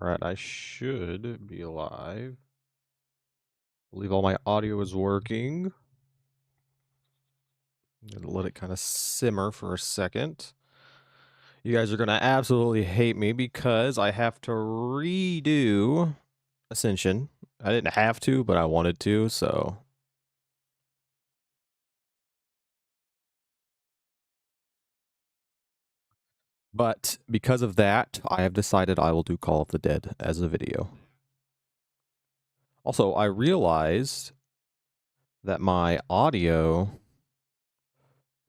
Alright, I should be live. I believe all my audio is working. I'm gonna let it kind of simmer for a second. You guys are gonna absolutely hate me because I have to redo Ascension. I didn't have to, but I wanted to, so. But because of that, I have decided I will do Call of the Dead as a video. Also, I realized that my audio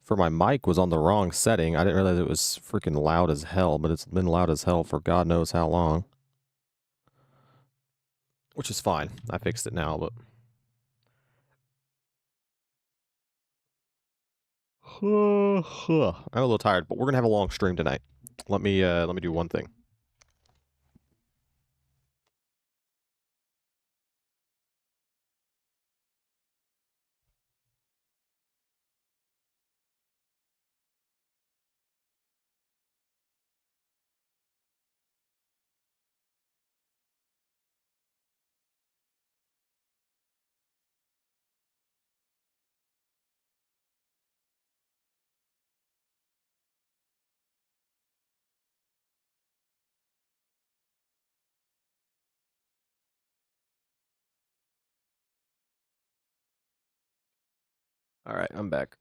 for my mic was on the wrong setting. I didn't realize it was freaking loud as hell, but it's been loud as hell for God knows how long. Which is fine. I fixed it now, but I'm a little tired, but we're gonna have a long stream tonight. Let me do one thing. All right, I'm back.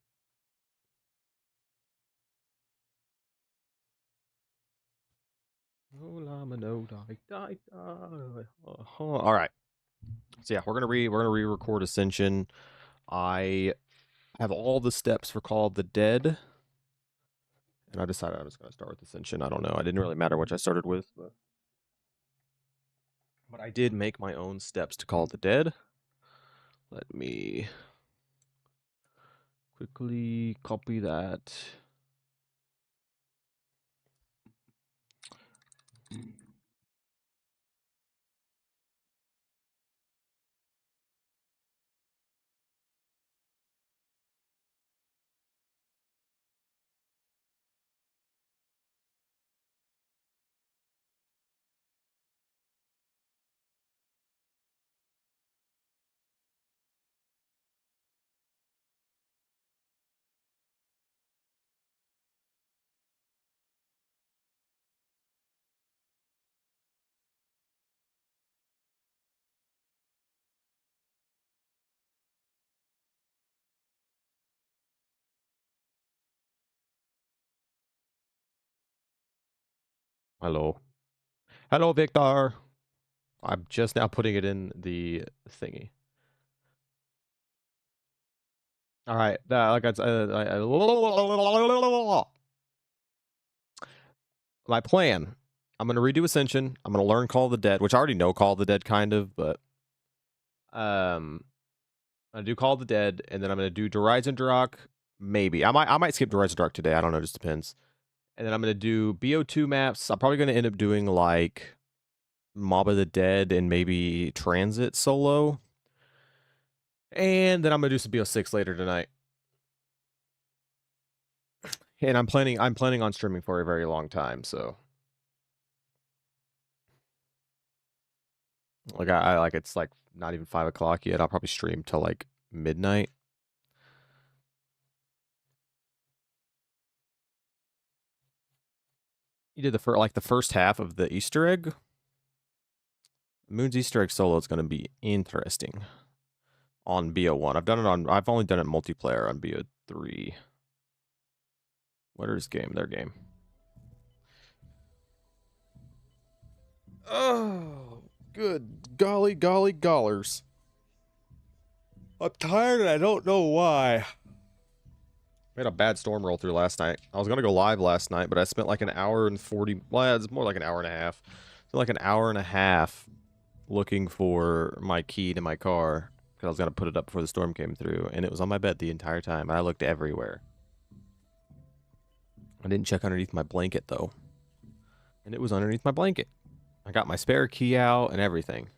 All right. So yeah, we're gonna re-record Ascension. I have all the steps for Call of the Dead, and I decided I'm just gonna start with Ascension. I don't know. I didn't really matter which I started with, but I did make my own steps to Call of the Dead. Let me quickly copy that. Hello. Hello, Victor. I'm just now putting it in the thingy. All right. Like my plan. I'm gonna redo Ascension. I'm gonna learn Call of the Dead, which I already know Call of the Dead kind of, but I'm gonna do Call of the Dead, and then I'm gonna do Drak. Maybe I might skip Drak today. I don't know. Just depends. And then I'm gonna do Bo2 maps. I'm probably gonna end up doing like Mob of the Dead and maybe Transit solo. And then I'm gonna do some Bo6 later tonight. And I'm planning on streaming for a very long time, so like I like it's like not even 5 o'clock yet. I'll probably stream till like midnight. You did the first half of the Easter egg. Moon's Easter egg solo is going to be interesting on Bo1. I've only done it multiplayer on Bo3. What is game? Their game. Oh, good golly gollers. I'm tired and I don't know why. We had a bad storm roll through last night. I was going to go live last night, but I spent like an hour and 40... Well, it's more like an hour and a half. So like an hour and a half looking for my key to my car because I was going to put it up before the storm came through, and it was on my bed the entire time. I looked everywhere. I didn't check underneath my blanket, though. And it was underneath my blanket. I got my spare key out and everything.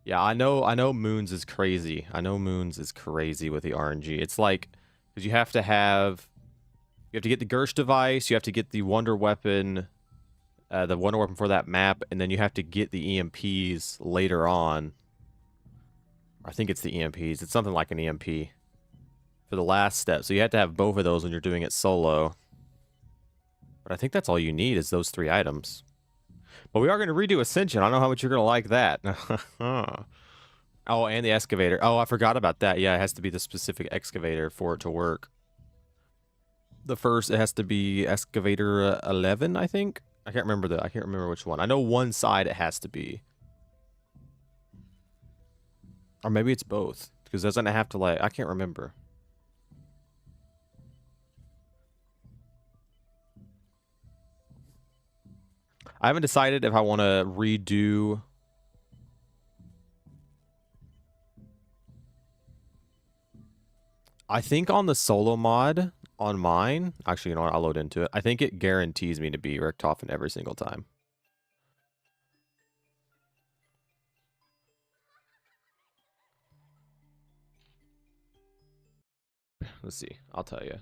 Yeah, I know Moons is crazy. I know Moons is crazy with the RNG. It's like, because you have to get the Gersh device, you have to get the Wonder Weapon the wonder weapon for that map, and then you have to get the EMPs later on. I think it's the EMPs. It's something like an EMP for the last step. So you have to have both of those when you're doing it solo. But I think that's all you need is those 3 items. But we are going to redo Ascension. I don't know how much you're going to like that. Oh, and the excavator. Oh, I forgot about that. Yeah, it has to be the specific excavator for it to work. The first, it has to be excavator 11, I think. I can't remember which one. I know one side it has to be. Or maybe it's both. Because it doesn't have to, like, I can't remember. I haven't decided if I want to redo... I think on the solo mod, on mine... Actually, you know what? I'll load into it. I think it guarantees me to be Richtofen every single time. Let's see. I'll tell you.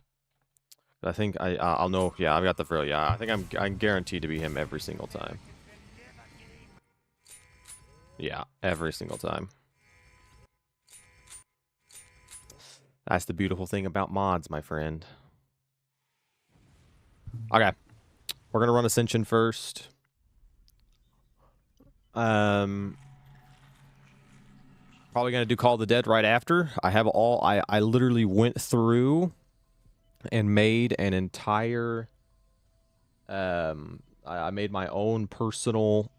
I think I'll know. Yeah, I've got the frill. Yeah, I think I'm guaranteed to be him every single time. Yeah, every single time. That's the beautiful thing about mods, my friend. Okay. We're gonna run Ascension first. Probably gonna do Call of the Dead right after. I have all I literally went through and made an entire I made my own personal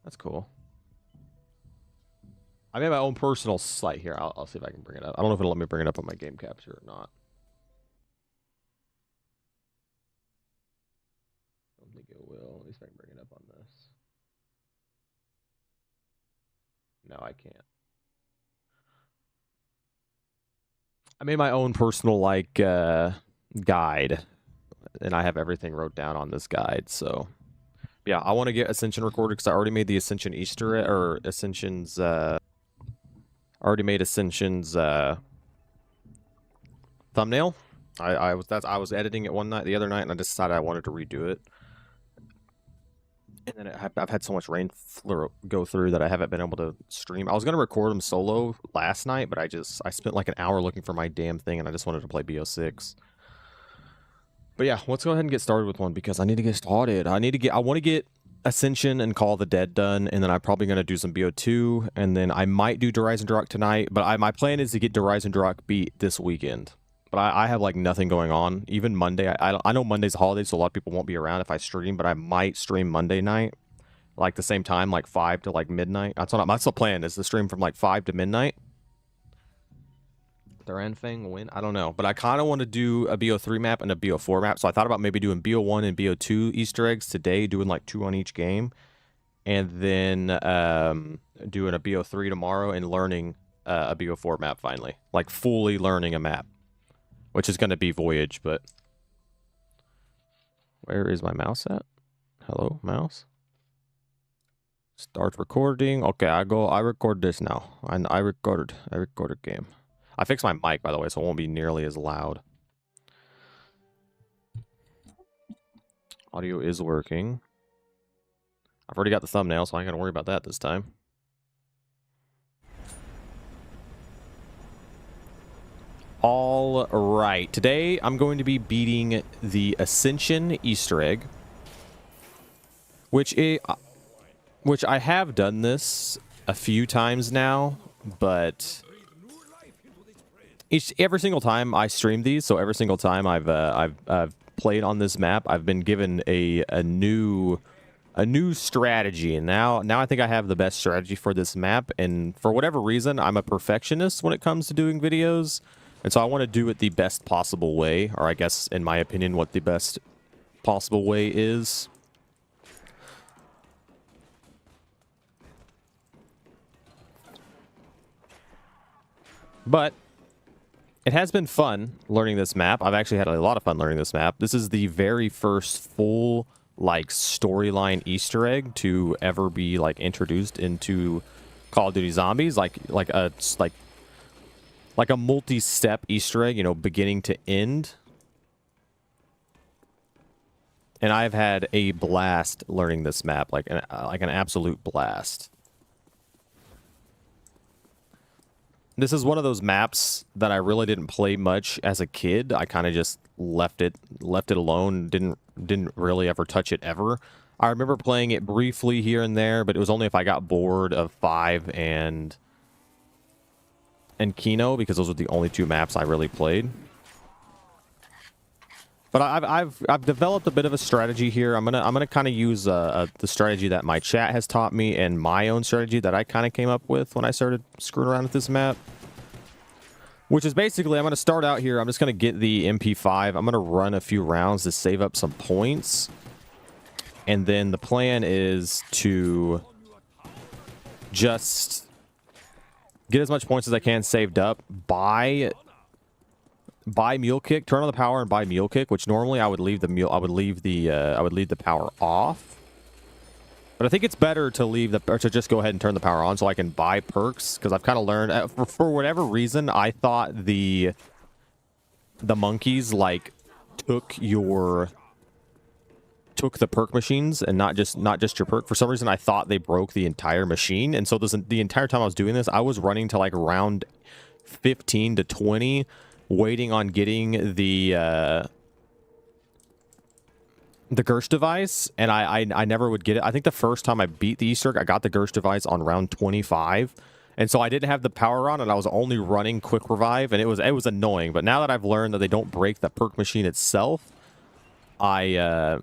that's cool. I made my own personal site here. I'll see if I can bring it up. I don't know if it'll let me bring it up on my game capture or not. I don't think it will. At least I can bring it up on this. No, I can't. I made my own personal, like, guide. And I have everything wrote down on this guide, so... Yeah, I want to get Ascension recorded because I already made the Ascension Easter egg, or Ascension's, I already made Ascension's, thumbnail. I was editing it the other night, and I decided I wanted to redo it. And then I've had so much rain go through that I haven't been able to stream. I was going to record them solo last night, but I spent like an hour looking for my damn thing, and I just wanted to play Bo6. But yeah, let's go ahead and get started with one because I need to get started. I want to get Ascension and Call of the Dead done, and then I'm probably going to do some Bo2, and then I might do Horizon Rock tonight, but my plan is to get Horizon Rock beat this weekend. But I have like nothing going on. Even Monday, I know Monday's a holiday, so a lot of people won't be around if I stream, but I might stream Monday night, like the same time, like 5 to like midnight. That's the plan, is to stream from like 5 to midnight. Duranfang win? I don't know, but I kind of want to do a Bo3 map and a Bo4 map, so I thought about maybe doing Bo1 and Bo2 Easter eggs today, doing like 2 on each game, and then doing a Bo3 tomorrow and learning a Bo4 map finally, like fully learning a map. Which is going to be Voyage, but... Where is my mouse at? Hello, mouse? Start recording. Okay, I record this now. I recorded game. I fixed my mic, by the way, so it won't be nearly as loud. Audio is working. I've already got the thumbnail, so I ain't going to worry about that this time. All right, today I'm going to be beating the Ascension Easter egg, which I have done this a few times now, but every single time I stream these, so every single time I've played on this map, I've been given a new strategy, and now I think I have the best strategy for this map. And for whatever reason, I'm a perfectionist when it comes to doing videos. And so I want to do it the best possible way, or I guess, in my opinion, what the best possible way is. But it has been fun learning this map. I've actually had a lot of fun learning this map. This is the very first full, like, storyline Easter egg to ever be, like, introduced into Call of Duty Zombies. Like like a multi-step Easter egg, you know, beginning to end. And I've had a blast learning this map, like an absolute blast. This is one of those maps that I really didn't play much as a kid. I kind of just left it alone. Didn't really ever touch it ever. I remember playing it briefly here and there, but it was only if I got bored of 5 and Kino, because those were the only 2 maps I really played. But I've developed a bit of a strategy here. I'm gonna kind of use the strategy that my chat has taught me and my own strategy that I kind of came up with when I started screwing around with this map. Which is basically, I'm gonna start out here. I'm just gonna get the MP5. I'm gonna run a few rounds to save up some points, and then the plan is to just get as much points as I can saved up. Buy mule kick, turn on the power and buy mule kick, which normally I would leave the power off. But I think it's better to leave or to just go ahead and turn the power on so I can buy perks, because I've kind of learned for whatever reason I thought the monkeys like took the perk machines and not just your perk. For some reason I thought they broke the entire machine, and so the entire time I was doing this, I was running to like round 15 to 20 waiting on getting the Gersh device, and I never would get it. I think the first time I beat the Easter egg, I got the Gersh device on round 25, and so I didn't have the power on, and I was only running quick revive, and it was annoying. But now that I've learned that they don't break the perk machine itself, I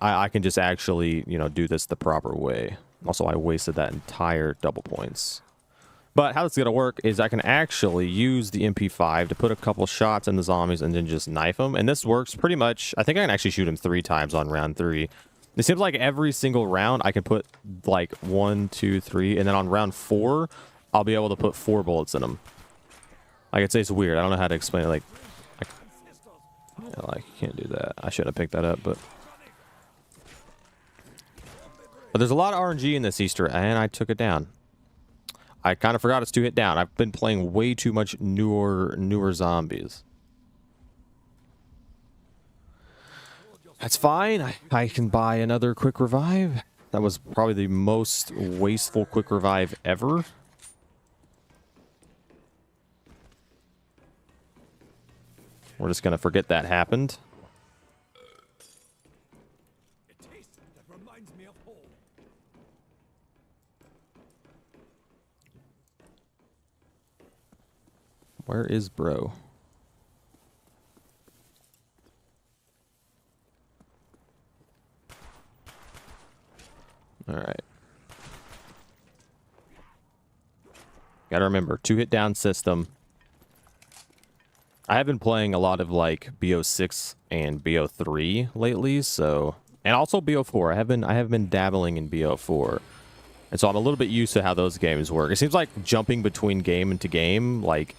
can just actually, you know, do this the proper way. Also, I wasted that entire double points. But how it's going to work is I can actually use the MP5 to put a couple shots in the zombies and then just knife them. And this works pretty much. I think I can actually shoot him 3 times on round 3. It seems like every single round I can put like 1, 2, 3. And then on round 4, I'll be able to put 4 bullets in him. Like, it's weird. I don't know how to explain it. Like, I can't do that. I should have picked that up, but there's a lot of RNG in this Easter, and I took it down. I kind of forgot it's 2 hit down. I've been playing way too much newer zombies. That's fine. I can buy another quick revive. That was probably the most wasteful quick revive ever. We're just going to forget that happened. Where is bro? All right. Gotta remember, 2 hit down system. I have been playing a lot of like Bo6 and Bo3 lately, so, and also Bo4. I have been dabbling in Bo4. And so I'm a little bit used to how those games work. It seems like jumping between game to game, like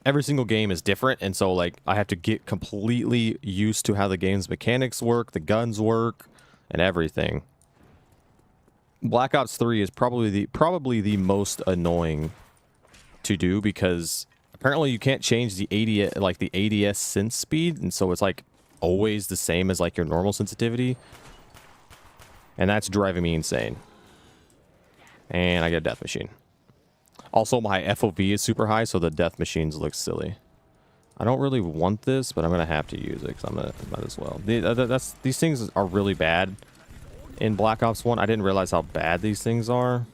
every single game is different, and so like I have to get completely used to how the game's mechanics work, the guns work, and everything. Black Ops 3 is probably the most annoying to do, because apparently you can't change the ADS sense speed, and so it's like always the same as like your normal sensitivity, and that's driving me insane. And I get a death machine. Also, my FOV is super high, so the death machines look silly. I don't really want this, but I'm going to have to use it, because might as well. These things are really bad in Black Ops 1. I didn't realize how bad these things are.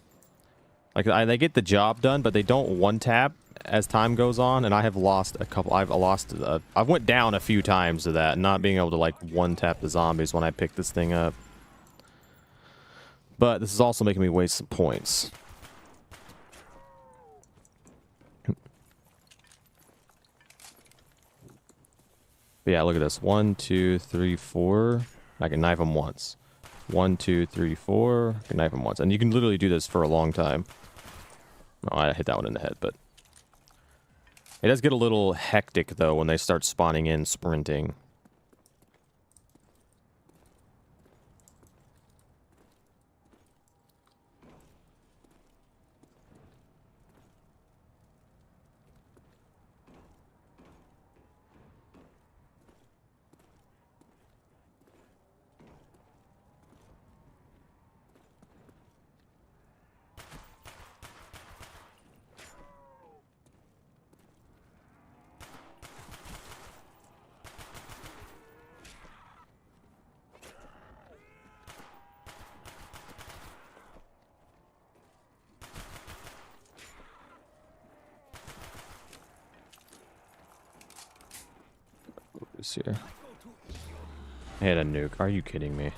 Like, they get the job done, but they don't one-tap as time goes on, and I have lost a couple. I've went down a few times to that, not being able to, like, one-tap the zombies when I pick this thing up. But this is also making me waste some points. But yeah, look at this. 1, 2, 3, 4. I can knife them once. 1, 2, 3, 4. I can knife them once. And you can literally do this for a long time. Oh, I hit that one in the head, but it does get a little hectic, though, when they start spawning in sprinting. this here. I hit a nuke. Are you kidding me?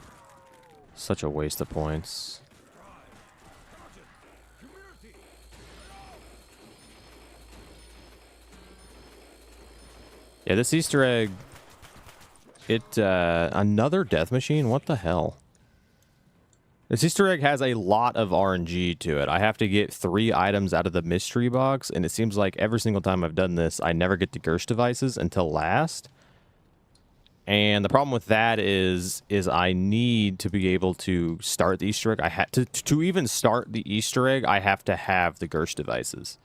Such a waste of points. Yeah, this Easter egg... another death machine? What the hell? This Easter egg has a lot of RNG to it. I have to get 3 items out of the mystery box, and it seems like every single time I've done this, I never get the Gersh devices until last. And the problem with that is I need to be able to start the Easter egg. I had to even start the Easter egg, I have to have the Gersh devices.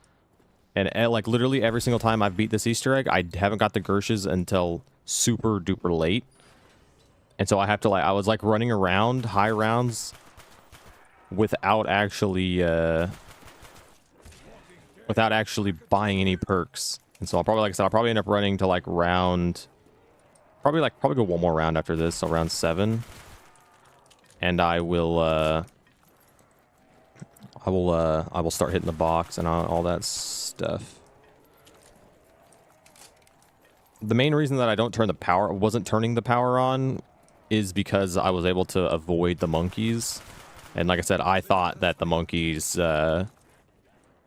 And like literally every single time I've beat this Easter egg, I haven't got the Gershes until super duper late. And so I have to I was like running around high rounds without actually buying any perks. And so I'll probably, like I said, I'll probably end up running to like round, probably go one more round after this, so round 7. And I will start hitting the box and all that stuff. The main reason that I wasn't turning the power on is because I was able to avoid the monkeys. And like I said, I thought that the monkeys, I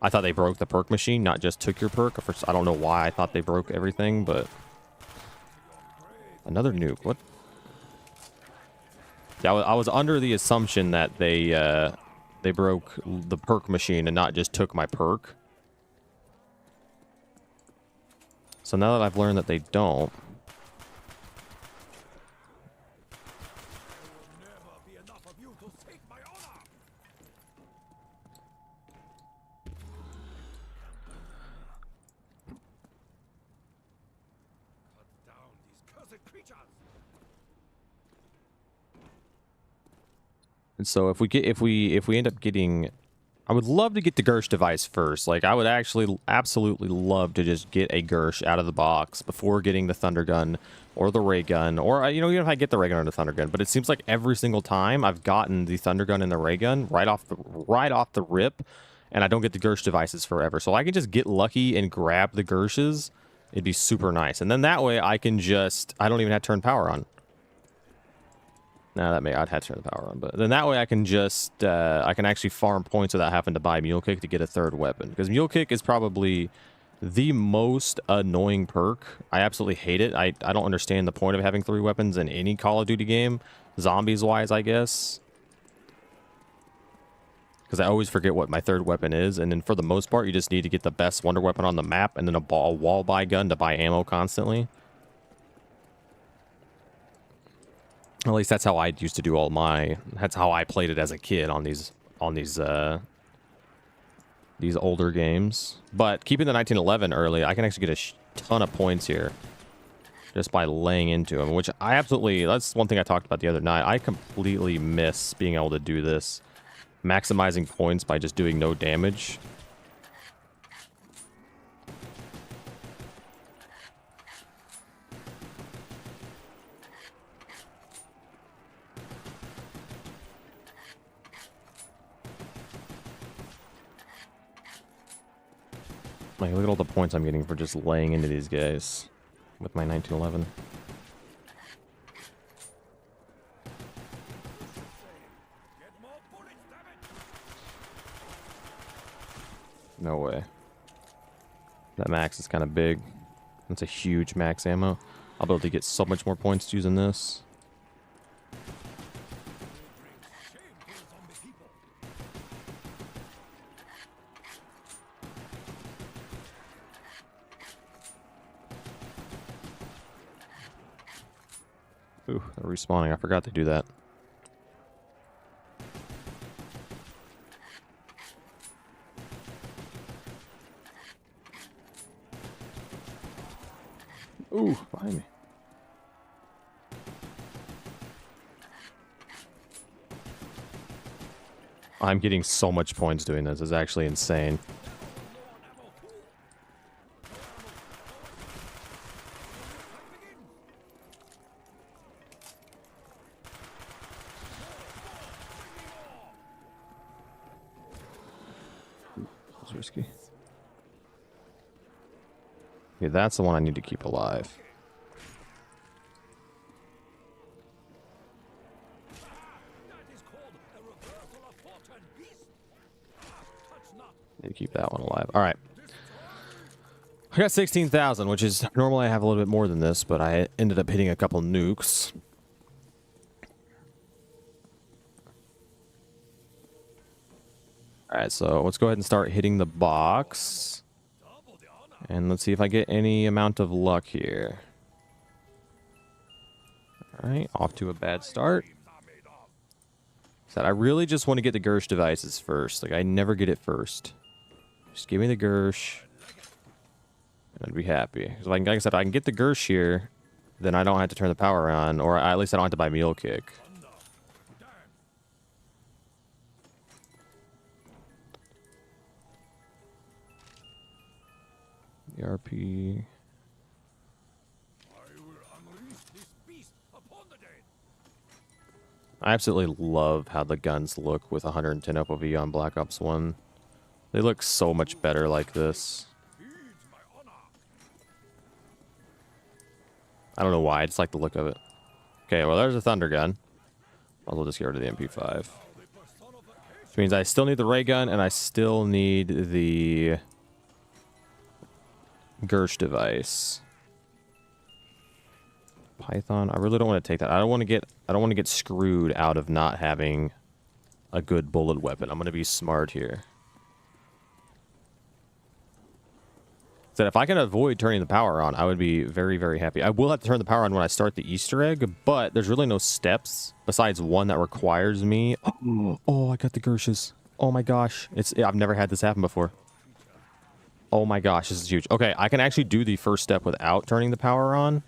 thought they broke the perk machine, not just took your perk. I don't know why I thought they broke everything, but... Another nuke, what? Yeah, I was under the assumption that they broke the perk machine and not just took my perk. So now that I've learned that they don't... And so if we end up getting, I would love to get the Gersh device first. Like I would actually absolutely love to just get a Gersh out of the box before getting the Thunder Gun or the Ray Gun, or you know, even if I get the Ray Gun or the Thunder Gun. But it seems like every single time I've gotten the Thunder Gun and the Ray Gun right off the rip, and I don't get the Gersh devices forever. So I can just get lucky and grab the Gershes. It'd be super nice, and then that way I can just, I don't even have to turn power on. Now that I'd have to turn the power on, but then that way I can just I can actually farm points without having to buy Mule Kick to get a 3rd weapon, because Mule Kick is probably the most annoying perk. I absolutely hate it. I don't understand the point of having 3 weapons in any Call of Duty game, zombies wise, I guess, because I always forget what my 3rd weapon is. And then for the most part, you just need to get the best wonder weapon on the map and then a wall buy gun to buy ammo constantly. At least that's how I used to do that's how I played it as a kid on these older games. But keeping the 1911 early, I can actually get a ton of points here just by laying into them, which I absolutely, that's one thing I talked about the other night. I completely miss being able to do this, maximizing points by just doing no damage. Like, look at all the points I'm getting for just laying into these guys with my 1911. No way. That max is kind of big. That's a huge max ammo. I'll be able to get so much more points using this. Ooh, they're respawning. I forgot to do that. Ooh, behind me. I'm getting so much points doing this. It's actually insane. That's risky. Okay, that's the one I need to keep alive. Need to keep that one alive. All right. I got 16,000, which is normally I have a little bit more than this, but I ended up hitting a couple nukes. All right, so let's go ahead and start hitting the box. And let's see if I get any amount of luck here. All right, off to a bad start. So I really just want to get the Gersh devices first. Like, I never get it first. Just give me the Gersh. And I'd be happy. So like I said, I can get the Gersh here, then I don't have to turn the power on, or at least I don't have to buy Meal Kick. ERP. I absolutely love how the guns look with 110 FOV on Black Ops 1. They look so much better like this. I don't know why, I just like the look of it. Okay, well there's a Thunder Gun. I'll just get rid of the MP5. Which means I still need the ray gun, and I still need the Gersh device. Python. I really don't want to take that. I don't want to get screwed out of not having a good bullet weapon. I'm going to be smart here. So if I can avoid turning the power on, I would be very, very happy. I will have to turn the power on when I start the Easter egg, but there's really no steps besides one that requires me. Oh, I got the Gershes. Oh my gosh. I've never had this happen before. Oh my gosh, this is huge. Okay, I can actually do the first step without turning the power on.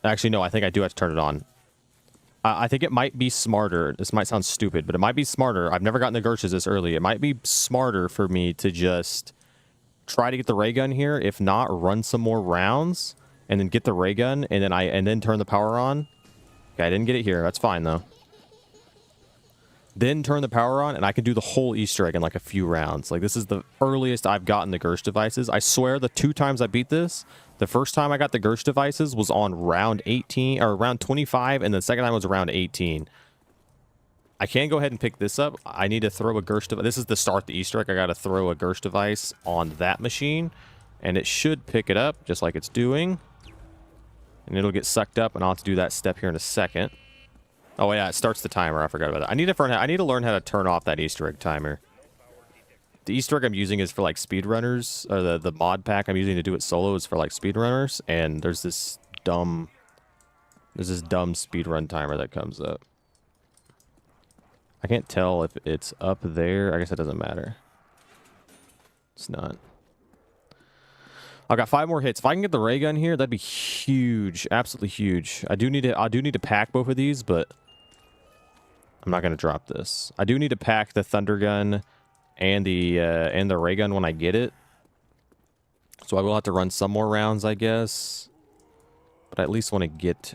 Actually, no, I think I do have to turn it on. I think it might be smarter. This might sound stupid, but it might be smarter. I've never gotten the Gershes this early. It might be smarter for me to just try to get the ray gun here. If not, run some more rounds and then get the ray gun and then turn the power on. Okay, I didn't get it here. That's fine though. Then turn the power on and I can do the whole Easter egg in like a few rounds. Like, this is the earliest I've gotten the Gersh devices. I swear the 2 times I beat this, the first time I got the Gersh devices was on round 18 or round 25, and the second time was around 18. I can go ahead and pick this up. I need to throw a Gersh device. This is to start the Easter egg. I got to throw a Gersh device on that machine, and it should pick it up just like it's doing. And it'll get sucked up, and I'll have to do that step here in a second. Oh yeah, it starts the timer. I forgot about that. I need to learn how to turn off that Easter egg timer. The Easter egg I'm using is for like speedrunners, or the mod pack I'm using to do it solo is for like speedrunners, and there's this dumb speedrun timer that comes up. I can't tell if it's up there. I guess it doesn't matter. It's not. I've got 5 more hits. If I can get the ray gun here, that'd be huge. Absolutely huge. I do need to pack both of these, but I'm not going to drop this. I do need to pack the Thunder Gun and the ray gun when I get it. So I will have to run some more rounds, I guess. But I at least want to get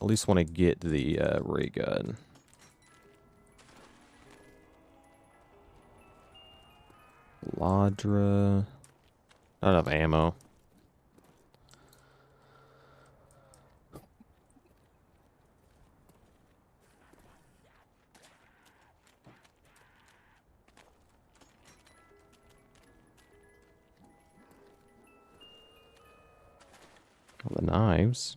the ray gun. Ladra. Not enough ammo. All the knives.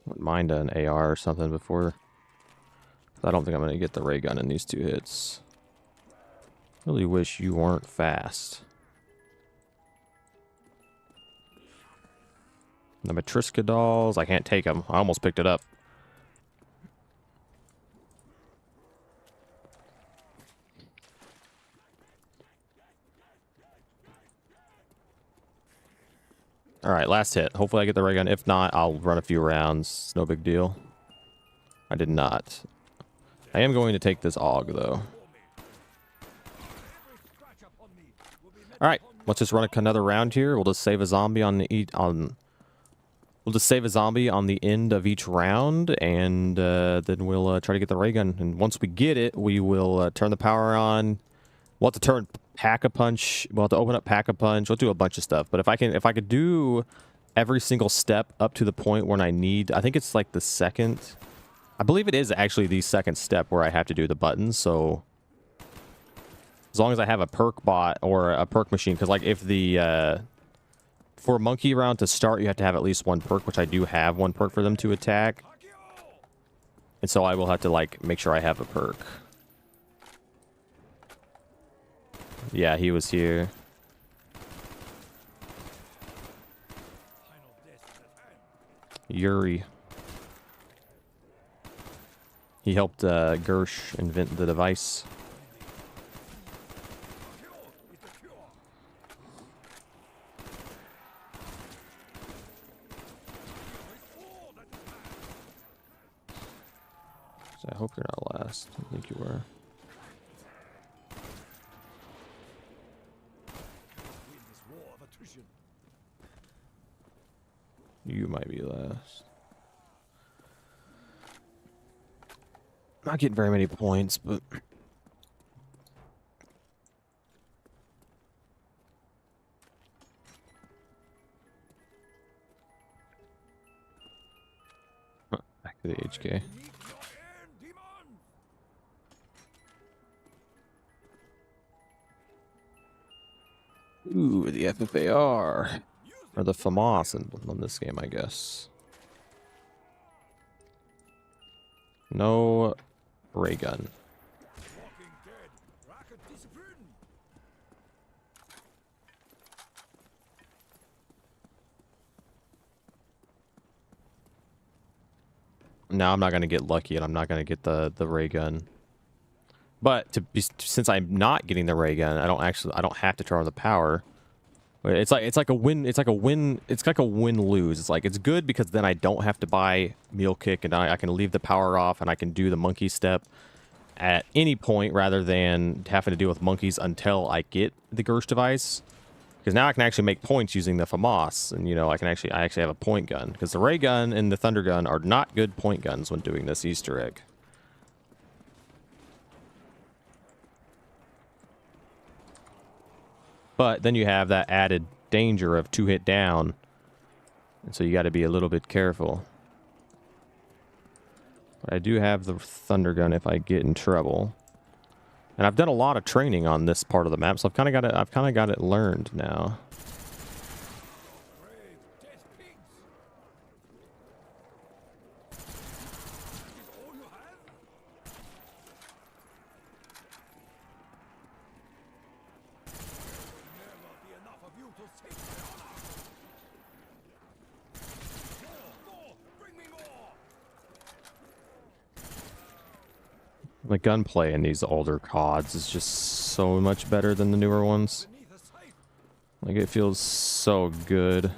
Wouldn't mind an AR or something before. I don't think I'm going to get the ray gun in these 2 hits. Really wish you weren't fast. The Matriska dolls, I can't take them. I almost picked it up. Alright, last hit. Hopefully I get the ray gun. If not, I'll run a few rounds. It's no big deal. I did not. I am going to take this AUG, though. Alright, let's just run another round here. We'll just save a zombie on the end of each round, and then we'll try to get the ray gun. And once we get it, we will turn the power on. We'll have to turn Pack-a-Punch. We'll have to open up Pack-a-Punch. We'll do a bunch of stuff. But if I could do every single step up to the point when I need, I think it's like the second. I believe it is actually the second step where I have to do the buttons, so as long as I have a perk bot or a perk machine, because like if the for a monkey round to start, you have to have at least one perk, which I do have one perk for them to attack. And so I will have to like make sure I have a perk. Yeah, he was here. Yuri. He helped Gersh invent the device. So I hope you're not last. I think you were. You might be last. Not getting very many points, but back to the HK. Ooh, the FFAR. Or the FAMAS in this game, I guess. No ray gun. Now I'm not going to get lucky and I'm not going to get the ray gun. But since I'm not getting the ray gun, I don't have to turn on the power. It's like a win lose. It's like it's good because then I don't have to buy meal kick and I can leave the power off and I can do the monkey step at any point rather than having to deal with monkeys until I get the Gersh device. Because now I can actually make points using the FAMAS, and you know I actually have a point gun because the ray gun and the thunder gun are not good point guns when doing this Easter egg. But then you have that added danger of 2-hit down. And so you got to be a little bit careful. But I do have the thunder gun if I get in trouble. And I've done a lot of training on this part of the map, so I've kind of got it learned now. The gunplay in these older CODs is just so much better than the newer ones. Like, it feels so good.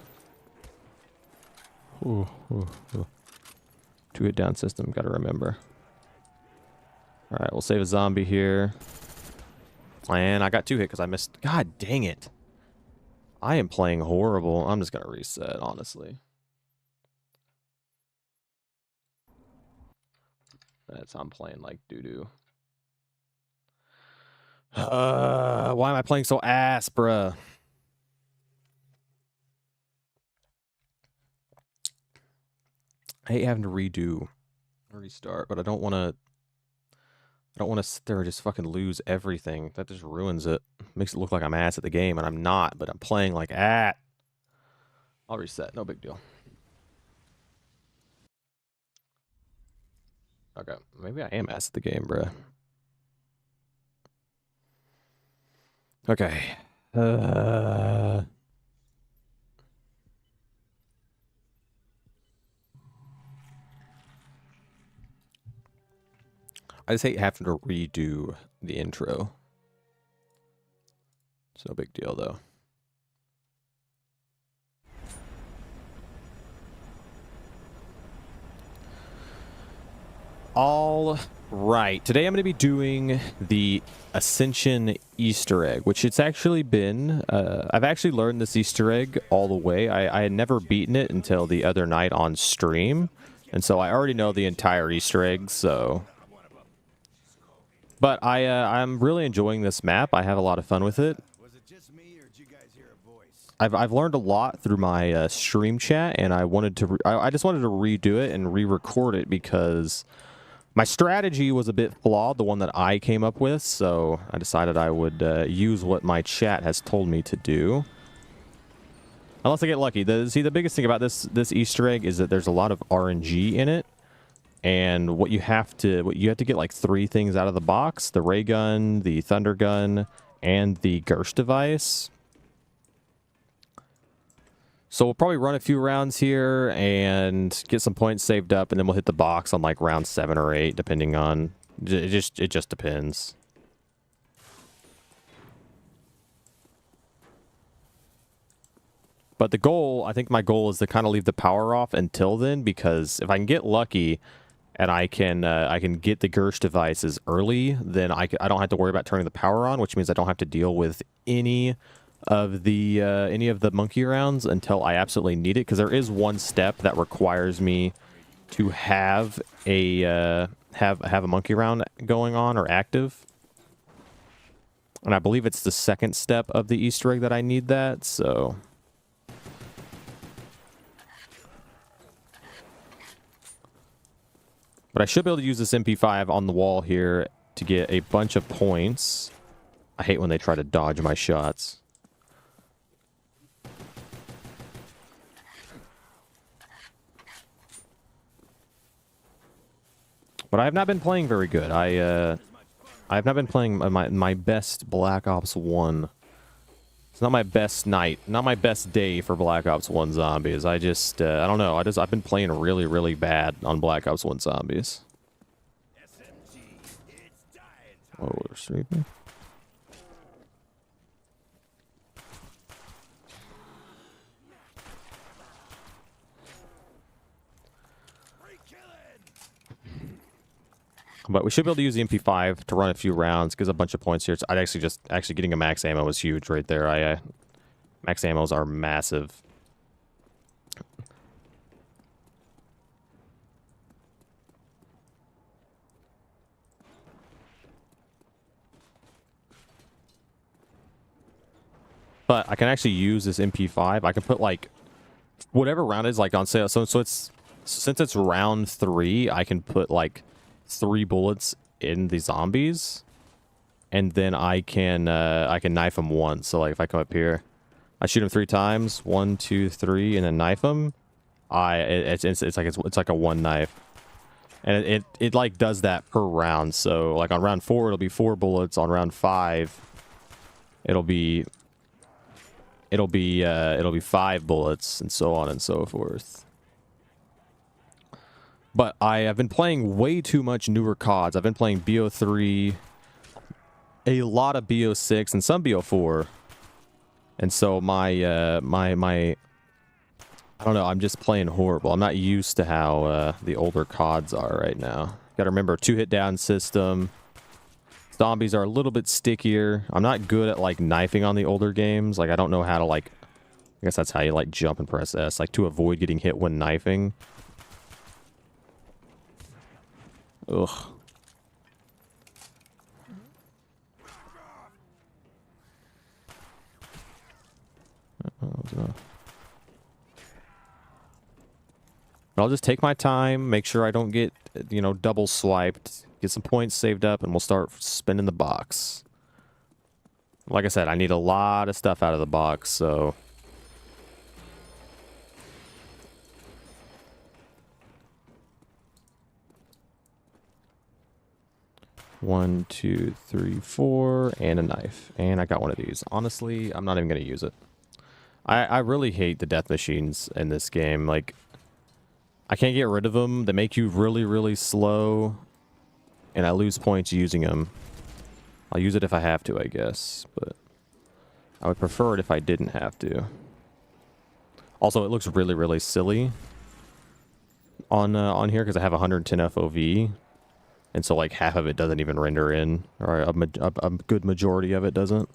Ooh, ooh, ooh. 2-hit down system, gotta remember. Alright, we'll save a zombie here. And I got 2-hit because I missed. God dang it. I am playing horrible. I'm just gonna reset, honestly. I'm playing like doo-doo. Why am I playing so ass, bruh? I hate having to redo, restart, but I don't want to sit there and just fucking lose everything. That just ruins it. Makes it look like I'm ass at the game, and I'm not, but I'm playing like at. I'll reset, no big deal. Okay, maybe I am ass at the game, bruh. Okay. I just hate having to redo the intro. It's no big deal, though. All right. Today I'm going to be doing the Ascension Easter egg, which it's actually been... I've actually learned this Easter egg all the way. I had never beaten it until the other night on stream. And so I already know the entire Easter egg, so... But I'm really enjoying this map. I have a lot of fun with it. I've learned a lot through my stream chat, and I wanted to I just wanted to redo it and re-record it because My strategy was a bit flawed, the one that I came up with, so I decided I would use what my chat has told me to do. Unless I get lucky. See, the biggest thing about this Easter egg is that there's a lot of RNG in it. And what you have to get like 3 things out of the box: the ray gun, the thunder gun, and the Gersh device. So we'll probably run a few rounds here and get some points saved up, and then we'll hit the box on like round 7 or 8, depending on it just depends. But the goal, I think my goal is to kind of leave the power off until then, because if I can get lucky and I can get the Gersh devices early, then I don't have to worry about turning the power on, which means I don't have to deal with any of the monkey rounds until I absolutely need it, because there is one step that requires me to have a monkey round going on or active. And I believe it's the second step of the Easter egg that I need that, so... But I should be able to use this MP5 on the wall here to get a bunch of points. I hate when they try to dodge my shots. But I have not been playing very good. I have not been playing my best Black Ops 1. It's not my best night, not my best day for Black Ops 1 Zombies. I just, I don't know. I've been playing really, really bad on Black Ops 1 Zombies. Oh, they're sleeping. But we should be able to use the MP5 to run a few rounds, gives a bunch of points here. I'd actually getting a max ammo was huge right there. Max ammos are massive. But I can actually use this MP5. I can put like whatever round is like on sale. So it's since it's round 3, I can put like 3 bullets in the zombies, and then I can knife them once. So like if I come up here, I shoot them 3 times, 1, 2, 3, and then knife them. It's like a 1 knife, and it like does that per round. So like on round 4 it'll be 4 bullets. On round 5 it'll be 5 bullets, and so on and so forth. But I have been playing way too much newer CODs. I've been playing Bo3, a lot of Bo6, and some Bo4. And so my I don't know, I'm just playing horrible. I'm not used to how the older CODs are right now. Gotta remember, 2-hit down system. Zombies are a little bit stickier. I'm not good at like knifing on the older games. Like I don't know how to like, I guess that's how you like jump and press S, like to avoid getting hit when knifing. Ugh. But I'll just take my time, make sure I don't get, you know, double swiped, get some points saved up, and we'll start spinning the box. Like I said, I need a lot of stuff out of the box, so... One, 2, 3, 4, and a knife. And I got one of these. Honestly, I'm not even going to use it. I really hate the death machines in this game. Like, I can't get rid of them. They make you really, really slow. And I lose points using them. I'll use it if I have to, I guess. But I would prefer it if I didn't have to. Also, it looks really, really silly on here because I have 110 FOV. And so, like, half of it doesn't even render in. Or a good majority of it doesn't.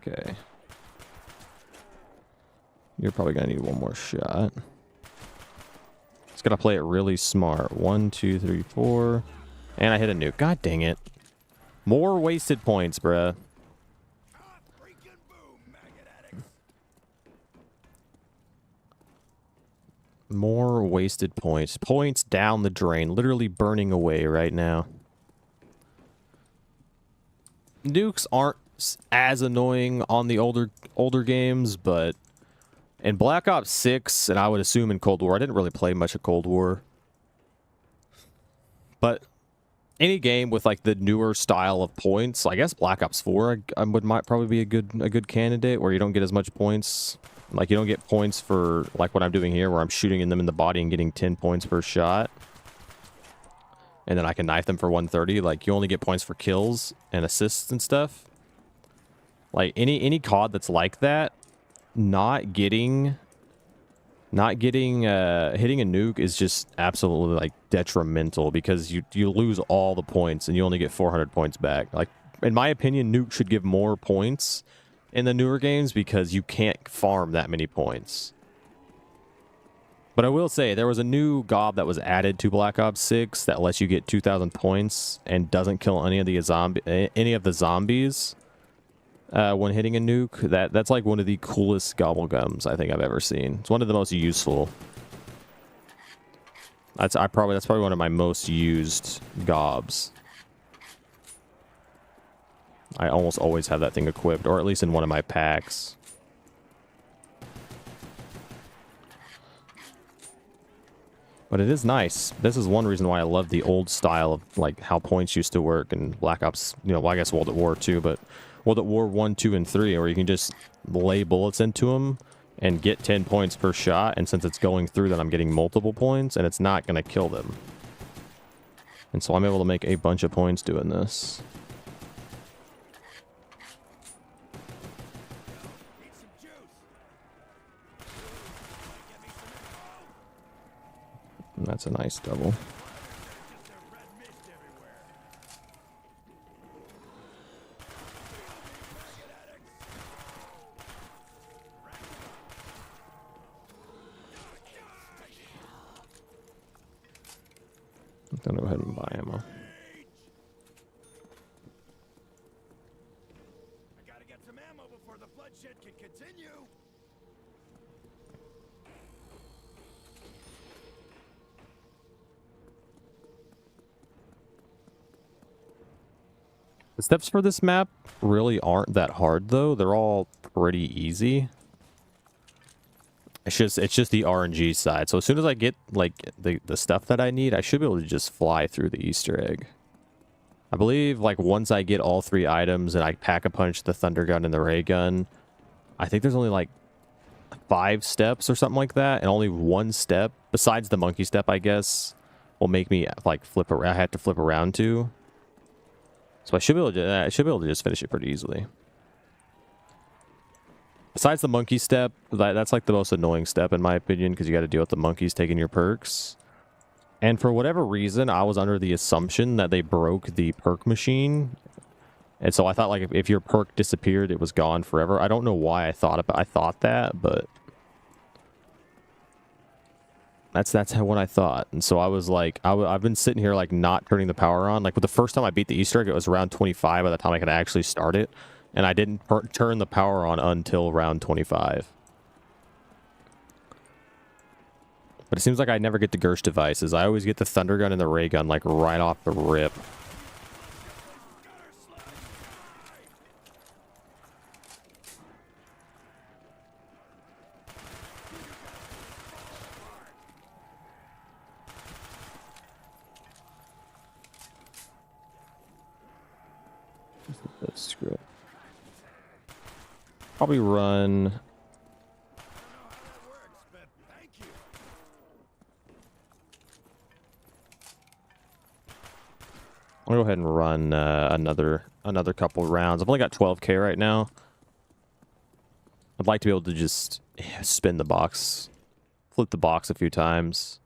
Okay. You're probably going to need one more shot. Just got to play it really smart. 1, 2, 3, 4. And I hit a nuke. God dang it. More wasted points, bruh. More wasted points. Points down the drain. Literally burning away right now. Nukes aren't as annoying on the older games, but in Black Ops 6, and I would assume in Cold War, I didn't really play much of Cold War. But any game with like the newer style of points, I guess Black Ops 4 might probably be a good candidate where you don't get as much points. Like you don't get points for like what I'm doing here where I'm shooting them in the body and getting 10 points per shot. And then I can knife them for 130. Like you only get points for kills and assists and stuff. Like any COD that's like that, not getting hitting a nuke is just absolutely like detrimental because you lose all the points and you only get 400 points back. Like in my opinion, nuke should give more points in the newer games because you can't farm that many points. But I will say there was a new gob that was added to Black Ops 6 that lets you get 2,000 points and doesn't kill any of the zombies when hitting a nuke. That's like one of the coolest gobblegums I think I've ever seen. It's one of the most useful. That's probably one of my most used gobs. I almost always have that thing equipped, or at least in one of my packs. But it is nice. This is one reason why I love the old style of like how points used to work in Black Ops, you know, well, I guess World at War 2, but World at War 1, 2, and 3, where you can just lay bullets into them and get 10 points per shot, and since it's going through, then I'm getting multiple points, and it's not going to kill them. And so I'm able to make a bunch of points doing this. And that's a nice double. I'm gonna go ahead and buy ammo. I gotta get some ammo before the bloodshed can continue. The steps for this map really aren't that hard though. They're all pretty easy. It's just the RNG side. So as soon as I get like the stuff that I need, I should be able to just fly through the Easter egg. I believe like once I get all 3 items and I pack a punch the thunder gun and the ray gun, I think there's only like 5 steps or something like that, and only 1 step besides the monkey step, I guess, will make me like flip around. I have to flip around to. So I should be able to just finish it pretty easily. Besides the monkey step, that's like the most annoying step in my opinion, because you got to deal with the monkeys taking your perks. And for whatever reason, I was under the assumption that they broke the perk machine. And so I thought like if your perk disappeared, it was gone forever. I don't know why I thought that, but that's what I thought. And so I was like, I've been sitting here like not turning the power on. Like with the first time I beat the Easter egg, it was around 25 by the time I could actually start it. And I didn't turn the power on until round 25. But it seems like I never get the Gersh devices. I always get the thunder gun and the ray gun like right off the rip. Screw it. Probably run. I'll go ahead and run another couple rounds. I've only got 12k right now. I'd like to be able to just spin the box, flip the box a few times.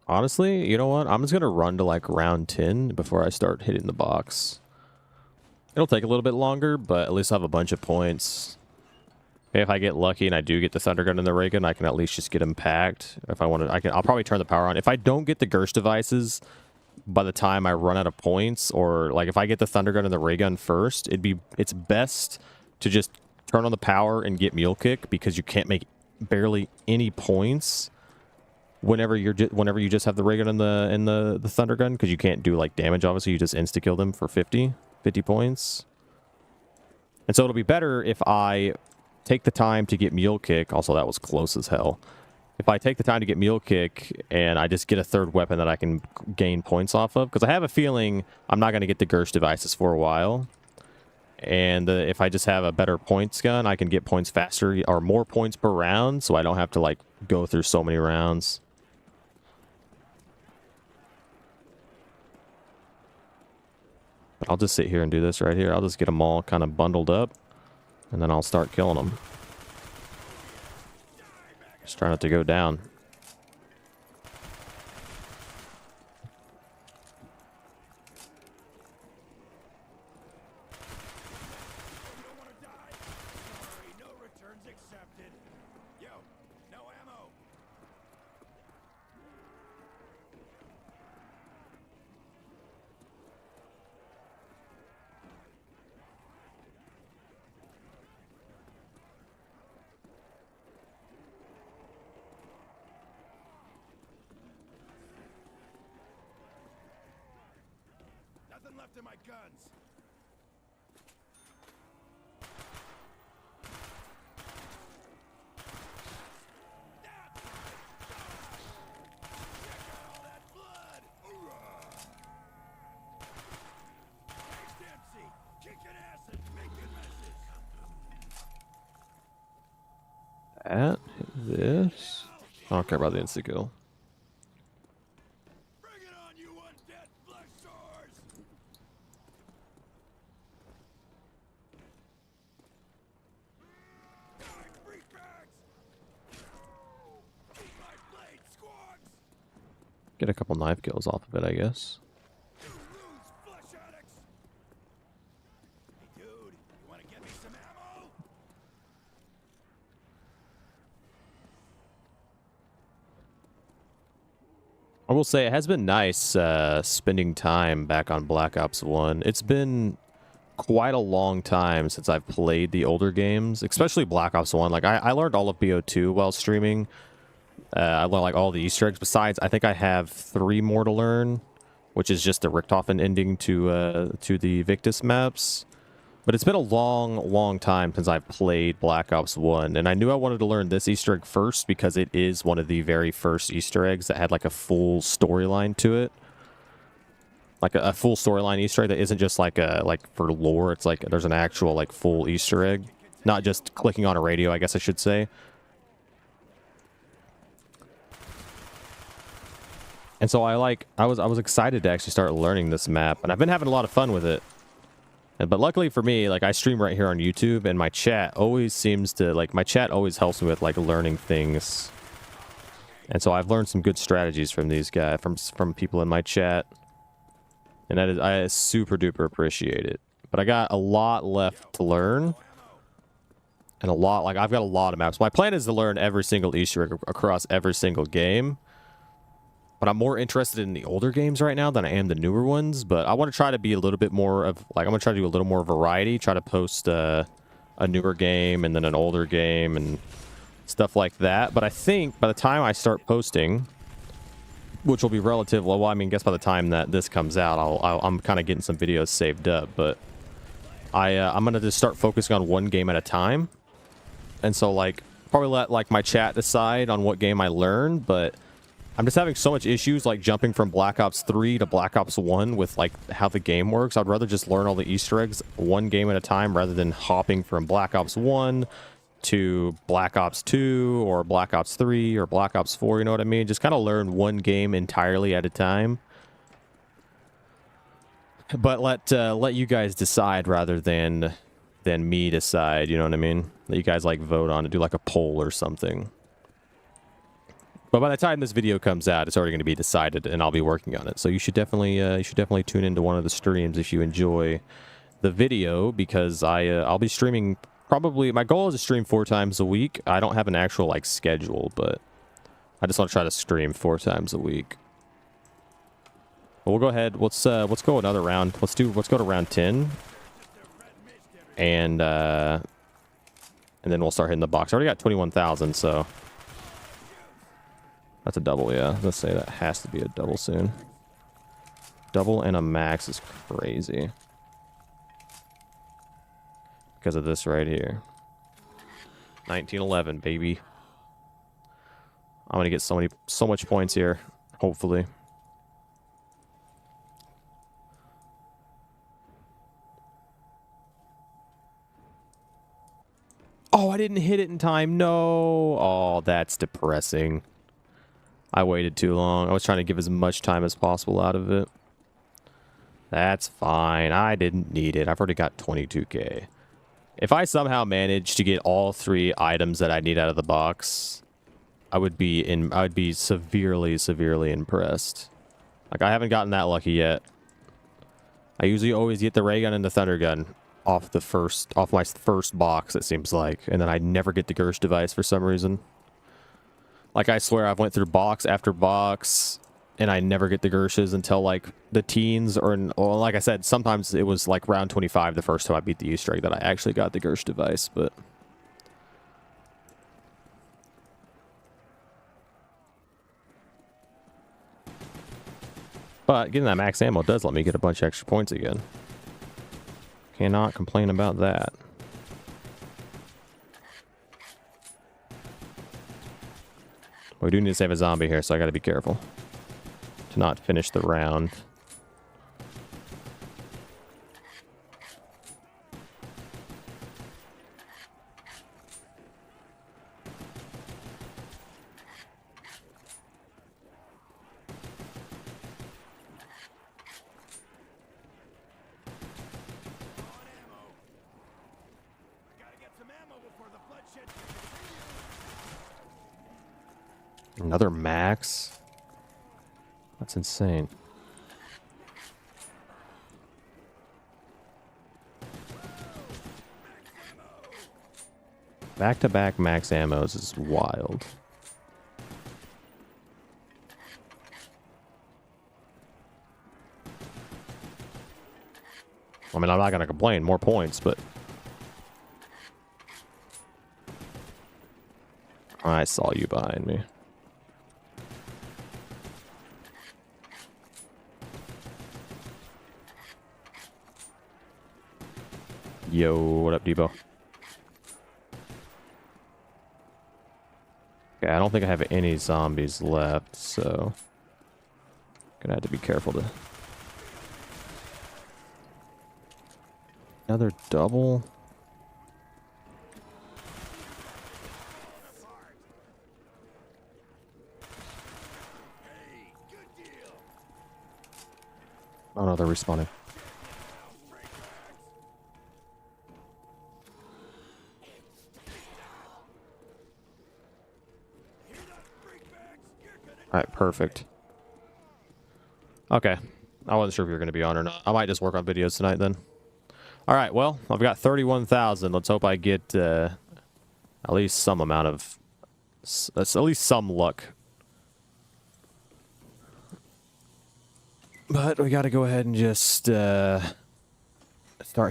Honestly, you know what? I'm just going to run to like round 10 before I start hitting the box. It'll take a little bit longer, but at least I'll have a bunch of points. If I get lucky and I do get the thunder gun and the ray gun, I can at least just get them packed. If I want to, I'll probably turn the power on. If I don't get the Gersh devices, by the time I run out of points, or like if I get the thunder gun and the ray gun first, it's best to just turn on the power and get mule kick, because you can't make barely any points whenever you just have the ray gun and the thunder gun, because you can't do like damage. Obviously, you just insta kill them for 50 points. And so it'll be better if I take the time to get mule kick. Also, that was close as hell. If I take the time to get mule kick and I just get a third weapon that I can gain points off of, because I have a feeling I'm not going to get the Gersh devices for a while. And if I just have a better points gun, I can get points faster or more points per round, so I don't have to like go through so many rounds. But I'll just sit here and do this right here. I'll just get them all kind of bundled up, and then I'll start killing them. Just try not to go down. Nothing left in my guns. That, this. I don't care about the insta kill. Bring it on, you undead flesh sores! Die, freak bags! Eat my blade, squawks! Get a couple knife kills off of it, I guess. You lose, flesh addicts! Hey, dude, you want to get me some ammo? I will say it has been nice spending time back on Black Ops 1. It's been quite a long time since I've played the older games, especially Black Ops 1. Like, I learned all of Bo2 while streaming. I learned like all the Easter eggs. Besides, I think I have 3 more to learn, which is just the Richthofen ending to the Victus maps. But it's been a long time since I've played Black Ops 1, and I knew I wanted to learn this Easter egg first because it is one of the very first Easter eggs that had like a full storyline to it. Like a full storyline Easter egg that isn't just like for lore. It's like there's an actual like full Easter egg, not just clicking on a radio, I guess I should say. And so I was excited to actually start learning this map, and I've been having a lot of fun with it. But luckily for me, like, I stream right here on YouTube, and my chat always seems to, like, my chat always helps me with, like, learning things. And so I've learned some good strategies from these guys, from people in my chat. And that is, I super duper appreciate it. But I got a lot left to learn. And a lot, like, I've got a lot of maps. My plan is to learn every single Easter egg across every single game. But I'm more interested in the older games right now than I am the newer ones. But I want to try to be a little bit more of, like, I'm going to try to do a little more variety. Try to post a newer game and then an older game and stuff like that. But I think by the time I start posting, which will be relative, well, I mean, guess by the time that this comes out, I'm kind of getting some videos saved up. But I'm going to just start focusing on one game at a time. And so, like, probably let, like, my chat decide on what game I learn, but I'm just having so much issues, like, jumping from Black Ops 3 to Black Ops 1 with, like, how the game works. I'd rather just learn all the Easter eggs one game at a time rather than hopping from Black Ops 1 to Black Ops 2 or Black Ops 3 or Black Ops 4, you know what I mean? Just kind of learn one game entirely at a time. But let you guys decide rather than me decide, you know what I mean? Let you guys, like, vote on it, do, like, a poll or something. But by the time this video comes out, it's already going to be decided, and I'll be working on it. So you should definitely tune into one of the streams if you enjoy the video, because I'll be streaming probably. My goal is to stream 4 times a week. I don't have an actual, like, schedule, but I just want to try to stream 4 times a week. But we'll go ahead. Let's go another round. Let's go to round 10. And then we'll start hitting the box. I already got 21,000, so that's a double, yeah. Let's say that has to be a double soon. Double and a max is crazy. Because of this right here. 1911, baby. I'm gonna get so much points here, hopefully. Oh, I didn't hit it in time. No. Oh, that's depressing. I waited too long. I was trying to give as much time as possible out of it. That's fine. I didn't need it. I've already got 22k. If I somehow managed to get all 3 items that I need out of the box, I would be severely, severely impressed. Like, I haven't gotten that lucky yet. I usually always get the ray gun and the thunder gun off my first box, it seems like, and then I never get the Gersh device for some reason. Like, I swear I've went through box after box and I never get the Gershes until like the teens, or like I said, sometimes it was like round 25 the first time I beat the Easter egg that I actually got the Gersh device. But getting that max ammo does let me get a bunch of extra points again. Cannot complain about that. We do need to save a zombie here, so I gotta be careful to not finish the round. Another max? That's insane. Back-to-back max ammos is wild. I mean, I'm not going to complain. More points, but... I saw you behind me. Yo, what up, Debo? Okay, I don't think I have any zombies left, so... Gonna have to be careful to... Another double? Oh no, they're respawning. Alright, perfect. Okay. I wasn't sure if you were going to be on or not. I might just work on videos tonight then. Alright, well, I've got 31,000. Let's hope I get at least some amount of... at least some luck. But we got to go ahead and just start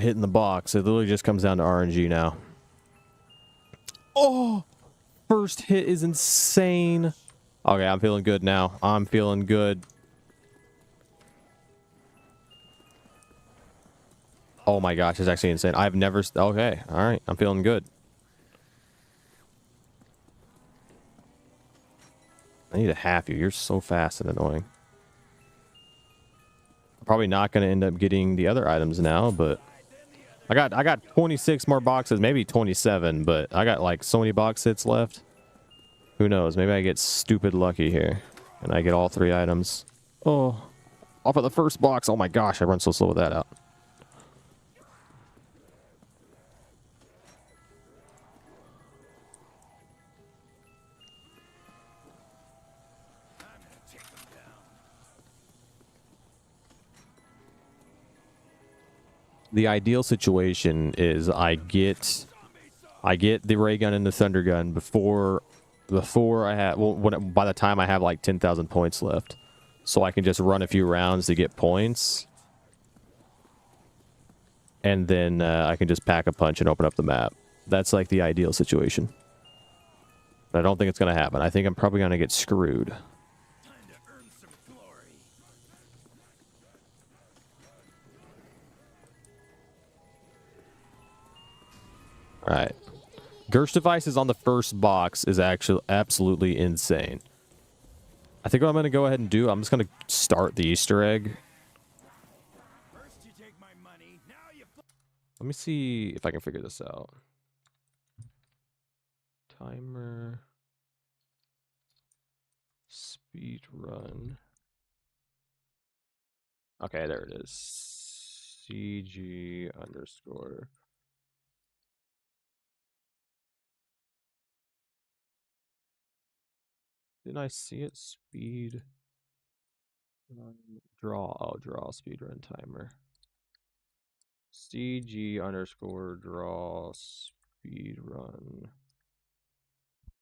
hitting the box. It literally just comes down to RNG now. Oh! First hit is insane. Okay, I'm feeling good now. I'm feeling good. Oh my gosh, it's actually insane. I've never... Okay, alright. I'm feeling good. I need to half you. You're so fast and annoying. I'm probably not going to end up getting the other items now, but... I got 26 more boxes, maybe 27, but I got like so many box hits left. Who knows? Maybe I get stupid lucky here. And I get all 3 items. Oh. Off of the first box. Oh my gosh, I run so slow with that out. The ideal situation is I get the ray gun and the thunder gun before I have, well, by the time I have like 10,000 points left. so I can just run a few rounds to get points. And then I can just pack a punch and open up the map. That's like the ideal situation. But I don't think it's going to happen. I think I'm probably going to get screwed. Time to earn some glory. Alright. Gersh devices on the first box is actually absolutely insane. I think what I'm going to go ahead and do, I'm just going to start the Easter egg. First you take my money, now you Let me see if I can figure this out. Timer. Speed run. Okay, there it is. CG underscore. Didn't I see it? Speed run. Draw. Oh, draw speed run timer. CG underscore draw speed run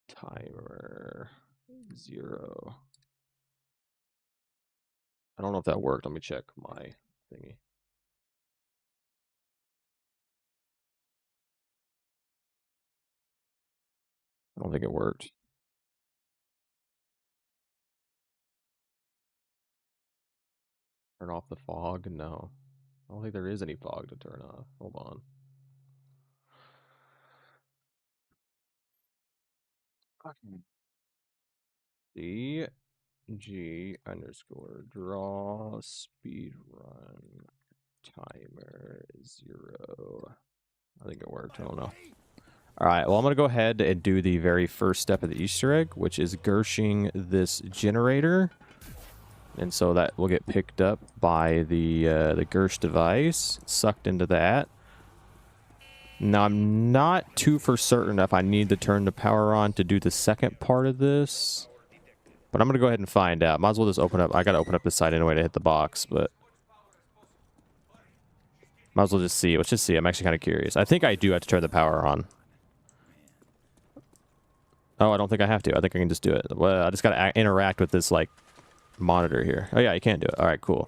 timer 0. I don't know if that worked. Let me check my thingy. I don't think it worked. Turn off the fog? No. I don't think there is any fog to turn off. Hold on. CG underscore draw speed run timer 0. I think it worked. I don't know. All right. Well, I'm going to go ahead and do the very first step of the Easter egg, which is Gershing this generator. And so that will get picked up by the Gersh device, sucked into that. Now, I'm not too for certain if I need to turn the power on to do the second part of this. But I'm going to go ahead and find out. Might as well just open up. I got to open up this side anyway to hit the box, but might as well just see. Let's just see. I'm actually kind of curious. I think I do have to turn the power on. Oh, I don't think I have to. I think I can just do it. Well, I just got to interact with this, like, monitor here. Oh, yeah, you can do it. All right, cool.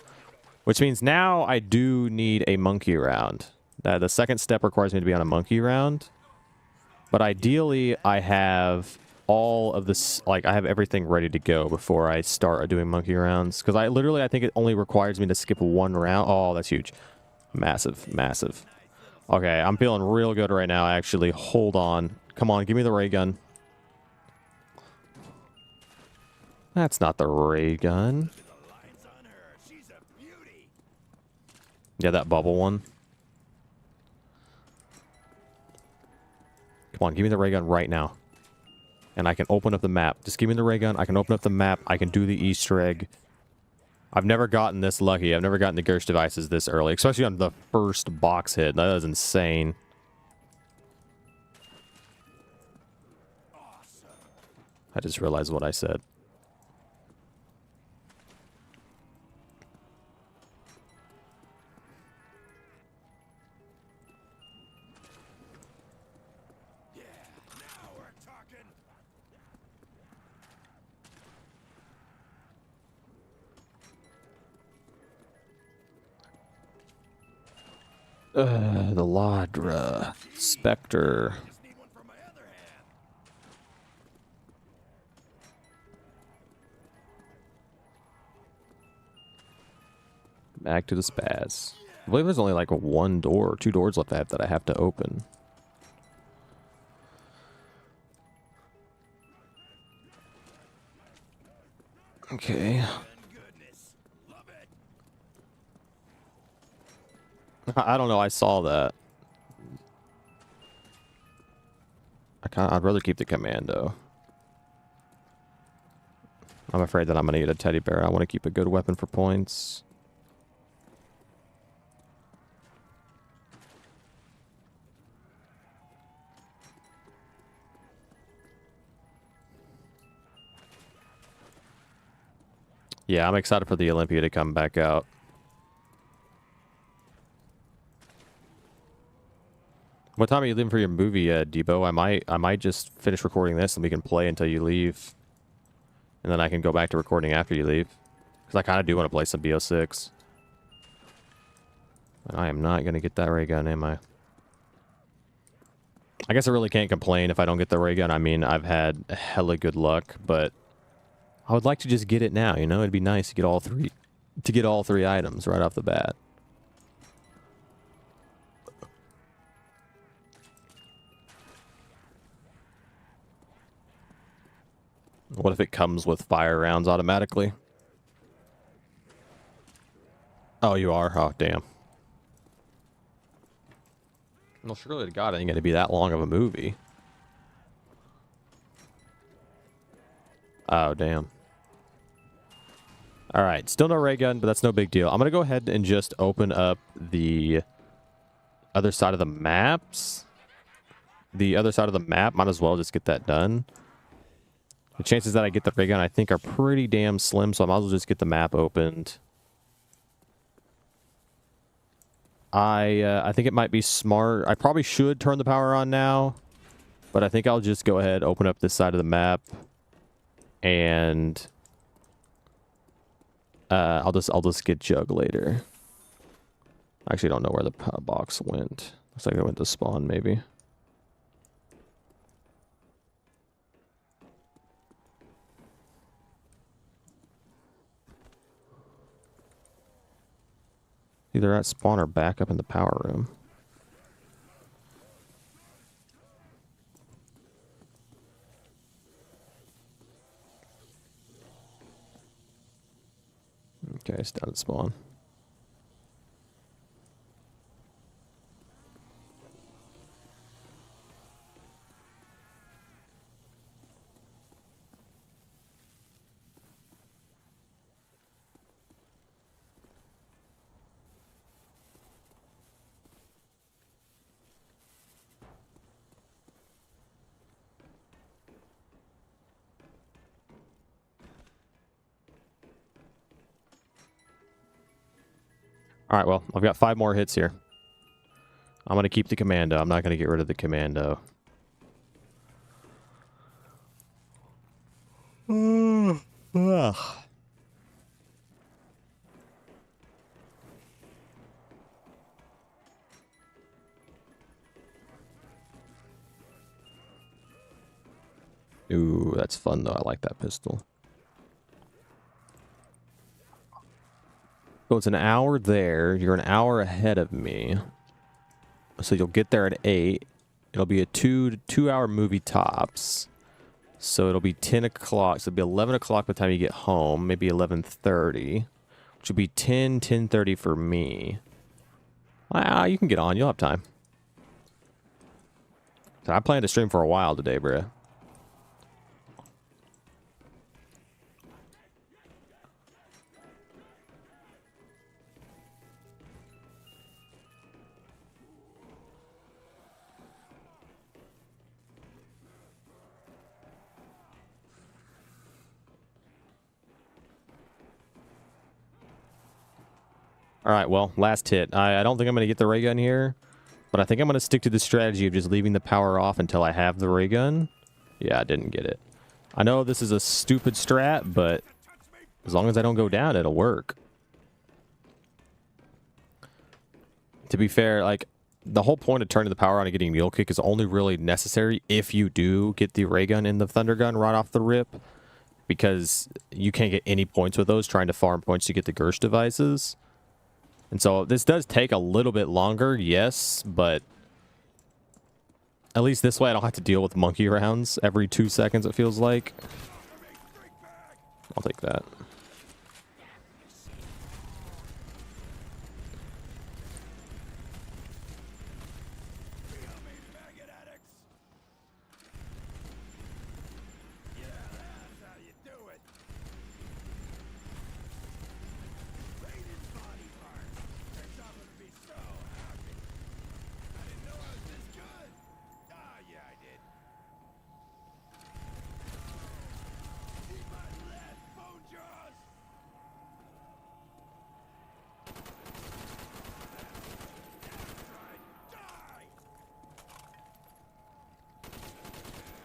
Which means now I do need a monkey round. The second step requires me to be on a monkey round. But ideally, I have all of this, like, I have everything ready to go before I start doing monkey rounds. Because I think it only requires me to skip one round. Oh, that's huge. Massive, massive. Okay, I'm feeling real good right now, actually. Hold on. Come on, give me the ray gun. That's not the ray gun. Yeah, that bubble one. Come on, give me the ray gun right now. And I can open up the map. Just give me the ray gun. I can open up the map. I can do the Easter egg. I've never gotten this lucky. I've never gotten the Gersh devices this early. Especially on the first box hit. That is insane. I just realized what I said. The Ladra. Spectre. Back to the spaz. I believe there's only like one door or two doors left that I have to open. Okay. I don't know. I saw that. I'd rather keep the commando. I'm afraid that I'm gonna need a teddy bear. I want to keep a good weapon for points. Yeah, I'm excited for the Olympia to come back out. What time are you leaving for your movie, Debo? I might just finish recording this and we can play until you leave. And then I can go back to recording after you leave. Because I kind of do want to play some Bo6. But I am not going to get that ray gun, am I? I guess I really can't complain if I don't get the ray gun. I mean, I've had hella good luck, but I would like to just get it now, you know? It'd be nice to get all three items right off the bat. What if it comes with fire rounds automatically? Oh, you are? Oh, damn. Well, surely to God, it ain't going to be that long of a movie. Oh, damn. Alright, still no ray gun, but that's no big deal. I'm going to go ahead and just open up the other side of the maps. The other side of the map, might as well just get that done. The chances that I get the ray gun, I think, are pretty damn slim, so I might as well just get the map opened. I think it might be smart. I probably should turn the power on now, but I think I'll just go ahead, open up this side of the map, and I'll just get Jug later. I actually don't know where the box went. Looks like it went to spawn, maybe. Either at spawn or back up in the power room. Okay, it's down at spawn. All right, well, I've got 5 more hits here. I'm going to keep the commando. I'm not going to get rid of the commando. Ugh. Ooh, that's fun, though. I like that pistol. So it's an hour there. You're an hour ahead of me. So you'll get there at 8. It'll be a 2-hour movie tops. So it'll be 10 o'clock. So it'll be 11 o'clock by the time you get home. Maybe 11:30. Which would be 10:30 for me. You can get on. You'll have time. So I plan to stream for a while today, bruh. All right, well, last hit. I don't think I'm going to get the ray gun here, but I think I'm going to stick to the strategy of just leaving the power off until I have the ray gun. Yeah, I didn't get it. I know this is a stupid strat, but as long as I don't go down, it'll work. To be fair, like, the whole point of turning the power on and getting mule kick is only really necessary if you do get the ray gun and the thunder gun right off the rip, because you can't get any points with those trying to farm points to get the Gersh devices. And so this does take a little bit longer, yes, but at least this way I don't have to deal with monkey rounds every 2 seconds, it feels like. I'll take that.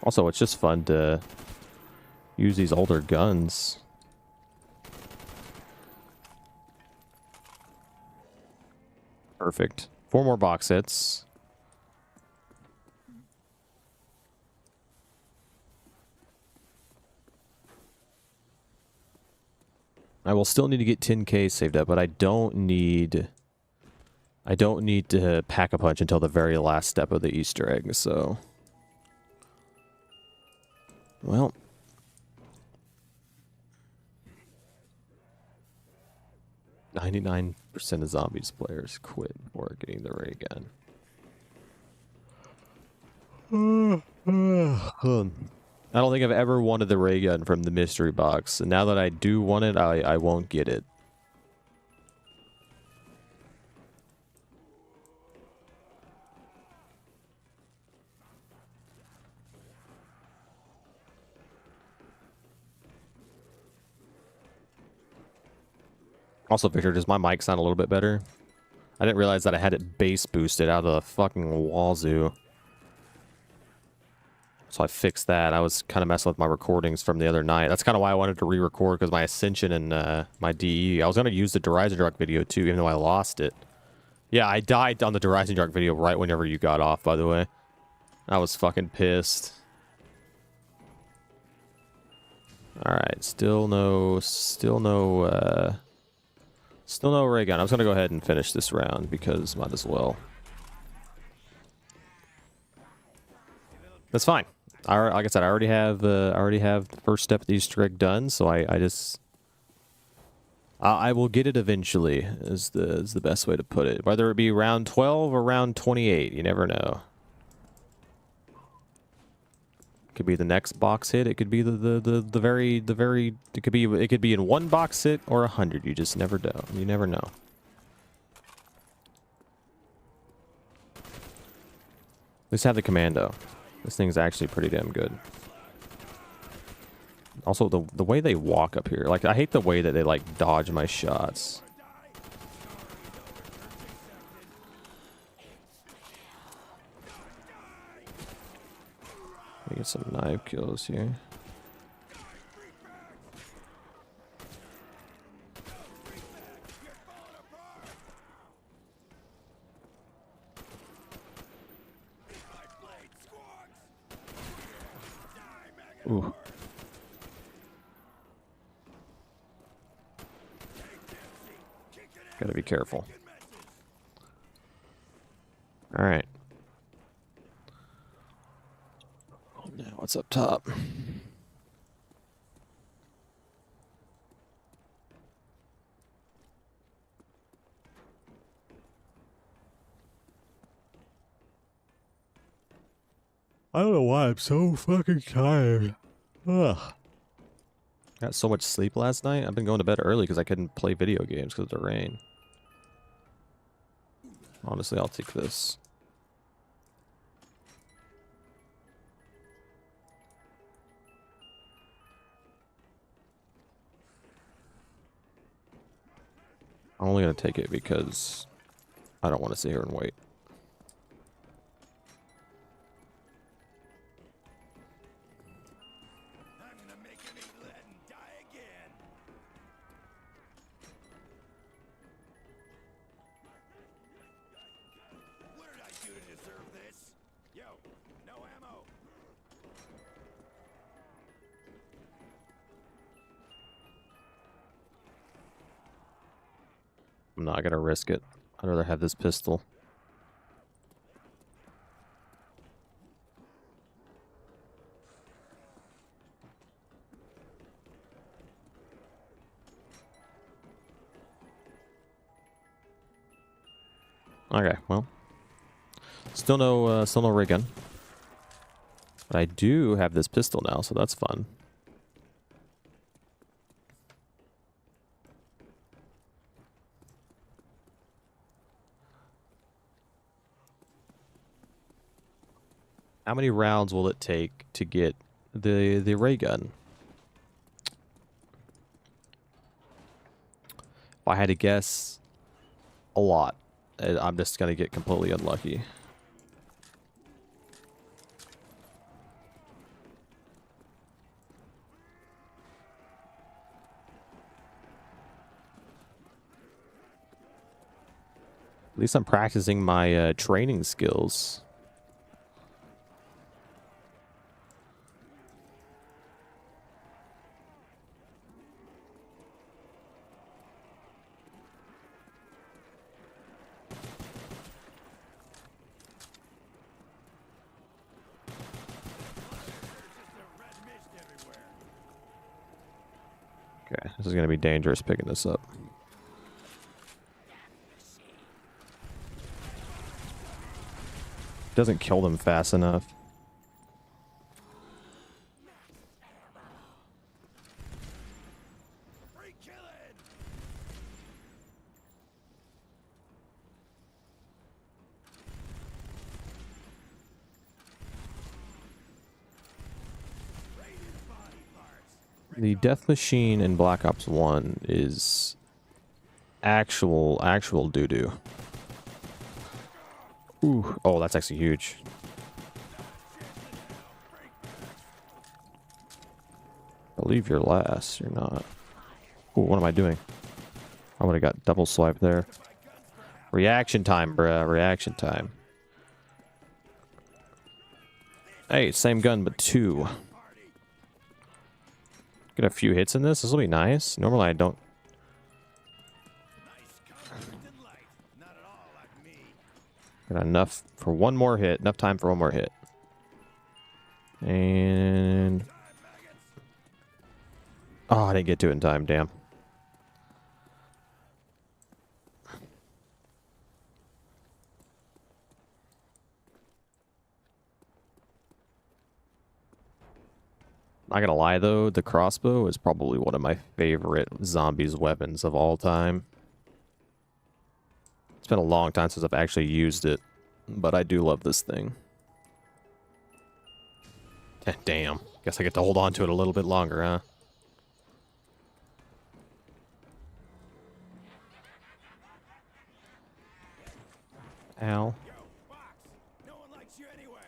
Also, it's just fun to use these older guns. Perfect. 4 more box hits. I will still need to get 10k saved up, but I don't need to pack a punch until the very last step of the Easter egg, so well, 99% of zombies players quit before getting the ray gun. I don't think I've ever wanted the ray gun from the mystery box, and now that I do want it, I won't get it. Also, Victor, does my mic sound a little bit better? I didn't realize that I had it bass boosted out of the fucking wazoo. So I fixed that. I was kind of messing with my recordings from the other night. That's kind of why I wanted to re-record, because my Ascension and my DE. I was going to use the Horizon Drug video too, even though I lost it. Yeah, I died on the Horizon Drug video right whenever you got off, by the way. I was fucking pissed. Alright, still no ray gun. I was going to go ahead and finish this round, because might as well. That's fine. Like I said, I already have the first step of the Easter egg done, so I will get it eventually. Is the best way to put it. Whether it be round 12 or round 28, you never know. Could be the next box hit. It could be the very. It could be in one box hit or 100. You just never know. You never know. At least have the commando. This thing's actually pretty damn good. Also, the way they walk up here. Like, I hate the way that they, like, dodge my shots. Let me get some knife kills here. Ooh. Gotta be careful. Alright. Now what's up top? I don't know why I'm so fucking tired. Ugh. Got so much sleep last night. I've been going to bed early because I couldn't play video games because of the rain. Honestly, I'll take this. I'm only going to take it because I don't want to sit here and wait. I'm not gonna risk it. I'd rather have this pistol. Okay, well, still no ray gun, but I do have this pistol now, so that's fun. How many rounds will it take to get the ray gun? If I had to guess, a lot. I'm just gonna get completely unlucky. At least I'm practicing my training skills. Okay, this is going to be dangerous picking this up. Doesn't kill them fast enough. Free killing. Raided body parts. The death machine in Black Ops 1 is actual doo-doo. Ooh, oh, that's actually huge. I believe you're last. You're not. Ooh, what am I doing? I would have got double swipe there. Reaction time, bruh. Reaction time. Hey, same gun, but 2. Get a few hits in this. This will be nice. Normally, I don't. Not at all like me. Got enough for one more hit. Enough time for one more hit. And... oh, I didn't get to it in time. Damn. Not gonna lie though, the crossbow is probably one of my favorite zombies weapons of all time. It's been a long time since I've actually used it, but I do love this thing. Damn. Guess I get to hold on to it a little bit longer, huh? Ow. Yo, Box. No one likes you anyway.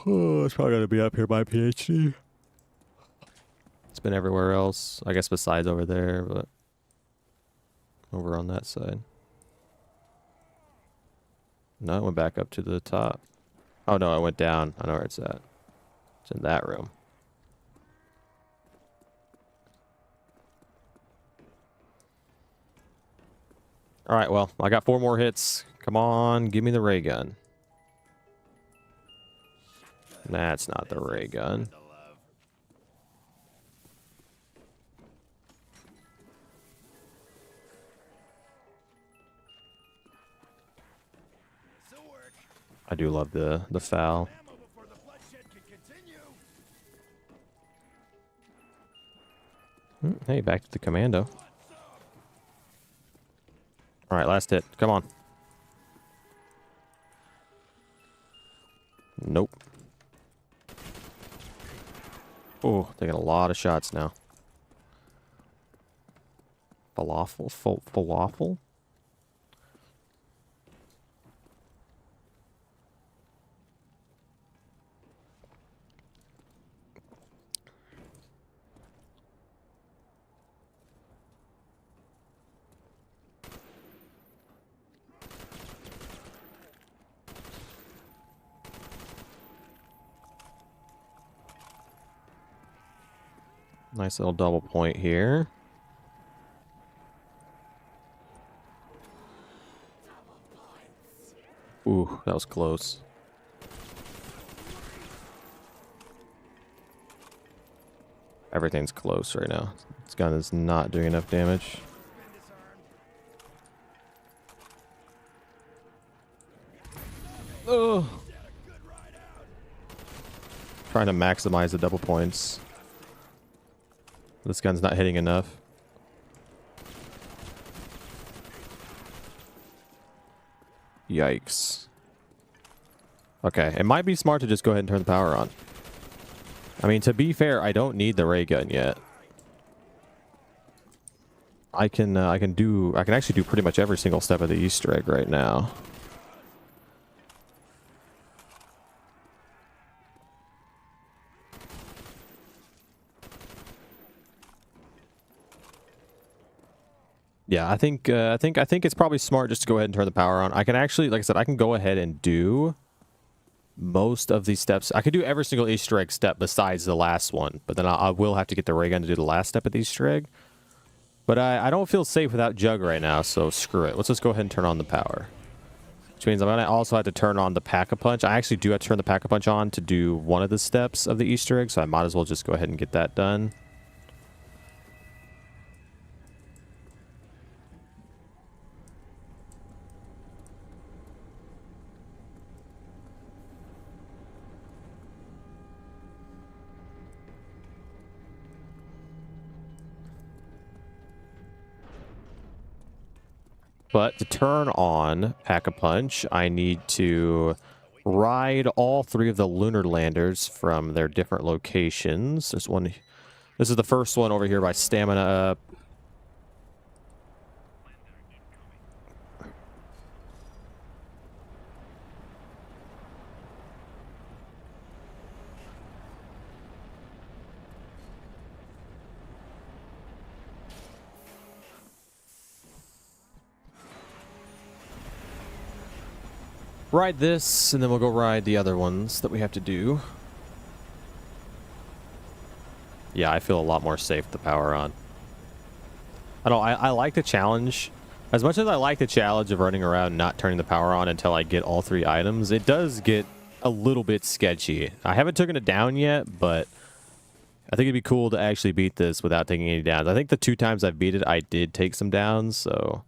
Oh, it's probably gonna be up here by PhD. It's been everywhere else. I guess besides over there, but over on that side. No, it went back up to the top. Oh no, it went down. I know where it's at. It's in that room. Alright, well, I got 4 more hits. Come on, give me the ray gun. That's not the ray gun. The love. This'll work. I do love the foul. Ammo before the bloodshed can continue. Hey, back to the commando. Alright, last hit. Come on. Nope. Oh, taking a lot of shots now. Falafel? Falafel? Nice little double point here. Ooh, that was close. Everything's close right now. This gun is not doing enough damage. Oh. Trying to maximize the double points. This gun's not hitting enough. Yikes. Okay, it might be smart to just go ahead and turn the power on. I mean, to be fair, I don't need the ray gun yet. I can actually do pretty much every single step of the Easter egg right now. Yeah, I think it's probably smart just to go ahead and turn the power on. I can actually, like I said, I can go ahead and do most of these steps. I could do every single Easter egg step besides the last one, but then I will have to get the ray gun to do the last step of the Easter egg. But I don't feel safe without Jug right now, so screw it. Let's just go ahead and turn on the power. Which means I'm going to also have to turn on the Pack-a-Punch. I actually do have to turn the Pack-a-Punch on to do one of the steps of the Easter egg, so I might as well just go ahead and get that done. But to turn on Pack-a-Punch, I need to ride all 3 of the lunar landers from their different locations. There's one. This is the first one over here by Stamina Up. Ride this, and then we'll go ride the other ones that we have to do. Yeah, I feel a lot more safe with the power on. I like the challenge. As much as I like the challenge of running around not turning the power on until I get all 3 items, it does get a little bit sketchy. I haven't taken it down yet, but I think it'd be cool to actually beat this without taking any downs. I think the 2 times I beat it, I did take some downs, so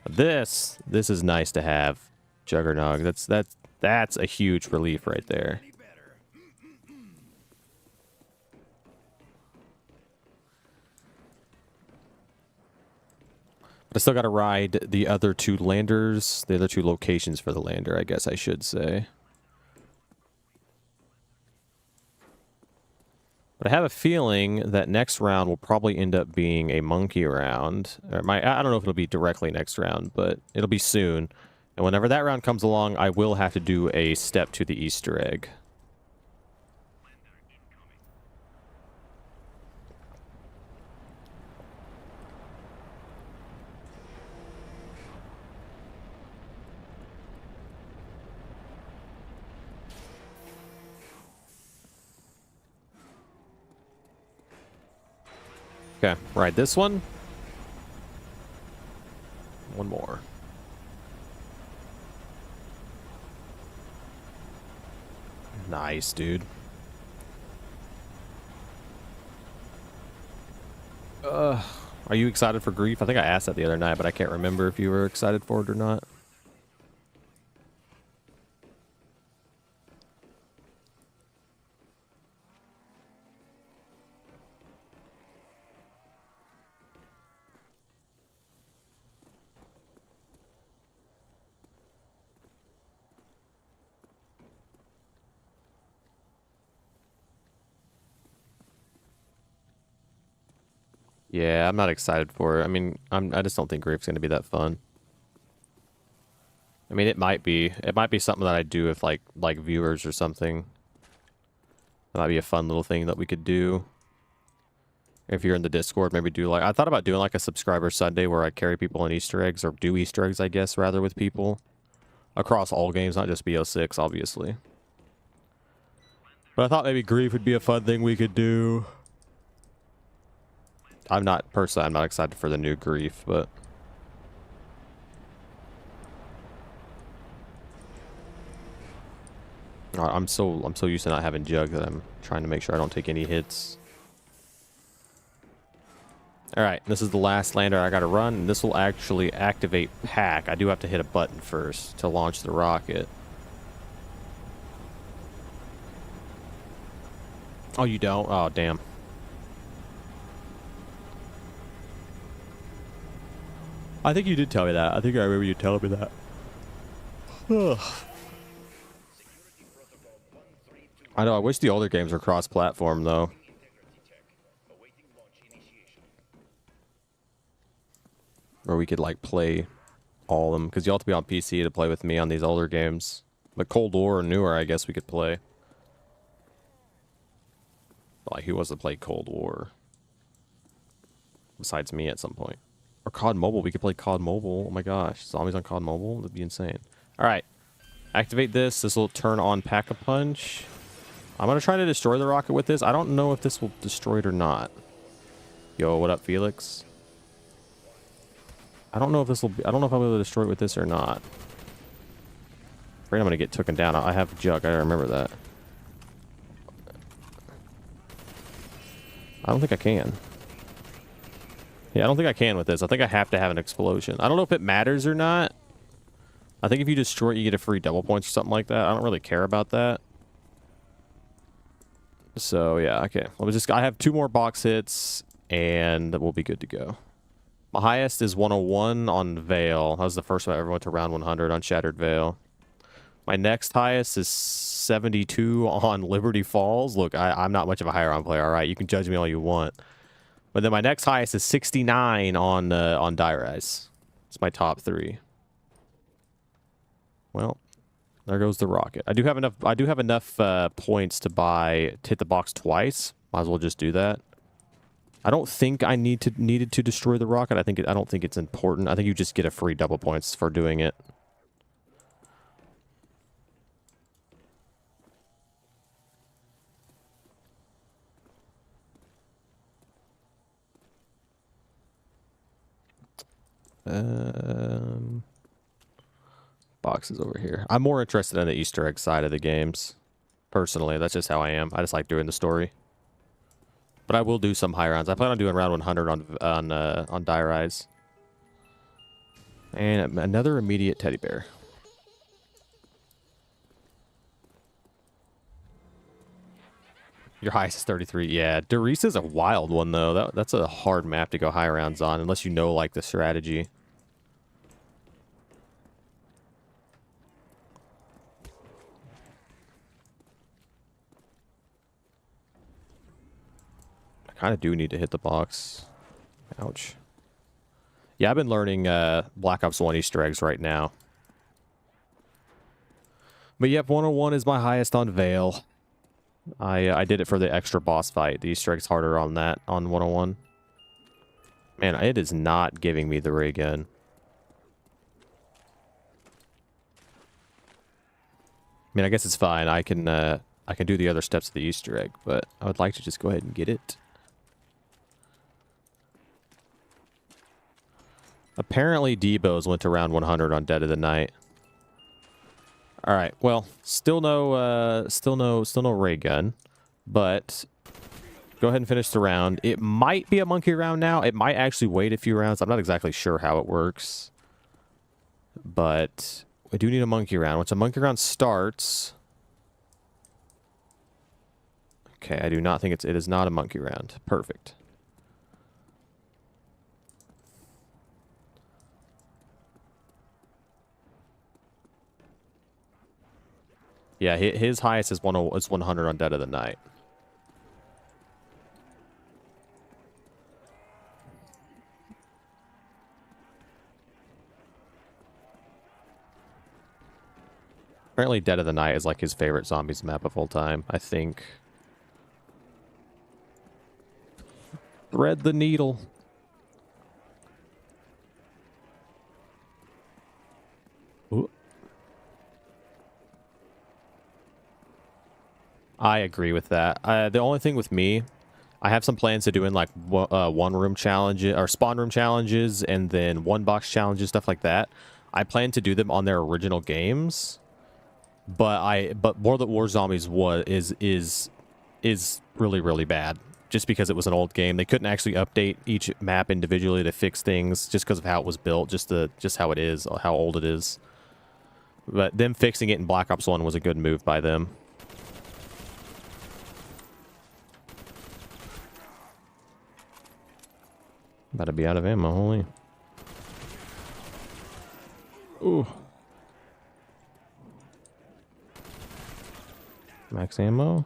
this is nice to have. Juggernog. That's a huge relief right there. But I still got to ride the other 2 landers, the other 2 locations for the lander, I guess I should say. But I have a feeling that next round will probably end up being a monkey round. Or I don't know if it'll be directly next round, but it'll be soon. And whenever that round comes along, I will have to do a step to the Easter egg. Okay, ride this one. One more. Nice, dude. Are you excited for Grief? I think I asked that the other night, but I can't remember if you were excited for it or not. Yeah, I'm not excited for it. I mean, I just don't think Grief's going to be that fun. I mean, it might be. It might be something that I do with like viewers or something. That might be a fun little thing that we could do. If you're in the Discord, maybe do like... I thought about doing like a subscriber Sunday where I carry people on Easter eggs, or do Easter eggs, I guess, rather, with people. Across all games, not just Bo6, obviously. But I thought maybe Grief would be a fun thing we could do. I'm not excited for the new Grief, but... I'm so used to not having Jug that I'm trying to make sure I don't take any hits. Alright, this is the last lander I gotta run, and this will actually activate Pack. I do have to hit a button first to launch the rocket. Oh, you don't? Oh, damn. I think you did tell me that. I think I remember you telling me that. Ugh. I know, I wish the older games were cross-platform, though. Or we could, like, play all of them. Because you have to be on PC to play with me on these older games. But Cold War or newer, I guess we could play. Like, who wants to play Cold War? Besides me at some point. Or COD Mobile. We could play COD Mobile. Oh my gosh. Zombies on COD Mobile? That'd be insane. Alright. Activate this. This will turn on Pack-a-Punch. I'm going to try to destroy the rocket with this. I don't know if this will destroy it or not. Yo, what up, Felix? I don't know if this will be... I don't know if I'll be able to destroy it with this or not. Afraid I'm going to get taken down. I have Jug. I remember that. I don't think I can. Yeah, I don't think I can with this. I think I have to have an explosion. I don't know if it matters or not. I think if you destroy it, you get a free double points or something like that. I don't really care about that. So, yeah, okay. I have 2 more box hits, and we'll be good to go. My highest is 101 on Veil. That was the first time I ever went to round 100 on Shattered Veil. My next highest is 72 on Liberty Falls. Look, I'm not much of a high round player, all right? You can judge me all you want. But then my next highest is 69 on Die Rise. It's my top 3. Well, there goes the rocket. I do have enough points to hit the box twice. Might as well just do that. I don't think I needed to destroy the rocket. I don't think it's important. I think you just get a free double points for doing it. Boxes over here. I'm more interested in the Easter egg side of the games. Personally, that's just how I am. I just like doing the story. But I will do some high rounds. I plan on doing round 100 on Die Rise. And another immediate teddy bear. Your highest is 33. Yeah, Doris is a wild one, though. That's a hard map to go high rounds on, unless you know, like, the strategy. I kind of do need to hit the box. Ouch. Yeah, I've been learning Black Ops 1 Easter eggs right now. But yep, 101 is my highest on Veil. I did it for the extra boss fight. The Easter egg's harder on that, on 101. Man, it is not giving me the ray gun. I mean, I guess it's fine. I can do the other steps of the Easter egg, but I would like to just go ahead and get it. Apparently, Debo's went to round 100 on Dead of the Night. All right. Well, still no ray gun, but go ahead and finish the round. It might be a monkey round now. It might actually wait a few rounds. I'm not exactly sure how it works, but we do need a monkey round. Once a monkey round starts, okay. I do not think it is not a monkey round. Perfect. Yeah, his highest is 100 on Dead of the Night. Apparently Dead of the Night is like his favorite zombies map of all time, I think. Thread the needle. Ooh. I agree with that. The only thing with me, I have some plans to do in like one room challenges or spawn room challenges and then one box challenges, stuff like that. I plan to do them on their original games, but World at War Zombies is really bad just because it was an old game. They couldn't actually update each map individually to fix things just because of how it was built, just how it is, how old it is. But them fixing it in Black Ops 1 was a good move by them. About to be out of ammo, holy. Ooh. Max ammo.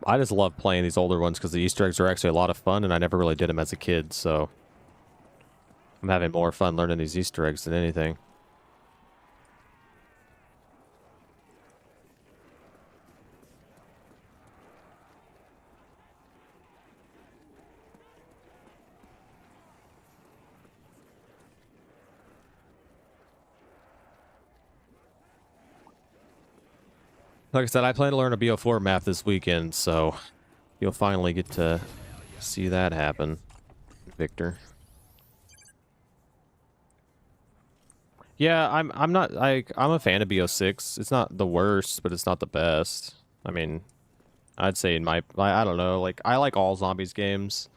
I just love playing these older ones because the Easter eggs are actually a lot of fun, and I never really did them as a kid, so I'm having more fun learning these Easter eggs than anything. Like I said, I plan to learn a Bo4 map this weekend, so you'll finally get to see that happen, Victor. Yeah, I'm not like I'm a fan of Bo6. It's not the worst, but it's not the best. I mean, I'd say in my I don't know, like I like all zombies games.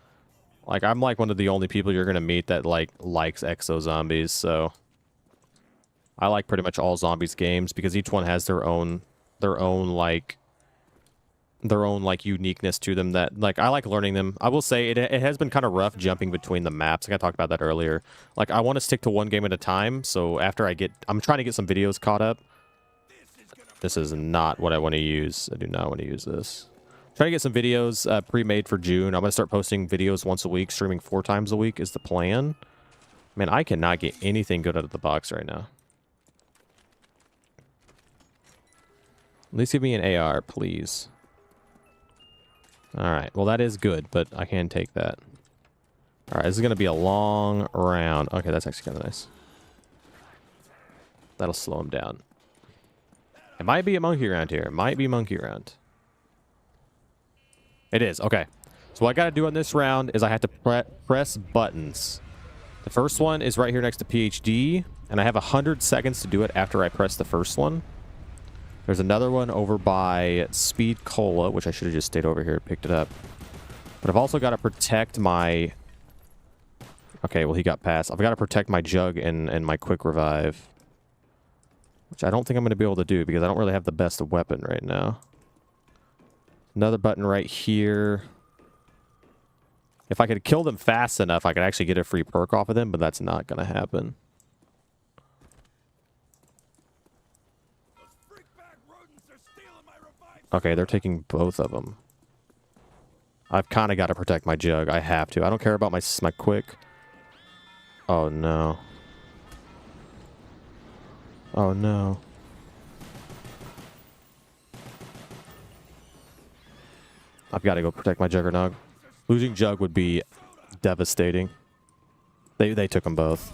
Like I'm like one of the only people you're gonna meet that likes exo zombies, so I like pretty much all zombies games because each one has their own like uniqueness to them that like I like learning them. I will say it has been kind of rough jumping between the maps. Like I talked about that earlier. Like I want to stick to one game at a time. So after I'm trying to get some videos caught up. This is not what I want to use. I do not want to use this. Trying to get some videos pre-made for June. I'm going to start posting videos once a week, streaming 4 times a week is the plan. Man, I cannot get anything good out of the box right now. At least give me an AR, please. Alright, well that is good, but I can take that. Alright, this is going to be a long round. Okay, that's actually kind of nice. That'll slow him down. It might be a monkey round here. It might be monkey round. It is, okay. So what I got to do on this round is I have to press buttons. The first one is right here next to PhD, and I have 100 seconds to do it after I press the first one. There's another one over by Speed Cola, which I should have just stayed over here and picked it up. But I've also got to protect my... Okay, well, he got past. I've got to protect my Jug and my Quick Revive. Which I don't think I'm going to be able to do because I don't really have the best weapon right now. Another button right here. If I could kill them fast enough, I could actually get a free perk off of them, but that's not going to happen. Okay, they're taking both of them. I've kind of got to protect my Jug. I have to. I don't care about my Quick. Oh, no. Oh, no. I've got to go protect my Juggernog. Losing Jug would be devastating. They took them both.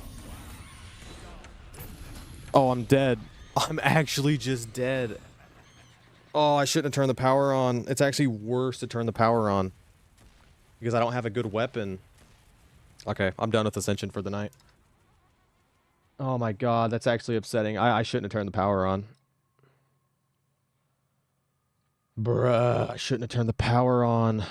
Oh, I'm dead. I'm actually just dead. Oh, I shouldn't have turned the power on. It's actually worse to turn the power on. Because I don't have a good weapon. Okay, I'm done with Ascension for the night. Oh my god, that's actually upsetting. I shouldn't have turned the power on. Bruh, I shouldn't have turned the power on.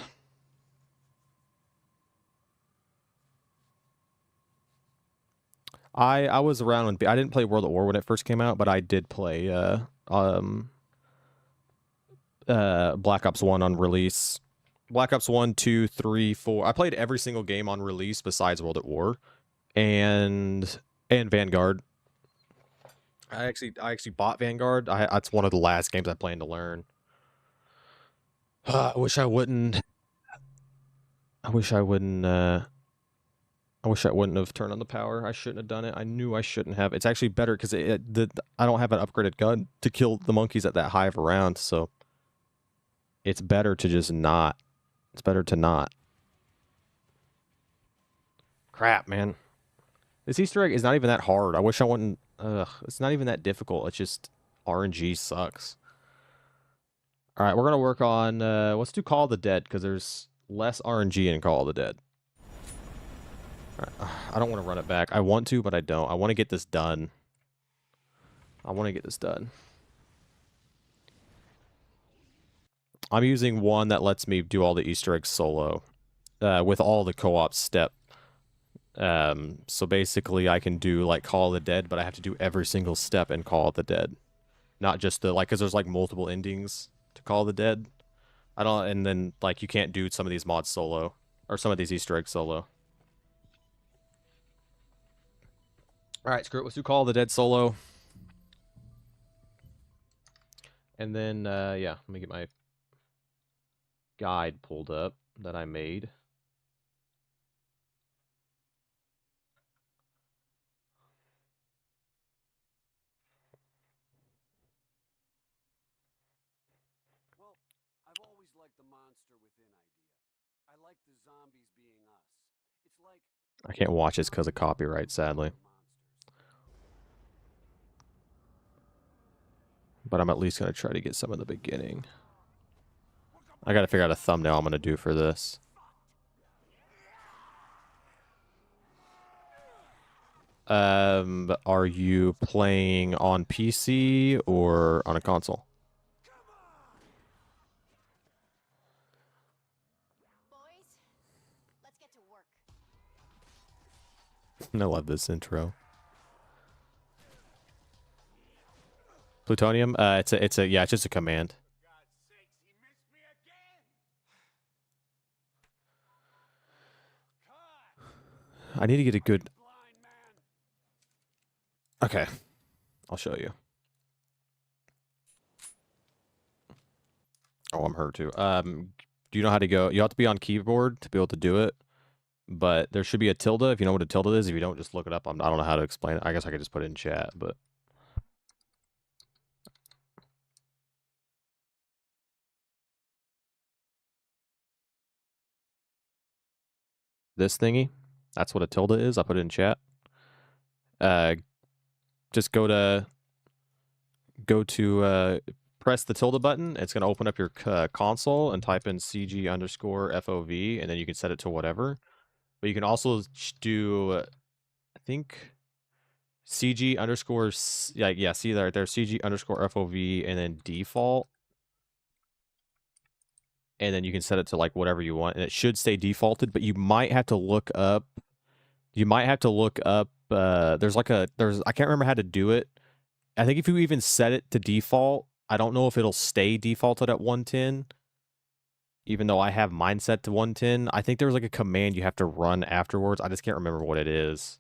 I was around when I didn't play World at War when it first came out, but I did play Black Ops 1 on release. Black Ops 1, 2, 3, 4. I played every single game on release besides World at War and Vanguard. I actually bought Vanguard. That's one of the last games I plan to learn. I wish I wouldn't. I wish I wouldn't have turned on the power. I shouldn't have done it. I knew I shouldn't have. It's actually better because I don't have an upgraded gun to kill the monkeys at that high of a round, so it's better to just not. It's better to not. Crap, man. This Easter egg is not even that hard. I wish I wouldn't. Ugh, it's not even that difficult. It's just RNG sucks. All right, we're gonna work on. Let's do Call of the Dead because there's less RNG in Call of the Dead. Right. I don't want to run it back. I want to, but I don't. I want to get this done. I'm using one that lets me do all the Easter eggs solo with all the co-op step. So basically I can do like Call of the Dead, but I have to do every single step in Call of the Dead. Not just the, like, because there's like multiple endings to Call of the Dead. And then like you can't do some of these mods solo, or some of these Easter eggs solo. Alright, screw it, let's do Call of the Dead solo. And then, yeah, let me get my guide pulled up that I made. Well, I've always liked the monster within idea. I like the zombies being us. It's like I can't watch this because of copyright, sadly. But I'm at least going to try to get some in the beginning. I got to figure out a thumbnail I'm going to do for this. Are you playing on PC or on a console? Boys, let's get to work. I love this intro. Plutonium? It's just a command. I need to get a good... Okay. I'll show you. Oh, I'm hurt too. Do you know how to go? You have to be on keyboard to be able to do it. But there should be a tilde. If you know what a tilde is, if you don't, just look it up. I don't know how to explain it. I guess I could just put it in chat, but... This thingy, that's what a tilde is. I put it in chat. Just go to press the tilde button. It's going to open up your console and type in CG_FOV, and then you can set it to whatever. But you can also do, I think, CG underscore, yeah, see there's CG_FOV, and then default. And then you can set it to like whatever you want, and it should stay defaulted, but you might have to look up, there's I can't remember how to do it. I think if you even set it to default, I don't know if it'll stay defaulted at 110, even though I have mine set to 110. I think there's like a command you have to run afterwards. I just can't remember what it is.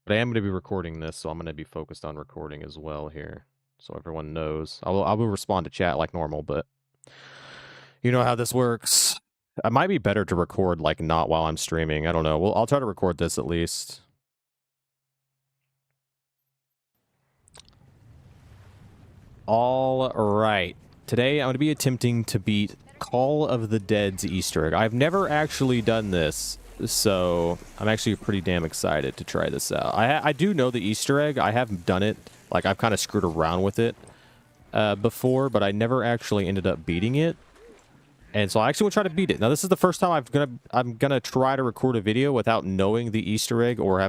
But I am going to be recording this, so I'm going to be focused on recording as well here, so everyone knows. I will respond to chat like normal, but you know how this works. It might be better to record like not while I'm streaming. I don't know. Well, I'll try to record this at least. All right. Today I'm going to be attempting to beat Call of the Dead's Easter egg. I've never actually done this, so I'm actually pretty damn excited to try this out. I do know the Easter egg. I have done it. Like, I've kind of screwed around with it before, but I never actually ended up beating it. And so I actually will try to beat it. Now, this is the first time I'm gonna try to record a video without knowing the Easter egg, or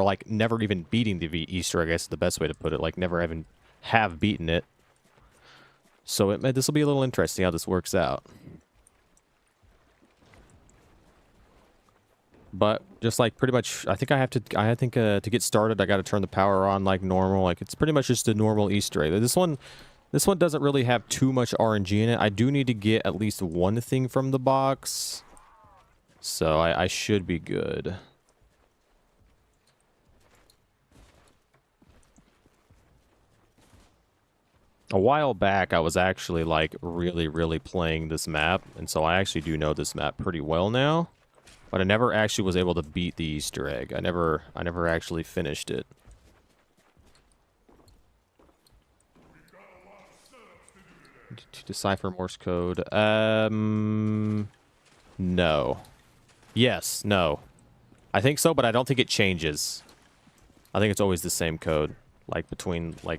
like never even beating the Easter egg. I guess is the best way to put it. Like, never even have beaten it. So this will be a little interesting how this works out. But just like pretty much, I think to get started, I got to turn the power on like normal. Like, it's pretty much just a normal Easter egg. This one doesn't really have too much RNG in it. I do need to get at least one thing from the box, so I should be good. A while back, I was actually like really playing this map, and so I actually do know this map pretty well now. But I never actually was able to beat the Easter egg. I never actually finished it. To decipher Morse code. No. Yes, no. I think so, but I don't think it changes. I think it's always the same code. Like,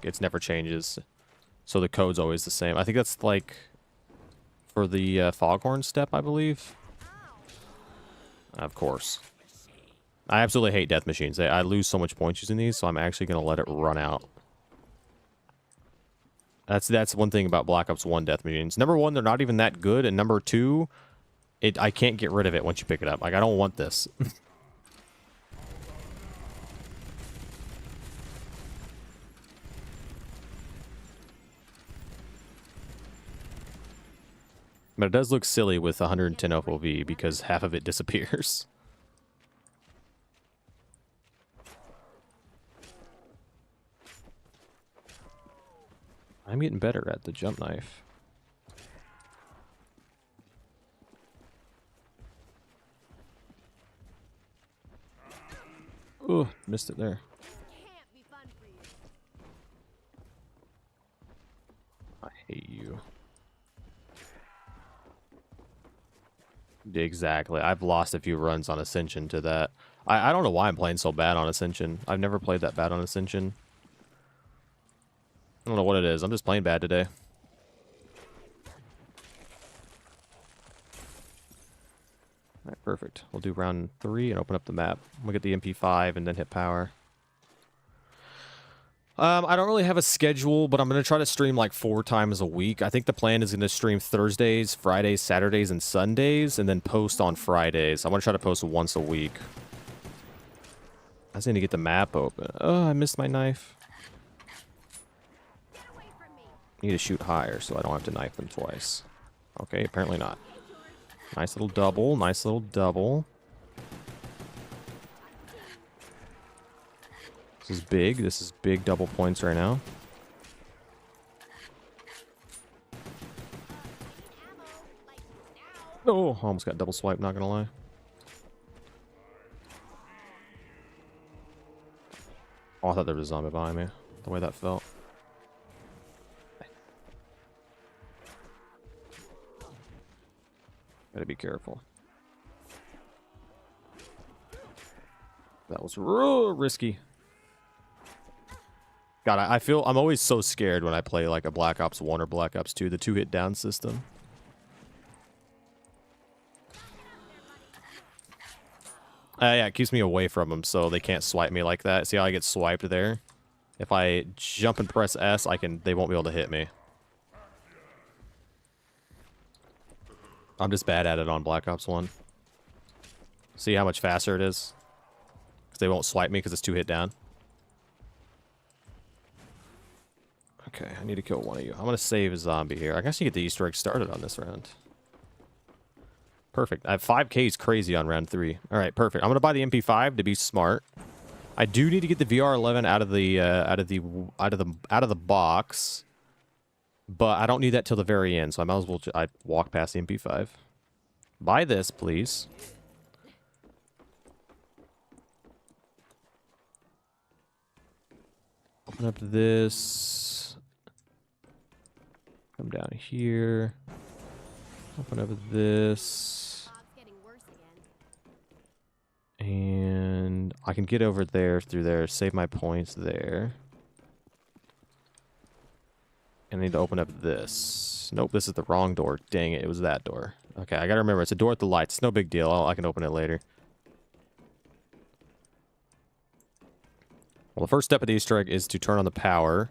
it never changes. So the code's always the same. I think that's, like, for the foghorn step, I believe. Of course. I absolutely hate death machines. I lose so much points using these, so I'm actually going to let it run out. That's one thing about Black Ops 1 death machines. Number one, they're not even that good, and number two, I can't get rid of it once you pick it up. Like, I don't want this. But it does look silly with 110 FOV because half of it disappears. I'm getting better at the jump knife. Ooh, missed it there. I hate you. Exactly. I've lost a few runs on Ascension to that. I don't know why I'm playing so bad on Ascension. I've never played that bad on Ascension. don't know what it is. I'm just playing bad today. Alright, perfect. We'll do round 3 and open up the map. We'll get the MP5 and then hit power. I don't really have a schedule, but I'm going to try to stream like 4 times a week. I think the plan is going to stream Thursdays, Fridays, Saturdays, and Sundays, and then post on Fridays. I'm going to try to post once a week. I just need to get the map open. Oh, I missed my knife. Get away from me. Need to shoot higher so I don't have to knife them twice. Okay, apparently not. Nice little double. Nice little double. This is big. This is big double points right now. Ammo, like now. Oh, almost got double swipe, not gonna lie. Oh, I thought there was a zombie behind me. The way that felt. Gotta be careful. That was real risky. God, I feel I'm always so scared when I play like a Black Ops 1 or Black Ops 2, the 2-hit down system. Yeah, it keeps me away from them so they can't swipe me like that. See how I get swiped there? If I jump and press S, they won't be able to hit me. I'm just bad at it on Black Ops 1. See how much faster it is? Because they won't swipe me because it's 2-hit down. Okay, I need to kill one of you. I'm going to save a zombie here. I guess you get the Easter egg started on this round. Perfect. I have 5K is crazy on round 3. All right, perfect. I'm going to buy the MP5 to be smart. I do need to get the VR11 out of the box, but I don't need that till the very end, so I might as well I walk past the MP5. Buy this, please. Open up this. Come down here. Open up this. Bob's getting worse again. And I can get over there through there, save my points there. And I need to open up this. Nope, this is the wrong door. Dang it, it was that door. Okay, I gotta remember, it's a door with the lights. It's no big deal. I can open it later. Well, the first step of the Easter egg is to turn on the power.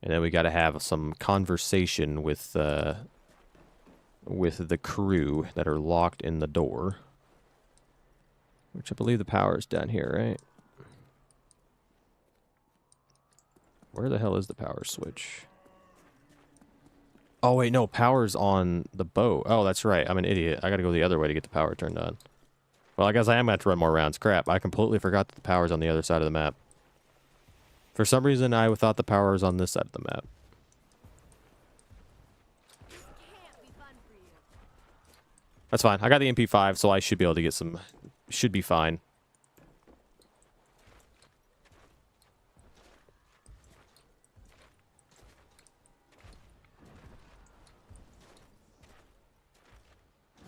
And then we gotta have some conversation with the crew that are locked in the door. Which I believe the power is down here, right? Where the hell is the power switch? Oh, wait, no. Power's on the boat. Oh, that's right. I'm an idiot. I gotta go the other way to get the power turned on. Well, I guess I am gonna have to run more rounds. Crap. I completely forgot that the power's on the other side of the map. For some reason, I thought the power was on this side of the map. Can't be fun for you. That's fine. I got the MP5, so I should be able to get some... Should be fine.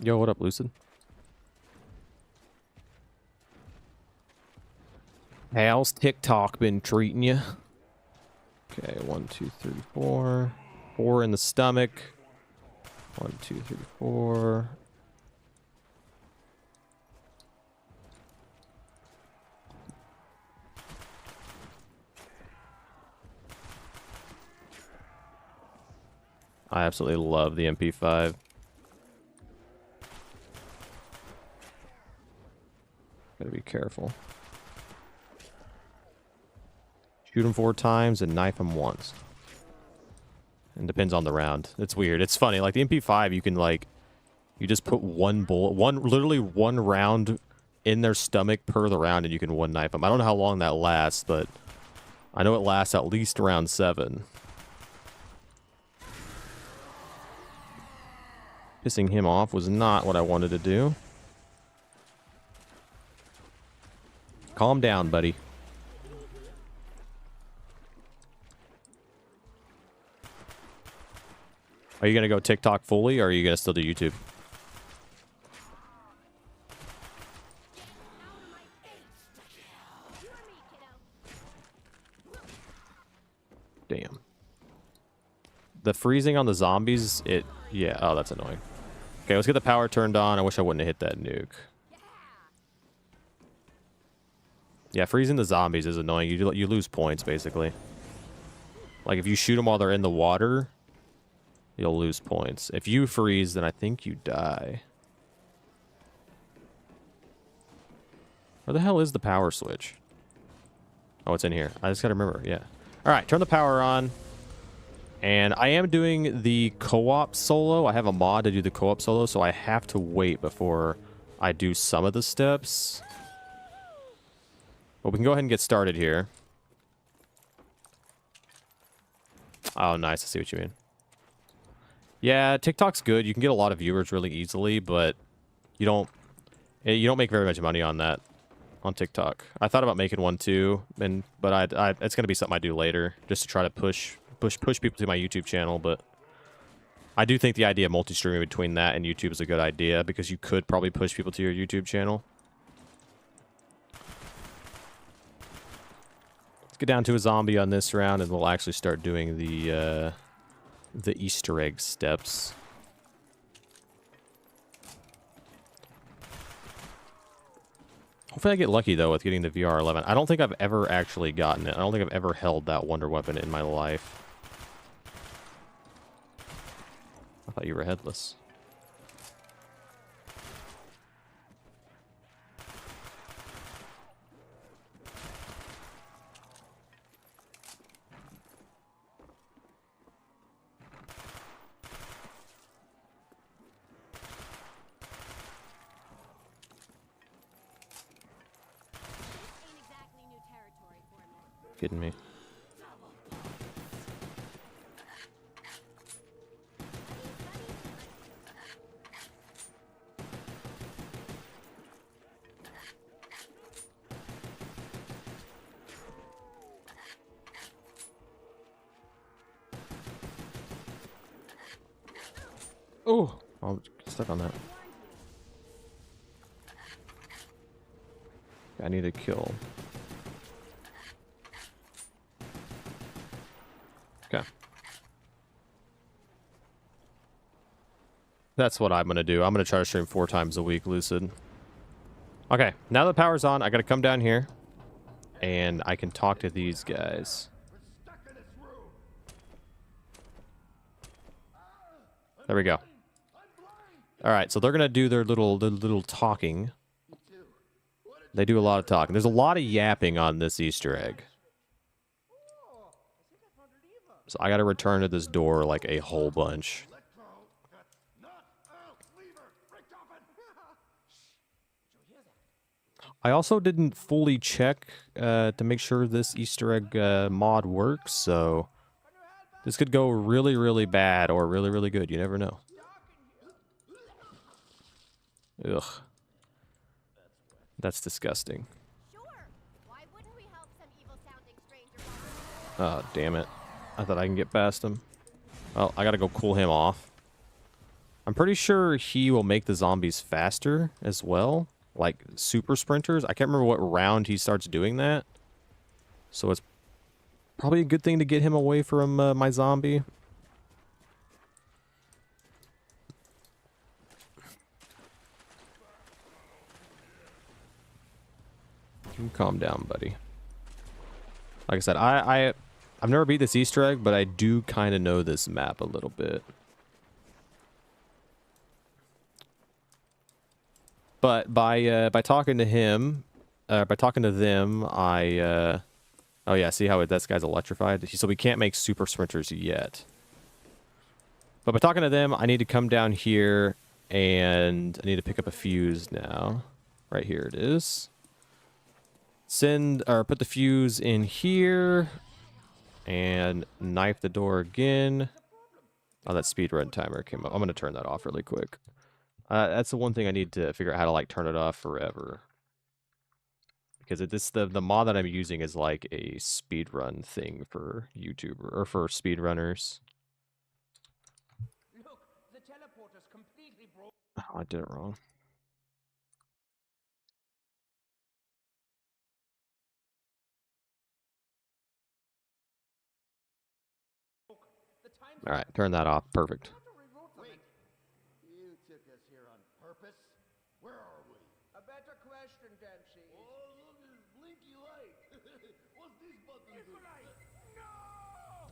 Yo, what up, Lucid? How's TikTok been treating you? Okay, 1, 2, 3, 4. 4 in the stomach. 1, 2, 3, 4. I absolutely love the MP5. Gotta be careful. Shoot him 4 times and knife him once. And depends on the round. It's weird. It's funny. Like the MP5, you can like, you just put one bullet, literally one round in their stomach per the round, and you can one knife them. I don't know how long that lasts, but I know it lasts at least around 7. Pissing him off was not what I wanted to do. Calm down, buddy. Are you going to go TikTok fully, or are you going to still do YouTube? Damn. the freezing on the zombies, yeah, oh, that's annoying. Okay, let's get the power turned on. I wish I wouldn't have hit that nuke. Yeah, freezing the zombies is annoying. You lose points, basically. Like, if you shoot them while they're in the water, you'll lose points. If you freeze, then I think you die. Where the hell is the power switch? Oh, it's in here. I just gotta remember, yeah. Alright, turn the power on. And I am doing the co-op solo. I have a mod to do the co-op solo, so I have to wait before I do some of the steps. But we can go ahead and get started here. Oh, nice. I see what you mean. Yeah, TikTok's good. You can get a lot of viewers really easily, but you don't make very much money on that on TikTok. I thought about making one too, but it's gonna be something I do later, just to try to push people to my YouTube channel. But I do think the idea of multi-streaming between that and YouTube is a good idea, because you could probably push people to your YouTube channel. Let's get down to a zombie on this round, and we'll actually start doing the Easter egg steps. Hopefully I get lucky, though, with getting the VR11. I don't think I've ever actually gotten it. I don't think I've ever held that wonder weapon in my life. I thought you were headless. Ain't exactly new territory for me. Kidding me. Oh, I'm stuck on that. I need a kill. Okay. That's what I'm going to do. I'm going to try to stream 4 times a week, Lucid. Okay, now the power's on, I got to come down here, and I can talk to these guys. There we go. All right, so they're going to do their little talking. They do a lot of talking. There's a lot of yapping on this Easter egg. So I got to return to this door like a whole bunch. I also didn't fully check to make sure this Easter egg mod works, so this could go really, really bad or really, really good. You never know. Ugh. That's disgusting. Sure. Why wouldn't we help some evil-sounding stranger? Oh, damn it. I thought I can get past him. Oh, I gotta go cool him off. I'm pretty sure he will make the zombies faster as well. Like super sprinters. I can't remember what round he starts doing that. So it's probably a good thing to get him away from my zombie. You calm down, buddy. Like I said, I've never beat this Easter egg, but I do kind of know this map a little bit. But by talking to him, by talking to them, oh yeah, see how this guy's electrified? So we can't make super sprinters yet. But by talking to them, I need to come down here, and I need to pick up a fuse now. Right here it is. Put the fuse in here, and knife the door again. Oh, that speedrun timer came up. I'm gonna turn that off really quick. That's the one thing I need to figure out how to like turn it off forever. Because the mod that I'm using is like a speedrun thing for YouTuber or for speedrunners. Look, the teleporter's completely broken. Oh, I did it wrong. The All right, turn that off. Perfect. Wait, you took us here on purpose? Where are we? A better question, Dempsey. Oh, look at this blinky light. What's this button do? No!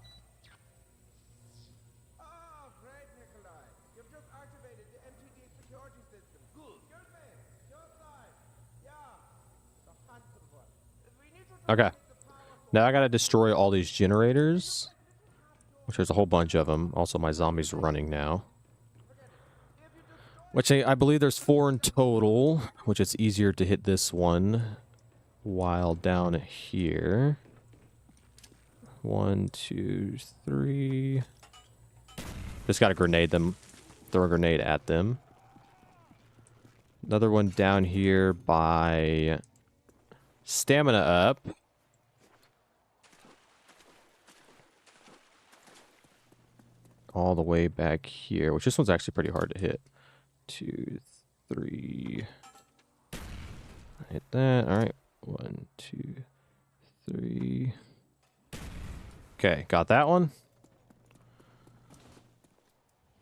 Ah, great, Nikolai. You've just activated the MTD security system. Good. Excuse me. Your side. Yeah. The handsome one. We need to Okay. turn the power Now I gotta destroy all these generators, which there's a whole bunch of them. Also, my zombies are running now. Which I believe there's 4 in total, which it's easier to hit this one while down here. 1, 2, 3. Just gotta grenade them. Throw a grenade at them. Another one down here by stamina up. All the way back here, which this one's actually pretty hard to hit. 2, 3. Hit that. All right. 1, 2, 3. Okay, got that one.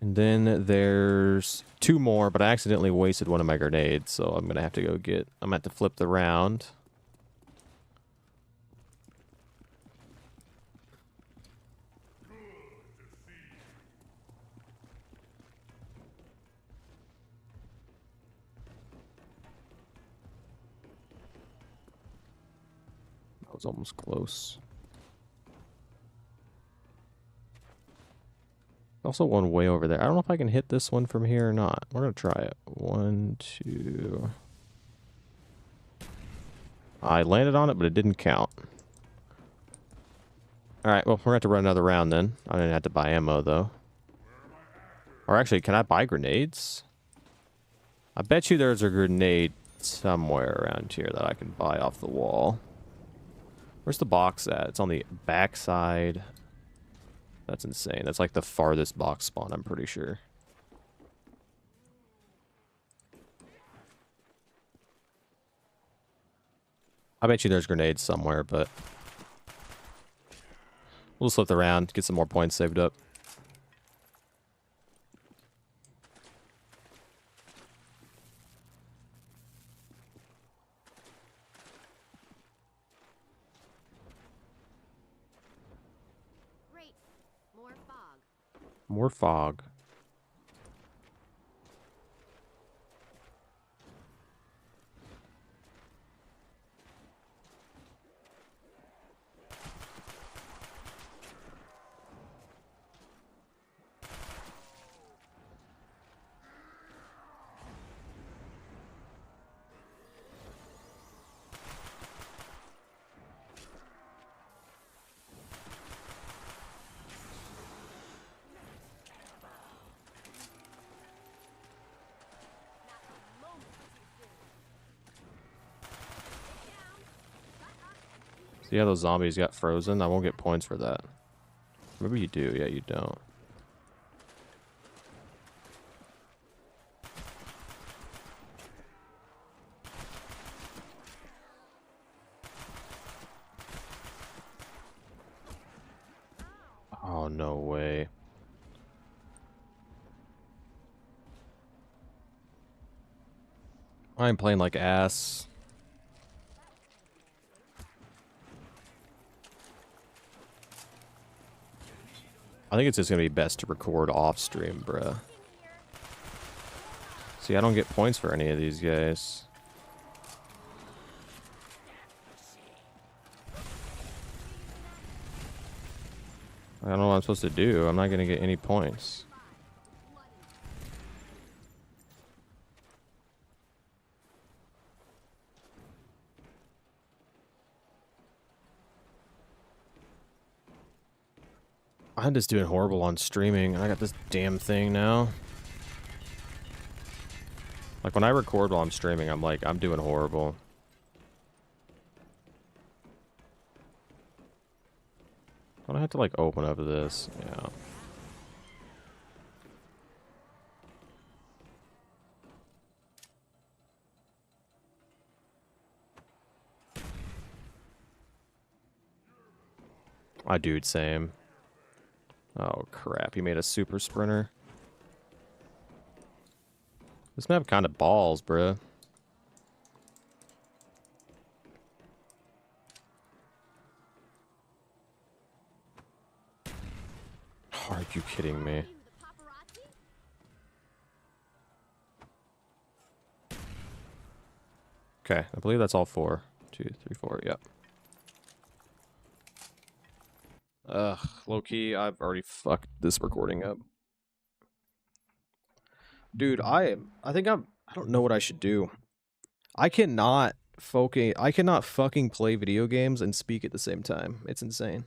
And then there's 2 more, but I accidentally wasted one of my grenades, so I'm gonna have to go get. I'm gonna have to flip the round. That was almost close. Also one way over there. I don't know if I can hit this one from here or not. We're gonna try it. 1, 2. I landed on it, but it didn't count. Alright, well, we're gonna have to run another round then. I didn't have to buy ammo though. Or actually, can I buy grenades? I bet you there's a grenade somewhere around here that I can buy off the wall. Where's the box at? It's on the back side. That's insane. That's like the farthest box spawn, I'm pretty sure. I bet you there's grenades somewhere, but we'll just flip the round, get some more points saved up. Great. More fog. More fog. See how those zombies got frozen? I won't get points for that. Maybe you do. Yeah, you don't. Oh, no way. I'm playing like ass. I think it's just gonna be best to record off stream, bruh. See, I don't get points for any of these guys. I don't know what I'm supposed to do. I'm not gonna get any points. I'm just doing horrible on streaming. I got this damn thing now. Like when I record while I'm streaming, I'm like, I'm doing horrible. Don't I have to like open up this? Yeah. I dude, same. Oh crap, he made a super sprinter. This map kind of balls, bruh. Are you kidding me? The paparazzi? Okay, I believe that's all 4. 2, 3, 4, yep. Ugh, low-key, I've already fucked this recording up. Dude, I don't know what I should do. I cannot fucking play video games and speak at the same time. It's insane.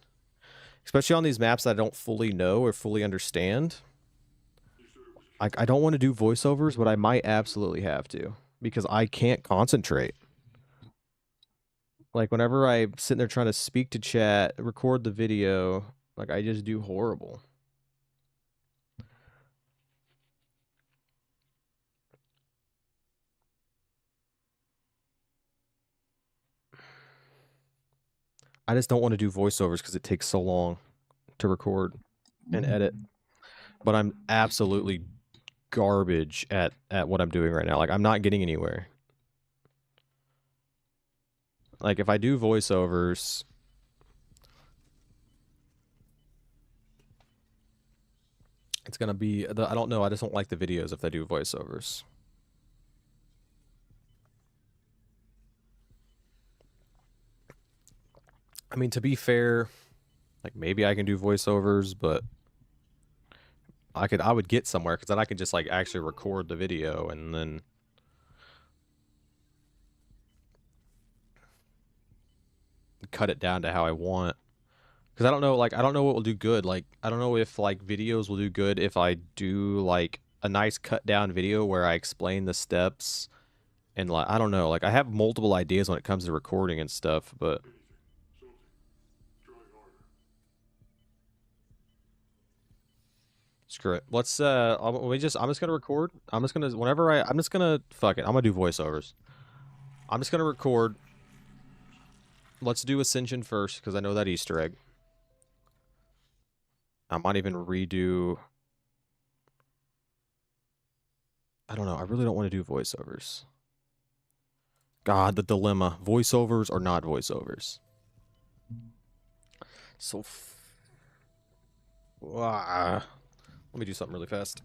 Especially on these maps that I don't fully know or fully understand. I don't want to do voiceovers, but I might absolutely have to. Because I can't concentrate. Like, whenever I'm sitting there trying to speak to chat, record the video, like, I just do horrible. I just don't want to do voiceovers because it takes so long to record and edit. But I'm absolutely garbage at what I'm doing right now. Like, I'm not getting anywhere. Like, if I do voiceovers, it's gonna be I don't know. I just don't like the videos if I do voiceovers. I mean, to be fair, like maybe I can do voiceovers, but I would get somewhere because then I can just like actually record the video and then cut it down to how I want. Because I don't know, like I don't know what will do good. Like I don't know if like videos will do good if I do like a nice cut down video where I explain the steps and like I don't know. Like I have multiple ideas when it comes to recording and stuff, but screw it. Let's I'm just gonna record. I'm just gonna fuck it. I'm gonna do voiceovers. I'm just gonna record. Let's do Ascension first because I know that Easter egg. I might even redo. I don't know. I really don't want to do voiceovers. God, the dilemma: voiceovers or not voiceovers. So, let me do something really fast.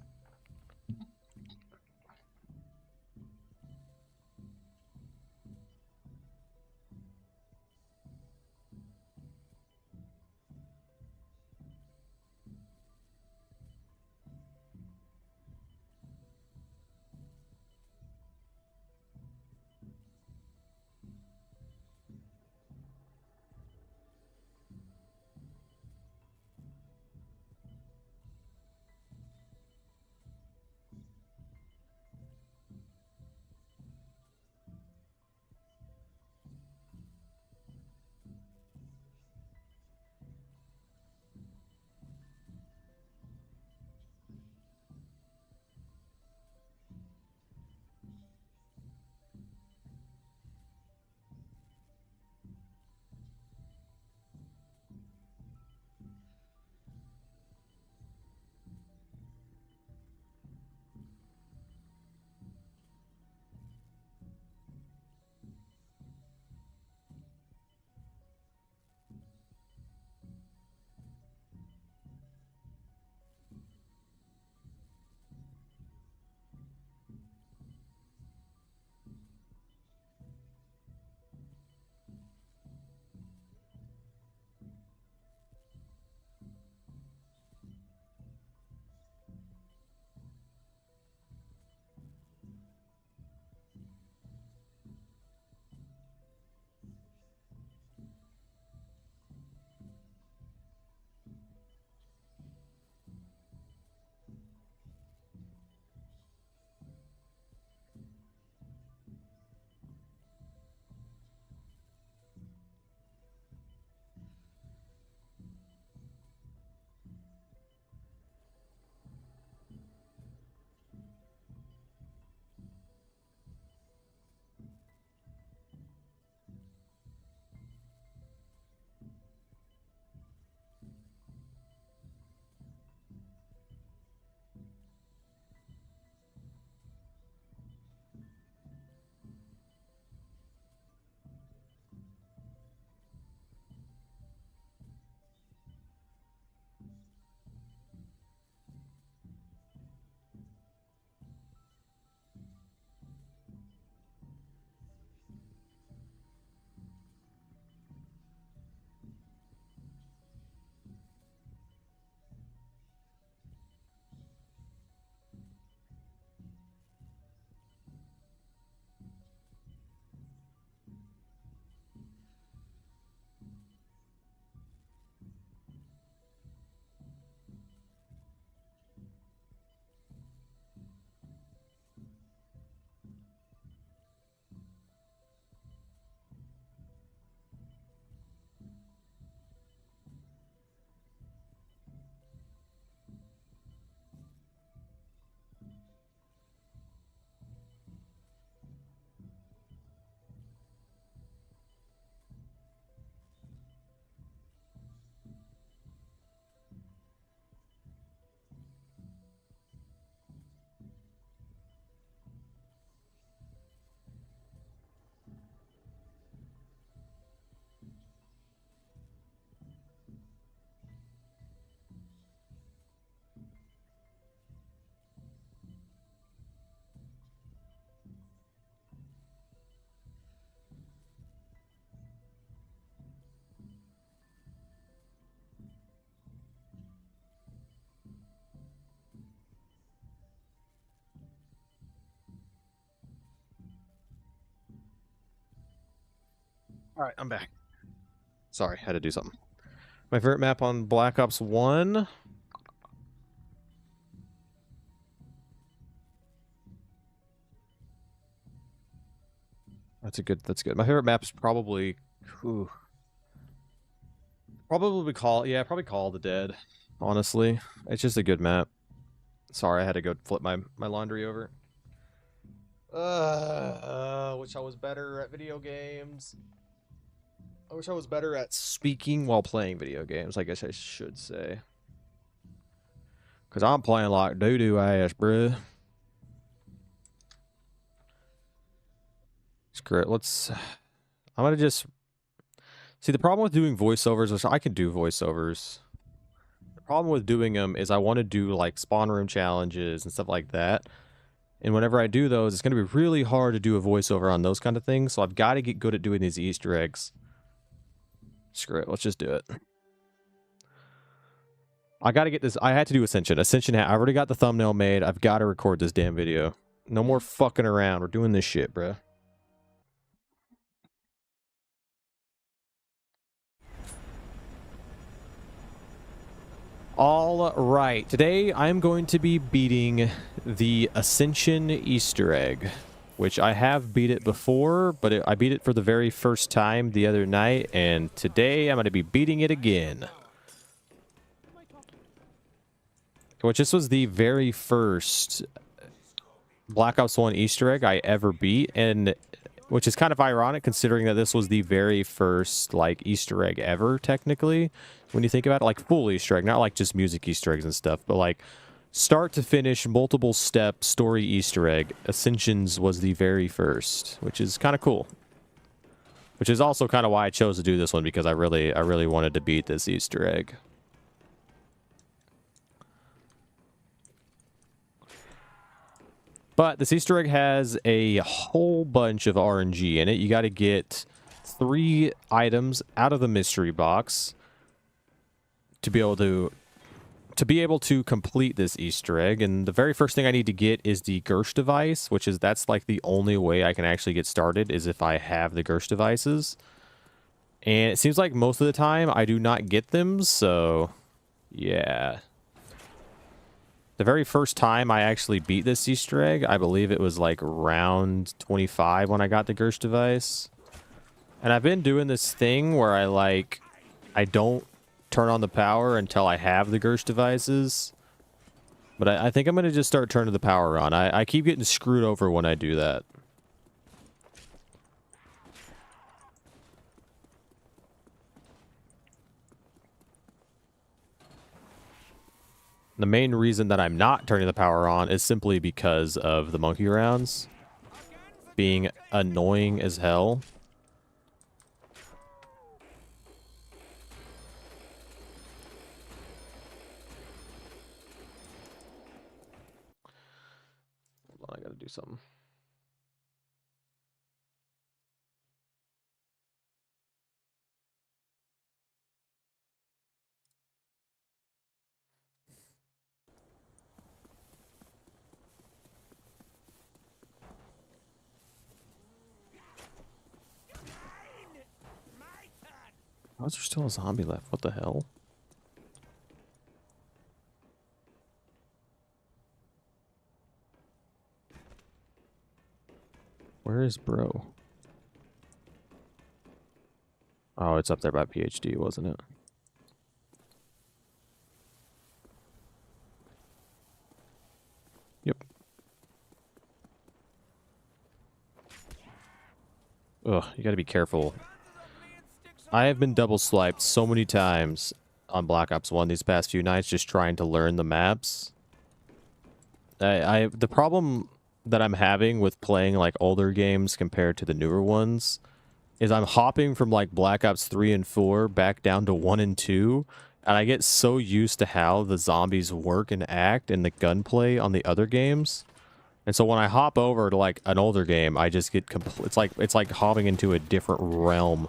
All right, I'm back. Sorry, had to do something. My favorite map on Black Ops 1. That's good. My favorite map is probably probably Call of the Dead. Honestly, it's just a good map. Sorry, I had to go flip my laundry over. Wish I was better at video games. I wish I was better at speaking while playing video games, I guess I should say. Because I'm playing like doo-doo ass, bruh. Screw it, I'm gonna just... See, the problem with doing voiceovers is I can do voiceovers. The problem with doing them is I want to do, like, spawn room challenges and stuff like that. And whenever I do those, it's going to be really hard to do a voiceover on those kind of things, so I've got to get good at doing these Easter eggs. Screw it, let's just do it. I got to get this... I had to do Ascension. I already got the thumbnail made. I've got to record this damn video. No more fucking around. We're doing this shit, bruh. All right, today I'm going to be beating the Ascension Easter egg, which I have beat it before, but I beat it for the very first time the other night, and today I'm going to be beating it again. Which this was the very first Black Ops 1 Easter egg I ever beat, and which is kind of ironic considering that this was the very first, like, Easter egg ever, technically. When you think about it, like, full Easter egg, not like just music Easter eggs and stuff, but like, start to finish, multiple step story Easter egg, Ascensions was the very first, which is kind of cool. Which is also kind of why I chose to do this one, because I really wanted to beat this Easter egg. But this Easter egg has a whole bunch of RNG in it. You got to get 3 items out of the mystery box to be able to complete this Easter egg. And the very first thing I need to get is the Gersh device, that's like the only way I can actually get started is if I have the Gersh devices. And it seems like most of the time I do not get them, so yeah. The very first time I actually beat this Easter egg, I believe it was like round 25 when I got the Gersh device. And I've been doing this thing where I don't turn on the power until I have the Gersh devices. But I think I'm going to just start turning the power on. I keep getting screwed over when I do that. The main reason that I'm not turning the power on is simply because of the monkey rounds being annoying as hell. Hold on, I gotta do something. How is there still a zombie left? What the hell? Where is bro? Oh, it's up there by PhD, wasn't it? Yep. Ugh, you gotta be careful. I have been double swiped so many times on Black Ops 1 these past few nights just trying to learn the maps. The problem that I'm having with playing like older games compared to the newer ones is I'm hopping from like Black Ops 3 and 4 back down to 1 and 2, and I get so used to how the zombies work and act and the gunplay on the other games. And so when I hop over to like an older game, I just get it's like hopping into a different realm.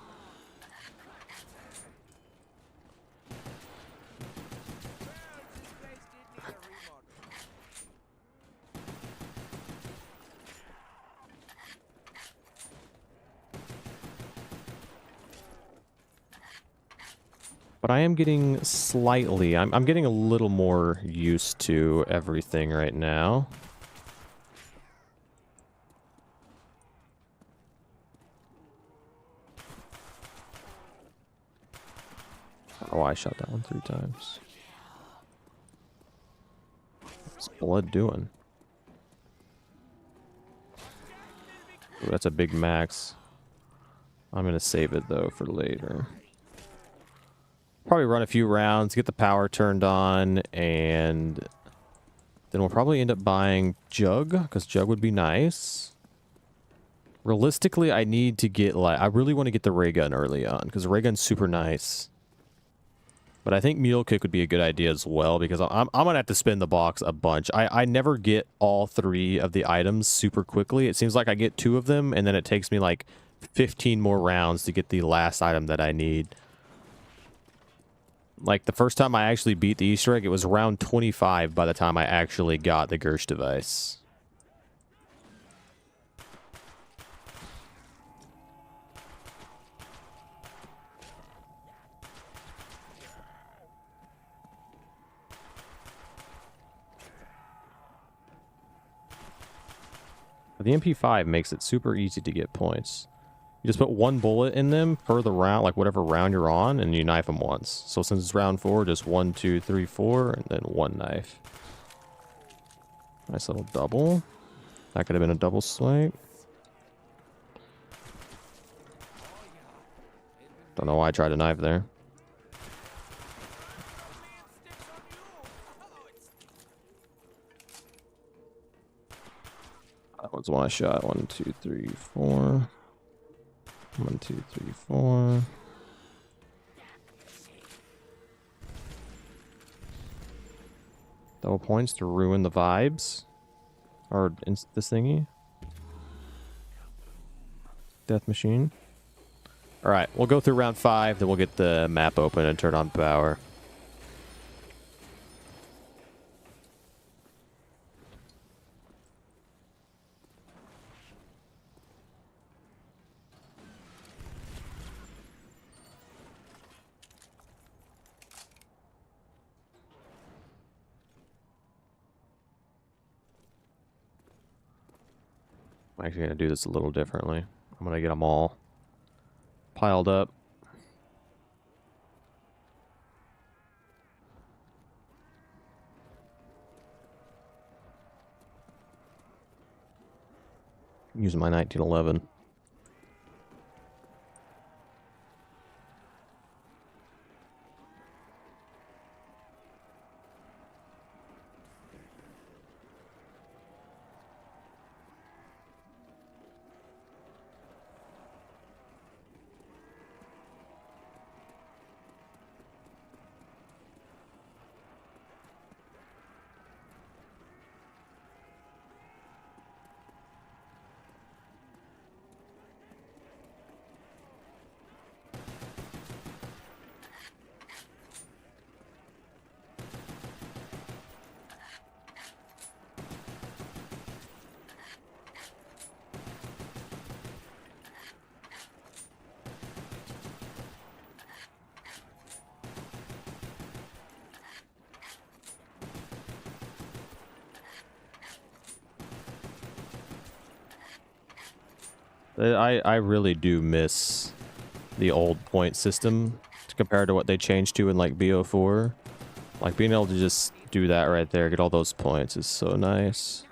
But I am getting slightly... I'm getting a little more used to everything right now. I don't know why I shot that one 3 times. What's blood doing? Ooh, that's a big max. I'm gonna save it though for later. Probably run a few rounds, get the power turned on, and then we'll probably end up buying Jug, because Jug would be nice. Realistically, I need to get, like, I really want to get the ray gun early on, because the ray gun's super nice. But I think Mule Kick would be a good idea as well, because I'm going to have to spin the box a bunch. I never get all 3 of the items super quickly. It seems like I get 2 of them, and then it takes me, like, 15 more rounds to get the last item that I need. Like, the first time I actually beat the Easter egg, it was round 25 by the time I actually got the Gersh device. The MP5 makes it super easy to get points. You just put 1 bullet in them per the round, like whatever round you're on, and you knife them once. So since it's round 4, just 1, 2, 3, 4, and then 1 knife. Nice little double. That could have been a double swipe. Don't know why I tried to knife there. That was one shot. 1, 2, 3, 4. 1, 2, 3, 4. Double points to ruin the vibes. Or this thingy. Death machine. Alright, we'll go through round 5, then we'll get the map open and turn on power. I'm actually going to do this a little differently. I'm going to get them all piled up. Using my 1911. I really do miss the old point system compared to what they changed to in like Bo4. Like being able to just do that right there, get all those points is so nice.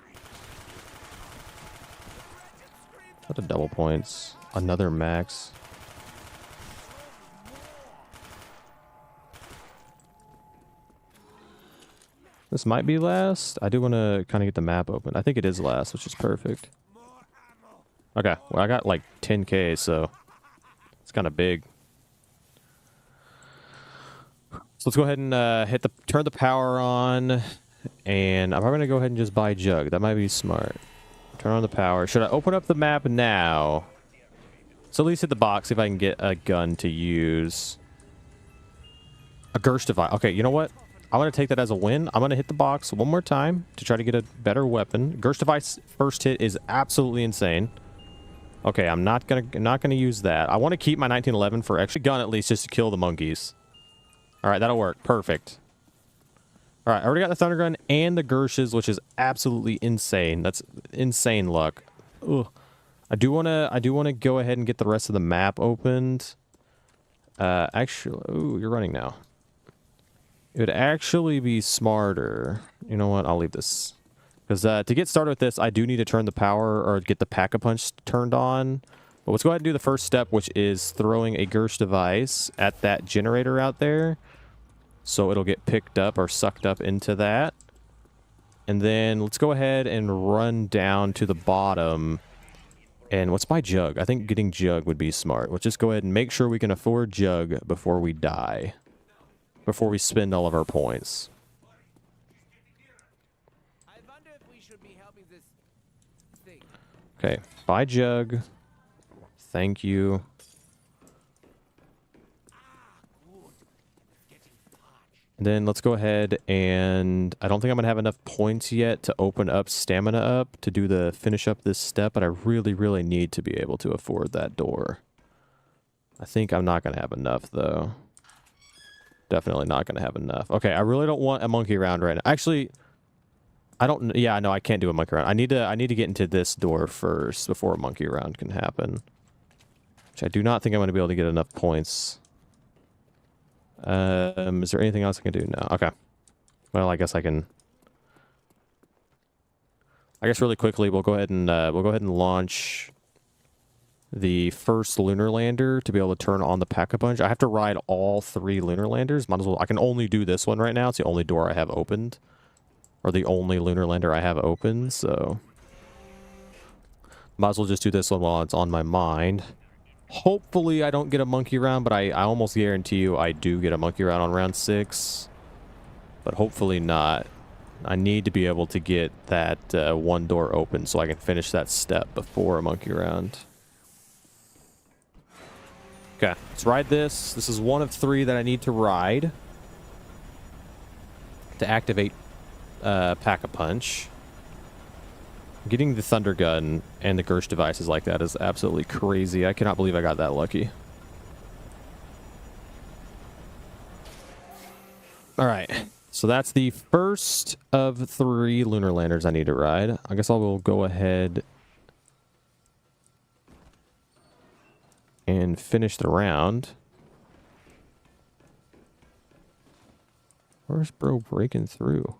What a double points. Another max. This might be last. I do want to kind of get the map open. I think it is last, which is perfect. Okay, well I got like 10k, so it's kind of big. So let's go ahead and turn the power on, and I'm probably gonna go ahead and just buy Jug. That might be smart. Turn on the power. Should I open up the map now? So at least hit the box, see if I can get a gun to use. A Gersh device. Okay, you know what? I'm going to take that as a win. I'm going to hit the box one more time to try to get a better weapon. Gersh device first hit is absolutely insane. Okay, I'm not gonna use that. I want to keep my 1911 for extra gun at least, just to kill the monkeys. All right, that'll work. Perfect. All right, I already got the Thunder Gun and the Gershes, which is absolutely insane. That's insane luck. Ugh. I do wanna go ahead and get the rest of the map opened. Actually, ooh, you're running now. It would actually be smarter. You know what? I'll leave this. Because to get started with this, I do need to turn the power or get the Pack-a-Punch turned on. But let's go ahead and do the first step, which is throwing a Gersh device at that generator out there. So it'll get picked up or sucked up into that. And then let's go ahead and run down to the bottom. And what's my Jug? I think getting Jug would be smart. Let's just go ahead and make sure we can afford Jug before we die. Before we spend all of our points. I wonder if we should be helping this thing. Okay, buy Jug. Thank you. And then let's go ahead and I don't think I'm going to have enough points yet to open up stamina up to do the finish up this step, but I really, really need to be able to afford that door. I think I'm not going to have enough though. Definitely not going to have enough. Okay, I really don't want a monkey round right now. Actually, I don't... Yeah, no, I can't do a monkey round. I need to get into this door first before a monkey round can happen. Which I do not think I'm going to be able to get enough points. Is there anything else I can do? No. Okay. Well, I guess I can... I guess really quickly, we'll go ahead and launch the first lunar lander to be able to turn on the Pack-a-Punch. I have to ride all 3 lunar landers. Might as well. I can only do this one right now. It's the only door I have opened, or the only lunar lander I have open. So might as well just do this one while it's on my mind. Hopefully, I don't get a monkey round, but I almost guarantee you I do get a monkey round on round 6. But hopefully not. I need to be able to get that one door open so I can finish that step before a monkey round. Okay, let's ride this. This is one of 3 that I need to ride to activate Pack-a-Punch. Getting the Thunder Gun and the Gersh devices like that is absolutely crazy. I cannot believe I got that lucky. All right, so that's the first of 3 lunar landers I need to ride. I guess I will go ahead and finish the round. Where's bro breaking through?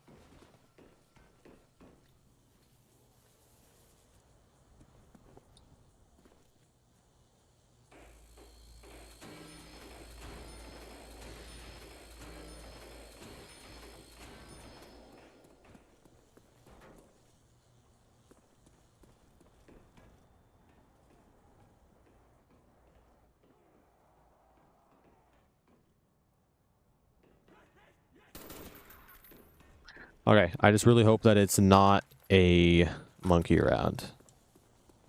Okay, I just really hope that it's not a monkey round.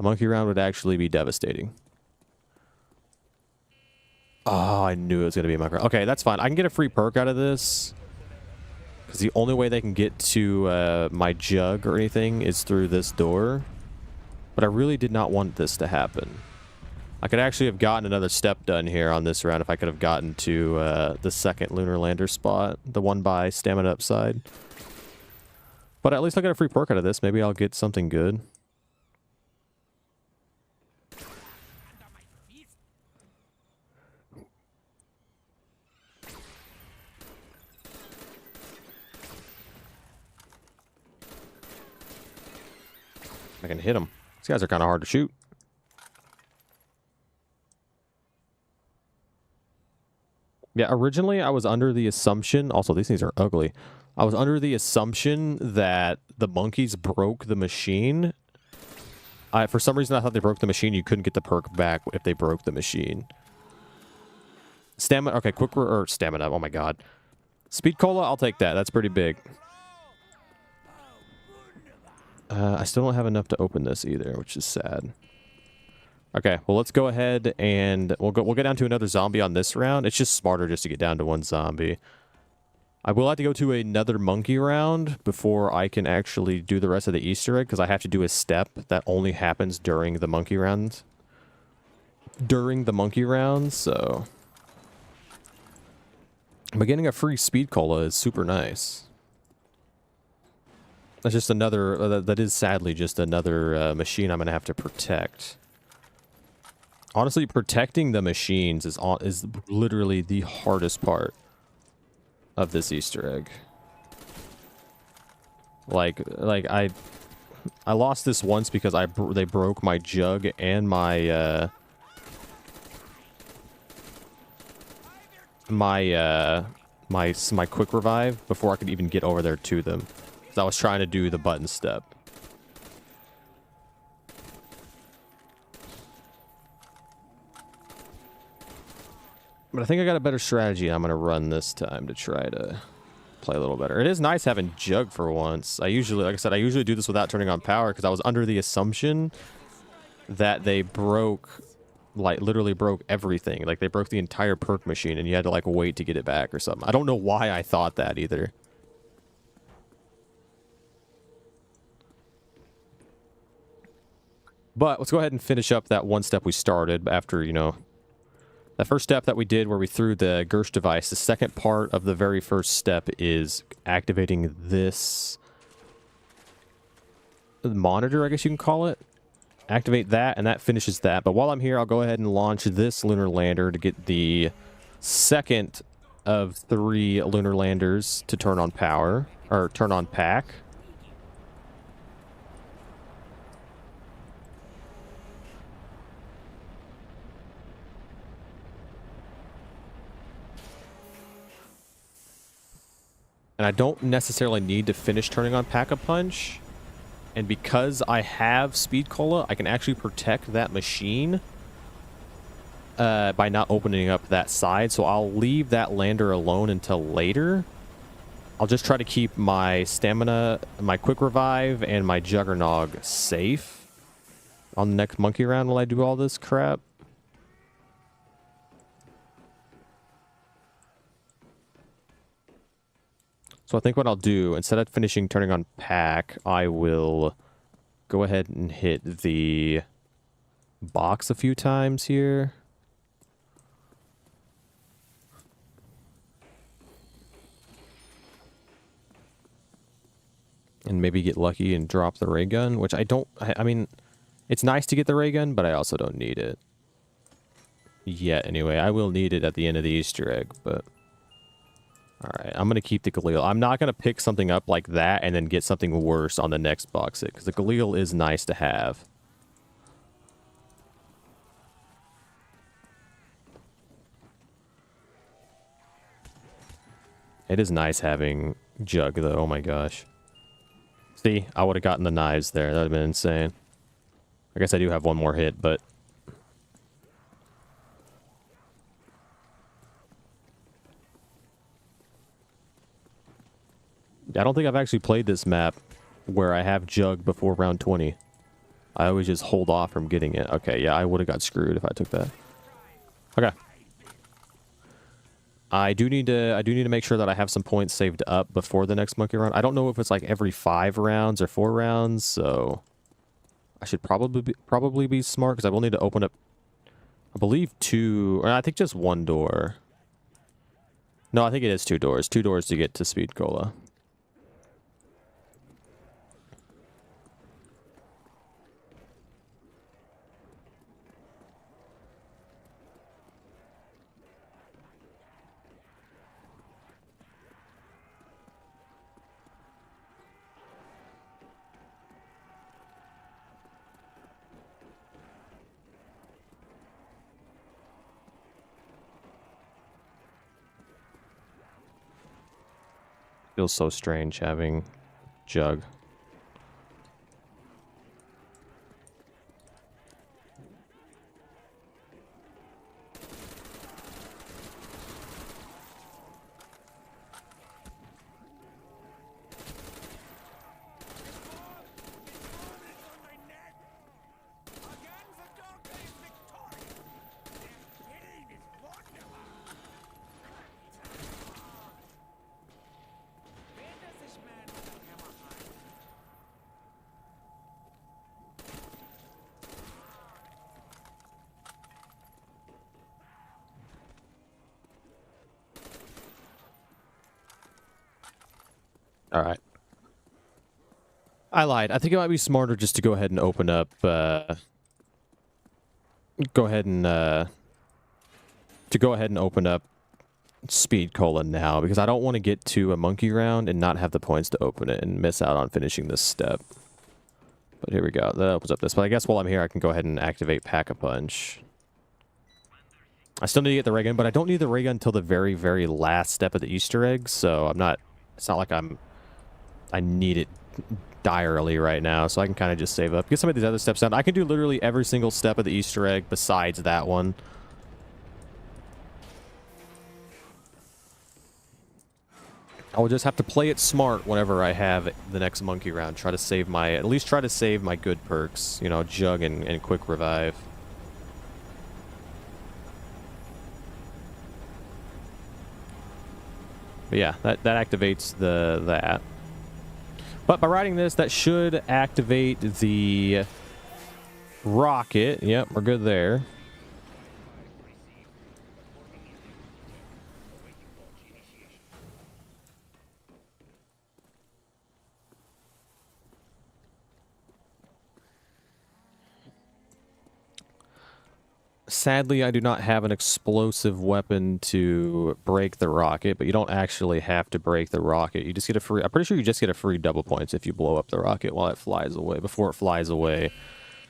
A monkey round would actually be devastating. Oh, I knew it was going to be a monkey round. Okay, that's fine. I can get a free perk out of this. Because the only way they can get to my Jug or anything is through this door. But I really did not want this to happen. I could actually have gotten another step done here on this round if I could have gotten to the second lunar lander spot. The one by stamina upside. But at least I got a free perk out of this. Maybe I'll get something good. I can hit them. These guys are kind of hard to shoot. Yeah, originally I was under the assumption... Also, these things are ugly. I was under the assumption that the monkeys broke the machine. For some reason, I thought they broke the machine. You couldn't get the perk back if they broke the machine. Stamina. Okay, or stamina. Oh my god. Speed cola, I'll take that. That's pretty big. I still don't have enough to open this either, which is sad. Okay, well, let's go ahead and we'll get down to another zombie on this round. It's just smarter just to get down to one zombie. I will have to go to another monkey round before I can actually do the rest of the Easter egg, because I have to do a step that only happens during the monkey round. So... But getting a free speed cola is super nice. That's just another, that is sadly just another machine I'm going to have to protect. Honestly, protecting the machines is literally the hardest part of this Easter egg. Like I lost this once because they broke my jug and my my quick revive before I could even get over there to them. So I was trying to do the button step. But I think I got a better strategy I'm going to run this time to try to play a little better. It is nice having jug for once. I usually, like I said, I usually do this without turning on power because I was under the assumption that they broke, like literally broke everything. Like they broke the entire perk machine and you had to like wait to get it back or something. I don't know why I thought that either. But let's go ahead and finish up that one step we started after, you know, that first step that we did where we threw the Gersh device. The second part of the very first step is activating this monitor, I guess you can call it. Activate that, and that finishes that. But while I'm here, I'll go ahead and launch this lunar lander to get the second of 3 lunar landers to turn on power, or turn on pack. And I don't necessarily need to finish turning on Pack-a-Punch. And because I have Speed Cola, I can actually protect that machine by not opening up that side. So I'll leave that lander alone until later. I'll just try to keep my stamina, my quick revive, and my Juggernog safe on the next monkey round while I do all this crap. So I think what I'll do, instead of finishing turning on pack, I will go ahead and hit the box a few times here. And maybe get lucky and drop the ray gun, which I mean, it's nice to get the ray gun, but I also don't need it yet anyway. I will need it at the end of the Easter egg, but... Alright, I'm going to keep the Galil. I'm not going to pick something up like that and then get something worse on the next box hit, because the Galil is nice to have. It is nice having Jug, though. Oh my gosh. See, I would have gotten the knives there. That would have been insane. I guess I do have one more hit, but... I don't think I've actually played this map where I have Jug before round 20. I always just hold off from getting it. Okay, yeah, I would have got screwed if I took that. Okay. I do need to make sure that I have some points saved up before the next monkey round. I don't know if it's like every 5 rounds or 4 rounds, so I should probably be smart because I will need to open up, I believe 2, or I think just 1 door. No, I think it is 2 doors. 2 doors to get to Speed Cola. Feels so strange having Jug. All right. I lied. I think it might be smarter just to go ahead and open up, to go ahead and open up Speed Cola now, because I don't want to get to a monkey round and not have the points to open it and miss out on finishing this step. But here we go. That opens up this. But I guess while I'm here, I can go ahead and activate Pack-a-Punch. I still need to get the ray gun, but I don't need the ray gun until the very, very last step of the Easter egg, so I'm not... It's not like I need it direly right now, so I can kind of just save up. Get some of these other steps done. I can do literally every single step of the Easter egg besides that one. I will just have to play it smart whenever I have the next monkey round. Try to save my... At least try to save my good perks. You know, Jug and Quick Revive. But yeah, that activates that. But by riding this, that should activate the rocket. Yep, we're good there. Sadly, I do not have an explosive weapon to break the rocket, but you don't actually have to break the rocket. You just get a free... I'm pretty sure you just get a free double points if you blow up the rocket while it flies away, before it flies away.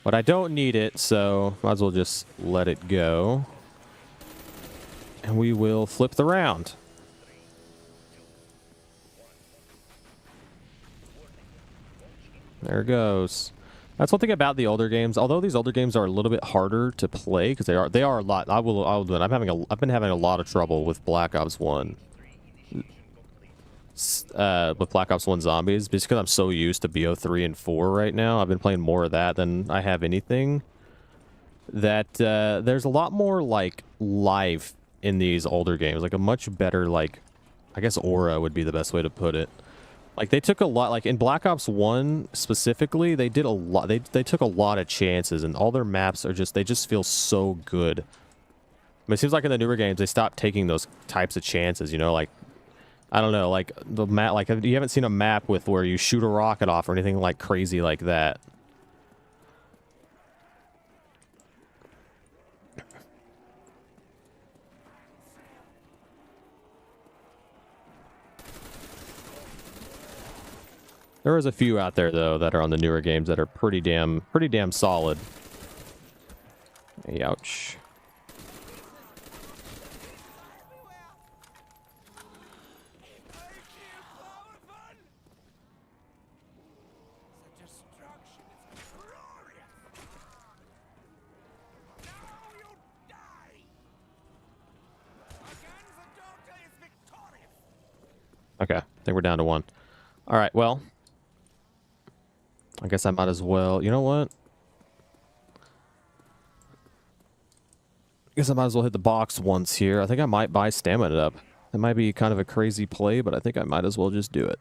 But I don't need it, so might as well just let it go. And we will flip the round. There it goes. That's one thing about the older games. Although these older games are a little bit harder to play, because they are a lot. I'll admit, I've been having a lot of trouble with Black Ops 1. With Black Ops 1 Zombies, just because I'm so used to Bo3 and 4 right now. I've been playing more of that than I have anything. That there's a lot more like life in these older games, like a much better, like, I guess aura would be the best way to put it. Like, they took a lot, like, in Black Ops 1, specifically, they did a lot, they took a lot of chances, and all their maps are just, they just feel so good. I mean, it seems like in the newer games, they stopped taking those types of chances, you know, like, I don't know, like, the map, like, you haven't seen a map with where you shoot a rocket off or anything, like, crazy like that. There is a few out there, though, that are on the newer games that are pretty damn solid. Ouch. Okay, I think we're down to one. All right, well, I guess I might as well. You know what? I guess I might as well hit the box once here. I think I might buy stamina up. That might be kind of a crazy play, but I think I might as well just do it.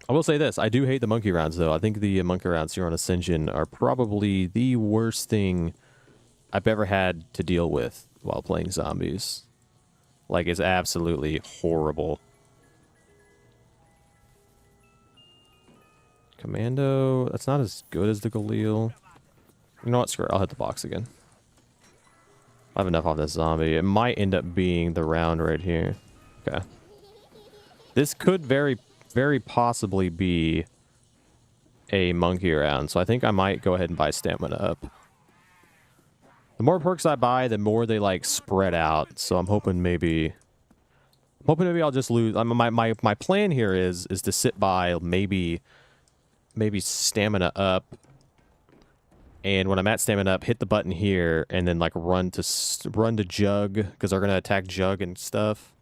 I will say this. I do hate the monkey rounds, though. I think the monkey rounds here on Ascension are probably the worst thing I've ever had to deal with while playing zombies. Like, it's absolutely horrible. Commando, that's not as good as the Galil. You know what, screw it, I'll hit the box again. I have enough off this zombie. It might end up being the round right here. Okay. This could very, very possibly be a monkey round, so I think I might go ahead and buy stamina up. The more perks I buy, the more they, like, spread out, so I'm hoping maybe I'll just lose. My plan here is to sit by maybe stamina up, and when I'm at stamina up, hit the button here, and then like run to Jug, because they're gonna attack Jug and stuff.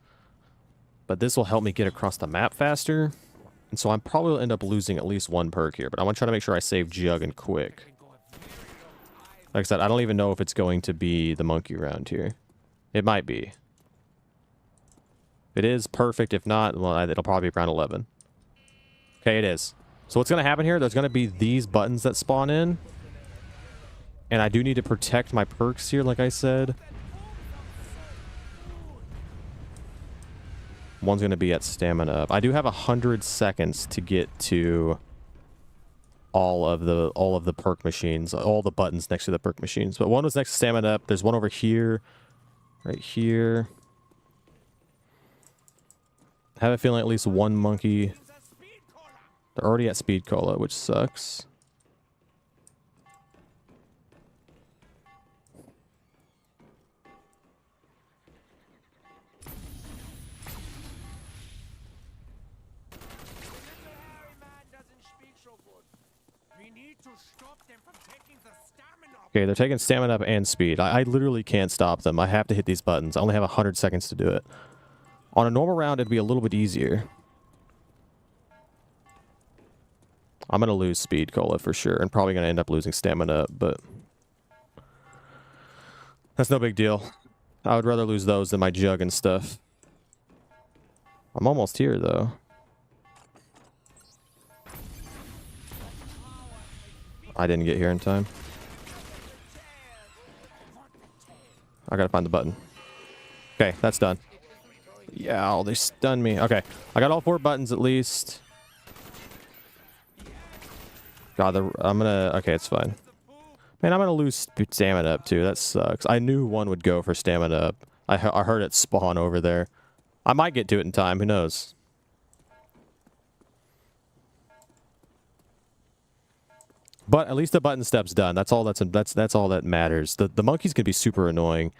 But this will help me get across the map faster, and so I'm probably will end up losing at least one perk here. But I want to try to make sure I save Jug and Quick. Like I said, I don't even know if it's going to be the monkey round here. It might be. If it is, perfect. If not, well, it'll probably be round 11. Okay, it is. So what's going to happen here, there's going to be these buttons that spawn in. And I do need to protect my perks here, like I said. One's going to be at stamina up. I do have 100 seconds to get to all of the perk machines, all the buttons next to the perk machines. But one was next to stamina up. There's one over here, right here. I have a feeling at least one monkey. They're already at speed cola, which sucks. Okay, they're taking stamina up and speed. I literally can't stop them. I have to hit these buttons. I only have 100 seconds to do it. On a normal round, it'd be a little bit easier. I'm going to lose speed cola for sure, and probably going to end up losing stamina up, but that's no big deal. I would rather lose those than my jug and stuff. I'm almost here, though. I didn't get here in time. I gotta find the button. Okay, that's done. Yeah, oh, they stunned me. Okay, I got all 4 buttons at least. God, I'm gonna... Okay, it's fine. Man, I'm gonna lose stamina up too. That sucks. I knew one would go for stamina up. I heard it spawn over there. I might get to it in time. Who knows? But at least the button step's done. That's all that's all that matters. The monkeys can be super annoying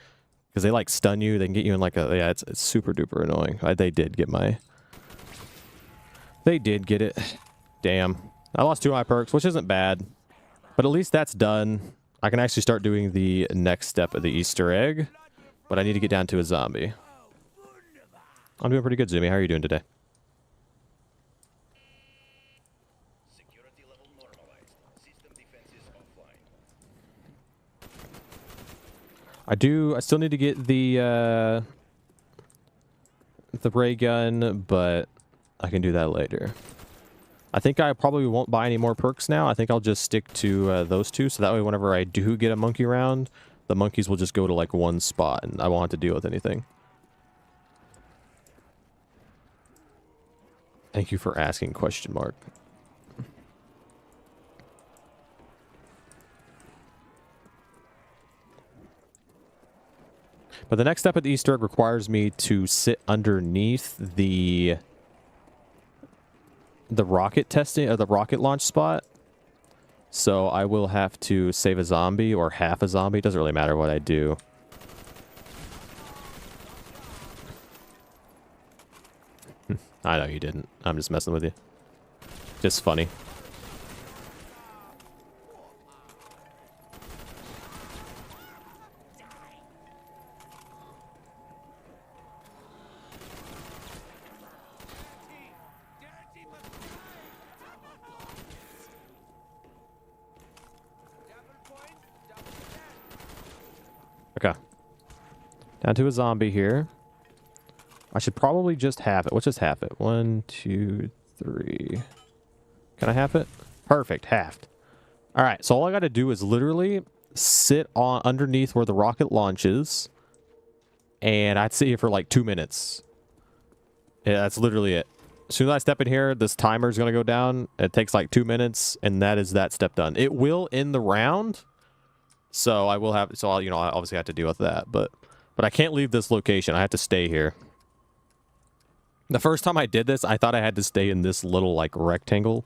because they like stun you. They can get you in like a... Yeah, it's super duper annoying. They did get my... They did get it. Damn. I lost 2 of my perks, which isn't bad. But at least that's done. I can actually start doing the next step of the Easter egg. But I need to get down to a zombie. I'm doing pretty good, Zumi. How are you doing today? Security level normalized. System defenses offline. I still need to get the ray gun, but I can do that later. I think I probably won't buy any more perks now. I think I'll just stick to those 2, so that way whenever I do get a monkey round, the monkeys will just go to like one spot, and I won't have to deal with anything. Thank you for asking, question mark. But the next step of the Easter egg requires me to sit underneath the rocket testing, or the rocket launch spot. So I will have to save a zombie or half a zombie. It doesn't really matter what I do. I know you didn't. I'm just messing with you. Just funny. Okay. Down to a zombie here. I should probably just half it. Let's just half it. 1, 2, 3. Can I half it? Perfect. Halved. All right. So all I got to do is literally sit on underneath where the rocket launches. And I'd sit here for like 2 minutes. Yeah, that's literally it. As soon as I step in here, this timer is going to go down. It takes like 2 minutes, and that is that step done. It will end the round. So I will have, so I'll, I obviously have to deal with that, but I can't leave this location. I have to stay here. The first time I did this, I thought I had to stay in this little like rectangle,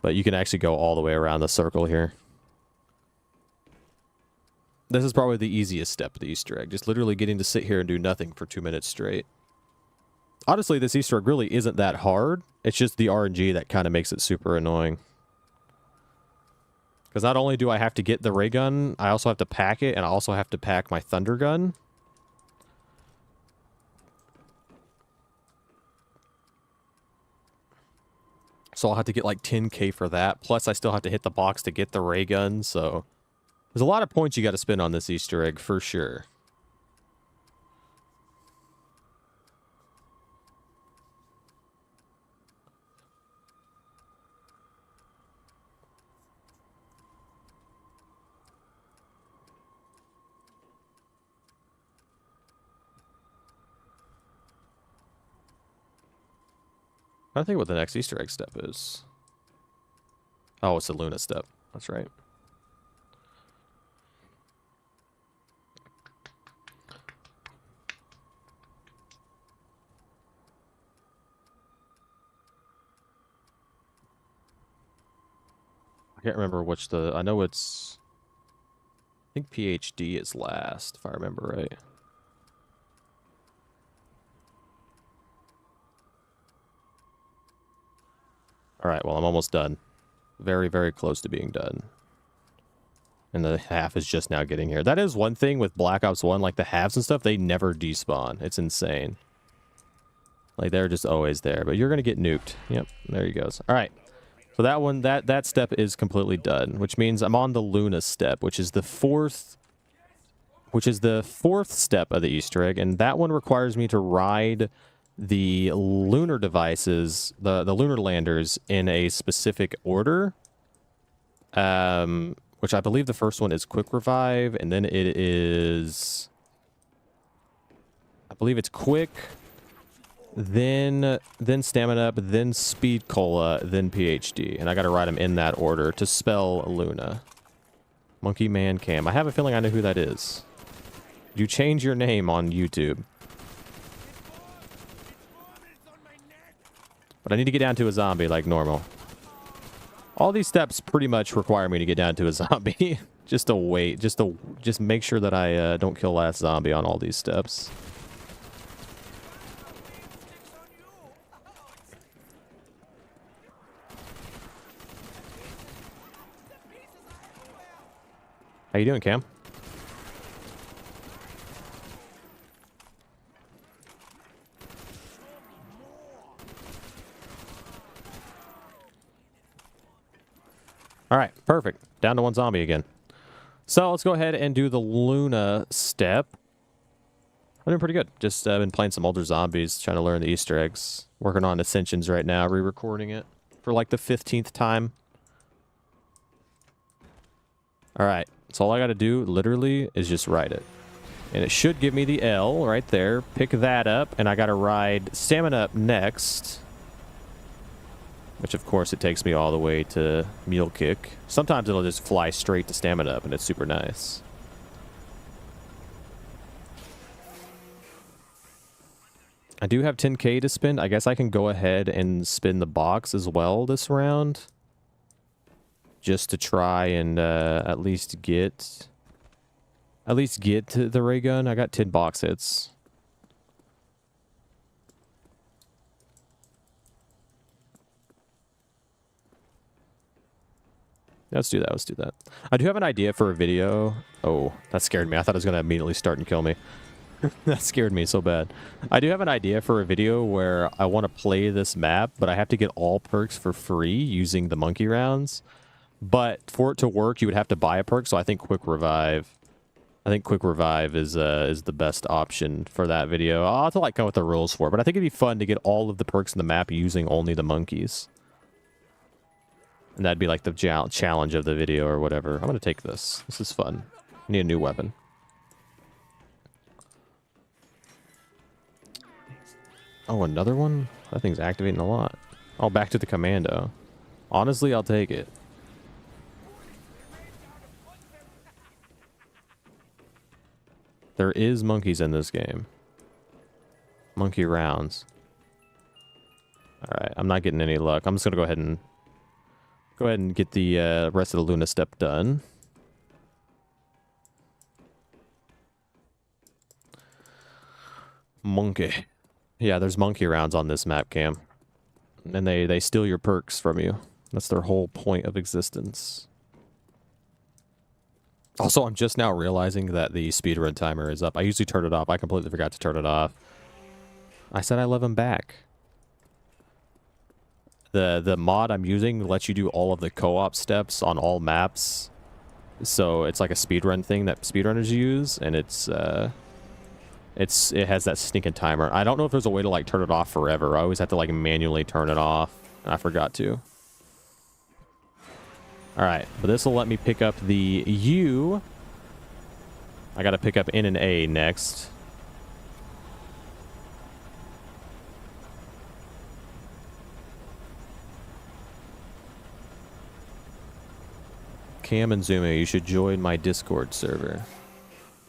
but you can actually go all the way around the circle here. This is probably the easiest step of the Easter egg, just literally getting to sit here and do nothing for 2 minutes straight. Honestly, this Easter egg really isn't that hard. It's just the RNG that kind of makes it super annoying. Because not only do I have to get the ray gun, I also have to pack it, and I also have to pack my thunder gun. So I'll have to get like 10k for that. Plus, I still have to hit the box to get the ray gun, so... There's a lot of points you got to spend on this Easter egg, for sure. I think what the next Easter egg step is. Oh, it's the Luna step. That's right. I can't remember which the... I know it's... I think PhD is last, if I remember right. Alright, well, I'm almost done. Very, very close to being done. And the half is just now getting here. That is one thing with Black Ops 1, like the halves and stuff, they never despawn. It's insane. Like, they're just always there. But you're going to get nuked. Yep, there he goes. Alright. So that one, that step is completely done, which means I'm on the Luna step, which is the fourth step of the Easter egg, and that one requires me to ride the lunar devices, the lunar landers, in a specific order. Which I believe the first one is Quick Revive, and then it is... I believe it's Quick, then Stamina Up, then Speed Cola, then PhD. And I gotta ride them in that order to spell Luna. Monkey Man Cam. I have a feeling I know who that is. You change your name on YouTube. But I need to get down to a zombie like normal. All these steps pretty much require me to get down to a zombie. Just to wait. Just make sure that I don't kill last zombie on all these steps. How you doing, Cam? All right, perfect. Down to one zombie again. So let's go ahead and do the Luna step. I'm doing pretty good. Just been playing some older zombies, trying to learn the Easter eggs. Working on Ascensions right now, re-recording it for like the 15th time. All right, so all I got to do literally is just ride it. And it should give me the L right there. Pick that up, and I got to ride Stamina Up next. Which, of course, it takes me all the way to Mule Kick. Sometimes it'll just fly straight to Stamina Up, and it's super nice. I do have 10k to spend. I guess I can go ahead and spin the box as well this round. Just to try and at least get the ray gun. I got 10 box hits. Let's do that. Let's do that. I do have an idea for a video. Oh, that scared me. I thought it was going to immediately start and kill me. That scared me so bad. I do have an idea for a video where I want to play this map, but I have to get all perks for free using the monkey rounds. But for it to work, you would have to buy a perk, so I think Quick Revive. I think Quick Revive is the best option for that video. I'll have to like come up with the rules for it, but I think it'd be fun to get all of the perks in the map using only the monkeys. And that'd be like the challenge of the video or whatever. I'm going to take this. This is fun. I need a new weapon. Oh, another one? That thing's activating a lot. Oh, back to the commando. Honestly, I'll take it. There is monkeys in this game. Monkey rounds. Alright, I'm not getting any luck. I'm just going to go ahead and get the rest of the Luna step done. Monkey. Yeah, there's monkey rounds on this map, Cam. And they steal your perks from you. That's their whole point of existence. Also, I'm just now realizing that the speedrun timer is up. I usually turn it off. I completely forgot to turn it off. I said I love him back. The mod I'm using lets you do all of the co-op steps on all maps. So it's like a speedrun thing that speedrunners use, and it has that stinking timer. I don't know if there's a way to like turn it off forever. I always have to like manually turn it off, and I forgot to. Alright, but this will let me pick up the U. I gotta pick up N and A next. Cam and Zuma, you should join my Discord server.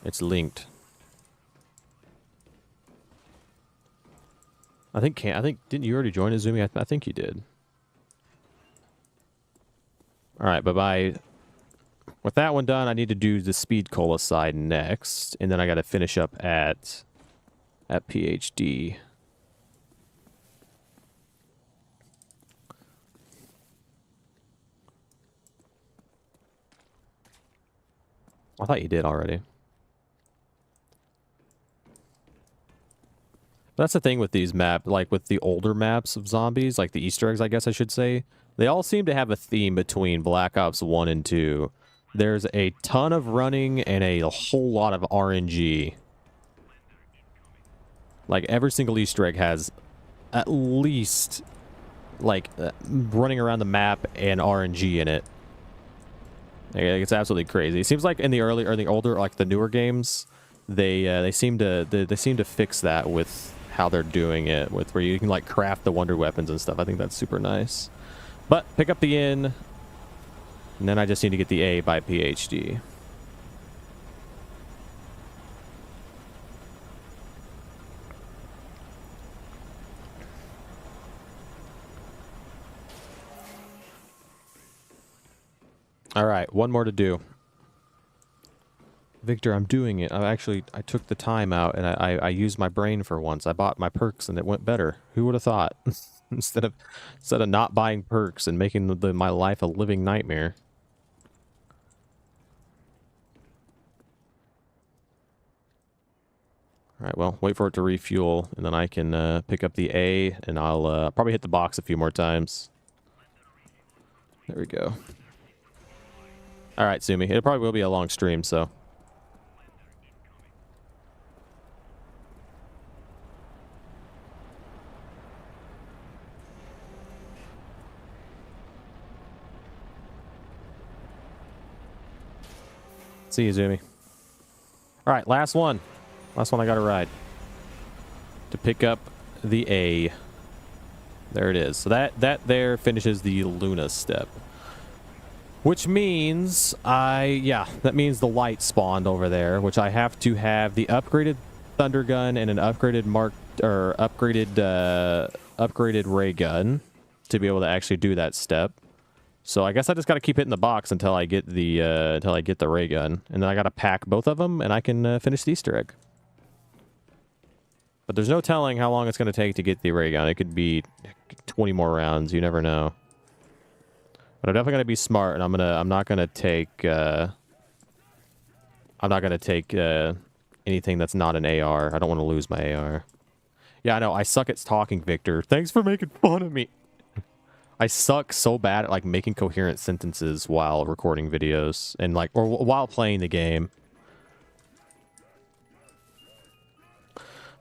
It's linked. I think didn't you already join Azumi? I think you did. All right, with that one done, I need to do the Speed Cola side next, and then I got to finish up at PhD. I thought you did already. That's the thing with these like with the older maps of zombies, like the Easter eggs, I guess I should say. They all seem to have a theme between Black Ops 1 and 2. There's a ton of running and a whole lot of RNG. Like, every single Easter egg has at least, like, running around the map and RNG in it. Like, it's absolutely crazy. It seems like in the older, like the newer games, they seem to fix that with how they're doing it, with where you can like craft the wonder weapons and stuff. I think that's super nice. But pick up the N, and then I just need to get the A by PhD. All right, one more to do. Victor, I'm doing it. I took the time out and I used my brain for once. I bought my perks and it went better. Who would have thought? instead of not buying perks and making my life a living nightmare. All right, well, wait for it to refuel and then I can pick up the A and I'll probably hit the box a few more times. There we go. All right, Sumi. It probably will be a long stream, so. See you, Zumi. All right, last one. Last one I got to ride. To pick up the A. There it is. So that there finishes the Luna step. Which means that means the light spawned over there, which I have to have the upgraded thunder gun and an upgraded upgraded ray gun to be able to actually do that step. So I guess I just got to keep hitting the box until I get the ray gun, and then I got to pack both of them, and I can finish the Easter egg. But there's no telling how long it's going to take to get the ray gun. It could be 20 more rounds. You never know. But I'm definitely going to be smart, and I'm not going to take anything that's not an AR. I don't want to lose my AR. Yeah, I know. I suck at talking, Victor. Thanks for making fun of me. I suck so bad at like making coherent sentences while recording videos and like or while playing the game.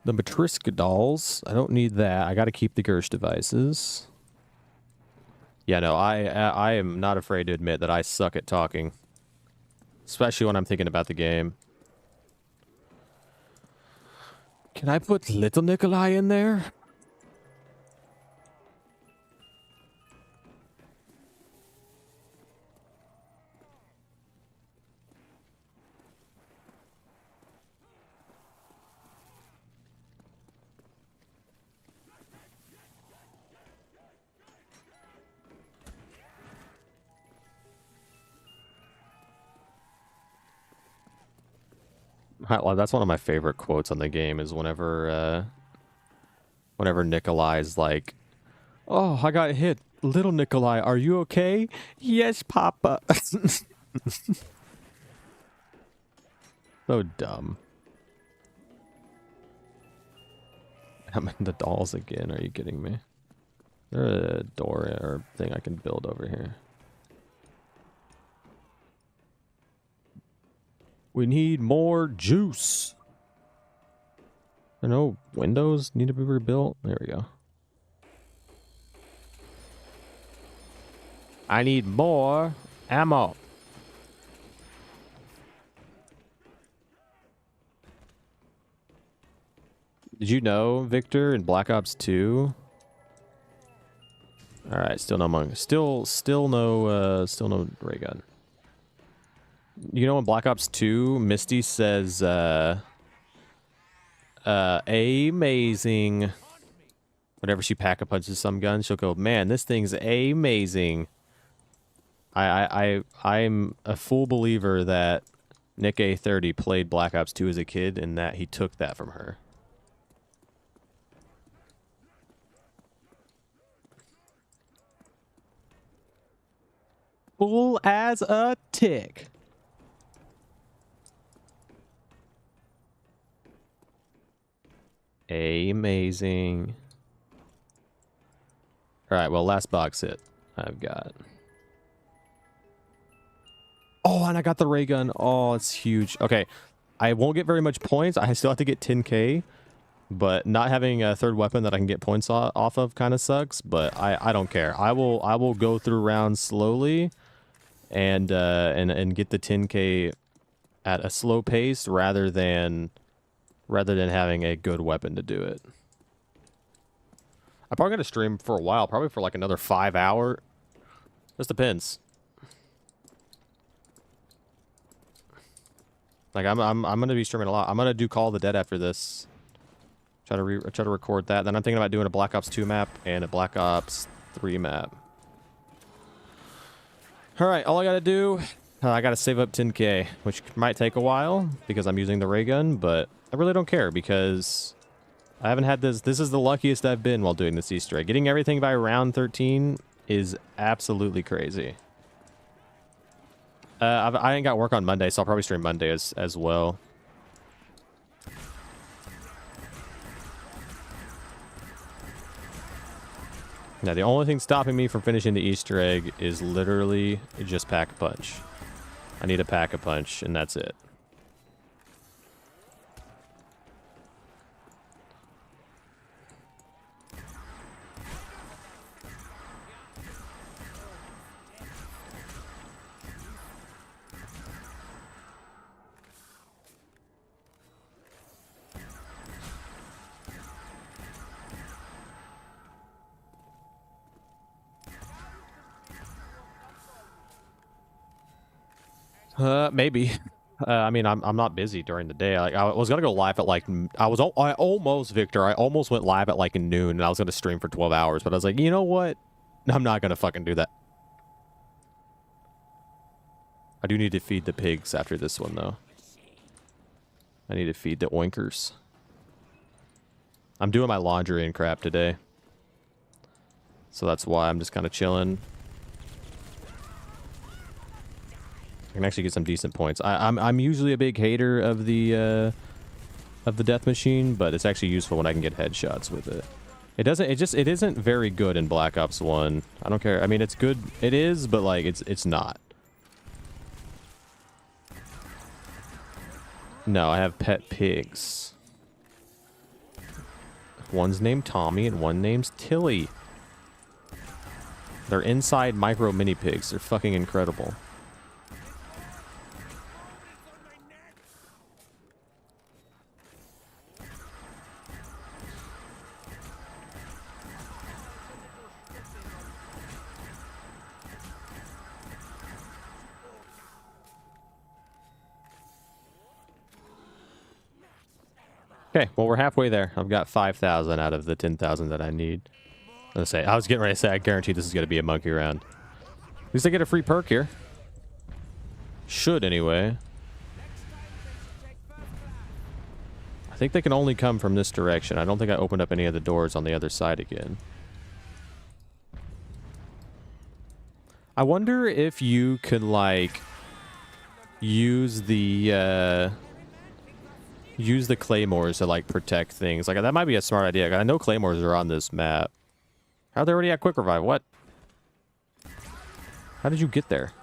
The Matriska dolls. I don't need that. I got to keep the Gersh devices. Yeah, no, I am not afraid to admit that I suck at talking. Especially when I'm thinking about the game. Can I put Little Nikolai in there? That's one of my favorite quotes on the game is whenever Nikolai's like, "Oh, I got hit. Little Nikolai, are you okay?" "Yes, Papa." So dumb. I'm in the dolls again. Are you kidding me? Is there a door or thing I can build over here? We need more juice. I know windows need to be rebuilt. There we go. I need more ammo. Did you know, Victor, in Black Ops 2? All right, still no monk. Still no ray gun. You know in Black Ops 2, Misty says, amazing. Whenever she pack-a-punches some gun, she'll go, man, this thing's amazing. I'm a full believer that Nick A30 played Black Ops 2 as a kid and that he took that from her. Full as a tick. Amazing. Alright, well, last box hit I've got. Oh, and I got the ray gun. Oh, it's huge. Okay, I won't get very much points. I still have to get 10k, but not having a third weapon that I can get points off of kind of sucks, but I don't care. I will go through rounds slowly and get the 10k at a slow pace rather than having a good weapon to do it. I'm probably gonna stream for a while, probably for like another 5 hours. Just depends. Like I'm gonna be streaming a lot. I'm gonna do Call of the Dead after this. Try to record that. Then I'm thinking about doing a Black Ops 2 map and a Black Ops 3 map. All right, all I gotta do, I gotta save up 10k, which might take a while because I'm using the ray gun, but I really don't care because I haven't had this. This is the luckiest I've been while doing this Easter egg. Getting everything by round 13 is absolutely crazy. I ain't got work on Monday, so I'll probably stream Monday as well. Now, the only thing stopping me from finishing the Easter egg is literally just Pack-a-Punch. I need a Pack-a-Punch, and that's it. Maybe. I mean, I'm not busy during the day. Like, I was gonna go live at like I almost went live at like noon, and I was gonna stream for 12 hours. But I was like, you know what? I'm not gonna fucking do that. I do need to feed the pigs after this one, though. I need to feed the oinkers. I'm doing my laundry and crap today, so that's why I'm just kind of chilling. I can actually get some decent points. I'm usually a big hater of the death machine, but it's actually useful when I can get headshots with it. It isn't very good in Black Ops 1. I don't care. I mean, it's good. It is, but like it's not. No, I have pet pigs. One's named Tommy and one name's Tilly. They're inside micro mini pigs. They're fucking incredible. Okay, well, we're halfway there. I've got 5,000 out of the 10,000 that I need. I was getting ready to say, I guarantee this is going to be a monkey round. At least I get a free perk here. Should, anyway. I think they can only come from this direction. I don't think I opened up any of the doors on the other side again. I wonder if you could, like, use the claymores to, like, protect things. Like, that might be a smart idea. I know claymores are on this map. How are they already at quick revive? What? How did you get there?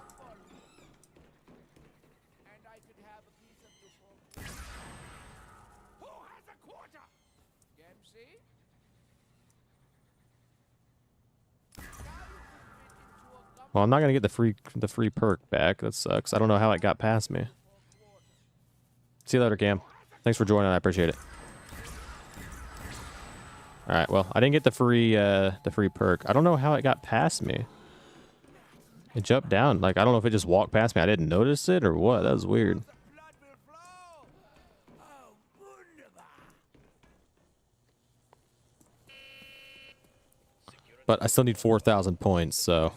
Well, I'm not gonna get the free perk back. That sucks. I don't know how it got past me. See you later, Cam. Thanks for joining. I appreciate it. All right. Well, I didn't get the free perk. I don't know how it got past me. It jumped down. Like, I don't know if it just walked past me. I didn't notice it or what. That was weird. But I still need 4,000 points, so...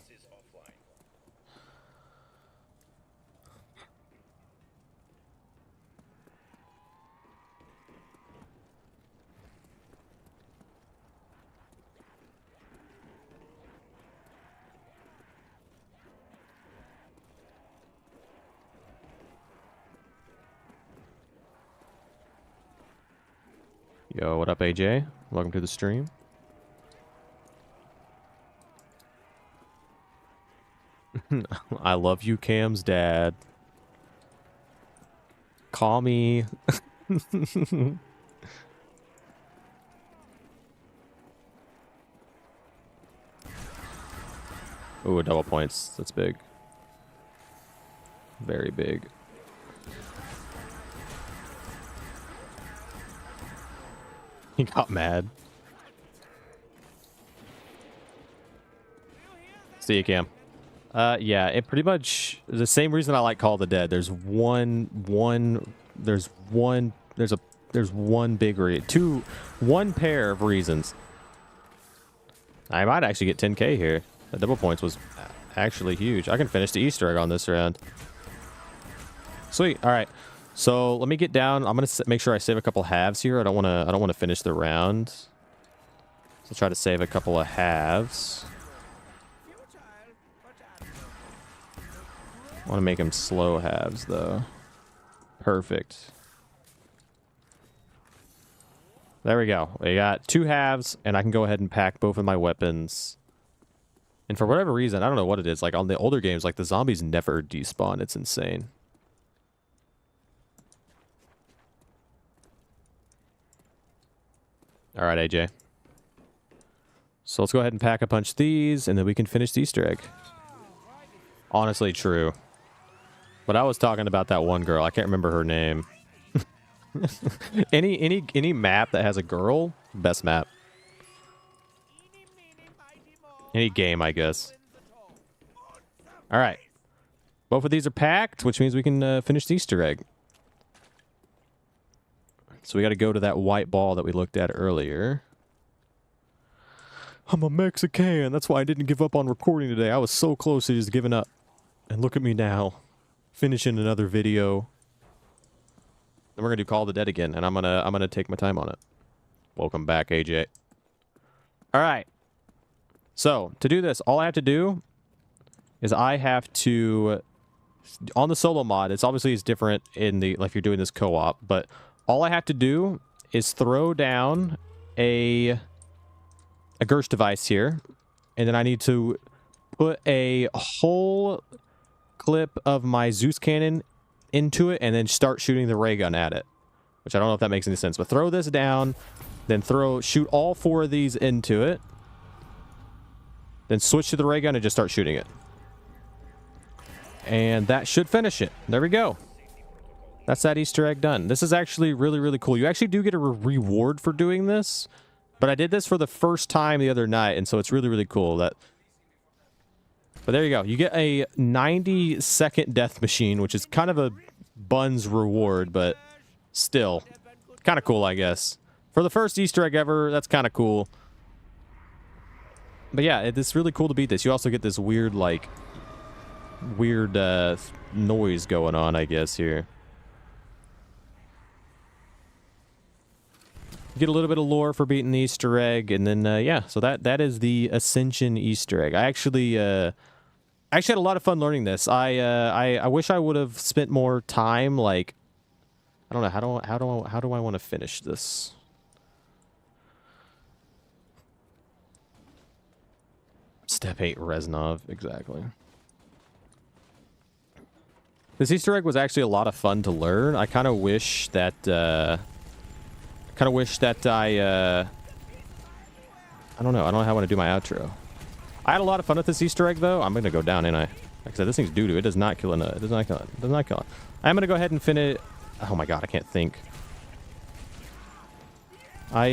Yo, what up, AJ? Welcome to the stream. I love you, Cam's dad. Call me. Ooh, double points. That's big. Very big. He got mad. See you, Cam. Yeah, it pretty much is the same reason I like Call of the Dead. There's one pair of reasons. I might actually get 10k here. The double points was actually huge. I can finish the Easter egg on this round. Sweet. All right. So let me get down. I'm gonna make sure I save a couple halves here. I don't want to finish the round. So I'll try to save a couple of halves. I want to make them slow halves though. Perfect. There we go. We got 2 halves, and I can go ahead and pack both of my weapons. And for whatever reason, I don't know what it is. Like on the older games, like the zombies never despawn. It's insane. All right, AJ. So let's go ahead and pack a bunch of these, and then we can finish the Easter egg. Honestly, true. But I was talking about that one girl. I can't remember her name. any map that has a girl, best map. Any game, I guess. All right. Both of these are packed, which means we can finish the Easter egg. So we got to go to that white ball that we looked at earlier. I'm a Mexican. That's why I didn't give up on recording today. I was so close to just giving up. And look at me now. Finishing another video. Then we're going to do Call of the Dead again. And I'm gonna take my time on it. Welcome back, AJ. All right. So to do this, all I have to do is I have to... On the solo mod, it's different in the... Like if you're doing this co-op. But... All I have to do is throw down a Gersh device here, and then I need to put a whole clip of my Zeus cannon into it, and then start shooting the ray gun at it. Which I don't know if that makes any sense, but throw this down, then shoot all 4 of these into it, then switch to the ray gun and just start shooting it. And that should finish it. There we go. That's that Easter egg done. This is actually really, really cool. You actually do get a reward for doing this, but I did this for the first time the other night, and so it's really, really cool. But there you go. You get a 90-second death machine, which is kind of a buns reward, but still kind of cool, I guess. For the first Easter egg ever, that's kind of cool. But yeah, it's really cool to beat this. You also get this weird, like, noise going on, I guess, here. Get a little bit of lore for beating the Easter egg, and then yeah, so that is the Ascension Easter egg. I actually had a lot of fun learning this. I wish I would have spent more time. Like, I don't know how do I want to finish this? Step 8 Reznov, exactly. This Easter egg was actually a lot of fun to learn. I kind of wish that I don't know how I want to do my outro. I had a lot of fun with this Easter egg, though. I'm going to go down, ain't I? Like I said, this thing's doo-doo. It does not kill it. It does not kill it. It does not kill it. I'm going to go ahead and finish... Oh, my God. I can't think. I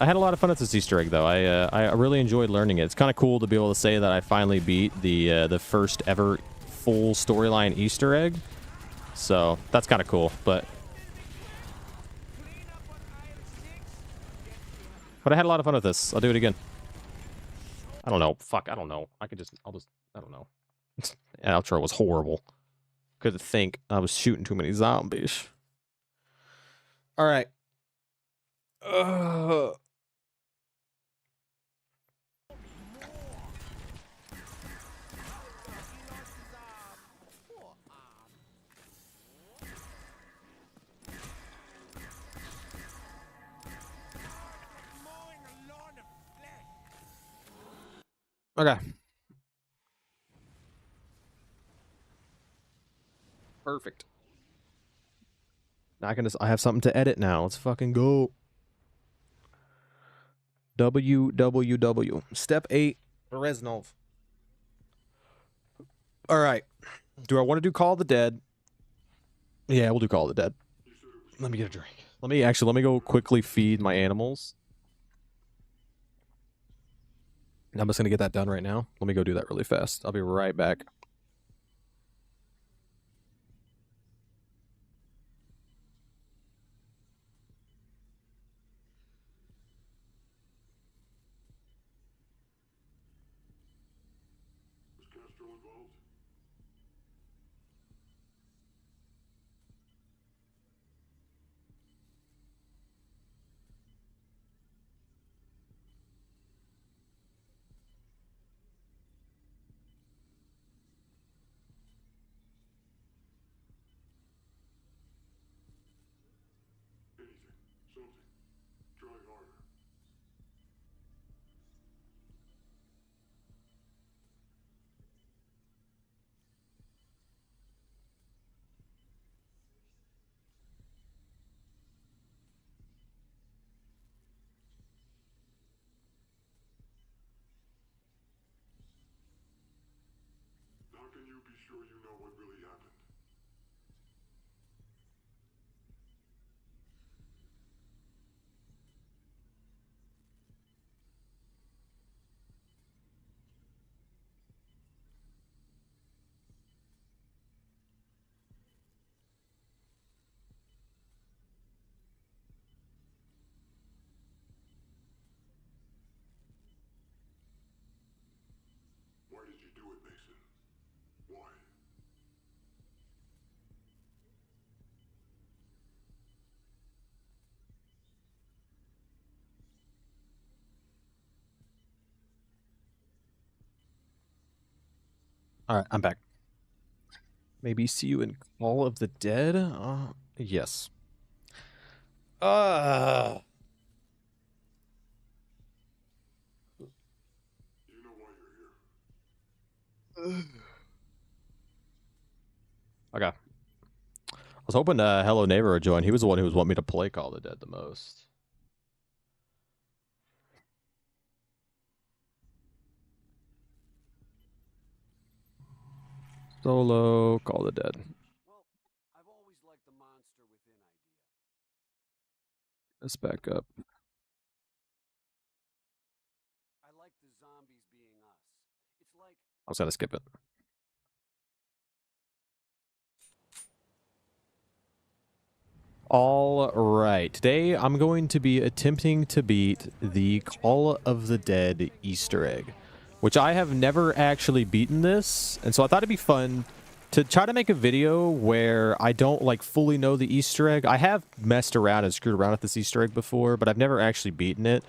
had a lot of fun with this Easter egg though. I really enjoyed learning it. It's kind of cool to be able to say that I finally beat the first ever full storyline Easter egg. So that's kind of cool. But I had a lot of fun with this. I'll do it again. I don't know. Fuck. I don't know. I don't know. The outro was horrible. Couldn't think. I was shooting too many zombies. All right. Okay. Perfect. Now I have something to edit now. Let's fucking go. WW2. Step 8, Reznov. All right. Do I want to do Call of the Dead? Yeah, we'll do Call of the Dead. Let me get a drink. Let me go quickly feed my animals. I'm just going to get that done right now. Let me go do that really fast. I'll be right back. All right, I'm back. Maybe see you in Call of the Dead? Yes. Okay. I was hoping Hello Neighbor would join. He was the one who was wanting me to play Call of the Dead the most. Solo, Call of the Dead. Well, I've always liked the monster within idea. Let's back up. I like the zombies being us. It's like I was gonna skip it. All right. Today I'm going to be attempting to beat the Call of the Dead Easter egg, which I have never actually beaten this, and so I thought it'd be fun to try to make a video where I don't like fully know the Easter egg. I have messed around and screwed around with this Easter egg before, but I've never actually beaten it.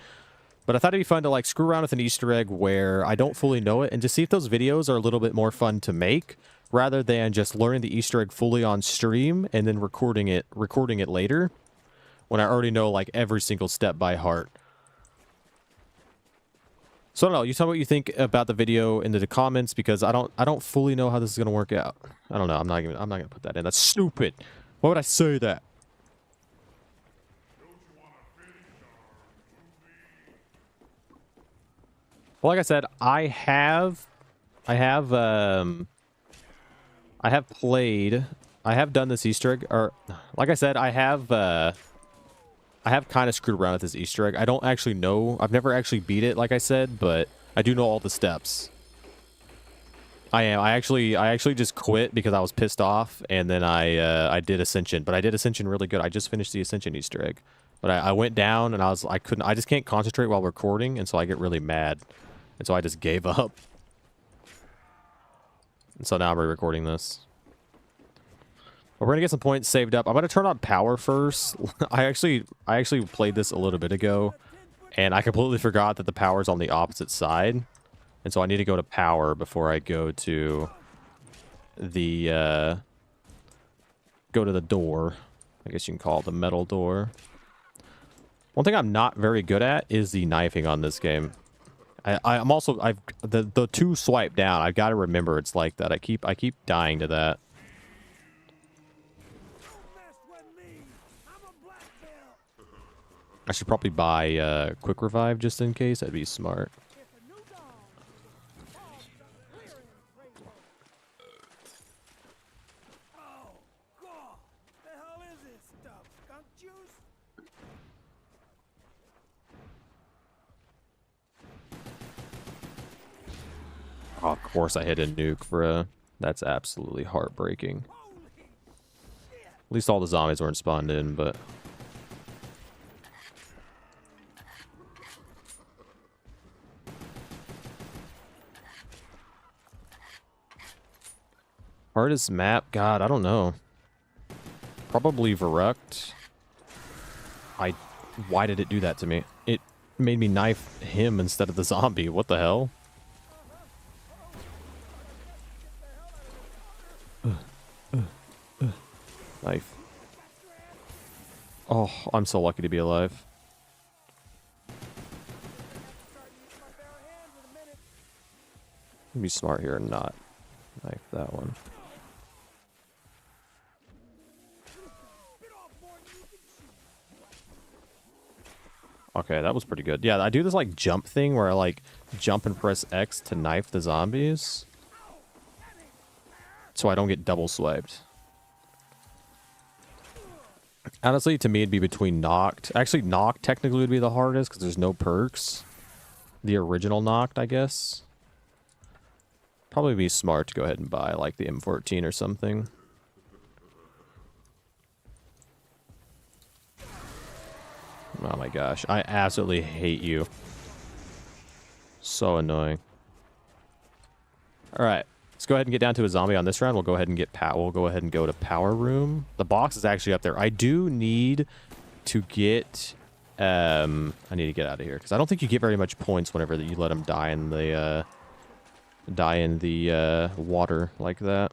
But I thought it'd be fun to like screw around with an Easter egg where I don't fully know it and just see if those videos are a little bit more fun to make rather than just learning the Easter egg fully on stream and then recording it later when I already know like every single step by heart. So I don't know, you tell me what you think about the video in the comments because I don't fully know how this is gonna work out. I don't know. I'm not gonna put that in. That's stupid. Why would I say that? Well, like I said, I have done this Easter egg, or like I said, I have I have kind of screwed around with this Easter egg. I don't actually know. I've never actually beat it, like I said, but I do know all the steps. I actually just quit because I was pissed off, and then I did Ascension, but I did Ascension really good. I just finished the Ascension Easter egg, but I went down and I just can't concentrate while recording, and so I get really mad, and so I just gave up. And so now I'm re-recording this. But we're gonna get some points saved up. I'm gonna turn on power first. I actually played this a little bit ago, and I completely forgot that the power's on the opposite side. And so I need to go to power before I go to the door. I guess you can call it the metal door. One thing I'm not very good at is the knifing on this game. I'm also the two swipe down. I've got to remember it's like that. I keep dying to that. I should probably buy quick revive just in case. That'd be smart. Oh, of course I hit a nuke, bruh. That's absolutely heartbreaking. At least all the zombies weren't spawned in, but... Hardest map? God, I don't know. Probably Verruct. Why did it do that to me? It made me knife him instead of the zombie. What the hell? Knife. Oh, I'm so lucky to be alive. Be smart here and not knife that one. Okay, that was pretty good. Yeah, I do this like jump thing where I like jump and press X to knife the zombies, so I don't get double swiped. Honestly, to me, it'd be between Knocked. Actually, Knocked technically would be the hardest because there's no perks. The original Knocked, I guess. Probably be smart to go ahead and buy like the M14 or something. Oh my gosh, I absolutely hate you. So annoying. All right, let's go ahead and get down to a zombie on this round. We'll go ahead and get we'll go ahead and go to power room. The box is actually up there. I do need to get I need to get out of here because I don't think you get very much points whenever you let them die in the water like that.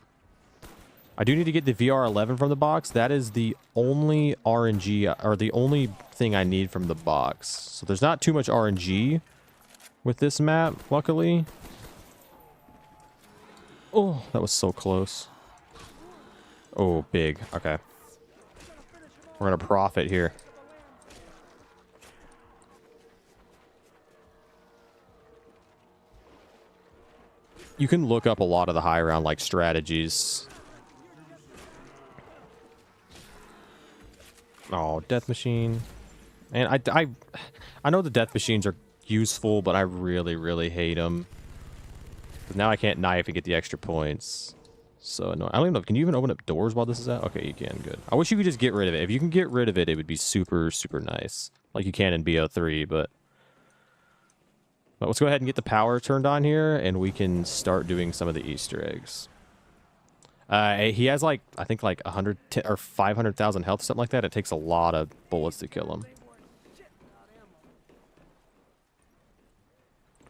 I do need to get the VR11 from the box. That is the only RNG, or the only thing I need from the box. So there's not too much RNG with this map, luckily. Oh, that was so close. Oh, big. Okay. We're going to profit here. You can look up a lot of the high round, like, strategies. Oh, death machine. And I know the death machines are useful, but I really, really hate them. Now I can't knife and get the extra points. So annoying. I don't even know. Can you even open up doors while this is out? Okay, you can. Good. I wish you could just get rid of it. If you can get rid of it, it would be super, super nice. Like you can in Bo3, but let's go ahead and get the power turned on here, and we can start doing some of the Easter eggs. He has like, I think like 100 or 500,000 health, something like that. It takes a lot of bullets to kill him.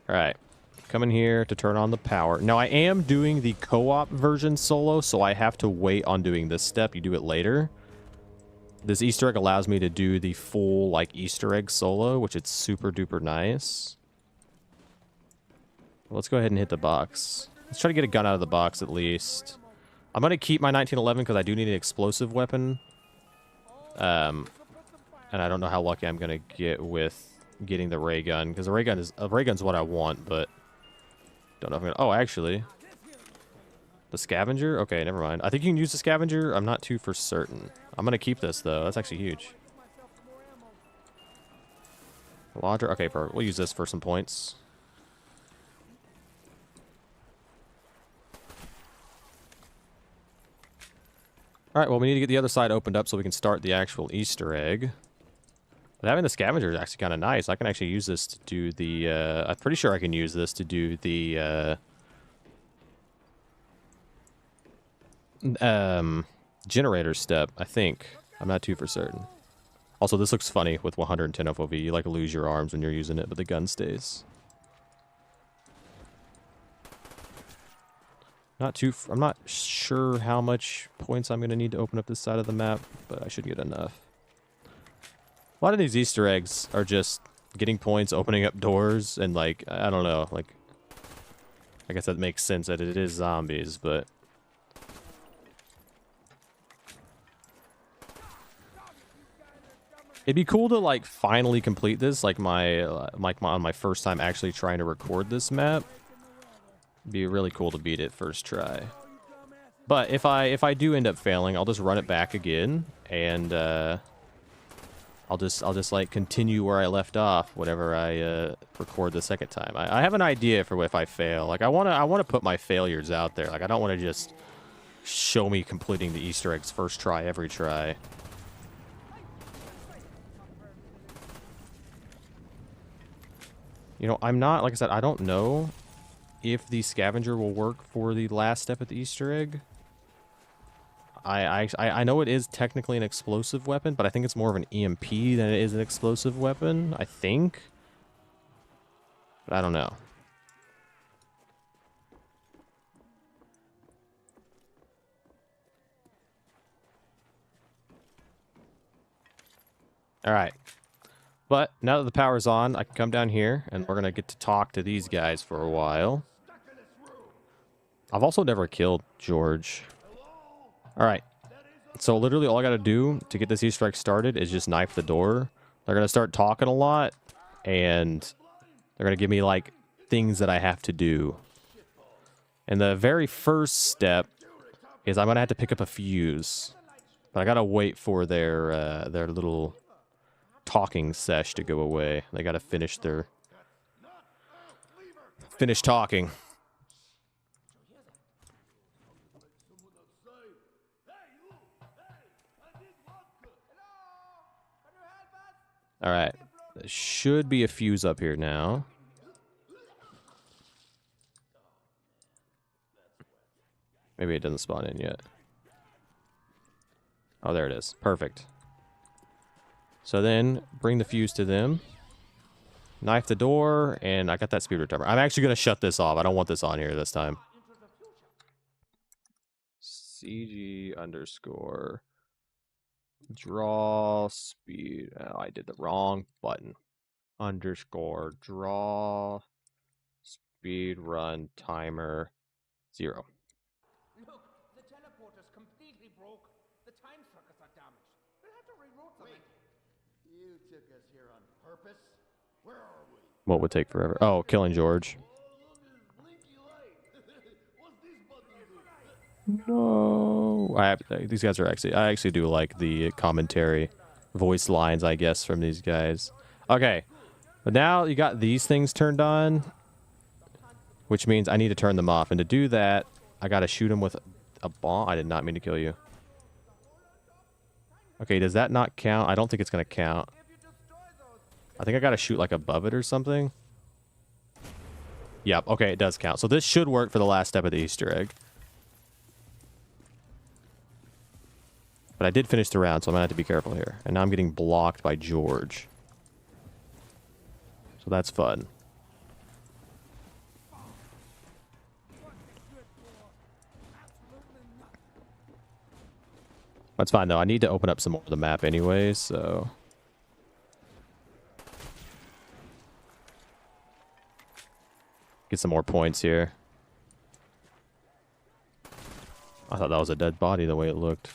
All right, coming here to turn on the power. Now I am doing the co-op version solo, so I have to wait on doing this step. You do it later. This Easter egg allows me to do the full like Easter egg solo, which is super duper nice. Let's go ahead and hit the box. Let's try to get a gun out of the box at least. I'm going to keep my 1911 because I do need an explosive weapon. And I don't know how lucky I'm going to get with getting the ray gun, because the ray gun's what I want, but don't know if I'm going to... Oh, actually. The scavenger? Okay, never mind. I think you can use the scavenger. I'm not too for certain. I'm going to keep this, though. That's actually huge. Lodger. Okay, perfect. We'll use this for some points. All right, well, we need to get the other side opened up so we can start the actual Easter egg. But having the scavenger is actually kind of nice. I can actually use this to do the... I'm pretty sure I can use this to do the... generator step, I think. I'm not too for certain. Also, this looks funny with 110 FOV. You, like, lose your arms when you're using it, but the gun stays. I'm not sure how much points I'm going to need to open up this side of the map, but I should get enough. A lot of these Easter eggs are just getting points, opening up doors, and, like, I don't know, like... I guess that makes sense that it is zombies, but... It'd be cool to, like, finally complete this, like, on my first time actually trying to record this map. It'd be really cool to beat it first try. But if I do end up failing, I'll just run it back again, and I'll just like continue where I left off whenever I record the second time. I have an idea for if I fail. Like I wanna put my failures out there. Like I don't want to just show me completing the Easter eggs first try every try. You know, I'm not, like I said, I don't know if the scavenger will work for the last step of the Easter egg. I know it is technically an explosive weapon, but I think it's more of an EMP than it is an explosive weapon, I think. But I don't know. Alright. But now that the power's on, I can come down here, and we're going to get to talk to these guys for a while. I've also never killed George. Alright. So literally all I got to do to get this Easter egg started is just knife the door. They're going to start talking a lot, and they're going to give me, like, things that I have to do. And the very first step is I'm going to have to pick up a fuse. But I got to wait for their little... talking sesh to go away. They gotta finish talking. All right, there should be a fuse up here now. Maybe it doesn't spawn in yet. Oh, there it is. Perfect. So then, bring the fuse to them. Knife the door, and I got that speed timer. I'm actually going to shut this off. I don't want this on here this time. CG underscore draw speed. Oh, I did the wrong button. Underscore draw speed run timer 0. Look, the teleporter's completely broke. The time circuits are damaged. We'll have to reroute them. You took us here on purpose? Where are we? What would take forever? Oh, killing George. No. These guys are actually... I actually do like the commentary voice lines, I guess, from these guys. Okay. But now you got these things turned on, which means I need to turn them off. And to do that, I got to shoot them with a bomb. I did not mean to kill you. Okay, does that not count? I don't think it's going to count. I think I got to shoot like above it or something. Yep, okay, it does count. So this should work for the last step of the Easter egg. But I did finish the round, so I'm going to have to be careful here. And now I'm getting blocked by George. So that's fun. That's fine, though. I need to open up some more of the map anyway, so... Get some more points here. I thought that was a dead body the way it looked.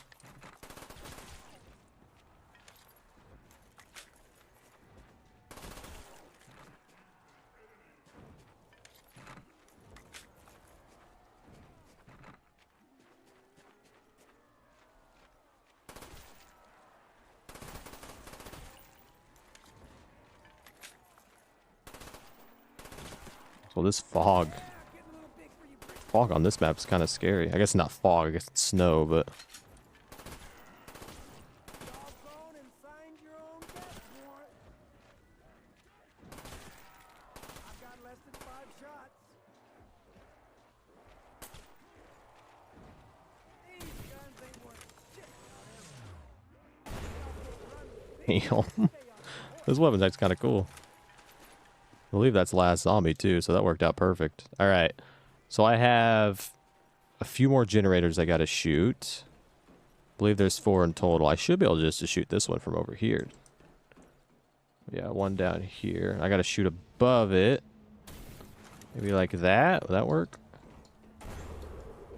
this fog. Fog on this map is kind of scary. I guess not fog, I guess it's snow, but... Damn. This weapon's actually kind of cool. I believe that's last zombie too, so that worked out perfect. Alright. So I have a few more generators I gotta shoot. I believe there's 4 in total. I should be able just to shoot this one from over here. Yeah, one down here. I gotta shoot above it. Maybe like that. Would that work?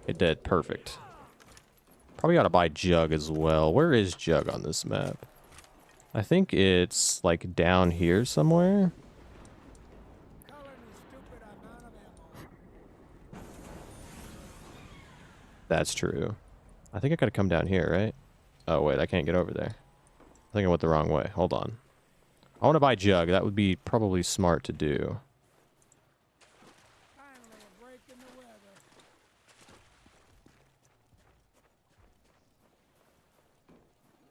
It did. Perfect. Probably gotta buy Jug as well. Where is Jug on this map? I think it's like down here somewhere. That's true. I think I gotta come down here, right? Oh, wait, I can't get over there. I think I went the wrong way. Hold on. I want to buy Jug. That would be probably smart to do.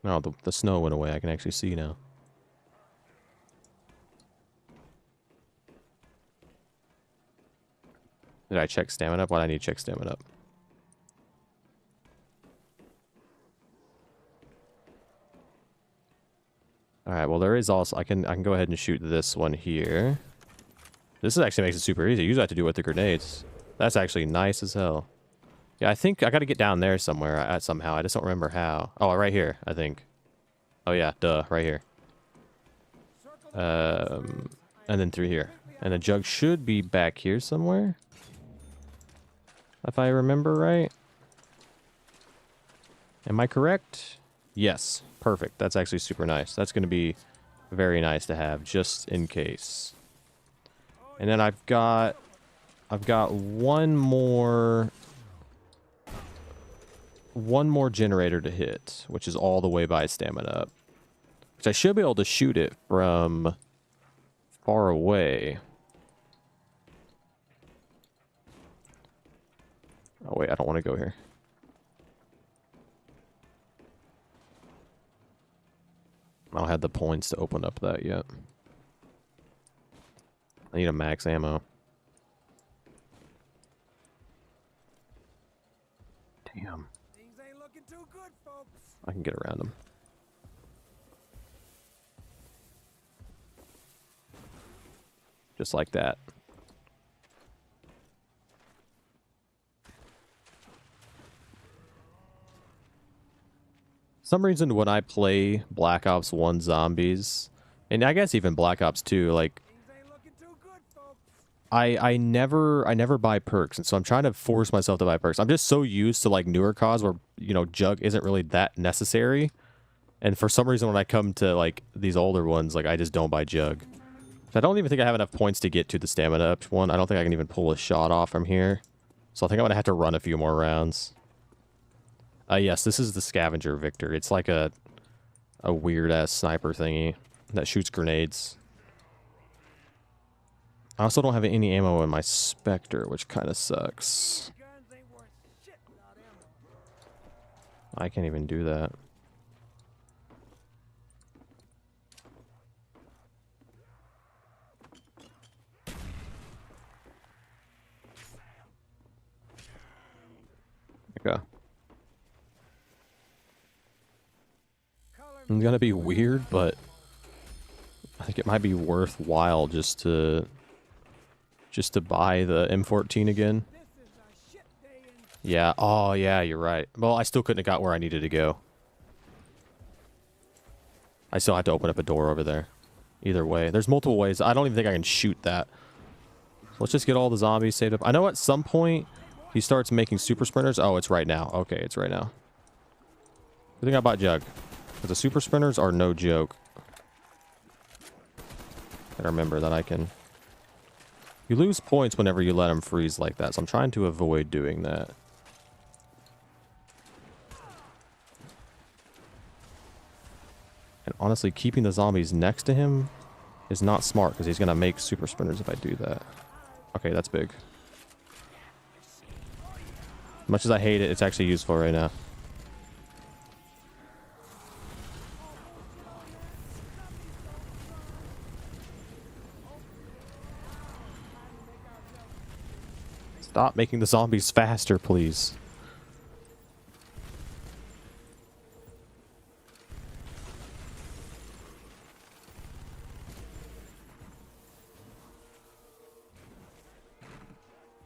No, the snow went away. I can actually see now. Did I check stamina up? Why do I need to check stamina up? Alright, well there is also... I can go ahead and shoot this one here. This actually makes it super easy. You usually have to do it with the grenades. That's actually nice as hell. Yeah, I think I gotta get down there somewhere somehow. I just don't remember how. Oh, right here, I think. Oh yeah, duh, right here. And then through here. And the Jug should be back here somewhere. If I remember right. Am I correct? Yes. Perfect. That's actually super nice. That's going to be very nice to have just in case. And then I've got one more generator to hit, which is all the way by stamina up. Which I should be able to shoot it from far away. Oh wait, I don't want to go here. I don't have the points to open up that yet. I need a max ammo. Damn. Things ain't looking too good, folks. I can get around them. Just like that. For some reason when I play Black Ops 1 zombies, and I guess even Black Ops 2, like I never buy perks, and so I'm trying to force myself to buy perks. I'm just so used to like newer CODs where, you know, Jug isn't really that necessary. And for some reason when I come to like these older ones, like I just don't buy Jug. So I don't even think I have enough points to get to the stamina up one. I don't think I can even pull a shot off from here. So I think I'm gonna have to run a few more rounds. Yes, this is the Scavenger Victor. It's like a weird-ass sniper thingy that shoots grenades. I also don't have any ammo in my Spectre, which kind of sucks. I can't even do that. Okay. It's gonna be weird, but I think it might be worthwhile just to buy the M14 again. Yeah, oh yeah, you're right. Well, I still couldn't have got where I needed to go. I still have to open up a door over there. Either way. There's multiple ways. I don't even think I can shoot that. Let's just get all the zombies saved up. I know at some point he starts making super sprinters. Oh, it's right now. Okay, it's right now. Good thing I bought Jug. Because the super sprinters are no joke. Gotta remember that I can... You lose points whenever you let them freeze like that, so I'm trying to avoid doing that. And honestly, keeping the zombies next to him is not smart, because he's gonna make super sprinters if I do that. Okay, that's big. As much as I hate it, it's actually useful right now. Stop making the zombies faster, please.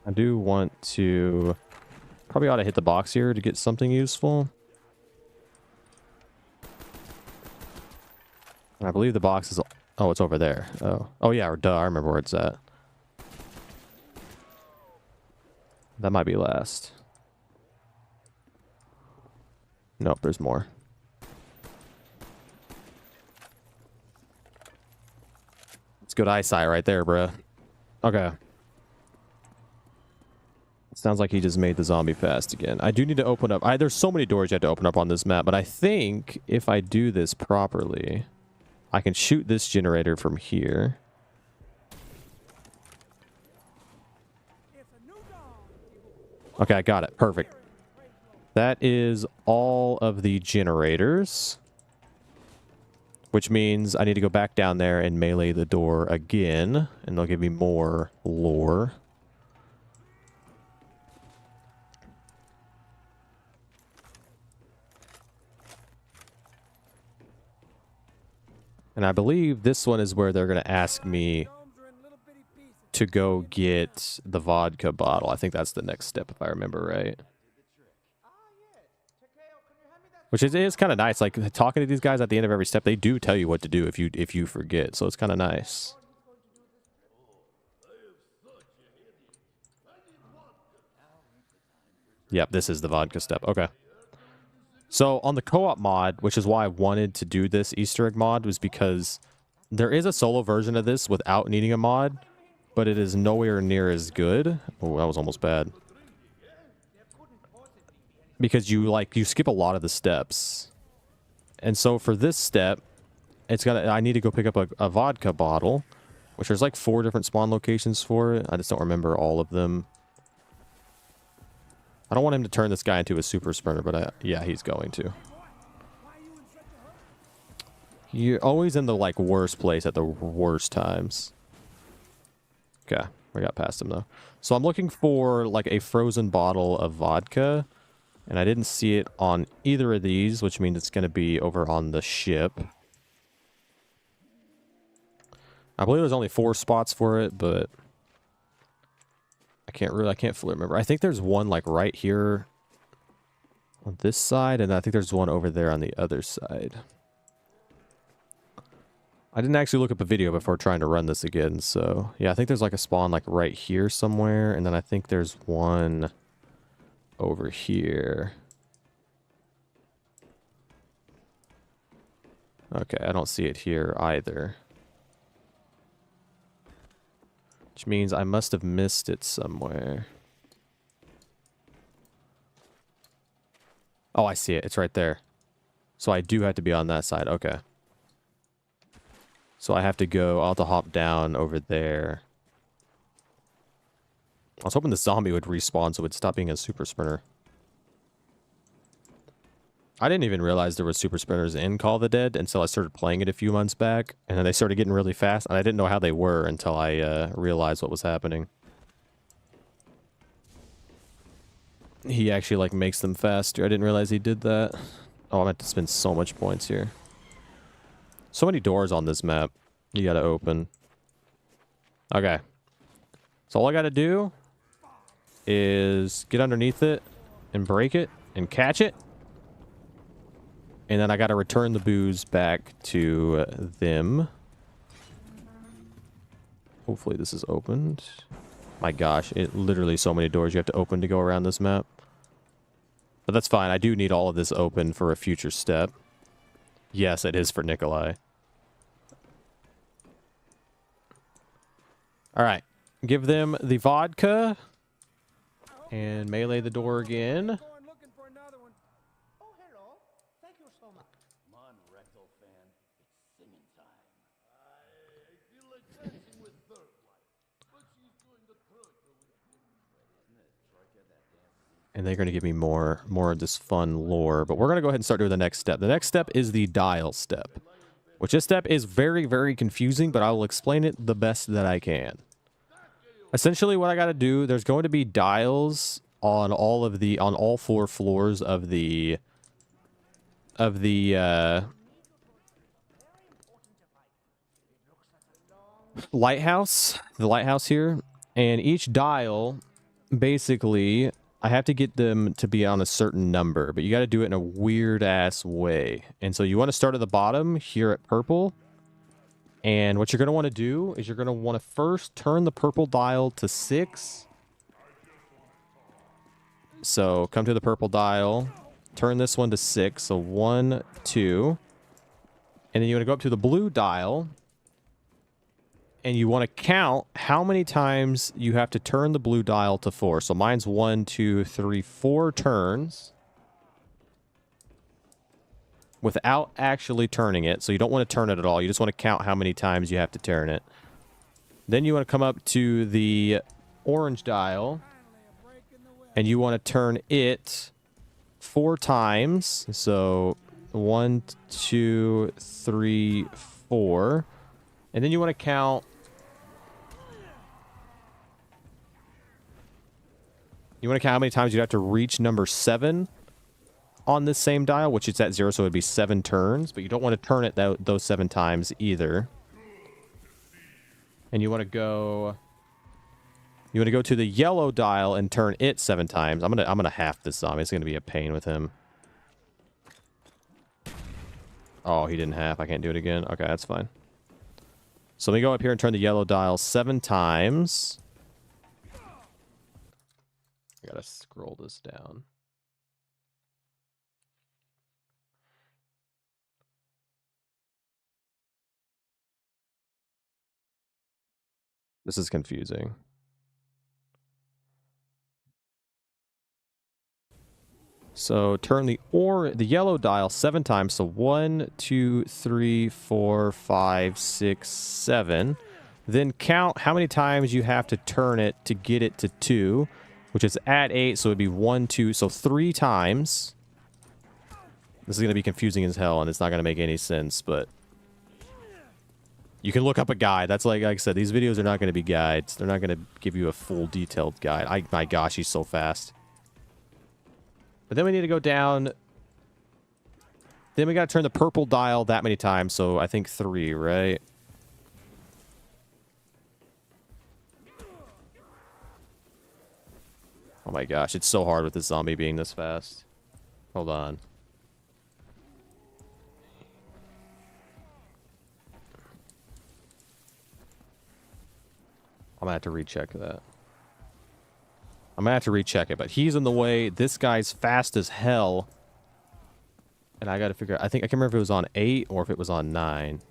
I do want to... Probably ought to hit the box here to get something useful. And I believe the box is... Oh, it's over there. Oh yeah, or duh, I remember where it's at. That might be last. Nope, there's more. It's good eyesight right there, bruh. Okay. Sounds like he just made the zombie fast again. I do need to open up... there's so many doors you have to open up on this map, but I think if I do this properly, I can shoot this generator from here. Okay, I got it. Perfect. That is all of the generators. Which means I need to go back down there and melee the door again. And they'll give me more lore. And I believe this one is where they're going to ask me to go get the vodka bottle. I think that's the next step, if I remember right. Which is kind of nice. Like, talking to these guys at the end of every step, they do tell you what to do if you forget. So it's kind of nice. Yep, this is the vodka step. Okay. So on the co-op mod, which is why I wanted to do this Easter egg mod, was because there is a solo version of this without needing a mod, but it is nowhere near as good. Oh, that was almost bad. Because you skip a lot of the steps. And so for this step, I need to go pick up a vodka bottle, which there's like 4 different spawn locations for it. I just don't remember all of them. I don't want him to turn this guy into a super sprinter, but yeah, he's going to. You're always in the like worst place at the worst times. Okay, we got past him though. So I'm looking for like a frozen bottle of vodka, and I didn't see it on either of these, which means it's going to be over on the ship. I believe there's only 4 spots for it, but I can't fully remember. I think there's one like right here on this side, and I think there's one over there on the other side. I didn't actually look up a video before trying to run this again, so yeah, I think there's like a spawn like right here somewhere, and then I think there's one over here. Okay, I don't see it here either. Which means I must have missed it somewhere. Oh, I see it. It's right there. So I do have to be on that side. Okay. So I have to go... I'll have to hop down over there. I was hoping the zombie would respawn so it would stop being a super sprinter. I didn't even realize there were super sprinters in Call of the Dead until I started playing it a few months back. And then they started getting really fast, and I didn't know how they were until I realized what was happening. He actually, like, makes them faster. I didn't realize he did that. Oh, I'm going to spend so much points here. So many doors on this map you gotta open. Okay. So all I gotta do is get underneath it and break it and catch it. And then I gotta return the booze back to them. Hopefully this is opened. My gosh, it literally so many doors you have to open to go around this map. But that's fine. I do need all of this open for a future step. Yes, it is for Nikolai. Alright. Give them the vodka. And melee the door again. Oh, hello. Thank you so much. Come on, rectal fan. It's singing time. I feel like dancing with Third Wife, but she's doing the third And they're going to give me more of this fun lore. But we're going to go ahead and start doing the next step. The next step is the dial step. Which this step is very, very confusing, but I will explain it the best that I can. Essentially what I got to do, there's going to be dials on all 4 floors of the lighthouse, the lighthouse here, and each dial, basically, I have to get them to be on a certain number, but you got to do it in a weird ass way. And so you want to start at the bottom here at purple, and what you're going to want to do is you're going to want to first turn the purple dial to 6. So come to the purple dial, turn this one to 6, so 1, 2, and then you want to go up to the blue dial, and you want to count how many times you have to turn the blue dial to 4. So mine's 1, 2, 3, 4 turns without actually turning it. So you don't want to turn it at all. You just want to count how many times you have to turn it. Then you want to come up to the orange dial, and you want to turn it 4 times. So 1, 2, 3, 4. And then you want to count... You want to count how many times you have to reach number 7 on this same dial, which is at 0, so it would be 7 turns. But you don't want to turn it those 7 times either. And you want to go... You want to go to the yellow dial and turn it 7 times. I'm gonna half this zombie. It's gonna be a pain with him. Oh, he didn't half. I can't do it again. Okay, that's fine. So let me go up here and turn the yellow dial 7 times. I gotta scroll this down. This is confusing. So turn the yellow dial 7 times. So 1, 2, 3, 4, 5, 6, 7. Then count how many times you have to turn it to get it to 2, which is at 8. So it'd be 1, 2. So 3 times. This is going to be confusing as hell, and it's not going to make any sense, but you can look up a guide. That's like I said, these videos are not going to be guides. They're not going to give you a full detailed guide. My gosh, he's so fast. But then we need to go down. Then we got to turn the purple dial that many times. So I think 3, right? Oh my gosh, it's so hard with this zombie being this fast. Hold on. I'm gonna have to recheck that. I'm gonna have to recheck it, but he's in the way. This guy's fast as hell. And I gotta figure out, I can't remember if it was on 8 or if it was on 9.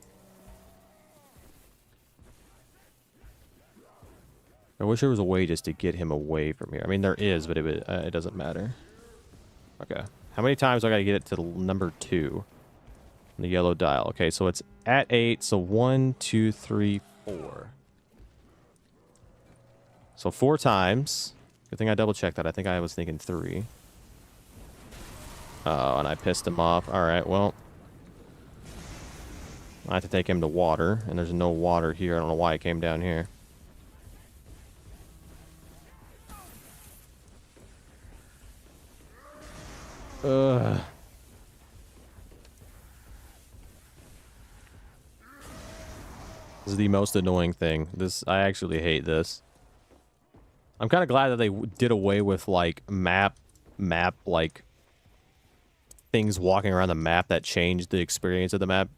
I wish there was a way just to get him away from here. I mean, there is, but it doesn't matter. Okay. How many times do I gotta get it to number 2? On the yellow dial. Okay, so it's at 8, so 1, 2, 3, 4. So 4 times. Good thing I double-checked that. I think I was thinking 3. Oh, and I pissed him off. Alright, well. I have to take him to water, and there's no water here. I don't know why it came down here. Ugh. This is the most annoying thing. I actually hate this. I'm kind of glad that they did away with, like, map, like, things walking around the map that changed the experience of the map.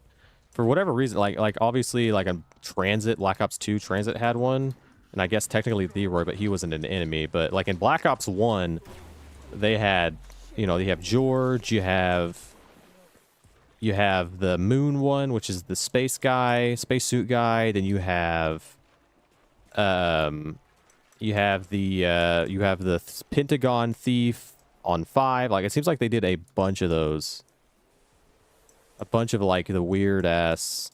For whatever reason, like obviously, like, on Transit, Black Ops 2, Transit had one. And I guess technically Leroy, but he wasn't an enemy. But, like, in Black Ops 1, they had, you know, you have George, you have the Moon one, which is the space guy, spacesuit guy. Then you have, you have the Pentagon thief on 5. Like, it seems like they did a bunch of those. A bunch of, like, the weird ass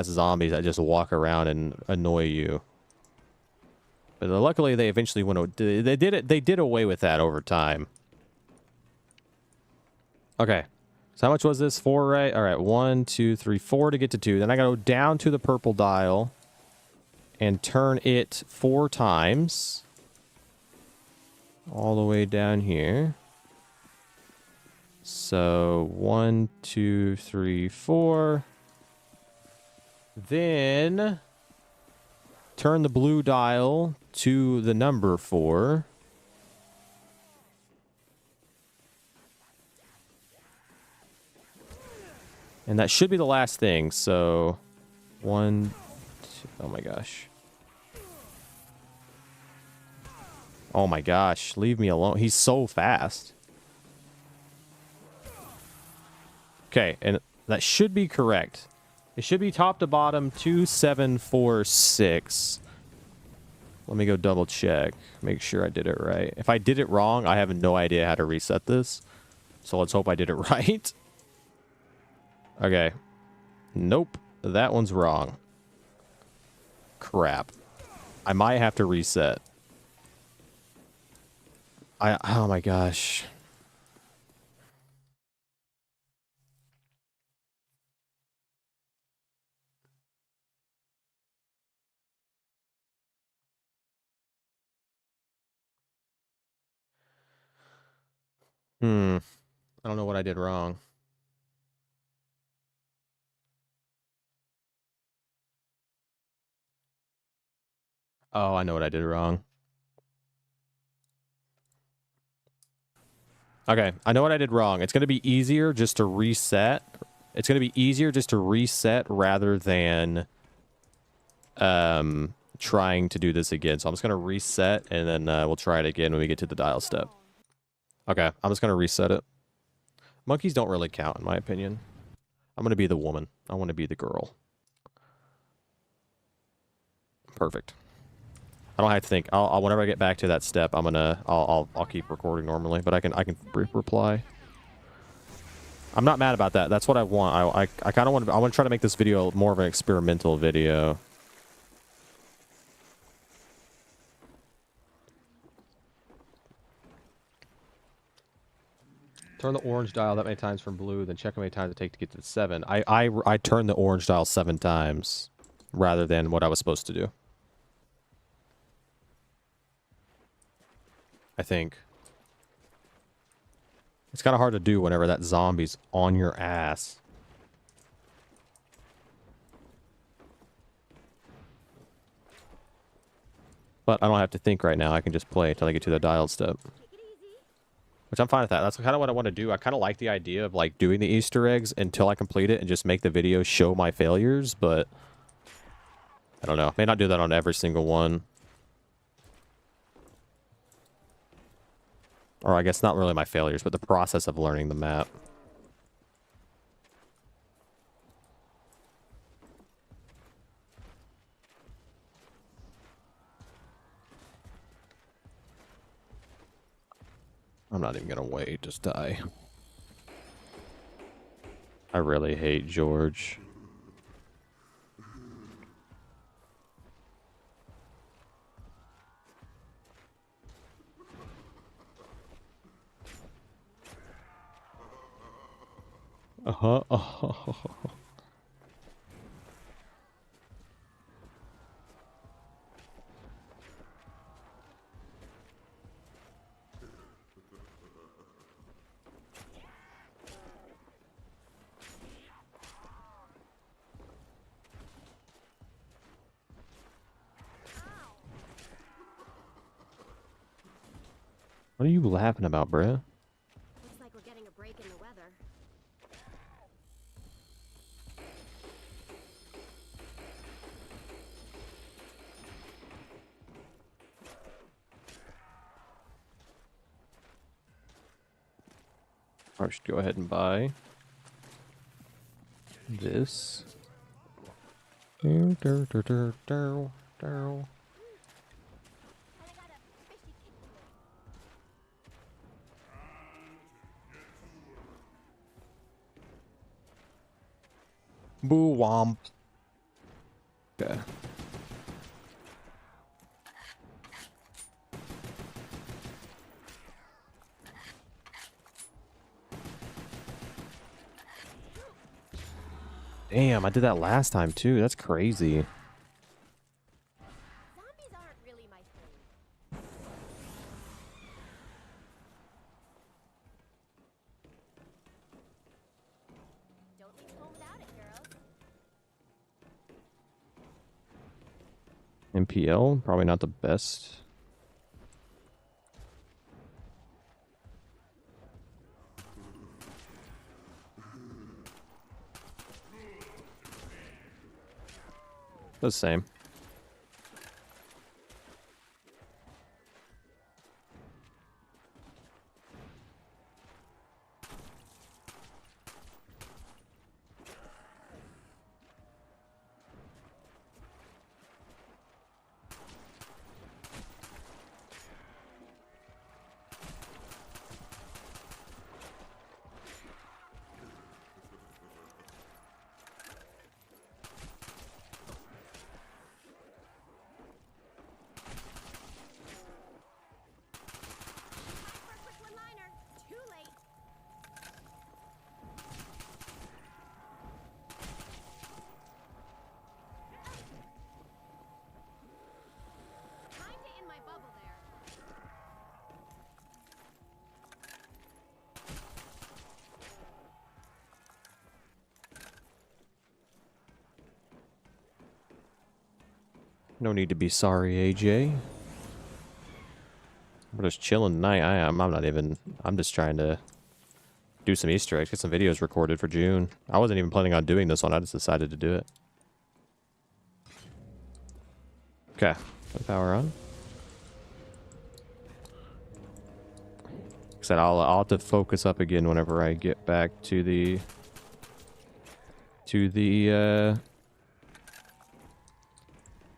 zombies that just walk around and annoy you. But luckily, they eventually went. They did it. They did away with that over time. Okay. So how much was this? 4, right? All right. 1, 2, 3, 4 to get to 2. Then I got to go down to the purple dial and turn it 4 times. All the way down here. So 1, 2, 3, 4. Then turn the blue dial to the number 4. And that should be the last thing. So 1, 2, oh my gosh. Oh my gosh, leave me alone. He's so fast. Okay, and that should be correct. It should be top to bottom 2, 7, 4, 6. Let me go double check. Make sure I did it right. If I did it wrong, I have no idea how to reset this. So let's hope I did it right. Okay. Nope. That one's wrong. Crap. I might have to reset. Oh my gosh. I don't know what I did wrong. Oh, I know what I did wrong. Okay, I know what I did wrong. It's going to be easier just to reset. It's going to be easier just to reset rather than trying to do this again. So I'm just going to reset, and then we'll try it again when we get to the dial step. Okay, I'm just going to reset it. Monkeys don't really count, in my opinion. I'm going to be the woman. I want to be the girl. Perfect. I don't have to think. I'll whenever I get back to that step, I'll keep recording normally, but I can reply. I'm not mad about that. That's what I want. I kind of want to try to make this video more of an experimental video. Turn the orange dial that many times from blue, then check how many times it takes to get to the 7. I turned the orange dial 7 times rather than what I was supposed to do. I think. It's kind of hard to do whenever that zombie's on your ass. But I don't have to think right now. I can just play until I get to the dialed step. Which I'm fine with that. That's kind of what I want to do. I kind of like the idea of like doing the Easter eggs until I complete it and just make the video show my failures, but I don't know. May not do that on every single one. Or I guess not really my failures, but the process of learning the map. I'm not even gonna wait, just die. I really hate George. Uh-huh. What are you laughing about, bruh? Looks like we're getting a break in the weather. I should go ahead and buy this. And I got a fishy kick. Boo womp. Okay. Damn, I did that last time too. That's crazy. Zombies aren't really my thing. Don't leave home without it, girls. MPL, probably not the best. The same. For a quick one-liner. Too late. Kinda in my bubble there. No need to be sorry, AJ. We're just chilling tonight. I'm not even. I'm just trying to do some Easter eggs, get some videos recorded for June. I wasn't even planning on doing this one. I just decided to do it. Okay, power on. Like I said, I'll have to focus up again whenever I get back to the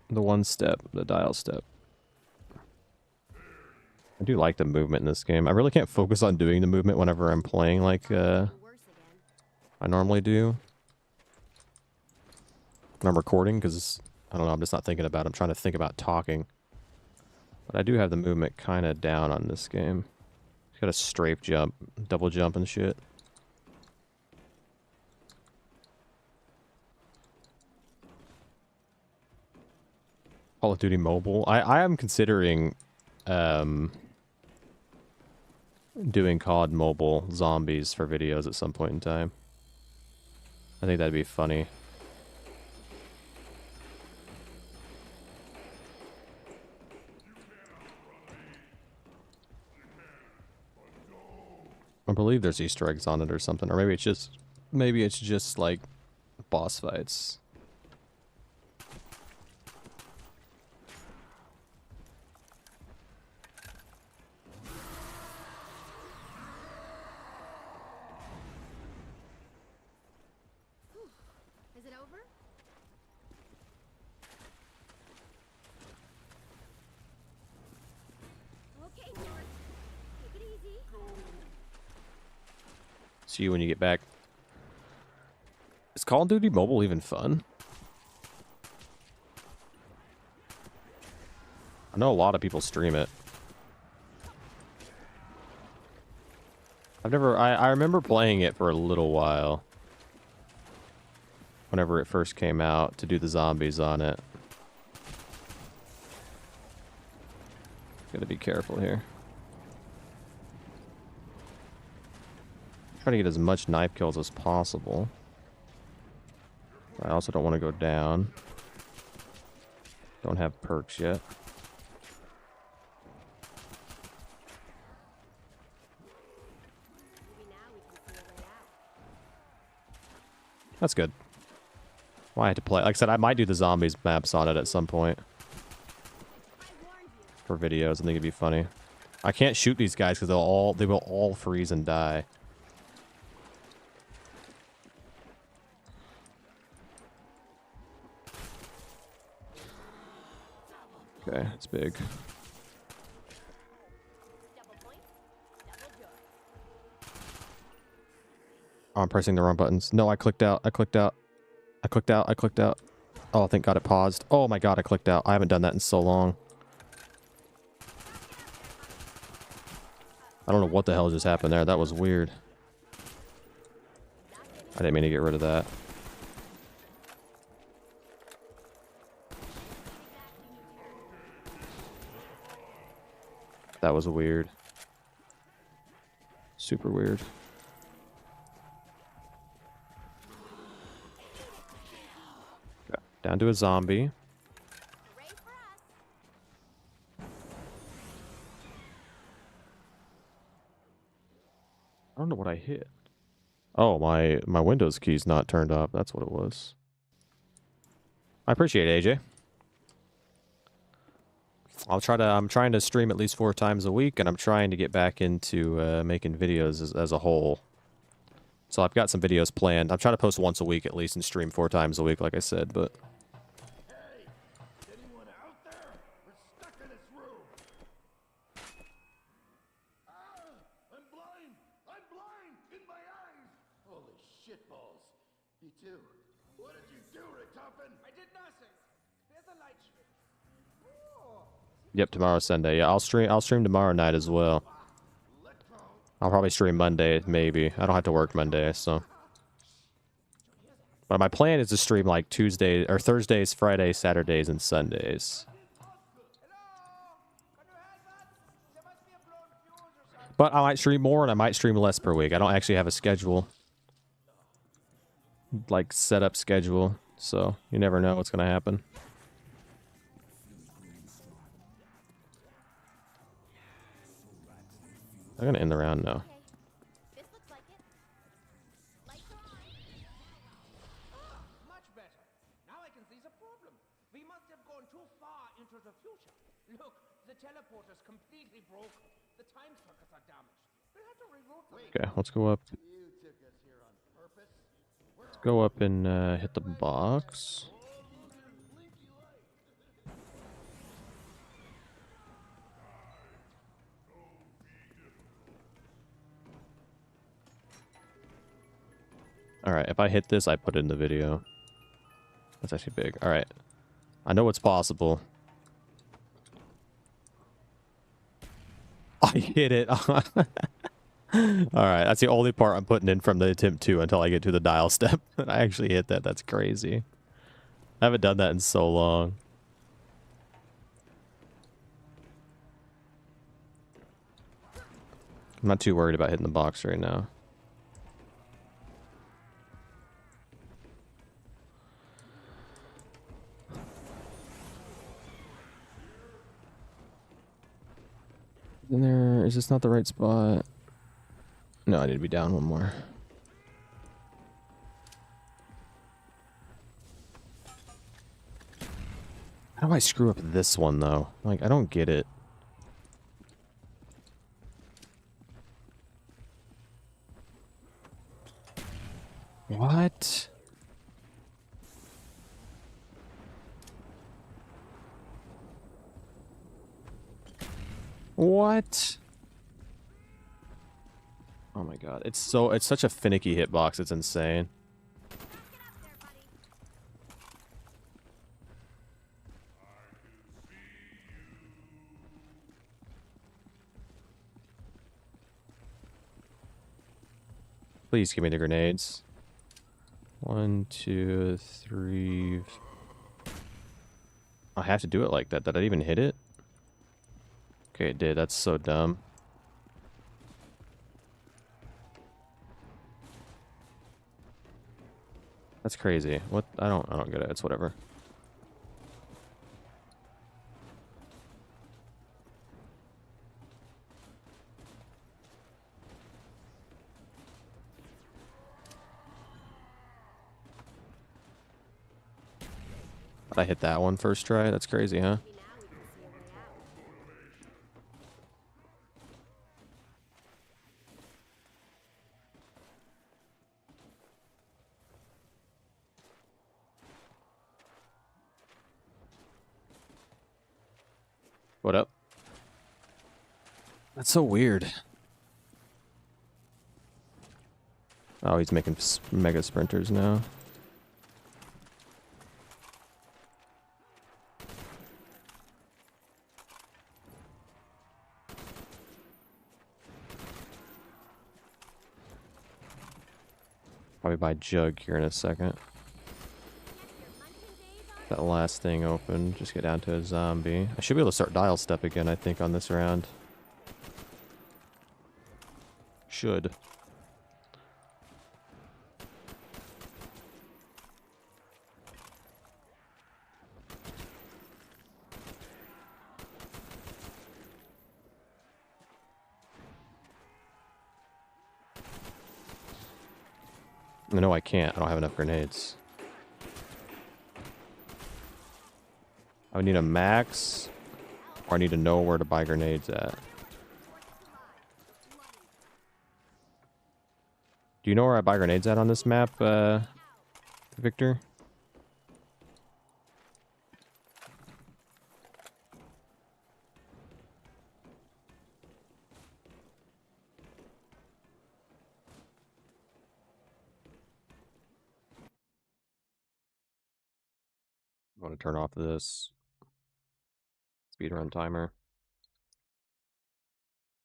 one step, the dial step. I do like the movement in this game. I really can't focus on doing the movement whenever I'm playing like Worse again. I normally do when I'm recording, because I don't know, I'm just not thinking about it. I'm trying to think about talking. But I do have the movement kind of down on this game. It's got a strafe jump, double jump and shit. Call of Duty Mobile. I am considering doing COD Mobile Zombies for videos at some point in time. I think that'd be funny. I believe there's Easter eggs on it or something, or maybe it's just like boss fights. Is it over? Okay, North. Take it easy. See you when you get back. Is Call of Duty Mobile even fun? I know a lot of people stream it. I remember playing it for a little while. Whenever it first came out, to do the zombies on it. Gotta be careful here. Try to get as much knife kills as possible. I also don't want to go down. Don't have perks yet. Maybe now we can see a way out. That's good. Well, I had to play. Like I said, I might do the zombies maps on it at some point. I warned you. For videos. I think it'd be funny. I can't shoot these guys because they will all freeze and die. Okay, it's big. Double points, double joy. Oh, I'm pressing the wrong buttons. No, I clicked out. I clicked out. I clicked out. I clicked out. Oh, thank God it paused. Oh my God, I clicked out. I haven't done that in so long. I don't know what the hell just happened there. That was weird. I didn't mean to get rid of that. That was weird. Super weird. Okay, down to a zombie. Hooray for us. I don't know what I hit. Oh, my Windows key's not turned up. That's what it was. I appreciate it, AJ. I'm trying to stream at least 4 times a week, and I'm trying to get back into making videos as a whole. So I've got some videos planned. I'm trying to post once a week at least and stream 4 times a week, like I said, but... Hey, anyone out there? We're stuck in this room. I'm blind. I'm blind in my eyes. Holy shitballs. B2, what did you do, Richtofen? I did nothing. There's a light switch. Oh, Yep, tomorrow's Sunday. Yeah, I'll stream tomorrow night as well. I'll probably stream Monday, maybe. I don't have to work Monday, so. But my plan is to stream like Tuesday or Thursdays, Fridays, Saturdays, and Sundays. hello? Can you help us? There must be a blown fuse or something. But I might stream more and I might stream less per week. I don't actually have a schedule. Like set up schedule. So you never know what's gonna happen. I'm gonna end the round now. Okay. This looks like it. Lights are on. Much better. Now I can see the problem. We must have gone too far into the future. Look, the teleporter's completely broken. The time circuits are damaged. We'll have to reroute them. Okay, let's go up. You took us here on purpose. Let's go up and hit the box. Alright, if I hit this, I put it in the video. That's actually big. Alright. I know what's possible. I hit it. Alright, that's the only part I'm putting in from the attempt 2 until I get to the dial step. I actually hit that. That's crazy. I haven't done that in so long. I'm not too worried about hitting the box right now. In there, is this not the right spot? No, I need to be down one more. How do I screw up this one though? Like, I don't get it. What? What? Oh my god. It's such a finicky hitbox, it's insane. Get up there, buddy. Please give me the grenades. 1, 2, 3. I have to do it like that. Did I even hit it? Okay, it did. That's so dumb. That's crazy. What? I don't get it. It's whatever. I hit that one first try. That's crazy, huh? Maybe now we can see a way out. What up? That's so weird. Oh, he's making mega sprinters now. Probably buy Jug here in a second. Get your hunting days on. That last thing open. Just get down to a zombie. I should be able to start dial step again, I think, on this round. should. No, I can't. I don't have enough grenades. I would need a max, or I need to know where to buy grenades at. Do you know where I buy grenades at on this map, Victor? I want to turn off this speedrun timer.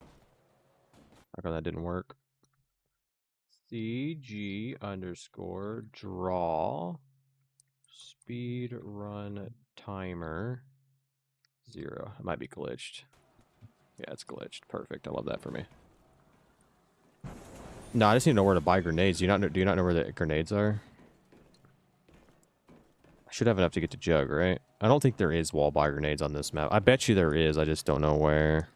How come that didn't work? CG underscore draw speed run timer 0. It might be glitched. Yeah, it's glitched. Perfect. I love that for me. No, I just need to know where to buy grenades. Do you not know where the grenades are? I should have enough to get to Jug, right? I don't think there is wall buy grenades on this map. I bet you there is. I just don't know where.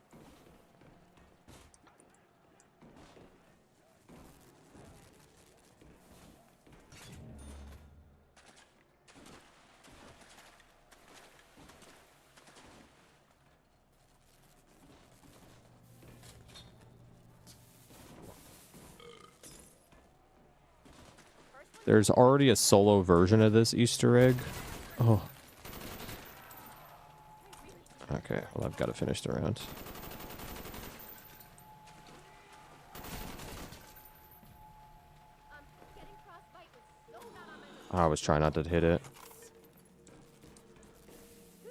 There's already a solo version of this Easter egg. Oh. Okay, well, I've got to finish the round. I was trying not to hit it.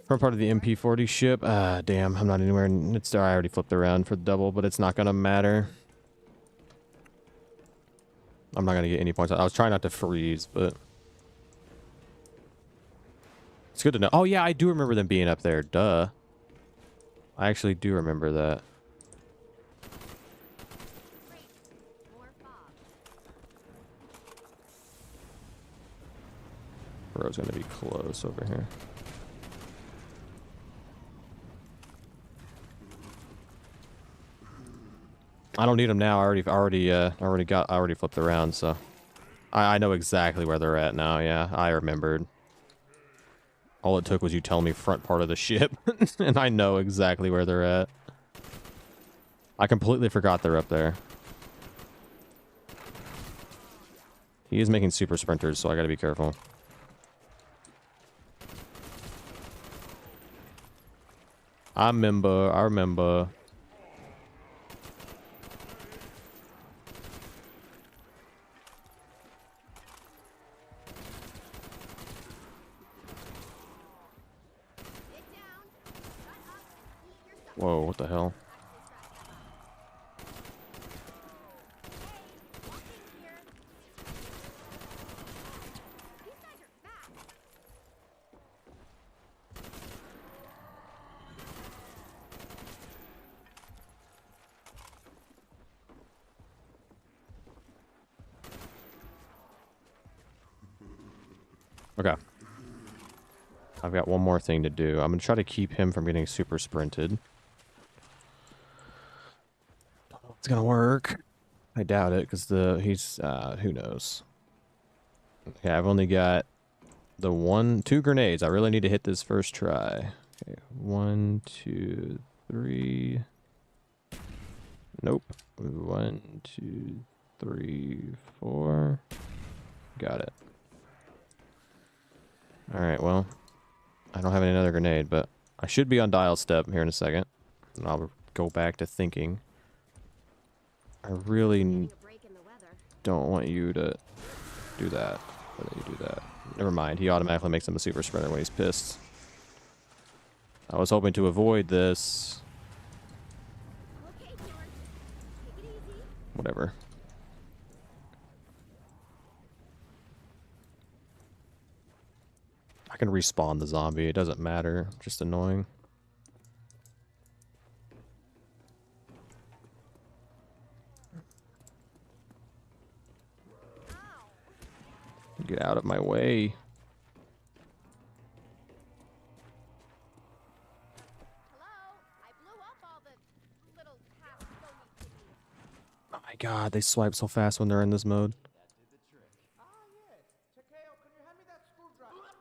Front part of the MP40 ship. Ah, damn, I'm not anywhere. It's there. I already flipped around for the double, but it's not going to matter. I'm not going to get any points. I was trying not to freeze, but... It's good to know. Oh, yeah, I do remember them being up there. Duh. I actually do remember that. Bro's going to be close over here. I don't need them now. I already flipped around, so I know exactly where they're at now. Yeah, I remembered. All it took was you telling me front part of the ship, and I know exactly where they're at. I completely forgot they're up there. He is making super sprinters, so I gotta be careful. I remember. Whoa, what the hell? Okay. I've got one more thing to do. I'm going to try to keep him from getting super sprinted. It's going to work. I doubt it, because who knows. Okay, I've only got the 2 grenades. I really need to hit this first try. Okay, 1, 2, 3. Nope. 1, 2, 3, 4. Got it. Alright, well, I don't have any other grenade, but I should be on dial step here in a second. And I'll go back to thinking. I really don't want you to do that. Or that you do that. Never mind, he automatically makes him a super sprinter when he's pissed. I was hoping to avoid this. Whatever. I can respawn the zombie. It doesn't matter. Just annoying. Get out of my way. Hello? I blew up all the little half-stony thingies. Oh my god, they swipe so fast when they're in this mode. Ah, yes. Takeo, can you hand me that screwdriver?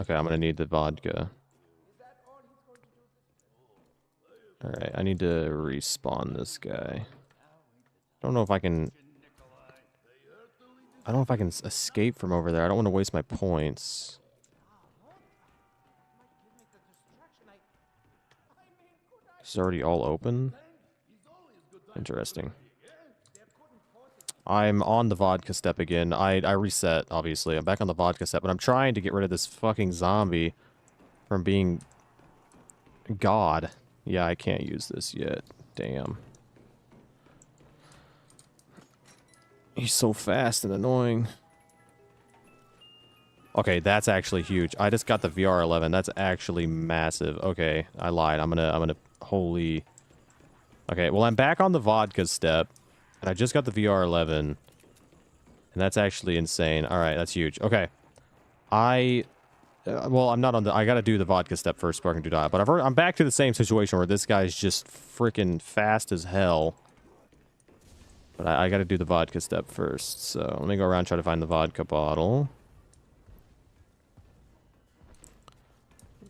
Okay, I'm gonna need the vodka. Is that all he's going to do? Alright, I need to respawn this guy. I don't know if I can... I don't know if I can escape from over there. I don't want to waste my points. This is already all open? Interesting. I'm on the vodka step again. I reset, obviously. I'm back on the vodka step, but I'm trying to get rid of this fucking zombie from being God. Yeah, I can't use this yet. Damn. He's so fast and annoying. Okay, that's actually huge. I just got the VR11. That's actually massive. Okay, I lied. I'm gonna holy. Okay, well I'm back on the vodka step, and I just got the VR11, and that's actually insane. All right, that's huge. Okay, well I'm not on the. I gotta do the vodka step first before I can do dial. But I'm back to the same situation where this guy's just freaking fast as hell. But I gotta do the vodka step first. So let me go around and try to find the vodka bottle.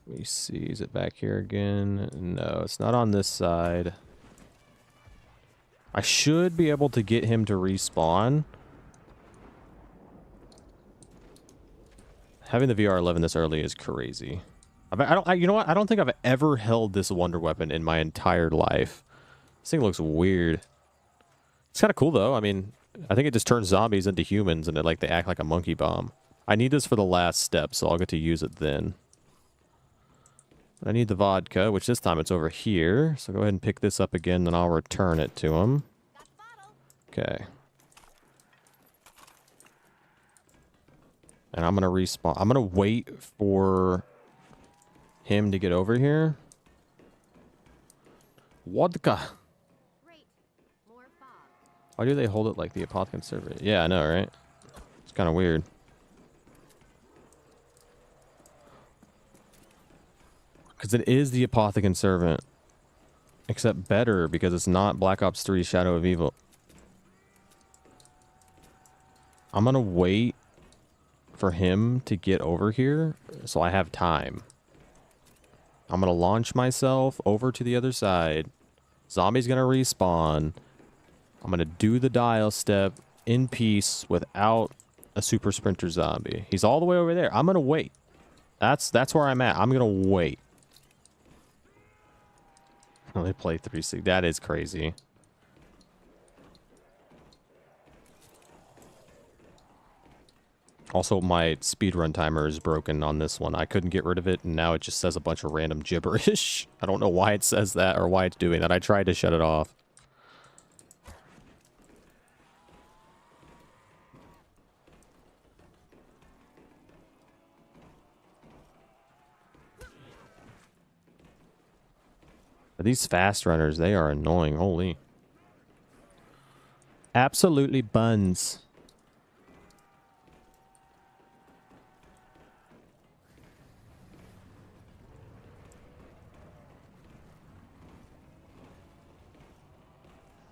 Let me see. Is it back here again? No, it's not on this side. I should be able to get him to respawn. Having the VR11 this early is crazy. You know what? I don't think I've ever held this wonder weapon in my entire life. This thing looks weird. It's kind of cool, though. I mean, I think it just turns zombies into humans, and they act like a monkey bomb. I need this for the last step, so I'll get to use it then. I need the vodka, which this time it's over here. So go ahead and pick this up again, and I'll return it to him. Okay. And I'm going to respawn. I'm going to wait for him to get over here. Vodka. Why do they hold it like the apothecary servant? Yeah, I know, right? It's kind of weird. Because it is the apothecary servant. Except better, because it's not Black Ops 3 Shadow of Evil. I'm going to wait for him to get over here so I have time. I'm going to launch myself over to the other side. Zombie's going to respawn. I'm going to do the dial step in peace without a super sprinter zombie. He's all the way over there. I'm going to wait. That's where I'm at. I'm going to wait. Only play 360. That is crazy. Also, my speedrun timer is broken on this one. I couldn't get rid of it, and now it just says a bunch of random gibberish. I don't know why it says that or why it's doing that. I tried to shut it off. These fast runners, they are annoying. Holy. Absolutely buns.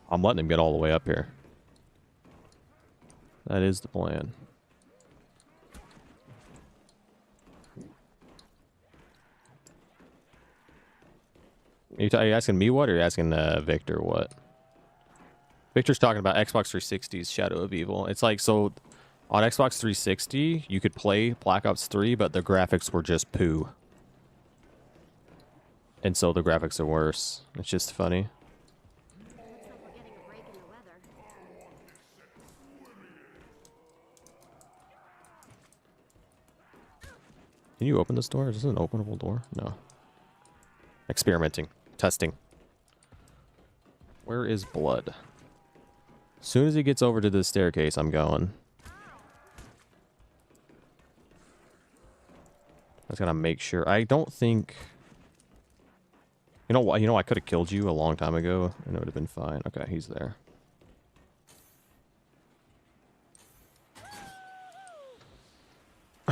I'm letting him get all the way up here. That is the plan. Are you asking me what, or are you asking Victor what? Victor's talking about Xbox 360's Shadow of Evil. It's like, so on Xbox 360, you could play Black Ops 3, but the graphics were just poo. And so the graphics are worse. It's just funny. Looks like we're getting a break in the weather. Can you open this door? Is this an openable door? No. Experimenting. Testing. Where is blood? As soon as he gets over to this staircase, I'm going. I just gotta make sure. I don't think... You know what? I could have killed you a long time ago, and it would have been fine. Okay, he's there.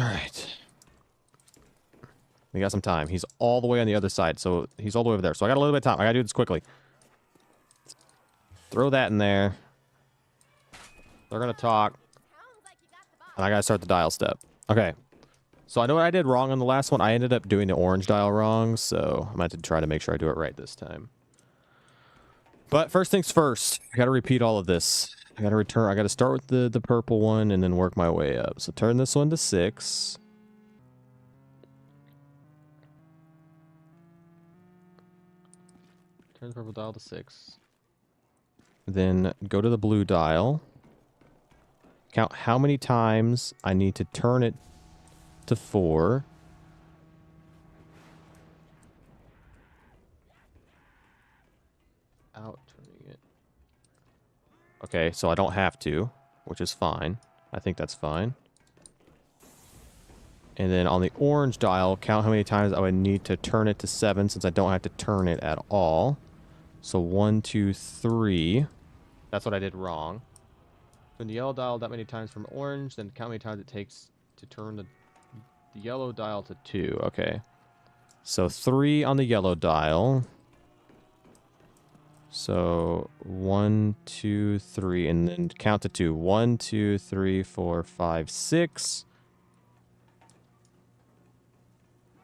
Alright. We got some time. He's all the way on the other side, so he's all the way over there. So I got a little bit of time. I gotta do this quickly. Throw that in there. They're gonna talk. Sounds like you got the boss. And I gotta start the dial step. Okay. So I know what I did wrong on the last one. I ended up doing the orange dial wrong, so I'm going to try to make sure I do it right this time. But first things first, I gotta repeat all of this. I gotta start with the purple one and then work my way up. So turn this one to 6. Turn the purple dial to 6. Then go to the blue dial. Count how many times I need to turn it to 4. Out turning it. Okay, so I don't have to, which is fine. I think that's fine. And then on the orange dial, count how many times I would need to turn it to 7 since I don't have to turn it at all. So 1, 2, 3. That's what I did wrong. Turn the yellow dial that many times from orange, then count how many times it takes to turn the yellow dial to 2. Okay. So 3 on the yellow dial. So 1, 2, 3, and then count to 2. 1, 2, 3, 4, 5, 6.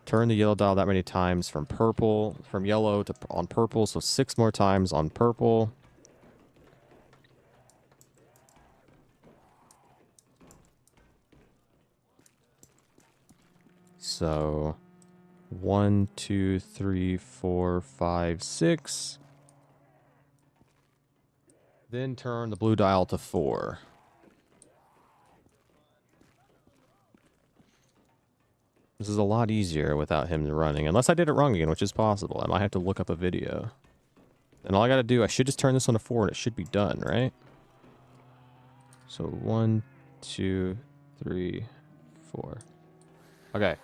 Turn the yellow dial that many times from yellow to on purple. So 6 more times on purple. So 1, 2, 3, 4, 5, 6. Then turn the blue dial to 4. This is a lot easier without him running. Unless I did it wrong again, which is possible. I might have to look up a video. And all I gotta do, I should just turn this on to 4 and it should be done, right? So 1, 2, 3, 4. Okay.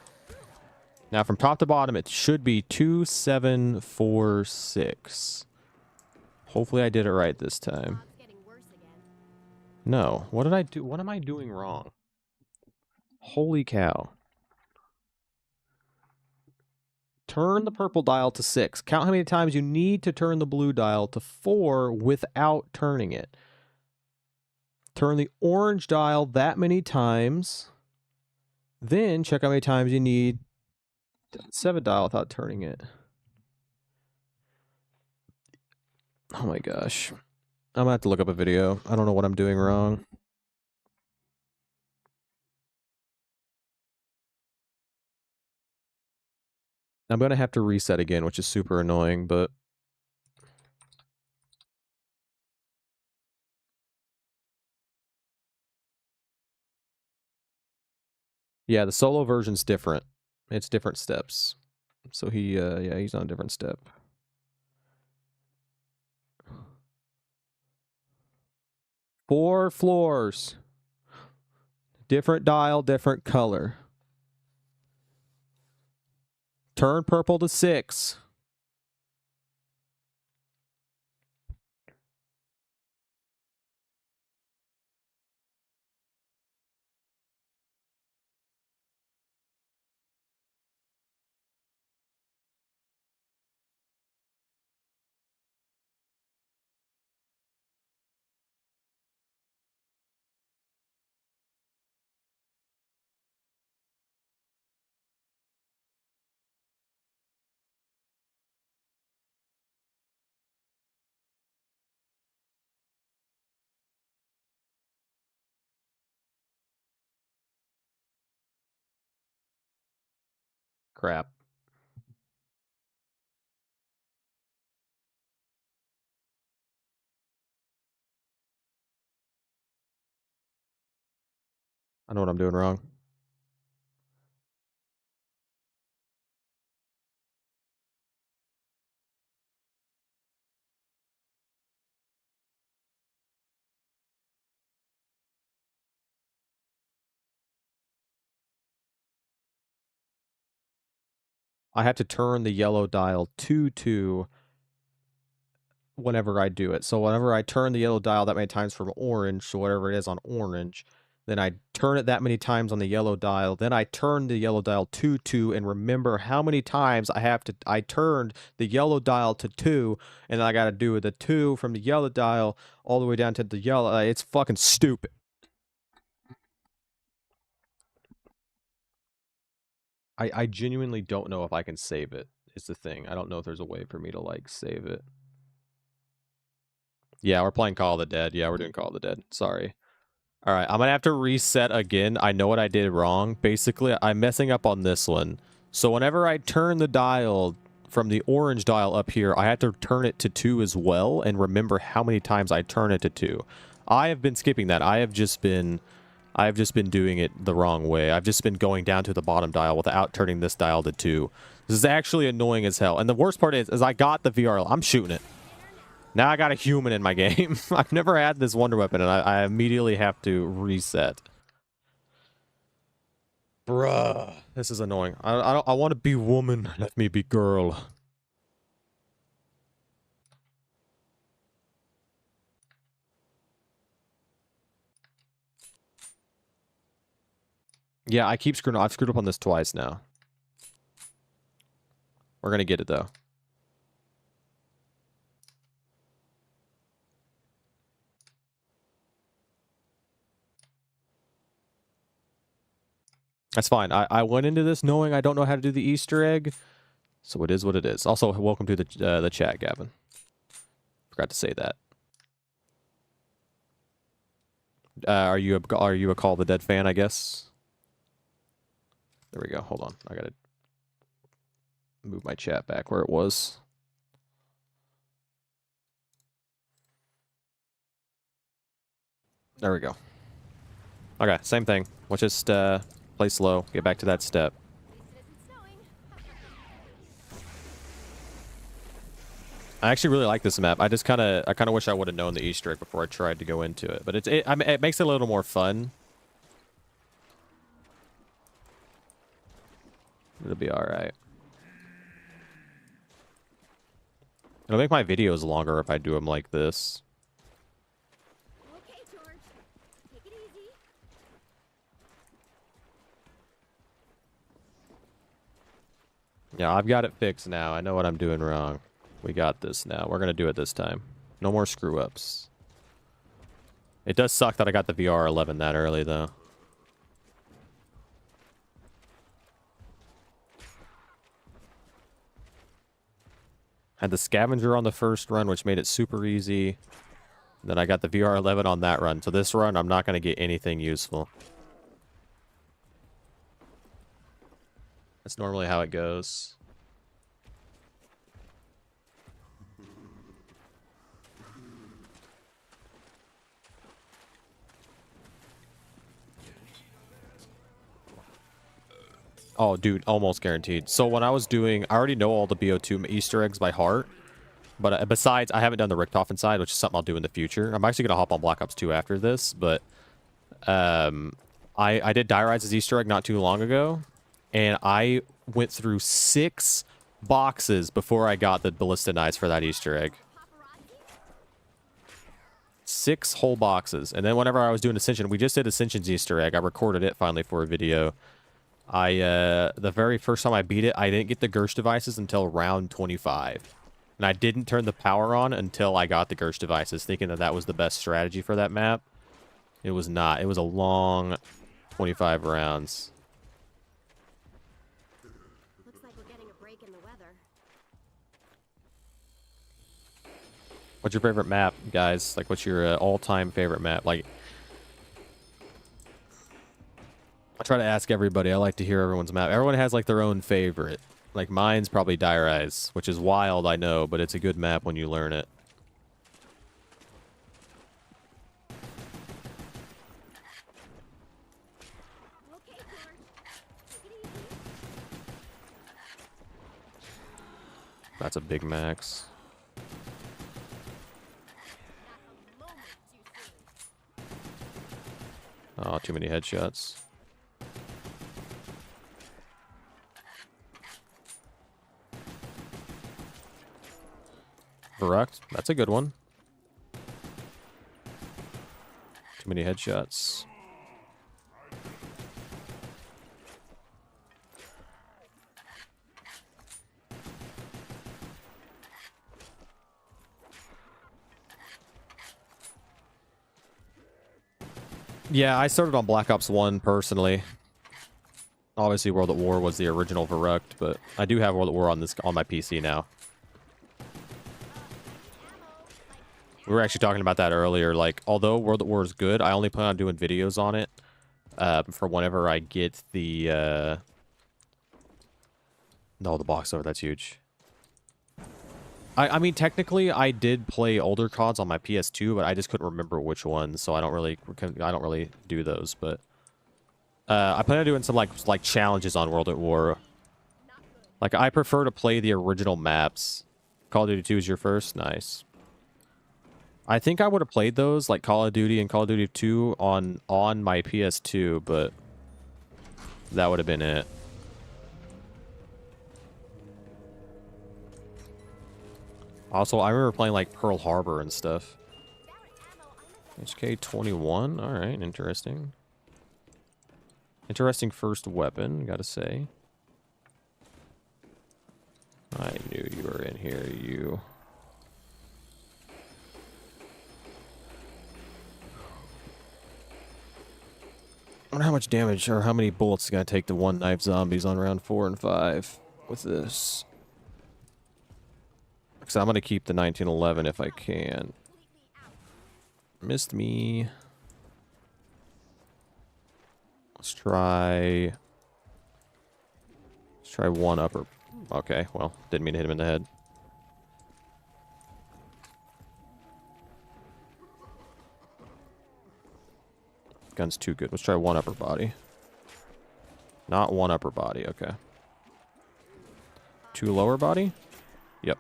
Now from top to bottom, it should be 2, 7, 4, 6. Hopefully I did it right this time. It's getting worse again. No. What did I do? What am I doing wrong? Holy cow. Turn the purple dial to 6. Count how many times you need to turn the blue dial to 4 without turning it. Turn the orange dial that many times. Then check how many times you need 7 dial without turning it. Oh my gosh. I'm gonna have to look up a video. I don't know what I'm doing wrong. I'm gonna have to reset again, which is super annoying, but yeah, the solo version's different. It's different steps. So yeah, he's on a different step. Four floors. Different dial, different color. Turn purple to 6. Crap. I know what I'm doing wrong. I have to turn the yellow dial to 2 whenever I do it. So whenever I turn the yellow dial that many times from orange to whatever it is on orange, then I turn it that many times on the yellow dial, then I turn the yellow dial to 2 and remember how many times I turned the yellow dial to 2, and then I got to do the 2 from the yellow dial all the way down to the yellow. It's fucking stupid. I genuinely don't know if I can save it, is the thing. I don't know if there's a way for me to, like, save it. Yeah, we're playing Call of the Dead. Yeah, we're doing Call of the Dead. Sorry. All right, I'm going to have to reset again. I know what I did wrong. Basically, I'm messing up on this one. So whenever I turn the dial from the orange dial up here, I have to turn it to 2 as well and remember how many times I turn it to 2. I have been skipping that. I've just been doing it the wrong way. I've just been going down to the bottom dial without turning this dial to 2. This is actually annoying as hell. And the worst part is I got the VR. I'm shooting it. Now I got a human in my game. I've never had this wonder weapon, and I immediately have to reset. Bruh. This is annoying. I want to be woman. Let me be girl. Yeah, I keep screwing up. I've screwed up on this twice now. We're going to get it, though. That's fine. I went into this knowing I don't know how to do the Easter egg, so it is what it is. Also, welcome to the chat, Gavin. Forgot to say that. Are you a Call of the Dead fan, I guess? There we go. Hold on. I gotta move my chat back where it was. There we go. Okay, same thing. We'll just play slow, get back to that step. I actually really like this map. I kind of wish I would have known the Easter egg before I tried to go into it, but I mean, it makes it a little more fun. It'll be all right. It'll make my videos longer if I do them like this. Okay, George. Take it easy. Yeah, I've got it fixed now. I know what I'm doing wrong. We got this now. We're going to do it this time. No more screw-ups. It does suck that I got the VR11 that early, though. Had the scavenger on the first run, which made it super easy. Then I got the VR11 on that run. So this run, I'm not going to get anything useful. That's normally how it goes. Oh, dude, almost guaranteed. So when I was doing, I already know all the Bo2 Easter eggs by heart. But besides, I haven't done the Richtofen side, which is something I'll do in the future. I'm actually going to hop on Black Ops 2 after this. But I did Die Rise's Easter egg not too long ago. And I went through 6 boxes before I got the Ballista Knives for that Easter egg. 6 whole boxes. And then whenever I was doing Ascension, we just did Ascension's Easter egg. I recorded it finally for a video. The very first time I beat it, I didn't get the Gersh devices until round 25. And I didn't turn the power on until I got the Gersh devices, thinking that that was the best strategy for that map. It was not. It was a long 25 rounds. Looks like we're getting a break in the weather. What's your favorite map, guys? Like, what's your all-time favorite map? Like, I try to ask everybody. I like to hear everyone's map. Everyone has, like, their own favorite. Like, mine's probably Die Rise, which is wild, I know, but it's a good map when you learn it. Okay, George. Take it easy. That's a big max. Not a moment too soon. Oh, too many headshots. Correct. That's a good one. Too many headshots. Yeah, I started on Black Ops 1 personally. Obviously, World at War was the original Verruct, but I do have World at War on my PC now. We were actually talking about that earlier. Like, although World at War is good, I only plan on doing videos on it for whenever I get the... No, the box over, that's huge. I mean, technically, I did play older CODs on my PS2, but I just couldn't remember which ones, so I don't really do those. But I plan on doing some like challenges on World at War. Like, I prefer to play the original maps. Call of Duty 2 is your first, nice. I think I would have played those, like Call of Duty and Call of Duty 2 on my PS2, but that would have been it. Also, I remember playing like Pearl Harbor and stuff. HK-21, alright, interesting. Interesting first weapon, gotta say. I knew you were in here, you. I wonder how much damage or how many bullets it's gonna take to one knife zombies on round 4 and 5 with this. Because I'm gonna keep the 1911 if I can. Missed me. Let's try one upper. Okay, well, didn't mean to hit him in the head. Gun's too good. Let's try one upper body. Not one upper body, okay. Two lower body? Yep.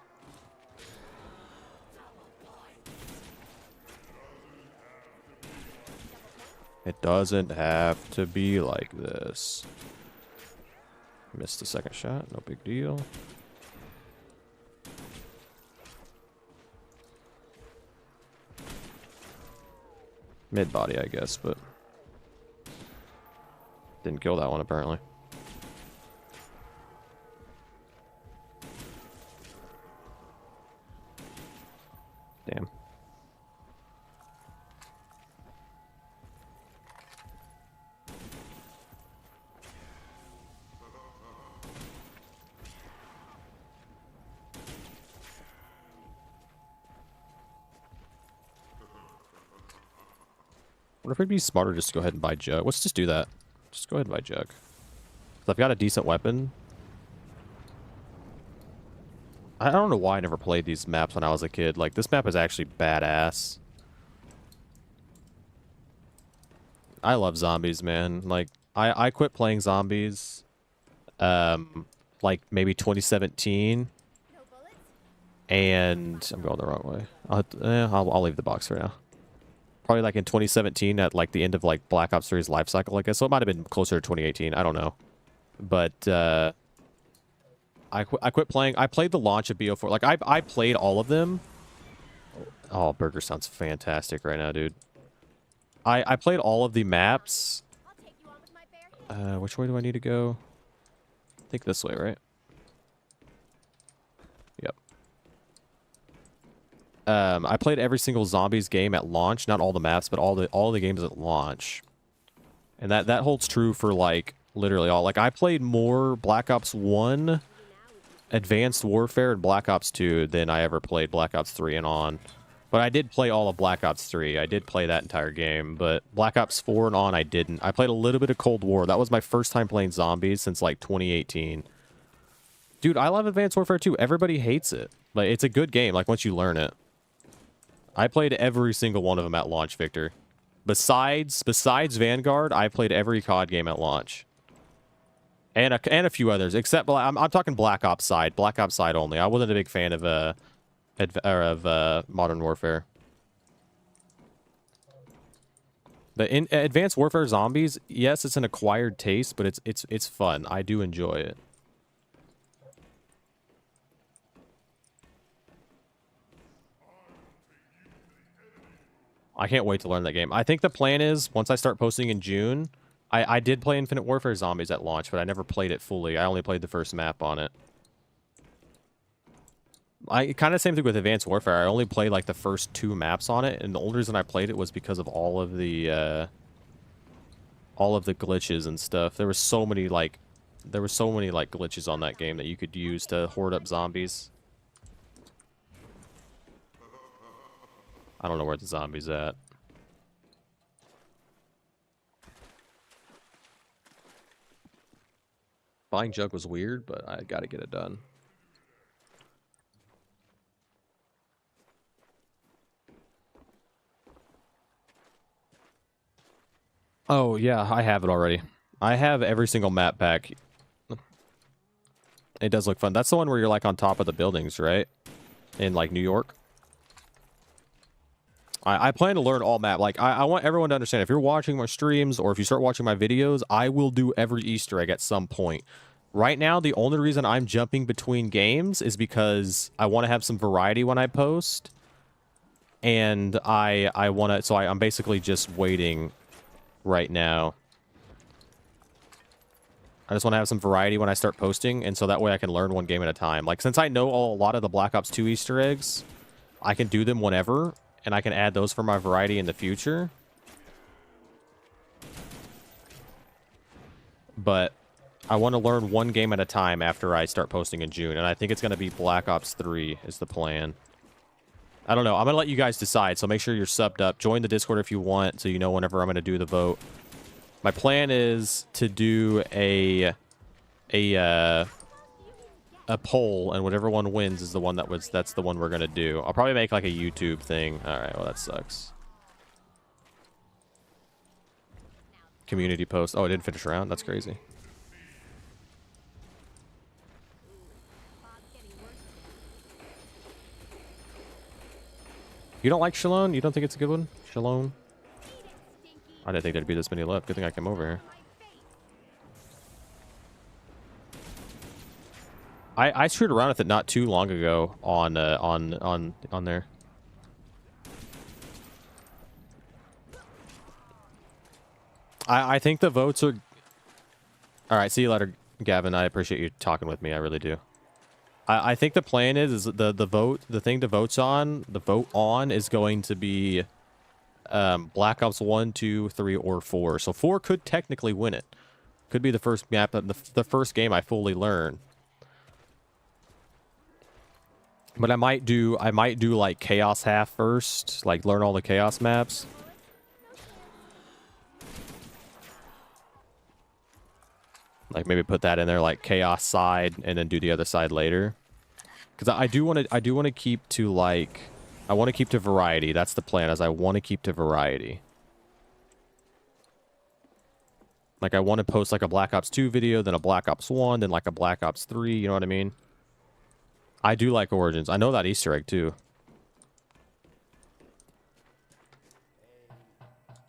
It doesn't have to be like this. Missed the second shot, no big deal. Mid body, I guess, but didn't kill that one apparently. Damn. What if it'd be smarter just to go ahead and buy Jug? Let's just do that. Just go ahead and buy Jug. 'Cause I've got a decent weapon. I don't know why I never played these maps when I was a kid. Like, this map is actually badass. I love zombies, man. Like, I quit playing zombies, like, maybe 2017. No bullets? And I'm going the wrong way. I'll leave the box for now. Probably like in 2017 at like the end of like Black Ops 3's life cycle, I guess. So it might have been closer to 2018. I don't know. But I quit playing. I played the launch of Bo4. Like I played all of them. Oh, burger sounds fantastic right now, dude. I played all of the maps. I'll take you on with my bare hands. Which way do I need to go? I think this way, right? Yep. I played every single zombies game at launch, not all the maps, but all the games at launch. And that holds true for like literally all. Like I played more Black Ops 1, Advanced Warfare, and Black Ops 2 than I ever played Black Ops 3 and on. But I did play all of Black Ops 3. I did play that entire game, but Black Ops 4 and on I didn't. I played a little bit of Cold War. That was my first time playing zombies since like 2018. Dude, I love Advanced Warfare 2. Everybody hates it. Like it's a good game like once you learn it. I played every single one of them at launch, Victor. Besides Vanguard, I played every COD game at launch. And a few others, except I'm talking Black Ops side only. I wasn't a big fan of Modern Warfare. But in Advanced Warfare Zombies, yes, it's an acquired taste, but it's fun. I do enjoy it. I can't wait to learn that game. I think the plan is, once I start posting in June, I did play Infinite Warfare Zombies at launch, but I never played it fully. I only played the first map on it. Kind of same thing with Advanced Warfare. I only played like the first 2 maps on it, and the only reason I played it was because of all of the all of the glitches and stuff. There were so many like glitches on that game that you could use to horde up zombies. I don't know where the zombie's at. Buying jug was weird, but I gotta get it done. Oh, yeah, I have it already. I have every single map pack. It does look fun. That's the one where you're, like, on top of the buildings, right? In, like, New York. I plan to learn all map. Like, I want everyone to understand, if you're watching my streams or if you start watching my videos, I will do every Easter egg at some point. Right now, the only reason I'm jumping between games is because I want to have some variety when I post. And I want to... So I'm basically just waiting right now. I just want to have some variety when I start posting, and so that way I can learn one game at a time. Like, since I know a lot of the Black Ops 2 Easter eggs, I can do them whenever, and I can add those for my variety in the future. But I want to learn one game at a time after I start posting in June, and I think it's going to be Black Ops 3 is the plan. I don't know. I'm going to let you guys decide, so make sure you're subbed up. Join the Discord if you want, so you know whenever I'm going to do the vote. My plan is to do a poll, and whatever one wins is the one that's the one we're going to do. I'll probably make like a YouTube thing. All right, well, that sucks. Community post. Oh, it didn't finish around? That's crazy. You don't like Shalom? You don't think it's a good one? Shalom? I didn't think there'd be this many left. Good thing I came over here. I screwed around with it not too long ago on there. I think the votes are... All right, see you later, Gavin. I appreciate you talking with me. I really do. I think the plan is the thing to vote on is going to be Black Ops 1, 2, 3, or 4. So 4 could technically win it. Could be the first map, the first game I fully learn. But I might do like Chaos half first, like learn all the Chaos maps. Like maybe put that in there, like Chaos side, and then do the other side later. Because I do want to keep to like, I want to keep to variety. That's the plan. Is I want to keep to variety. Like I want to post like a Black Ops 2 video, then a Black Ops 1, then like a Black Ops 3. You know what I mean? I do like Origins. I know that Easter egg too.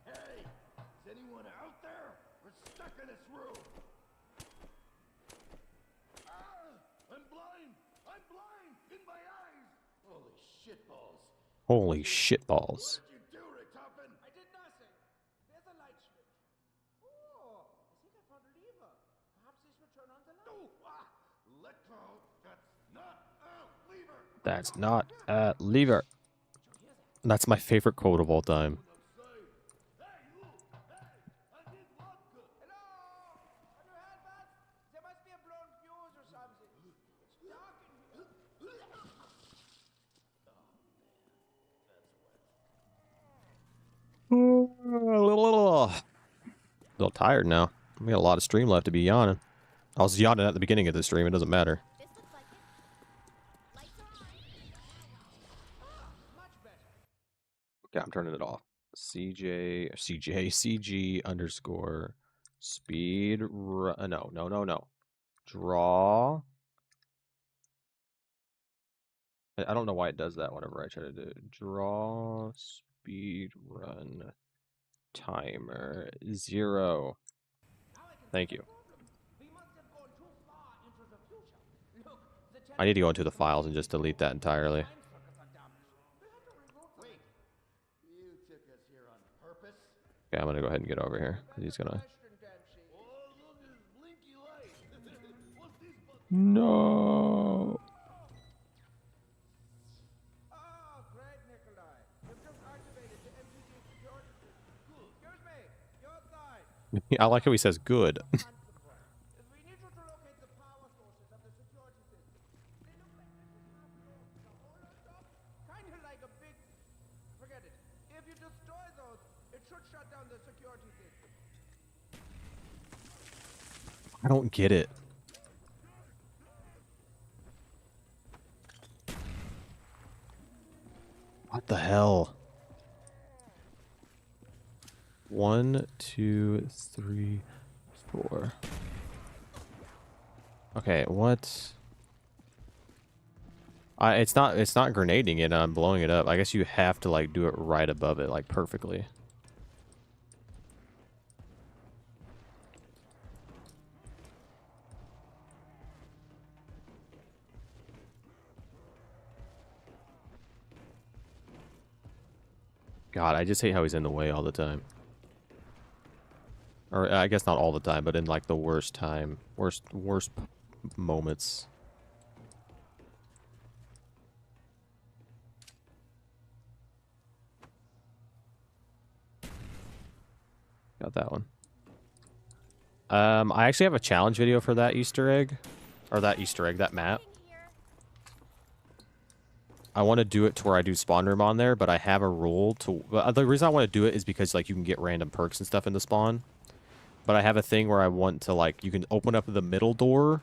Hey, is anyone out there? We're stuck in this room. I'm blind. I'm blind in my eyes. Holy shitballs. Holy shitballs. What did you do, Richtofen? I did nothing. There's a light switch. Oh, I think I found a lever. Perhaps this will turn on the light. Let go. That's not a lever. That's not a lever. That's my favorite quote of all time. Hello? Can you help us? There must be a blown fuse or something. It's dark in here. A little tired now. We got a lot of stream left to be yawning. I was yawning at the beginning of the stream. It doesn't matter. This looks like it. Lights are on. Much better. Okay, I'm turning it off. CG underscore speed. No. Draw. I don't know why it does that whenever I try to do it. Draw speed run timer 0. Thank you. We must have gone too far into the future. Look, the I need to go into the files and just delete that entirely. time suckers are damaged. We had to reroute them. Wait, you took us here on purpose? Okay, I'm gonna go ahead and get over here. He's gonna... Question, Dempsey. Oh, look at his blinky light. What's this button? No. Ah, great, Nikolai. You've just activated the MPD security system. Excuse me, your side. I like how he says good. We need you to locate the power sources of the security system. They look like this is half blown. The hole on top, kind of like a big. Forget it. If you destroy those, it should shut down the security system. I don't get it. What the hell? 1, 2, 3, 4. Okay, what? It's not grenading it and I'm blowing it up. I guess you have to like do it right above it, like perfectly. God, I just hate how he's in the way all the time. Or I guess not all the time, but in like the worst time, worst moments. Got that one. I actually have a challenge video for that Easter egg. Or that map. I want to do it to where I do spawn room on there, but I have a rule to... The reason I want to do it is because, like, you can get random perks and stuff in the spawn. But I have a thing where I want to, like, you can open up the middle door,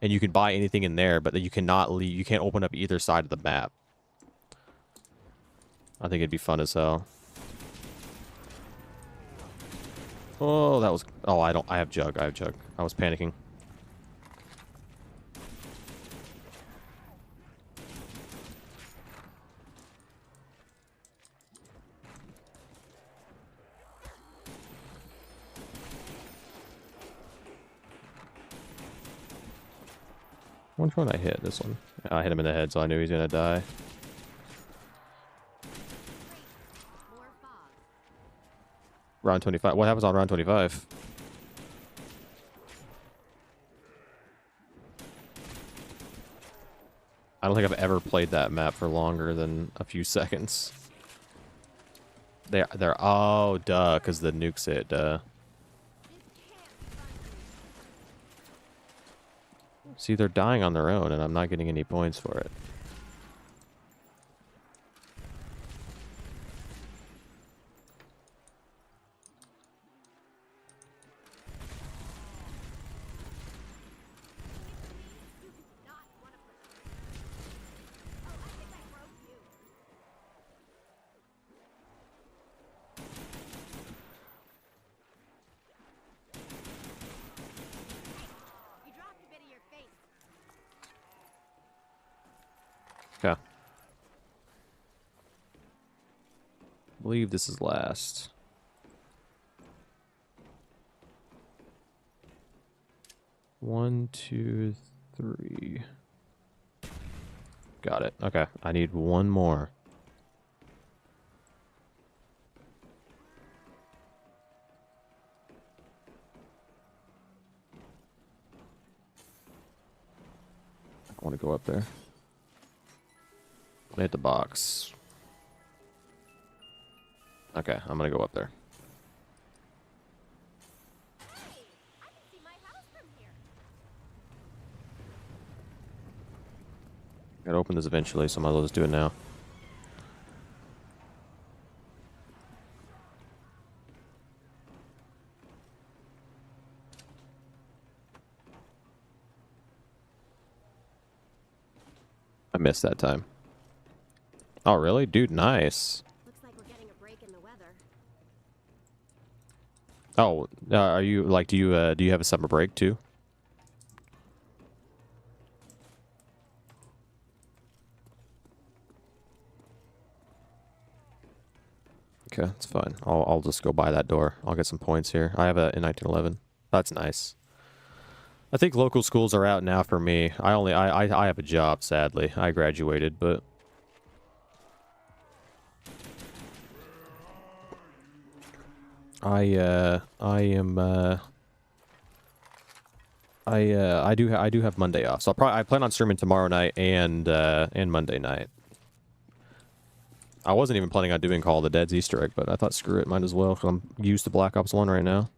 and you can buy anything in there, but you cannot leave... You can't open up either side of the map. I think it'd be fun as hell. Oh, that was... Oh, I have Jug. I was panicking. Which one I hit? This one. I hit him in the head, so I knew he was gonna die. Round 25. What happens on round 25? I don't think I've ever played that map for longer than a few seconds. They're oh duh, because the nukes hit, duh. See, they're dying on their own, and I'm not getting any points for it. Okay. I believe this is last. One, two, three. Got it. Okay. I need one more. I want to go up there. Hit the box. Okay, I'm gonna go up there. Hey, I can see my house from here. Gotta open this eventually, so I might as well just do it now. I missed that time. Oh, really? Dude, nice. Looks like we're getting a break in the weather. Oh, are you, like, do you have a summer break, too? Okay, that's fine. I'll just go by that door. I'll get some points here. I have a in 1911. That's nice. I think local schools are out now for me. I have a job, sadly. I graduated, but... I do have Monday off, so I plan on streaming tomorrow night and Monday night. I wasn't even planning on doing Call of the Dead's Easter egg, but I thought screw it, might as well, because I'm used to Black Ops 1 right now.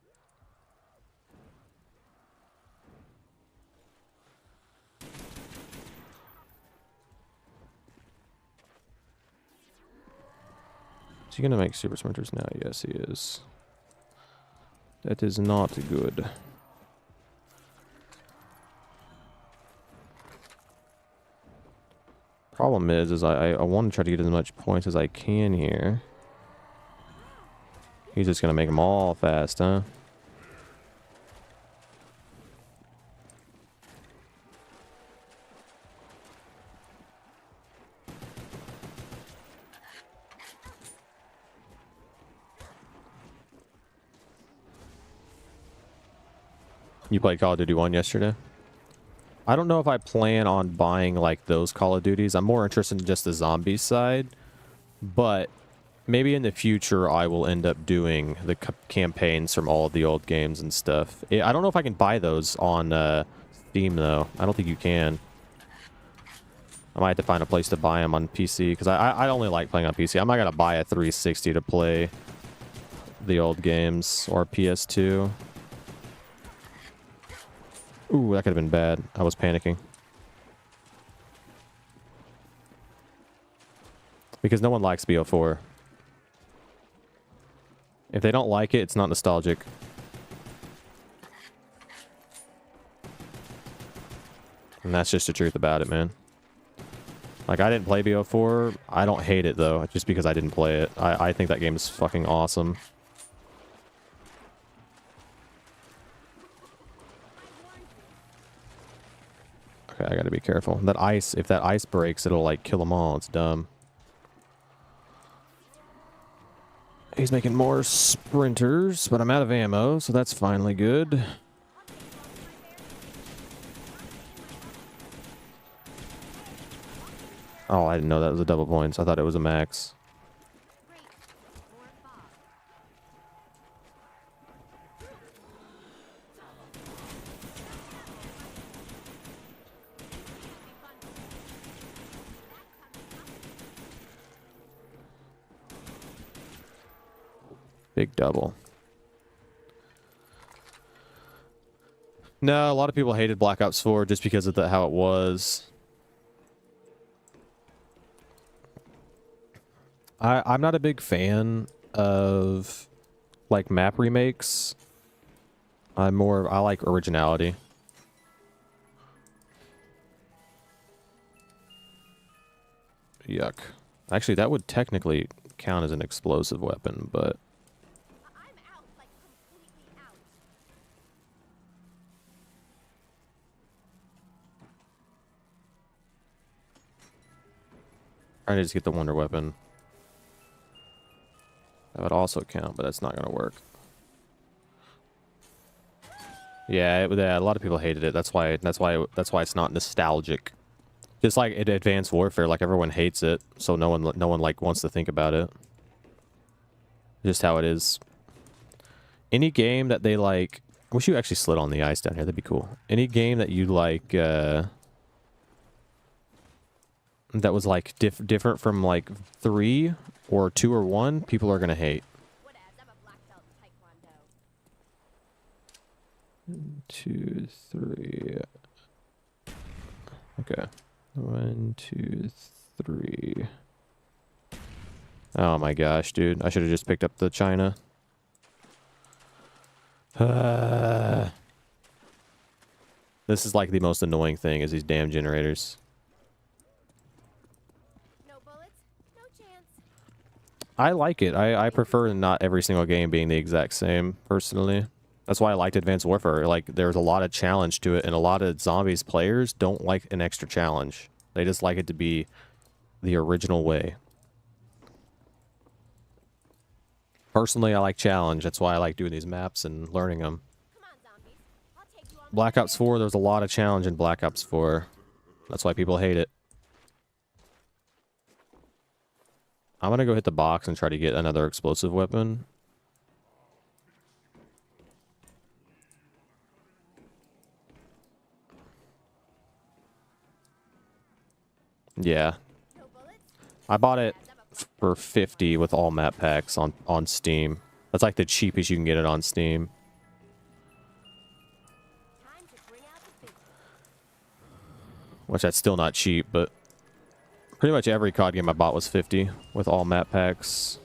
he gonna make super sprinters now? Yes, he is. That is not good. Problem is I want to try to get as much points as I can here. He's just gonna make them all fast, huh? You played Call of Duty 1 yesterday? I don't know if I plan on buying like those Call of Duties. I'm more interested in just the zombie side, but maybe in the future I will end up doing the campaigns from all of the old games and stuff. I don't know if I can buy those on Steam though. I don't think you can. I might have to find a place to buy them on PC because I only like playing on PC. I'm not gonna buy a 360 to play the old games or PS2. Ooh, that could have been bad. I was panicking. Because no one likes Bo4. If they don't like it, it's not nostalgic. And that's just the truth about it, man. Like, I didn't play Bo4. I don't hate it, though, just because I didn't play it. I think that game is fucking awesome. Okay, I gotta be careful. That ice, if that ice breaks, it'll, like, kill them all. It's dumb. He's making more sprinters, but I'm out of ammo, so that's finally good. Oh, I didn't know that was a double points. I thought it was a max. Big double. No, a lot of people hated Black Ops 4 just because of how it was. I'm not a big fan of like map remakes. I like originality. Yuck. Actually, that would technically count as an explosive weapon, but I'm out, like completely out. I need to get the wonder weapon. That would also count, but that's not going to work. Yeah, yeah, a lot of people hated it. That's why it's not nostalgic. Just like in Advanced Warfare, like everyone hates it, so no one like wants to think about it. Just how it is. Any game that they like, I wish you actually slid on the ice down here. That'd be cool. Any game that you like, that was like different from like 3 or 2 or 1, people are gonna hate. What as? I'm a black belt in Taekwondo. 2, 3. Okay. 1, 2, 3. Oh my gosh, dude. I should have just picked up the China. This is like the most annoying thing is these damn generators. No bullets, no chance. I like it. I prefer not every single game being the exact same, personally. That's why I liked Advanced Warfare. Like, there's a lot of challenge to it, and a lot of zombies players don't like an extra challenge. They just like it to be the original way. Personally, I like challenge. That's why I like doing these maps and learning them. Come on, zombies. I'll take you on. Black Ops 4, there's a lot of challenge in Black Ops 4. That's why people hate it. I'm gonna go hit the box and try to get another explosive weapon. Yeah. No bullets. I bought it for 50 with all map packs on Steam. That's like the cheapest you can get it on Steam. Time to bring out the big Which that's still not cheap, but pretty much every COD game I bought was 50 with all map packs.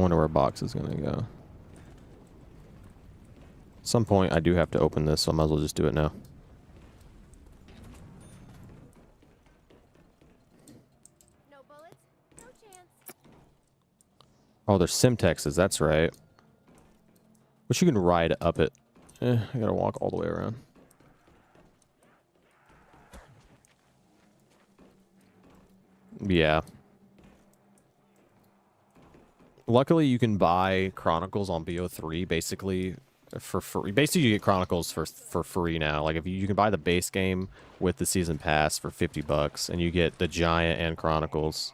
wonder where box is gonna go. At some point, I do have to open this, so I might as well just do it now. No bullets, no chance. Oh, there's Simtexes, that's right. But you can ride up it. I gotta walk all the way around. Yeah. Luckily, you can buy Chronicles on Bo3 basically for free. Basically, you get Chronicles for free now. Like if you can buy the base game with the season pass for $50, and you get the Giant and Chronicles.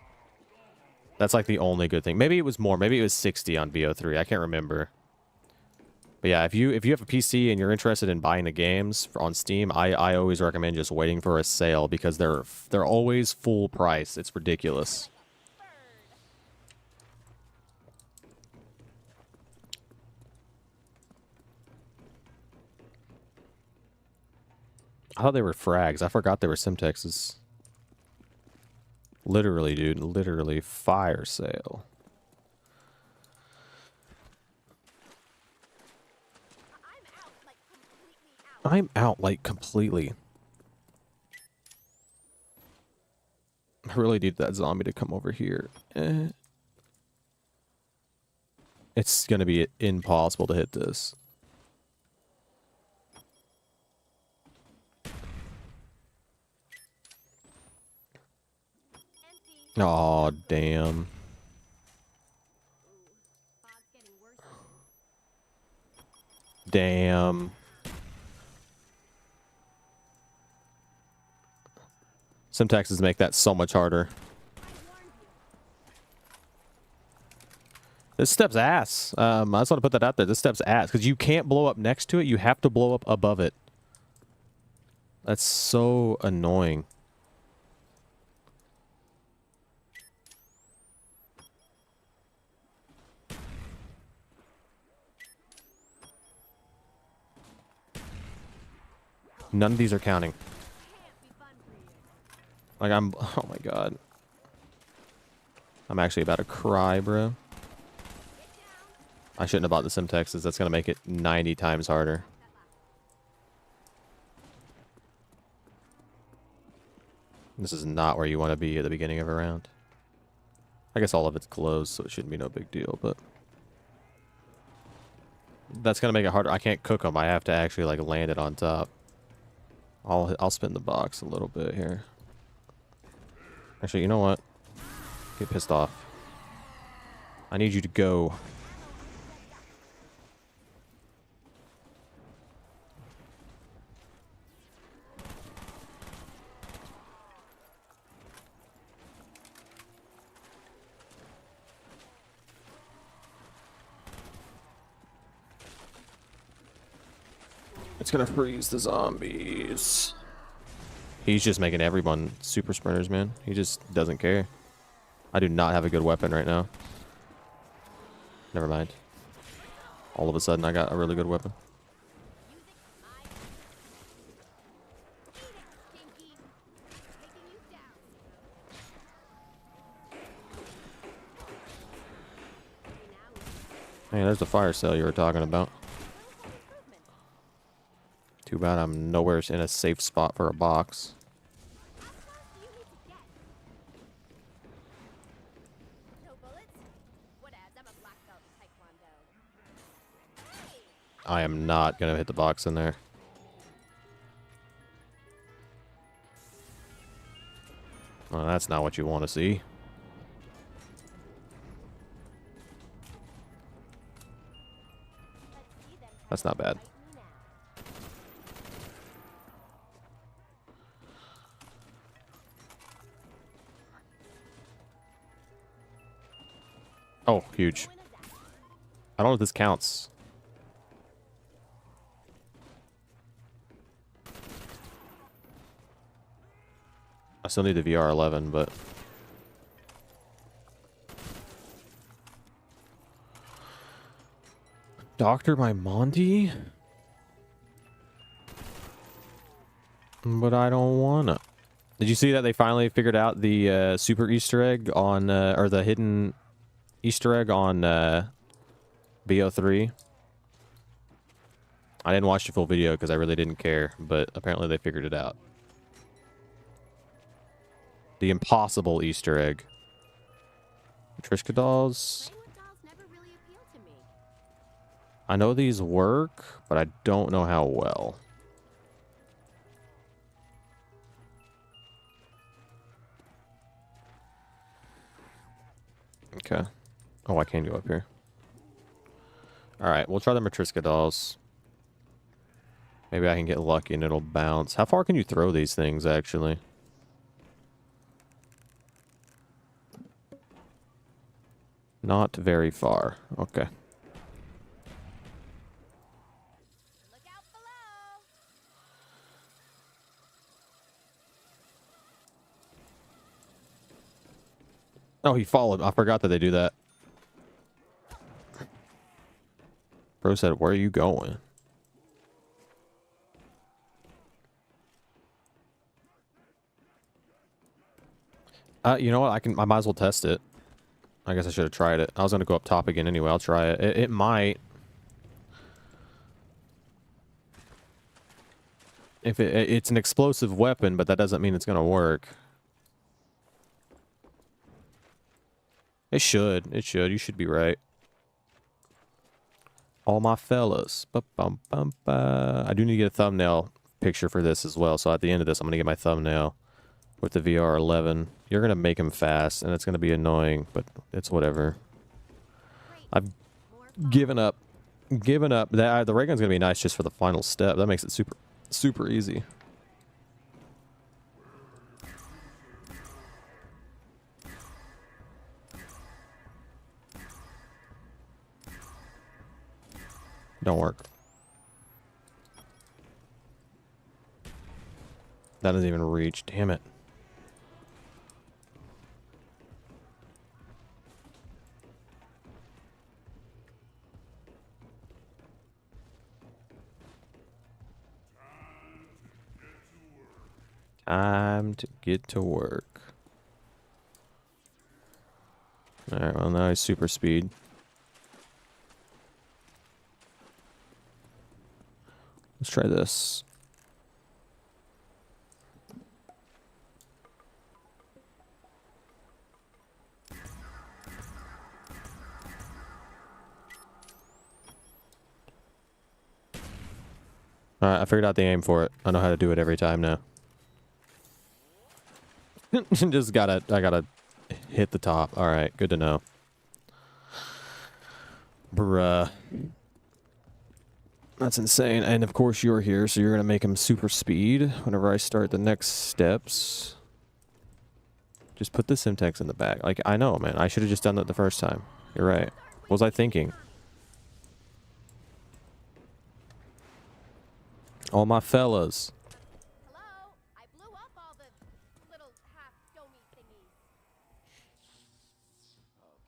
That's like the only good thing. Maybe it was more. Maybe it was 60 on Bo3. I can't remember. But yeah, if you have a PC and you're interested in buying the games on Steam, I always recommend just waiting for a sale because they're always full price. It's ridiculous. I thought they were frags. I forgot they were Simtexes. Literally, dude. Literally fire sale. I'm out, like, completely. I really need that zombie to come over here. It's gonna be impossible to hit this. Oh damn. Damn. Simtaxes make that so much harder. This step's ass. I just want to put that out there. This step's ass. Because you can't blow up next to it. You have to blow up above it. That's so annoying. None of these are counting. Like, oh my god. I'm actually about to cry, bro. I shouldn't have bought the Simtexes. That's going to make it 90 times harder. This is not where you want to be at the beginning of a round. I guess all of it's closed, so it shouldn't be no big deal, but... That's going to make it harder. I can't cook them. I have to actually, like, land it on top. I'll spin the box a little bit here. Actually, you know what? Get pissed off. I need you to go. It's gonna freeze the zombies. He's just making everyone super sprinters, man. He just doesn't care. I do not have a good weapon right now. Never mind. All of a sudden, I got a really good weapon. Hey, there's the fire sale you were talking about. Too bad I'm nowhere in a safe spot for a box. I am not gonna hit the box in there. Well, that's not what you want to see. That's not bad. Oh, huge. I don't know if this counts. I still need the VR11, but... Dr. Monty? But I don't wanna. Did you see that they finally figured out the super Easter egg on, or the hidden Easter egg on Bo3. I didn't watch the full video because I really didn't care, but apparently they figured it out. The impossible Easter egg. Trishka dolls. Playing with dolls never really appealed to me. I know these work, but I don't know how well. Okay. Oh, I can go up here. Alright, we'll try the Matriska dolls. Maybe I can get lucky and it'll bounce. How far can you throw these things, actually? Not very far. Okay. Look out below. Oh, he followed. I forgot that they do that. Bro said, where are you going? You know what? I might as well test it. I guess I should have tried it. I was going to go up top again anyway. I'll try it. It might. If it's an explosive weapon, but that doesn't mean it's going to work. It should. It should. You should be right. All my fellas. I do need to get a thumbnail picture for this as well. So at the end of this, I'm going to get my thumbnail with the VR11. You're going to make him fast, and it's going to be annoying, but it's whatever. I've given up. Given up. The ray gun's going to be nice just for the final step. That makes it super easy. Don't work. That doesn't even reach. Damn it. Time to get to work. Alright, well now he's super speed. Let's try this. Alright, I figured out the aim for it. I know how to do it every time now. Just I gotta hit the top. Alright, good to know. Bruh. That's insane. And of course you're here, so you're gonna make him super speed whenever I start the next steps. Just put the Simtex in the back. Like, I know, man. I should have just done that the first time. You're right. What was I thinking? All my fellas. Hello? I blew up all the little half-domey thingies.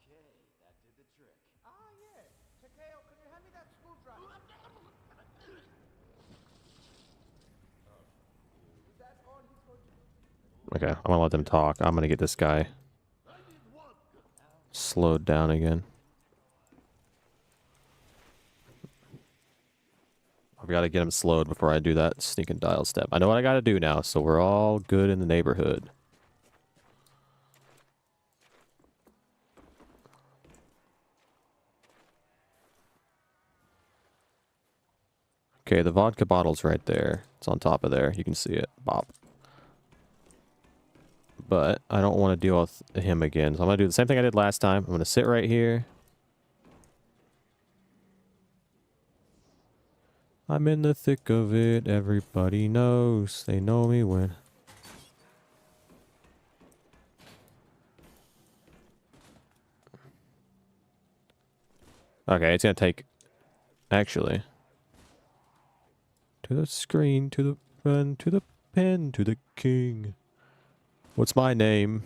Okay, that did the trick. Ah, yes. Takeo, can you hand me that screwdriver? Is that all he's going to do? Okay, I'm gonna let them talk. I'm gonna get this guy slowed down again. I've got to get him slowed before I do that sneaking dial step. I know what I got to do now, so we're all good in the neighborhood. Okay, the vodka bottle's right there. It's on top of there. You can see it. Bop. But I don't want to deal with him again. So I'm going to do the same thing I did last time. I'm going to sit right here. I'm in the thick of it. Everybody knows. They know me when. Okay, it's going to take... Actually... To the screen, to the pen, to the pen, to the king. What's my name?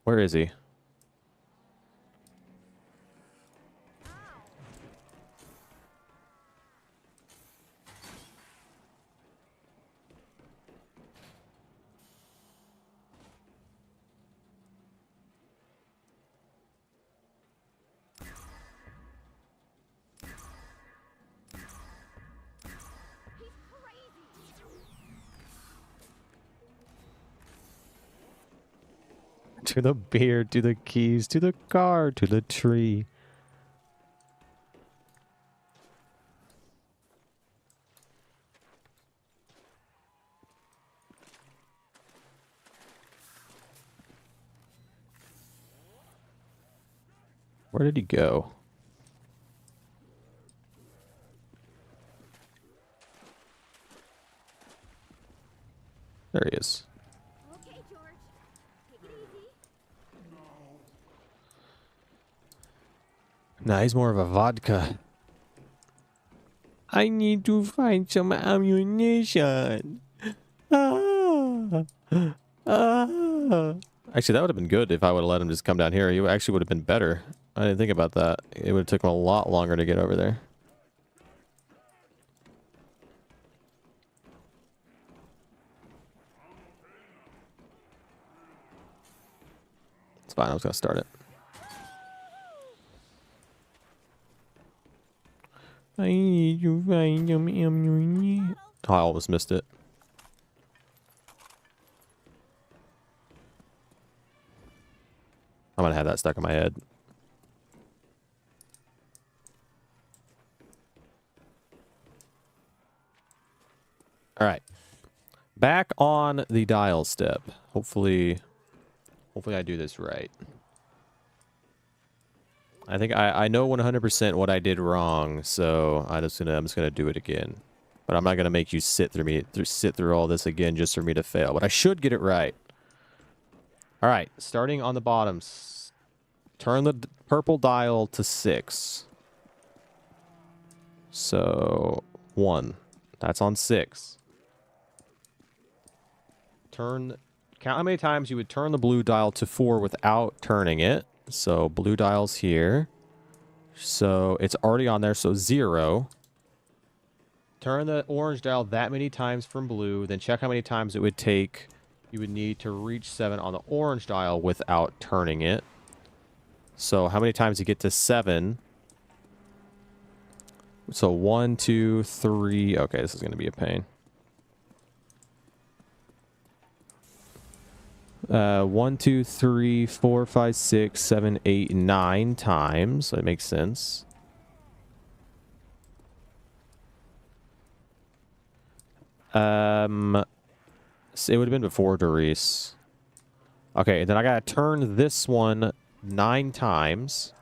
Where is he? To the beer, to the keys, to the car, to the tree. Where did he go? There he is. Okay, George. Take it easy. Nah, he's more of a vodka. I need to find some ammunition. Ah. Ah. Actually, that would have been good if I would have let him just come down here. He actually would have been better. I didn't think about that. It would have taken him a lot longer to get over there. It's fine. I was going to start it. I need to find some ammunition. Oh, I almost missed it. I'm going to have that stuck in my head. All right. Back on the dial step. Hopefully I do this right. I think I know 100% what I did wrong, so I'm just gonna do it again. But I'm not gonna make you sit through all this again just for me to fail. But I should get it right. All right, starting on the bottom. Turn the purple dial to 6. So 1. That's on 6. Count how many times you would turn the blue dial to 4 without turning it. So blue dial's here. So it's already on there, so 0. Turn the orange dial that many times from blue, then check how many times it would take. You would need to reach 7 on the orange dial without turning it. So how many times you get to 7? So 1, 2, 3. Okay, this is going to be a pain. 1, 2, 3, 4, 5, 6, 7, 8, 9 times. So it makes sense. So it would have been before Doris. Okay, then I gotta turn this one 9 times.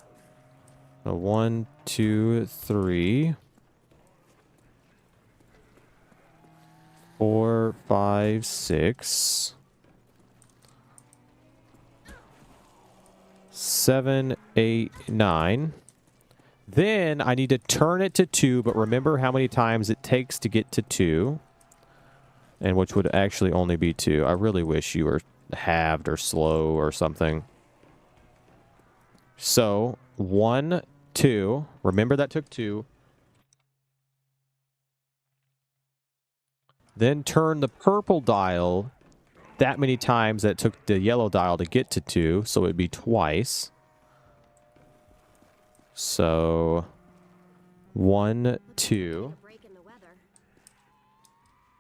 So 1, 2, 3, 4, 5, 6, 7, 8, 9. Then I need to turn it to 2, but remember how many times it takes to get to 2. And which would actually only be 2. I really wish you were halved or slow or something. So 1, 2. Remember that took 2. Then turn the purple dial that many times that it took the yellow dial to get to 2. So it would be twice. So 1, 2.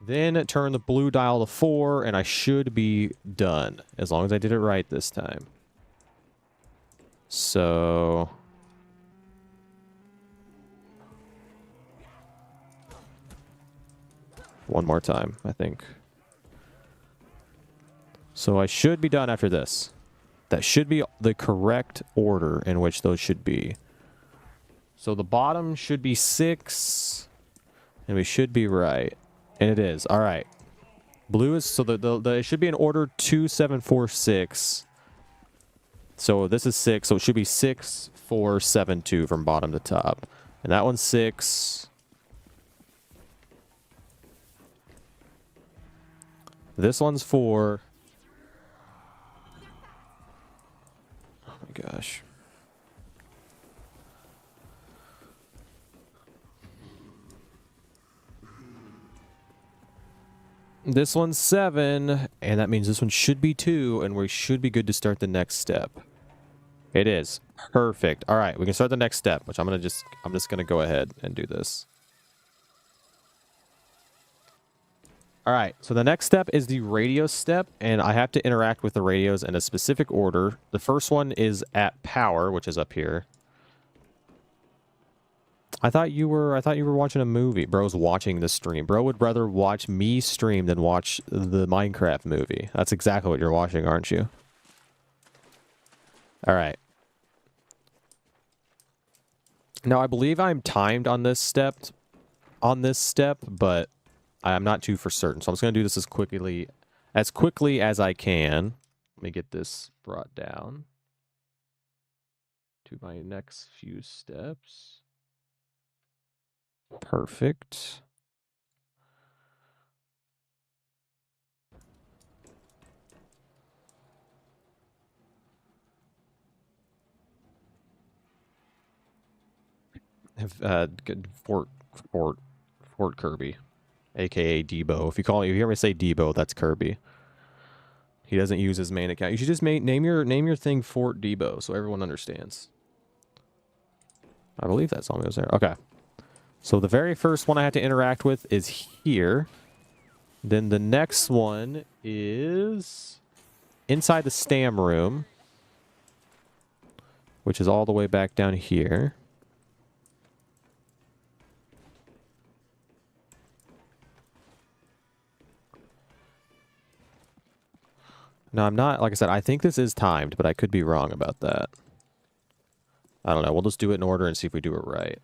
Then turn the blue dial to 4, and I should be done. As long as I did it right this time. So one more time, I think. So I should be done after this. That should be the correct order in which those should be. So the bottom should be 6, and we should be right. And it is. All right. Blue is, so it should be in order 2, 7, 4, 6. So this is 6, so it should be 6, 4, 7, 2 from bottom to top. And that one's 6. This one's 4. Oh my gosh. This one's 7, and that means this one should be 2, and we should be good to start the next step. It is. Perfect. All right, we can start the next step, which I'm just gonna go ahead and do this. All right, so the next step is the radio step, and I have to interact with the radios in a specific order. The first one is at power, which is up here. I thought you were watching a movie. Bro's watching the stream. Bro would rather watch me stream than watch the Minecraft movie. That's exactly what you're watching, aren't you? All right. Now I believe I'm timed on this step, but I'm not too for certain. So I'm just gonna do this as quickly as I can. Let me get this brought down to my next few steps. Perfect. Good Fort Kirby, aka Debo. If you hear me say Debo, that's Kirby. He doesn't use his main account. You should just name your thing Fort Debo so everyone understands. I believe that song goes there. Okay. So the very first one I have to interact with is here. Then the next one is inside the stam room, which is all the way back down here. No, I'm not. Like I said, I think this is timed, but I could be wrong about that. I don't know. We'll just do it in order and see if we do it right.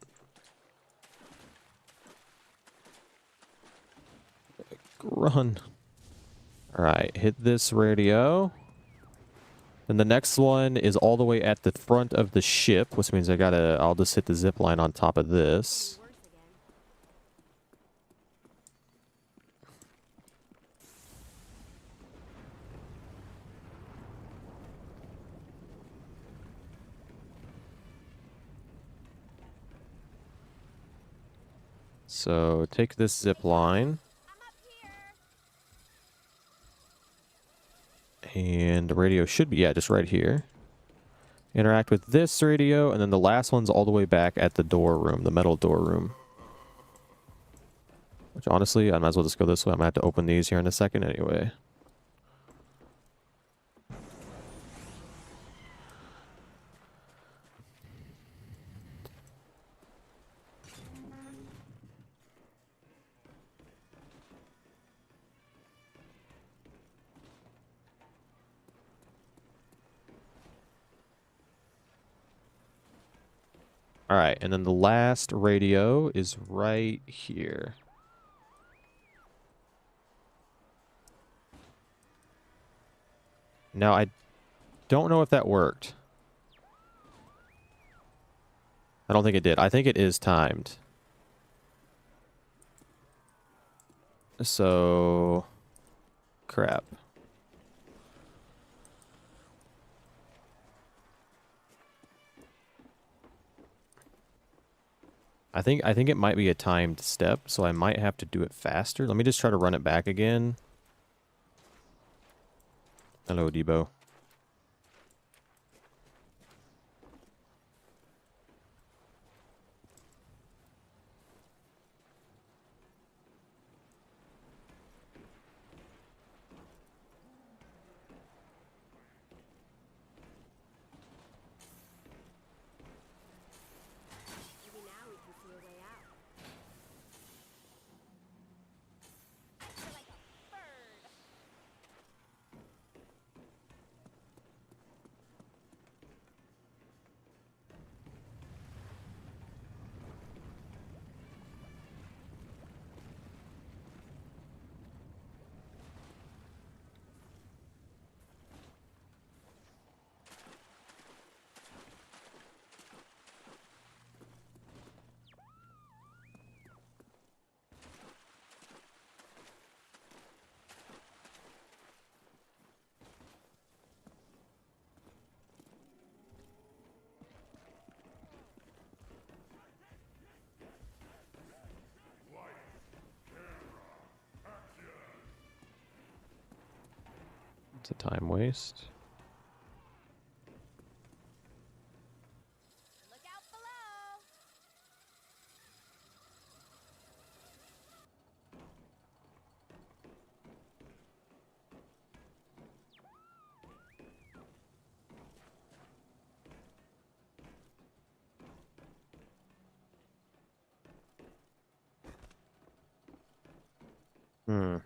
Run. All right, hit this radio. Then the next one is all the way at the front of the ship, which means I'll just hit the zip line on top of this. So take this zip line. And the radio should be, yeah, just right here. Interact with this radio, and then the last one's all the way back at the door room, the metal door room. Which honestly, I might as well just go this way. I'm gonna have to open these here in a second anyway. All right, and then the last radio is right here. Now, I don't know if that worked. I don't think it did. I think it is timed. So, crap. I think it might be a timed step, so I might have to do it faster. Let me just try to run it back again. Hello, Debo. Maybe now we can see a way out. I feel like a bird. It's a time waste. Look out below. Hmm. Hello?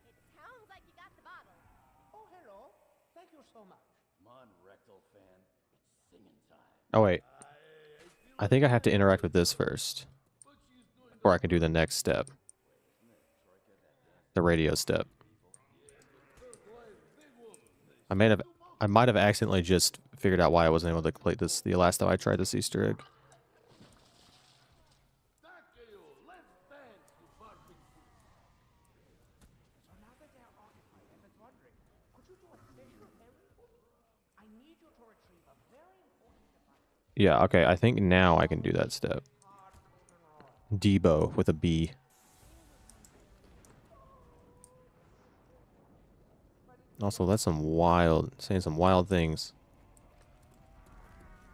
It sounds like you got the bottle. Oh, hello. Thank you so much. Come on, rectal fan. It's singing time. Oh, wait. I think I have to interact with this first. Or I can do the next step. The radio step. I might have accidentally just figured out why I wasn't able to complete this the last time I tried this Easter egg. So now that they're occupied, I was wondering, could you do a special favor for me? I need you to retrieve a very important device. Yeah, okay, I think now I can do that step. Debo with a B. Also, that's saying some wild things.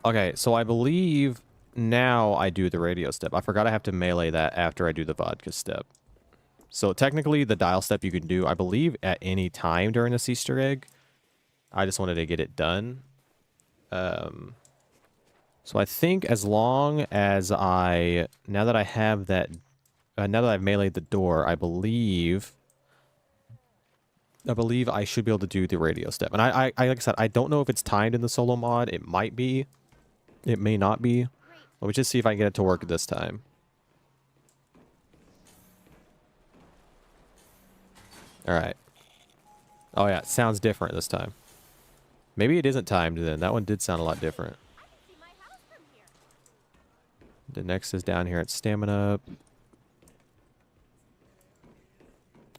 Okay, so I believe now I do the radio step. I forgot I have to melee that after I do the vodka step. So technically, the dial step you can do, I believe, at any time during this Easter egg. I just wanted to get it done. So I think as long as now that I have that, now that I've meleeed the door, I believe I should be able to do the radio step. And I like I said, I don't know if it's timed in the solo mod. It might be. It may not be. Let me just see if I can get it to work this time. Alright. Oh yeah, it sounds different this time. Maybe it isn't timed then. That one did sound a lot different. I can see my house from here. The next is down here at stamina up.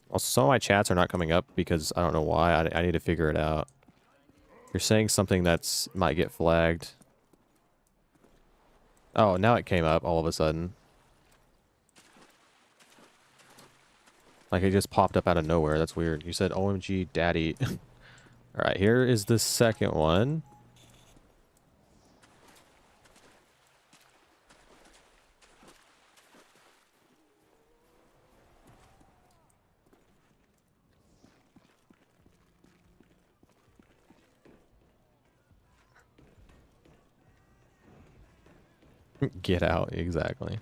Also, some of my chats are not coming up because I don't know why. I need to figure it out. You're saying something that's might get flagged. Oh, now it came up all of a sudden. Like it just popped up out of nowhere. That's weird. You said OMG daddy. Alright, here is the second one. Get out, exactly.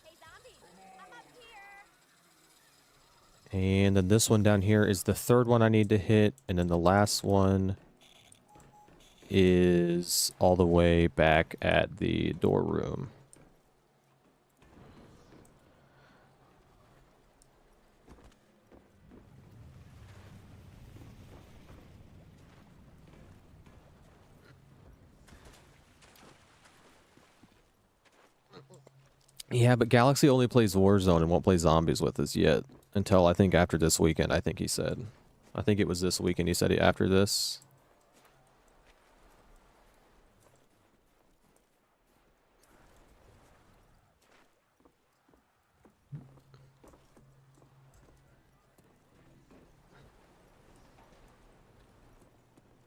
Hey, zombies, I'm up here. And then this one down here is the third one I need to hit. And then the last one is all the way back at the door room. Yeah, but Galaxy only plays Warzone and won't play Zombies with us yet. Until I think after this weekend, I think he said. I think it was this weekend he said after this.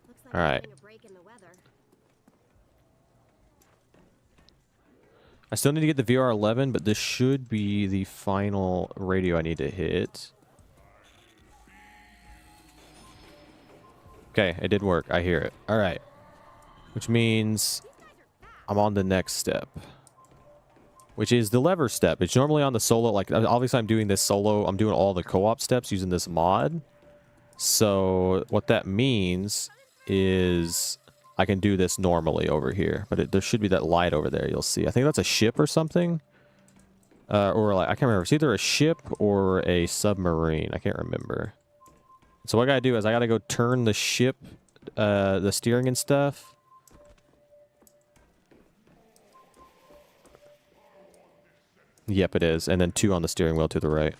Looks like All right. a break in the weather. I still need to get the VR11, but this should be the final radio I need to hit. Okay, it did work. I hear it. All right. Which means I'm on the next step. Which is the lever step. It's normally on the solo. Like, obviously I'm doing this solo. I'm doing all the co-op steps using this mod. So what that means is I can do this normally over here, but there should be that light over there. You'll see. I think that's a ship or something, or like I can't remember. It's either a ship or a submarine. I can't remember. So what I gotta do is I gotta go turn the ship, the steering and stuff. Yep, it is, and then 2 on the steering wheel to the right.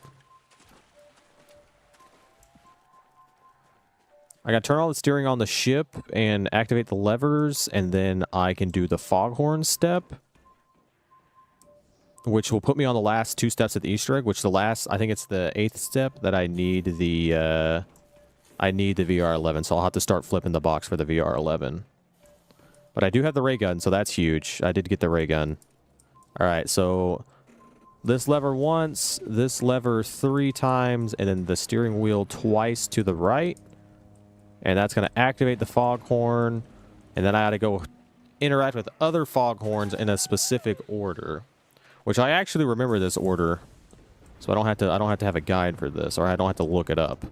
I gotta turn all the steering on the ship and activate the levers, and then I can do the foghorn step, which will put me on the last 2 steps of the Easter egg, which I think it's the 8th step that I need the VR11, so I'll have to start flipping the box for the VR11. But I do have the ray gun, so that's huge. I did get the ray gun. All right, so this lever once, this lever 3 times, and then the steering wheel twice to the right. And that's going to activate the foghorn. And then I got to go interact with other foghorns in a specific order, which I actually remember this order. So I don't have to have a guide for this, or I don't have to look it up.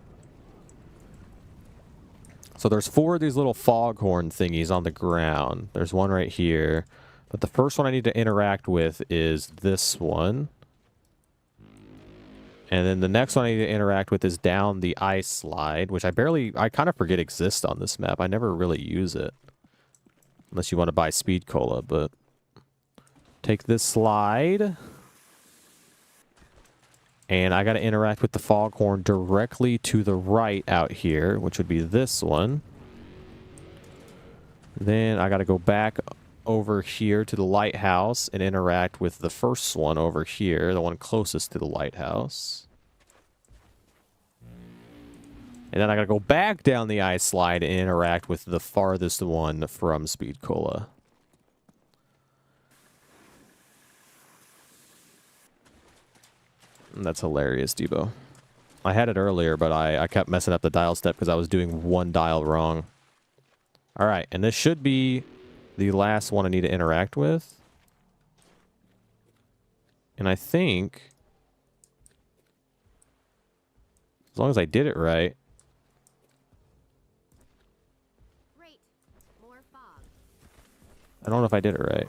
So there's 4 of these little foghorn thingies on the ground. There's one right here. But the first one I need to interact with is this one. And then the next one I need to interact with is down the ice slide, which I kind of forget exists on this map. I never really use it. Unless you want to buy Speed Cola, but... Take this slide. And I got to interact with the foghorn directly to the right out here, which would be this one. Then I got to go back over here to the lighthouse and interact with the first one over here, the one closest to the lighthouse. And then I got to go back down the ice slide and interact with the farthest one from Speed Cola. That's hilarious, Debo. I had it earlier, but I kept messing up the dial step because I was doing one dial wrong. All right, and this should be the last one I need to interact with. And I think, as long as I did it right. Great. More fog. I don't know if I did it right.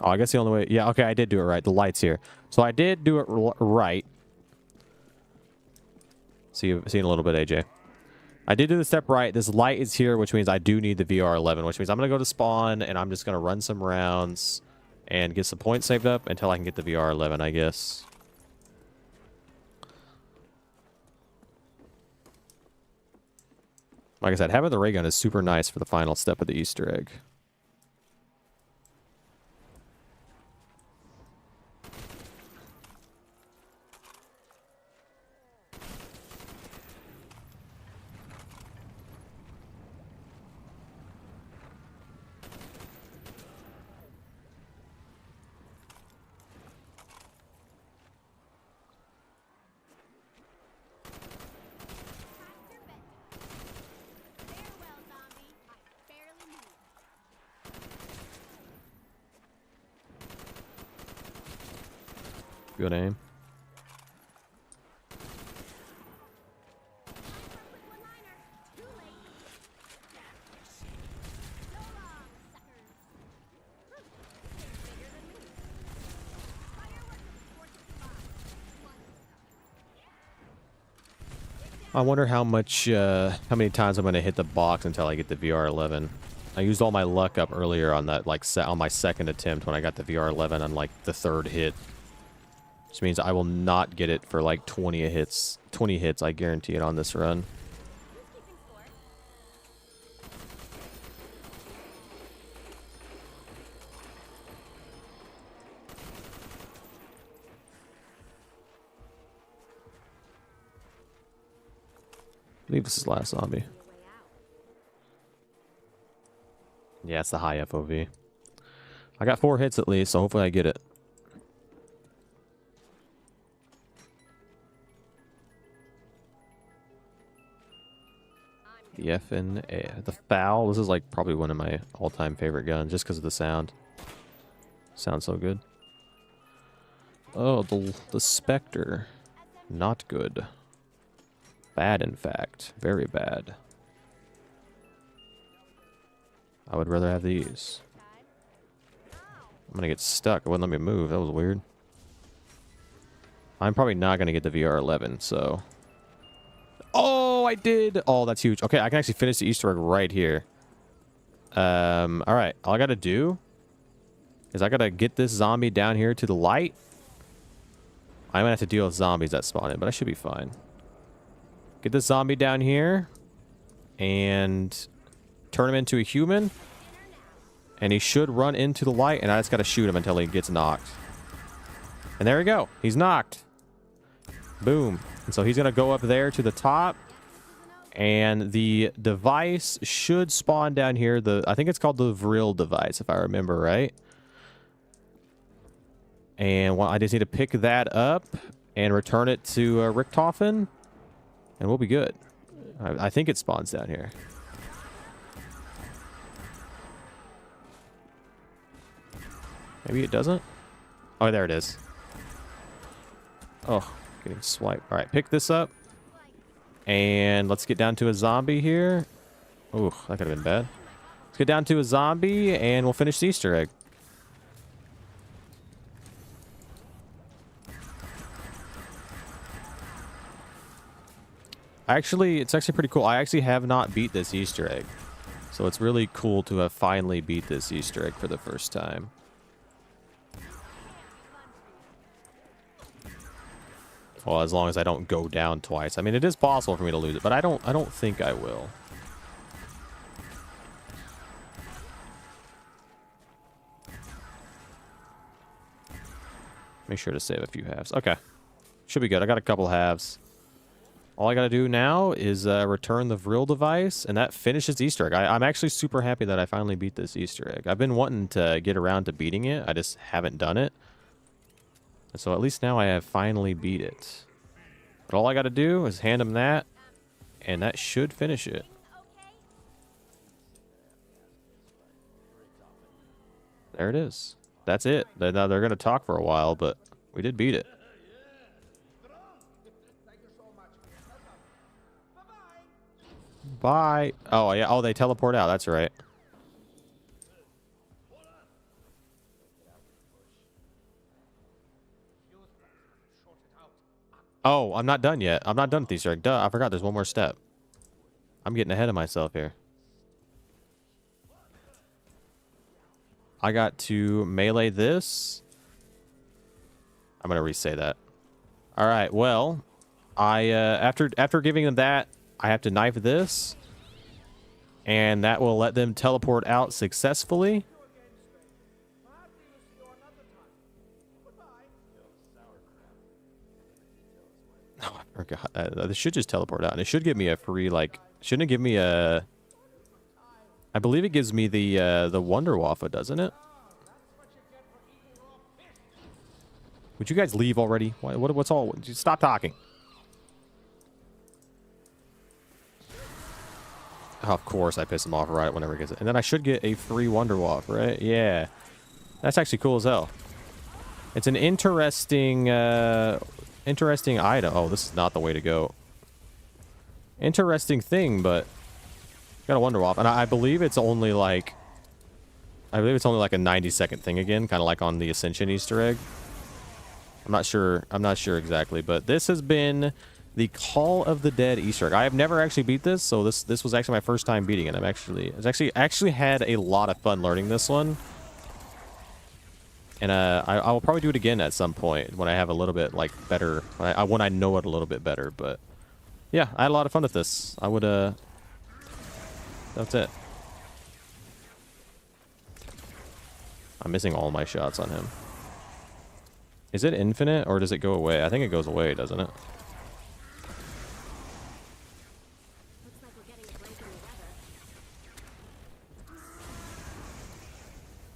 Oh, I guess the only way... Yeah, okay, I did do it right. The light's here. So I did do it right. See you in a little bit, AJ. I did do the step right. This light is here, which means I do need the VR11, which means I'm going to go to spawn, and I'm just going to run some rounds and get some points saved up until I can get the VR11, I guess. Like I said, having the ray gun is super nice for the final step of the Easter egg. Farewell, zombie. I barely moved. Good aim. Too late. So long, suckers. Bigger than me. Fireworks at 465. I wonder how many times I'm going to hit the box until I get the VR11. I used all my luck up earlier on that, like, on my second attempt when I got the VR11 on, like, the 3rd hit. Which means I will not get it for, like, 20 hits. 20 hits, I guarantee it, on this run. Who's keeping score? I believe this is the last zombie. Way out. Yeah, it's the high FOV. I got 4 hits at least, so hopefully I get it. The FNA. The FOUL. This is like probably one of my all-time favorite guns just because of the sound. Sounds so good. Oh, the Spectre. Not good. Bad, in fact. Very bad. I would rather have these. I'm gonna get stuck. It wouldn't let me move. That was weird. I'm probably not gonna get the VR11, so... Oh, I did! Oh, that's huge. Okay, I can actually finish the Easter egg right here. Alright. All I gotta do is I gotta get this zombie down here to the light. I'm gonna have to deal with zombies that spawn in, but I should be fine. Get this zombie down here and turn him into a human. And he should run into the light, and I just gotta shoot him until he gets knocked. And there we go. He's knocked. Boom. And so he's gonna go up there to the top And the device should spawn down here. I think it's called the Vril device, if I remember right. And I just need to pick that up and return it to Richtofen, and we'll be good. I think it spawns down here. Maybe it doesn't? Oh, there it is. Oh, getting swiped. All right, pick this up. And let's get down to a zombie here. Ooh, that could have been bad. Let's get down to a zombie, and we'll finish the Easter egg. It's actually pretty cool. I actually have not beat this Easter egg. So it's really cool to have finally beat this Easter egg for the first time. Well, as long as I don't go down twice. I mean, it is possible for me to lose it, but I don't think I will. Make sure to save a few halves. Okay. Should be good. I got a couple halves. All I got to do now is return the Vril device, and that finishes the Easter egg. I'm actually super happy that I finally beat this Easter egg. I've been wanting to get around to beating it. I just haven't done it. And so at least now I have finally beat it. But all I got to do is hand him that, and that should finish it. There it is. That's it. Now they're going to talk for a while, but we did beat it. Bye. Oh, yeah. Oh, they teleport out. That's right. Oh, I'm not done yet. I'm not done with the Easter egg. Duh, I forgot there's one more step. I'm getting ahead of myself here. I got to melee this. I'm going to re-say that. All right, well, after giving them that, I have to knife this. And that will let them teleport out successfully. Oh, I forgot. This should just teleport out. And it should give me a free, like... Shouldn't it give me a... I believe it gives me the Wonder Waffle, doesn't it? Would you guys leave already? What's all... Stop talking. Oh, of course I piss him off right whenever he gets it. And then I should get a free Wonder Waffle, right? Yeah. That's actually cool as hell. It's an interesting... interesting item. Oh, this is not the way to go. Interesting thing, but got a Wonder Waffle, and I believe it's only like a 90-second thing again, kind of like on the Ascension Easter egg. I'm not sure exactly, but this has been the Call of the Dead Easter egg. I have never actually beat this, so this was actually my first time beating it. I actually had a lot of fun learning this one. And I will probably do it again at some point when I have a little bit like better, when I know it a little bit better. But yeah, I had a lot of fun with this. I would that's it. I'm missing all my shots on him. Is it infinite or does it go away? I think it goes away, doesn't it? Looks like we're getting a break in the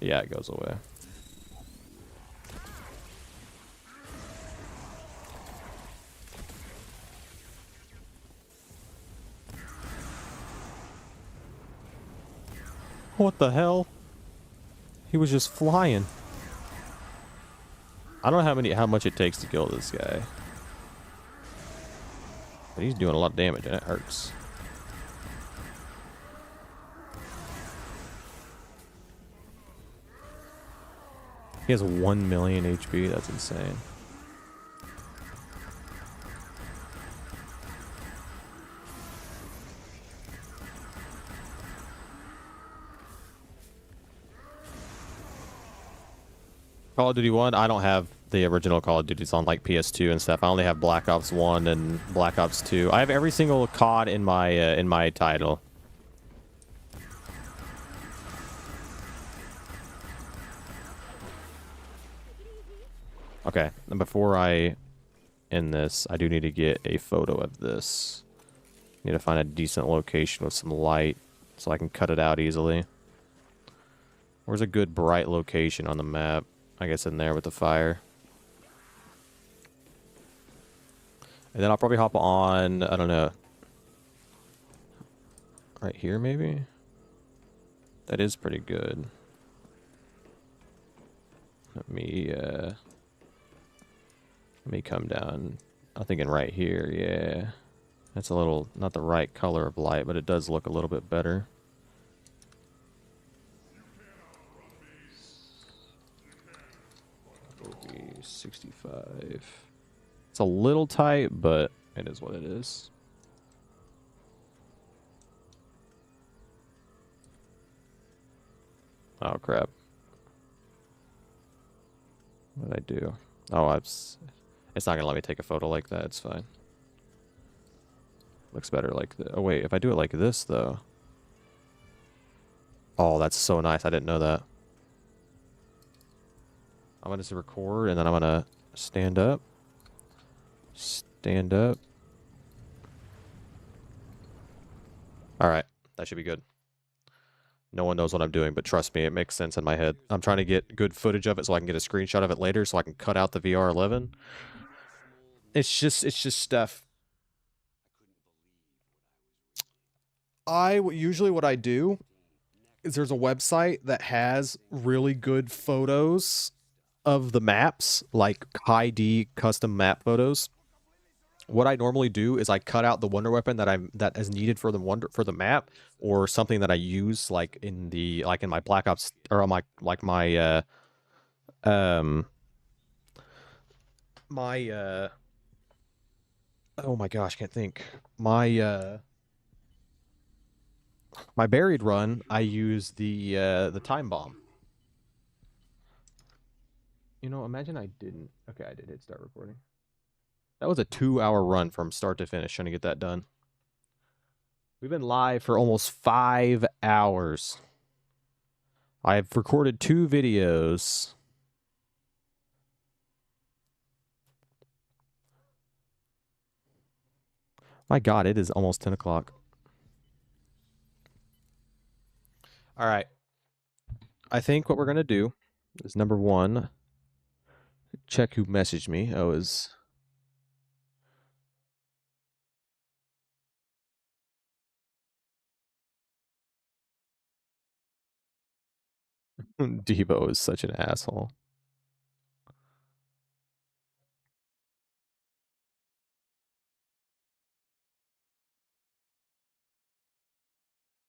weather. Yeah, it goes away. What the hell? He was just flying. I don't know how much it takes to kill this guy. But he's doing a lot of damage and it hurts. He has 1 million HP. That's insane. Call of Duty 1, I don't have the original Call of Duties on like PS2 and stuff. I only have Black Ops 1 and Black Ops 2. I have every single COD in my title. Okay, and before I end this, I do need to get a photo of this. Need to find a decent location with some light so I can cut it out easily. Where's a good bright location on the map? I guess in there with the fire. And then I'll probably hop on, I don't know. Right here, maybe? That is pretty good. Let me come down. I'm thinking right here, yeah. That's a little, not the right color of light, but it does look a little bit better. Maybe 65. It's a little tight, but it is what it is. Oh, crap. What did I do? Oh, it's not going to let me take a photo like that. It's fine. Looks better like the. Oh, wait. If I do it like this, though. Oh, that's so nice. I didn't know that. I'm going to record, and then I'm going to stand up. Stand up. Alright. That should be good. No one knows what I'm doing, but trust me, it makes sense in my head. I'm trying to get good footage of it so I can get a screenshot of it later so I can cut out the VR11. It's just stuff. Usually what I do is there's a website that has really good photos of the maps, like high D custom map photos. What I normally do is I cut out the wonder weapon that is needed for the map, or something that I use like in my Black Ops, or on my oh my gosh, can't think. My buried run, I use the time bomb. You know, imagine I didn't. Okay, I did hit start recording. That was a 2-hour run from start to finish trying to get that done. We've been live for almost 5 hours. I've recorded 2 videos. My God, it is almost 10 o'clock. All right. I think what we're going to do is, number 1, check who messaged me. Oh, is... Debo is such an asshole.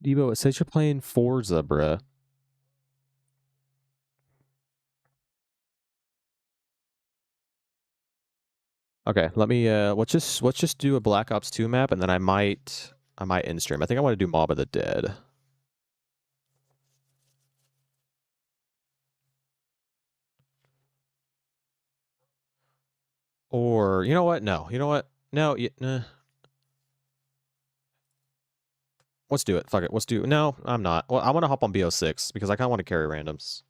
Debo, it says you're playing Forza, bruh. Okay, let me let's just do a Black Ops 2 map, and then I might end stream. I think I want to do Mob of the Dead. Or you know what? No, you know what? No, nah. Let's do it. Fuck it. Let's do. No, I'm not. Well, I want to hop on Bo6 because I kind of want to carry randoms.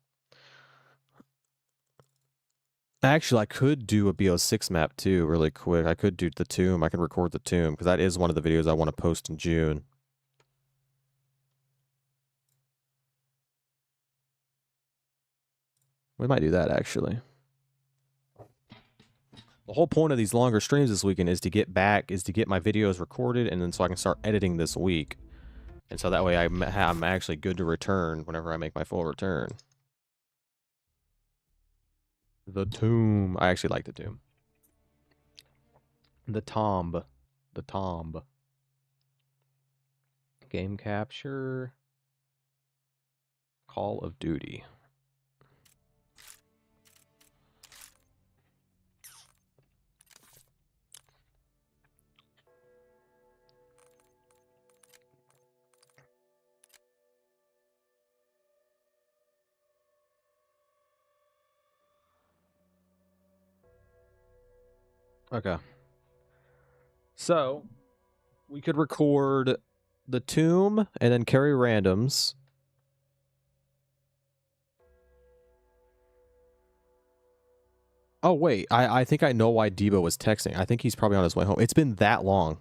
Actually, I could do a Bo6 map too, really quick. I could do the tomb. I can record the tomb because that is one of the videos I want to post in June. We might do that actually. The whole point of these longer streams this weekend is to get my videos recorded, and then so I can start editing this week. And so that way I'm actually good to return whenever I make my full return. The tomb. I actually like the tomb. The tomb. The tomb. Game capture. Call of Duty. Okay. So, we could record the tomb and then carry randoms. Oh, wait. I think I know why Debo was texting. I think he's probably on his way home. It's been that long.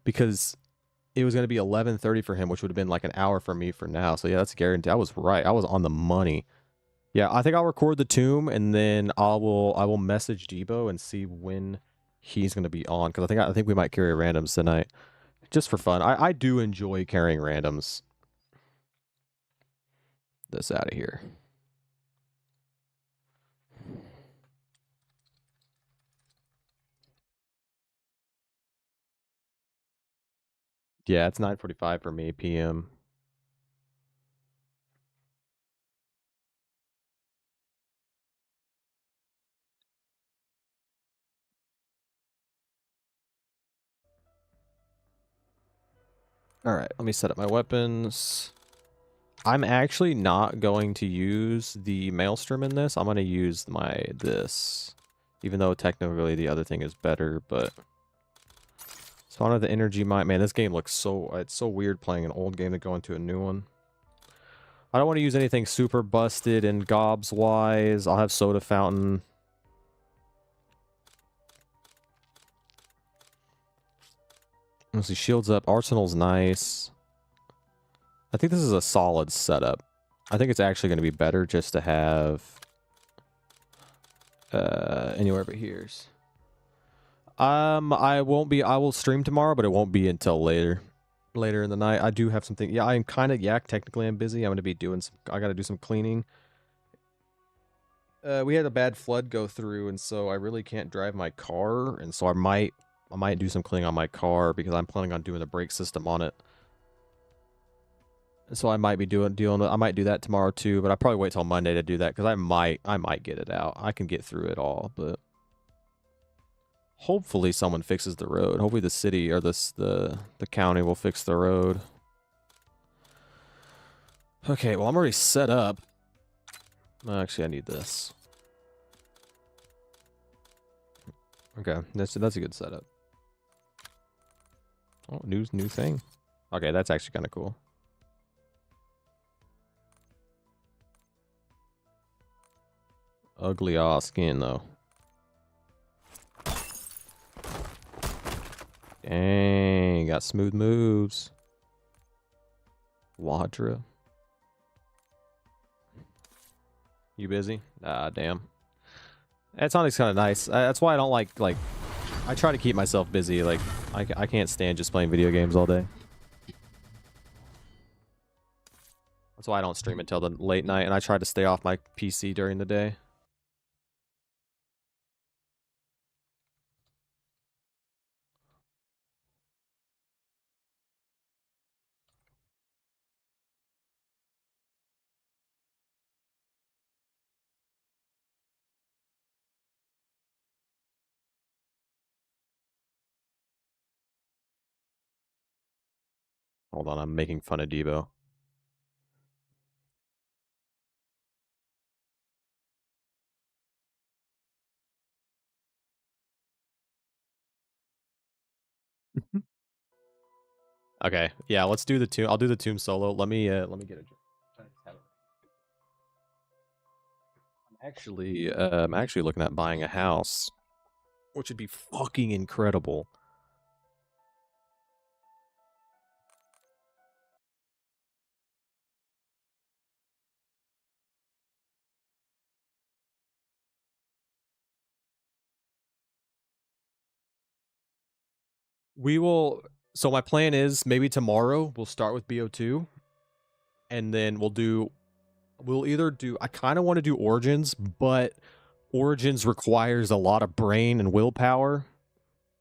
Because it was going to be 11:30 for him, which would have been like an hour for me for now. So yeah, that's guaranteed. I was right. I was on the money. Yeah, I think I'll record the tomb and then I will message Debo and see when he's going to be on, because I think we might carry randoms tonight just for fun. I do enjoy carrying randoms. This out of here. Yeah, it's 9:45 for me p.m. All right, let me set up my weapons. I'm actually not going to use the Maelstrom in this. I'm going to use this. Even though technically the other thing is better, but... Spawn of the Energy Mine. Man, this game looks so... It's so weird playing an old game to go into a new one. I don't want to use anything super busted and gobs-wise. I'll have Soda Fountain. Let's see, shields up. Arsenal's nice. I think this is a solid setup. I think it's actually going to be better just to have anywhere but here's. I will stream tomorrow, but it won't be until later in the night. I do have something. Yeah, I'm kind of technically I'm busy. I'm going to be doing some, I got to do some cleaning. We had a bad flood go through, and so I really can't drive my car, and so I might do some cleaning on my car because I'm planning on doing the brake system on it. So I might be I might do that tomorrow too, but I'll probably wait till Monday to do that because I might get it out. I can get through it all, but hopefully someone fixes the road. Hopefully the city or the county will fix the road. Okay, well I'm already set up. Actually, I need this. Okay, that's a good setup. Oh, new thing. Okay, that's actually kind of cool. Ugly ass skin though. Dang, got smooth moves. Wadra. You busy? Ah, damn. That sounds kind of nice. That's why I don't like I try to keep myself busy. Like I can't stand just playing video games all day. That's why I don't stream until the late night, and I try to stay off my PC during the day. Hold on, I'm making fun of Debo. Okay, yeah, let's do the tomb. I'll do the tomb solo. Let me get a. I'm actually looking at buying a house, which would be fucking incredible. We will. So my plan is maybe tomorrow we'll start with Bo2, and then we'll either do. I kind of want to do Origins, but Origins requires a lot of brain and willpower,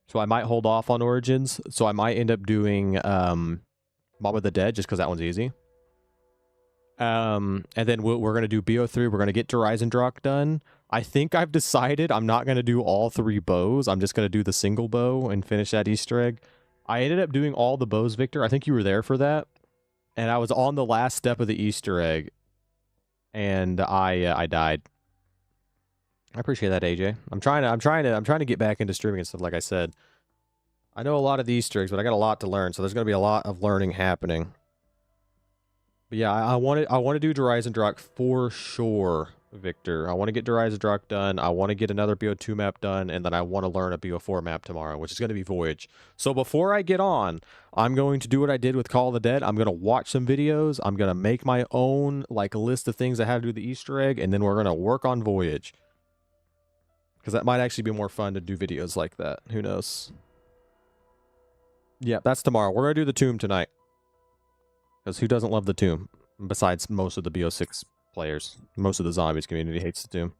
so I might hold off on Origins. So I might end up doing Mob of the Dead just because that one's easy. And then we're gonna do Bo3. We're gonna get Dryzendrock done. I think I've decided I'm not gonna do all 3 bows. I'm just gonna do the single bow and finish that Easter egg. I ended up doing all the bows, Victor. I think you were there for that. And I was on the last step of the Easter egg, and I died. I appreciate that, AJ. I'm trying to get back into streaming and stuff. Like I said, I know a lot of the Easter eggs, but I got a lot to learn. So there's gonna be a lot of learning happening. But yeah, I want to do Dryzendrock for sure Victor. I want to get Dryzdrock done. I want to get another Bo2 map done, and then I want to learn a Bo4 map tomorrow, which is going to be Voyage. So before I get on, I'm going to do what I did with Call of the Dead. I'm going to watch some videos. I'm going to make my own like list of things I had to do the Easter egg, and then we're going to work on Voyage. Because that might actually be more fun to do videos like that. Who knows? Yeah, that's tomorrow. We're going to do the Tomb tonight. Because who doesn't love the Tomb? Besides most of the Bo6 players. Most of the zombies community hates the Tomb.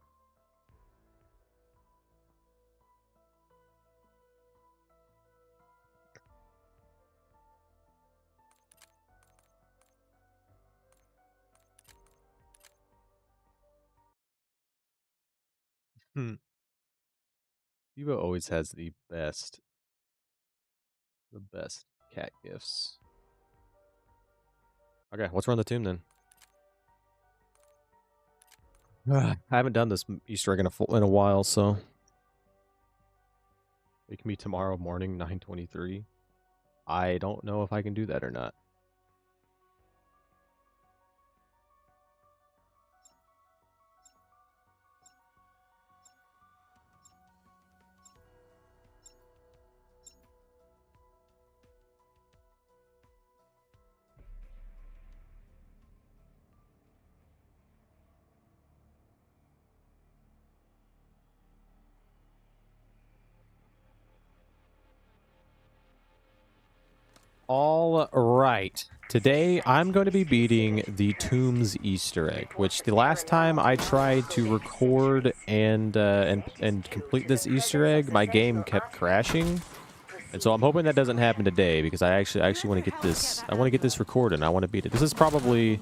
Evo always has the best cat gifts. Okay, let's run the Tomb then. I haven't done this Easter egg in a while, so it can be tomorrow morning, 9:23. I don't know if I can do that or not. All right. Today, I'm going to be beating the Tomb's Easter egg, which the last time I tried to record and complete this Easter egg, my game kept crashing. And so I'm hoping that doesn't happen today because I actually want to get this. I want to get this recorded and I want to beat it. This is probably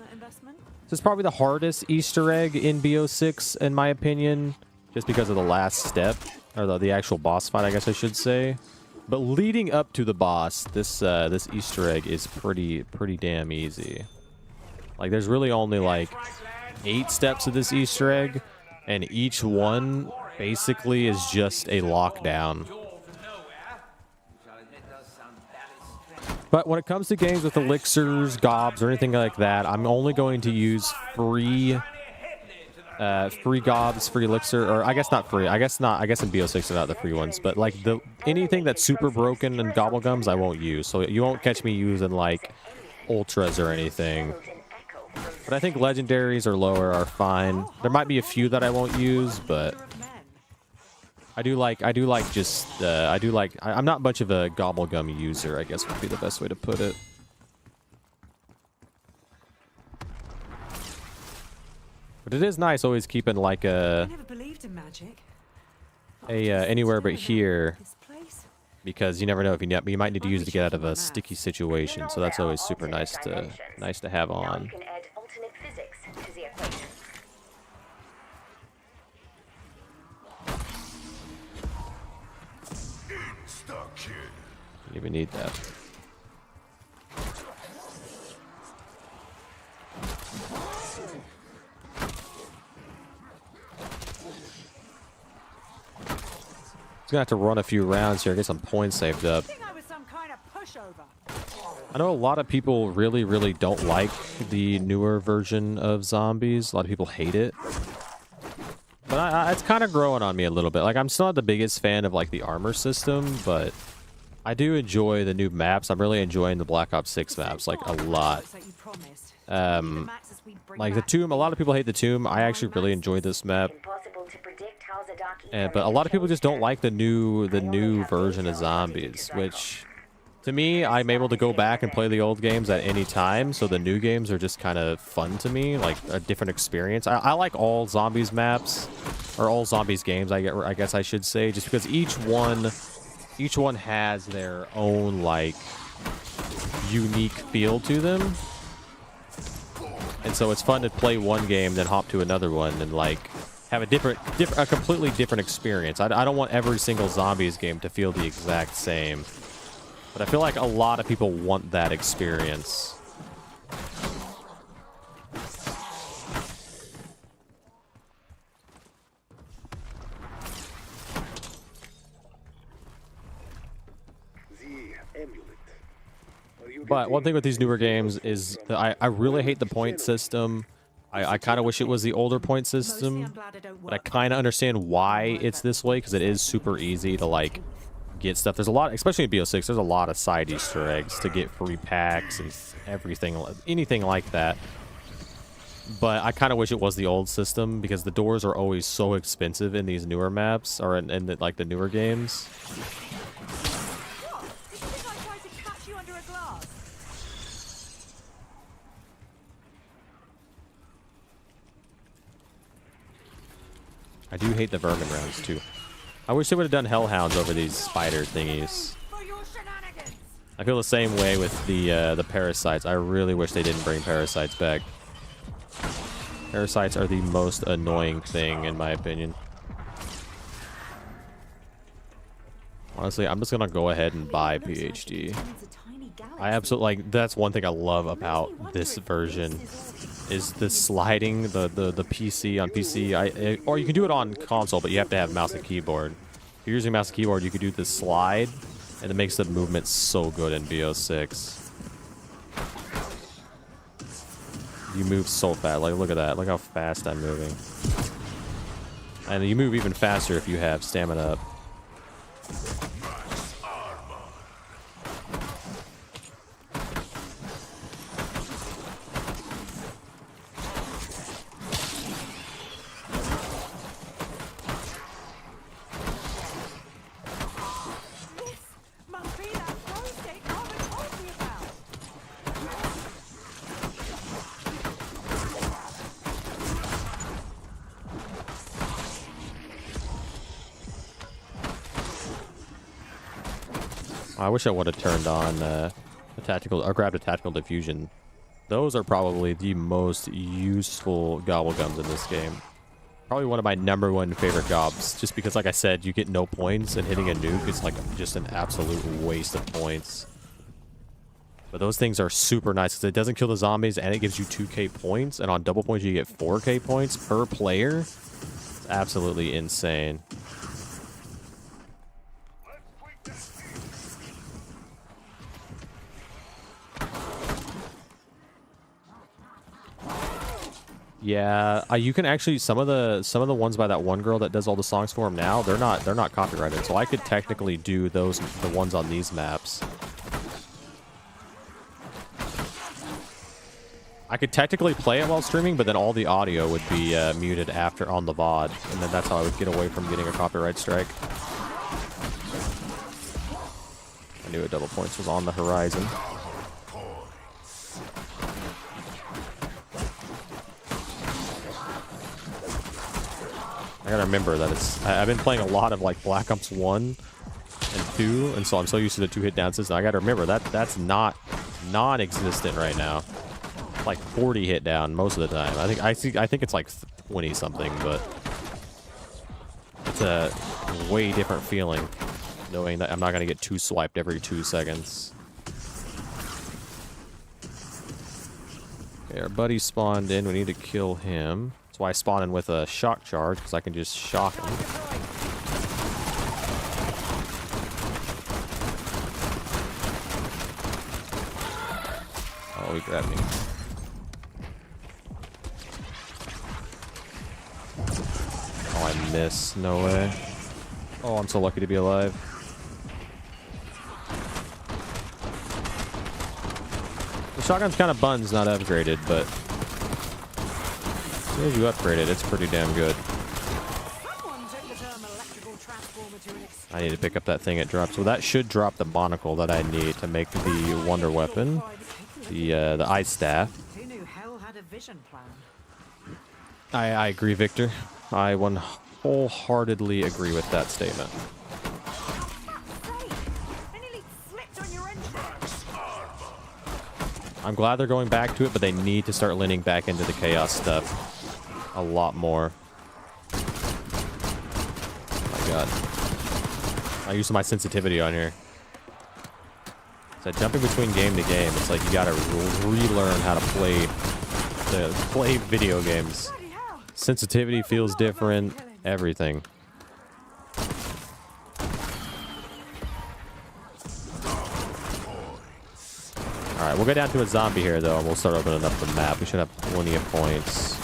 the hardest Easter egg in Bo6 in my opinion, just because of the last step or the actual boss fight, I guess I should say. But leading up to the boss, this Easter egg is pretty damn easy. Like there's really only like 8 steps of this Easter egg, and each one basically is just a lockdown. But when it comes to games with elixirs, gobs, or anything like that, I'm only going to use free gobs, free elixir, or I guess not free. I guess not. I guess in Bo6 they're not the free ones, but like anything that's super broken and gobblegums, I won't use. So you won't catch me using like ultras or anything. But I think legendaries or lower are fine. There might be a few that I won't use, but I'm not much of a gobblegum user, I guess would be the best way to put it. But it is nice always keeping like anywhere but here, because you never know if you might need to use it to get out of a sticky situation. So that's always super nice to have on. Don't even need that. Gonna have to run a few rounds here, get some points saved up. I know a lot of people really don't like the newer version of zombies. A lot of people hate it. But it's kind of growing on me a little bit. Like, I'm still not the biggest fan of like the armor system, but I do enjoy the new maps. I'm really enjoying the Black Ops 6 maps like a lot. Like the Tomb, a lot of people hate the Tomb. I actually really enjoy this map. But a lot of people just don't like the new version of zombies, which to me, I'm able to go back and play the old games at any time, so the new games are just kind of fun to me, like a different experience. I like all zombies maps, or all zombies games, I guess I should say, just because each one has their own like unique feel to them. And so it's fun to play one game, then hop to another one, and like have a completely different experience. I don't want every single zombies game to feel the exact same, but I feel like a lot of people want that experience. But one thing with these newer games is that I really hate the point system. I kind of wish it was the older point system, but I kind of understand why it's this way, because it is super easy to, like, get stuff. There's a lot, especially in Bo6, there's a lot of side Easter eggs to get free packs and everything, anything like that. But I kind of wish it was the old system, because the doors are always so expensive in these newer maps, or in the, like, the newer games. I do hate the vermin rounds, too. I wish they would have done hellhounds over these spider thingies. I feel the same way with the parasites. I really wish they didn't bring parasites back. Parasites are the most annoying thing, in my opinion. Honestly, I'm just gonna go ahead and buy PhD. I absolutely, like, that's one thing I love about this version, is the sliding, the PC on PC. Or you can do it on console, but you have to have mouse and keyboard. If you're using mouse and keyboard, you could do the slide, and it makes the movement so good in Bo6. You move so fast. Like, look at that. Look how fast I'm moving. And you move even faster if you have stamina up. I wish I would have turned on a tactical, or grabbed a tactical diffusion. Those are probably the most useful gobble guns in this game. Probably one of my #1 favorite gobs, just because, like I said, you get no points, and hitting a nuke is like just an absolute waste of points. But those things are super nice, because it doesn't kill the zombies, and it gives you 2k points, and on double points you get 4k points per player. It's absolutely insane. Yeah, you can actually, some of the ones by that one girl that does all the songs for him now, they're not copyrighted. So I could technically do the ones on these maps. I could technically play it while streaming, but then all the audio would be muted after on the VOD, and then that's how I would get away from getting a copyright strike. I knew a double points was on the horizon. I gotta remember that I've been playing a lot of, like, Black Ops 1 and 2, and so I'm so used to the 2-hit down system. I gotta remember that's not non-existent right now. Like 40 hit down most of the time. I think it's like 20 something, but it's a way different feeling knowing that I'm not gonna get 2 swiped every 2 seconds. Okay, our buddy spawned in. We need to kill him. That's why I spawned in with a shock charge, because I can just shock him. Oh, he grabbed me. Oh, I missed. No way. Oh, I'm so lucky to be alive. The shotgun's kind of buns, not upgraded, but as soon as you upgrade it, it's pretty damn good. I need to pick up that thing it drops. So that should drop the monocle that I need to make the wonder weapon, the ice staff. I agree, Victor. I wholeheartedly agree with that statement. I'm glad they're going back to it, but they need to start leaning back into the chaos stuff a lot more. Oh my god. I used my sensitivity on here. So jumping between game to game, it's like you gotta relearn how to play video games. Sensitivity feels different, everything. All right, we'll go down to a zombie here, though, and we'll start opening up the map. We should have plenty of points.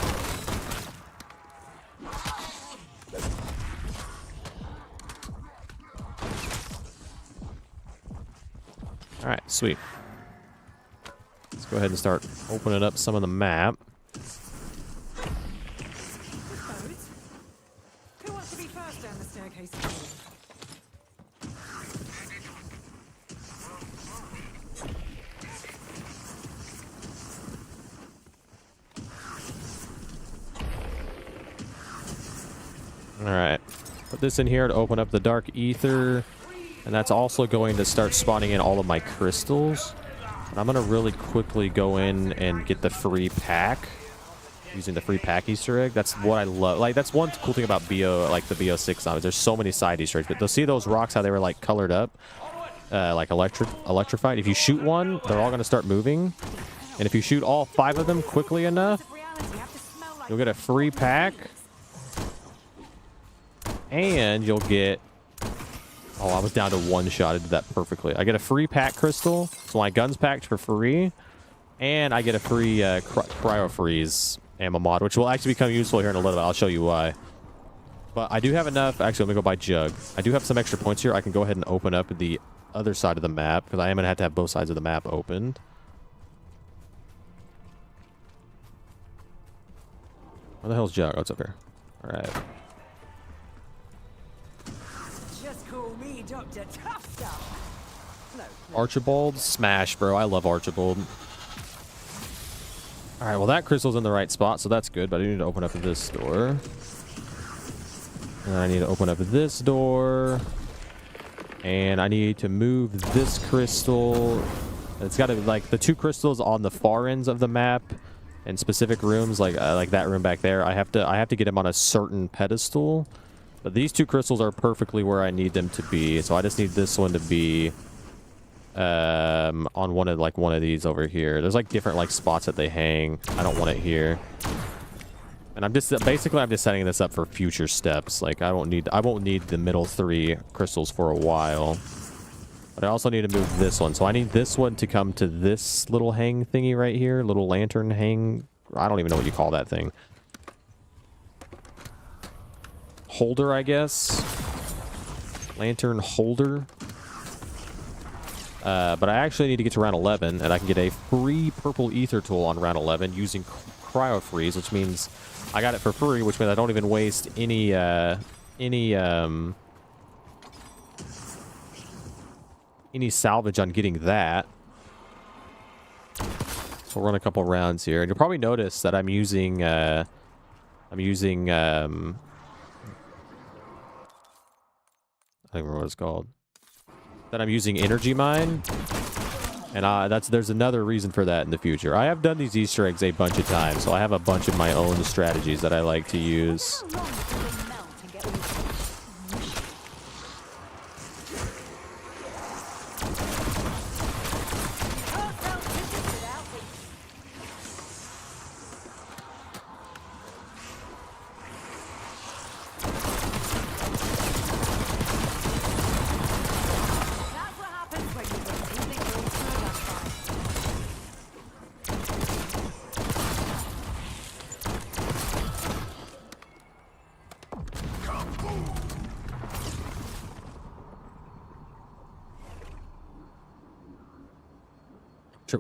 All right, sweet. Let's go ahead and start opening up some of the map. Who wants to be first down the staircase? All right, put this in here to open up the dark ether, and that's also going to start spawning in all of my crystals. And I'm gonna really quickly go in and get the free pack using the free pack Easter egg. That's what I love. Like, that's one cool thing about BO, like the BO6 zombies. There's so many side Easter eggs, but they'll see those rocks how they were like colored up, like electrified. If you shoot one, they're all gonna start moving, and if you shoot all 5 of them quickly enough, you'll get a free pack. And you'll get... Oh, I was down to 1 shot. I did that perfectly. I get a free pack crystal. So my gun's packed for free. And I get a free cryo freeze ammo mod, which will actually become useful here in a little bit. I'll show you why. But I do have enough. Actually, let me go buy Jug. I do have some extra points here. I can go ahead and open up the other side of the map, because I am going to have both sides of the map opened. Where the hell's Jug? Oh, it's up here. All right. Dr. Tough Stuff. No. Archibald? Smash, bro. I love Archibald. Alright, well, that crystal's in the right spot, so that's good, but I need to open up this door. And I need to open up this door. And I need to move this crystal. It's got to be, like, the 2 crystals on the far ends of the map in specific rooms, like that room back there. I have to get them on a certain pedestal. But these 2 crystals are perfectly where I need them to be. So I just need this one to be on one of these over here. There's like different like spots that they hang. I don't want it here. And I'm just setting this up for future steps. Like I won't need the middle 3 crystals for a while. But I also need to move this one. So I need this one to come to this little hang thingy right here, little lantern hang. I don't even know what you call that thing. Holder, I guess. Lantern holder. But I actually need to get to round 11, and I can get a free purple ether tool on round 11 using cryo freeze, which means I got it for free, which means I don't even waste any salvage on getting that. So we'll run a couple rounds here, and you'll probably notice that I'm using I don't remember what it's called. That I'm using Energy Mine. And there's another reason for that in the future. I have done these Easter eggs a bunch of times, so I have a bunch of my own strategies that I like to use.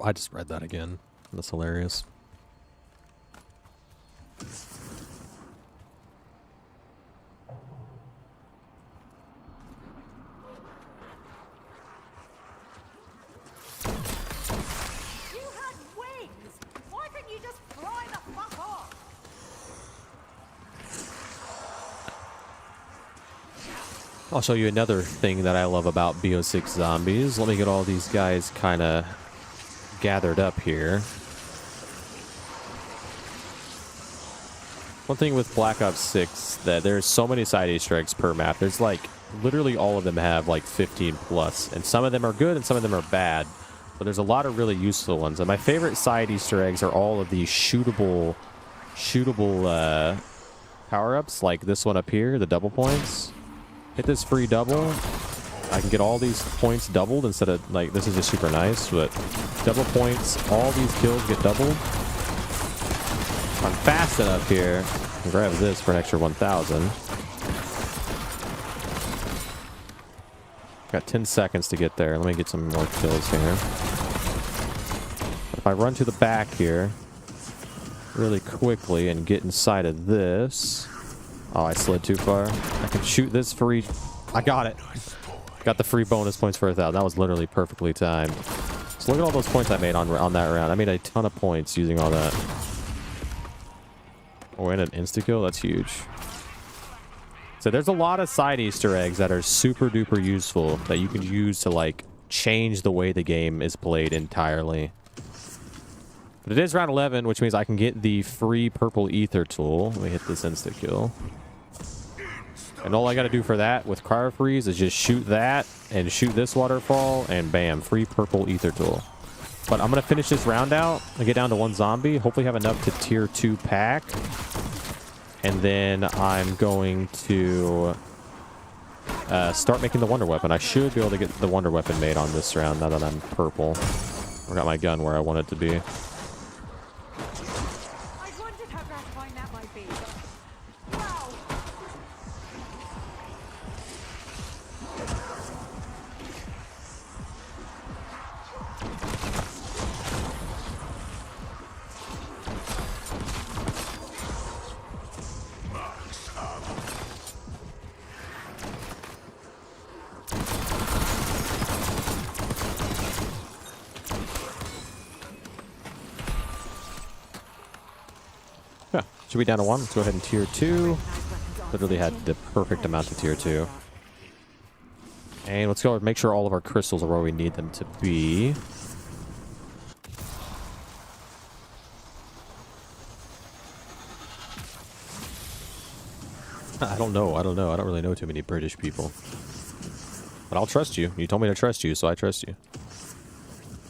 I just read that again. That's hilarious. You had wings! Why couldn't you just fly the fuck off? I'll show you another thing that I love about BO6 zombies. Let me get all these guys kind of gathered up here. One thing with Black Ops 6 that there's so many side Easter eggs per map. There's like literally all of them have like 15 plus, and some of them are good and some of them are bad. But there's a lot of really useful ones. And my favorite side Easter eggs are all of these shootable power-ups, like this one up here, the double points. Hit this free double, I can get all these points doubled instead of, like, this is just super nice, but double points, all these kills get doubled. I'm fast enough here. I'll grab this for an extra 1,000. Got 10 seconds to get there. Let me get some more kills here. If I run to the back here really quickly and get inside of this. Oh, I slid too far. I can shoot this free. I got it. Got the free bonus points for 1,000. That was literally perfectly timed. So look at all those points I made on that round. I made a ton of points using all that. Oh, and an insta-kill? That's huge. So there's a lot of side Easter eggs that are super duper useful that you can use to, like, change the way the game is played entirely. But it is round 11, which means I can get the free purple ether tool. Let me hit this insta-kill. And all I got to do for that with cryo freeze is just shoot that and shoot this waterfall, and bam, free purple ether tool. But I'm going to finish this round out and get down to 1 zombie. Hopefully have enough to tier 2 pack. And then I'm going to start making the wonder weapon. I should be able to get the wonder weapon made on this round now that I'm purple. I got my gun where I want it to be. I wondered how gratifying that might be. Wow. Yeah, should be down to 1. Let's go ahead and tier 2. Literally had the perfect amount of tier 2. And let's go make sure all of our crystals are where we need them to be. I don't know. I don't really know too many British people. But I'll trust you. You told me to trust you, so I trust you.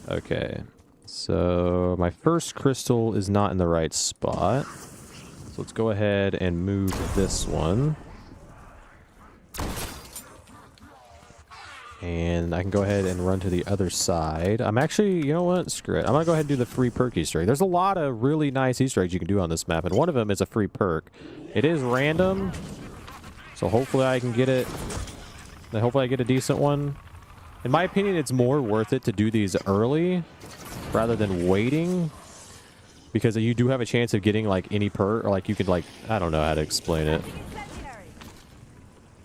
Okay. So my first crystal is not in the right spot. So let's go ahead and move this one. And I can go ahead and run to the other side. I'm actually, you know what? Screw it. I'm going to go ahead and do the free perk Easter egg. There's a lot of really nice Easter eggs you can do on this map, and one of them is a free perk. It is random, so hopefully I can get it. Hopefully I get a decent one. In my opinion, it's more worth it to do these early rather than waiting, because you do have a chance of getting, like, any perk, or, like, you could, like, I don't know how to explain it.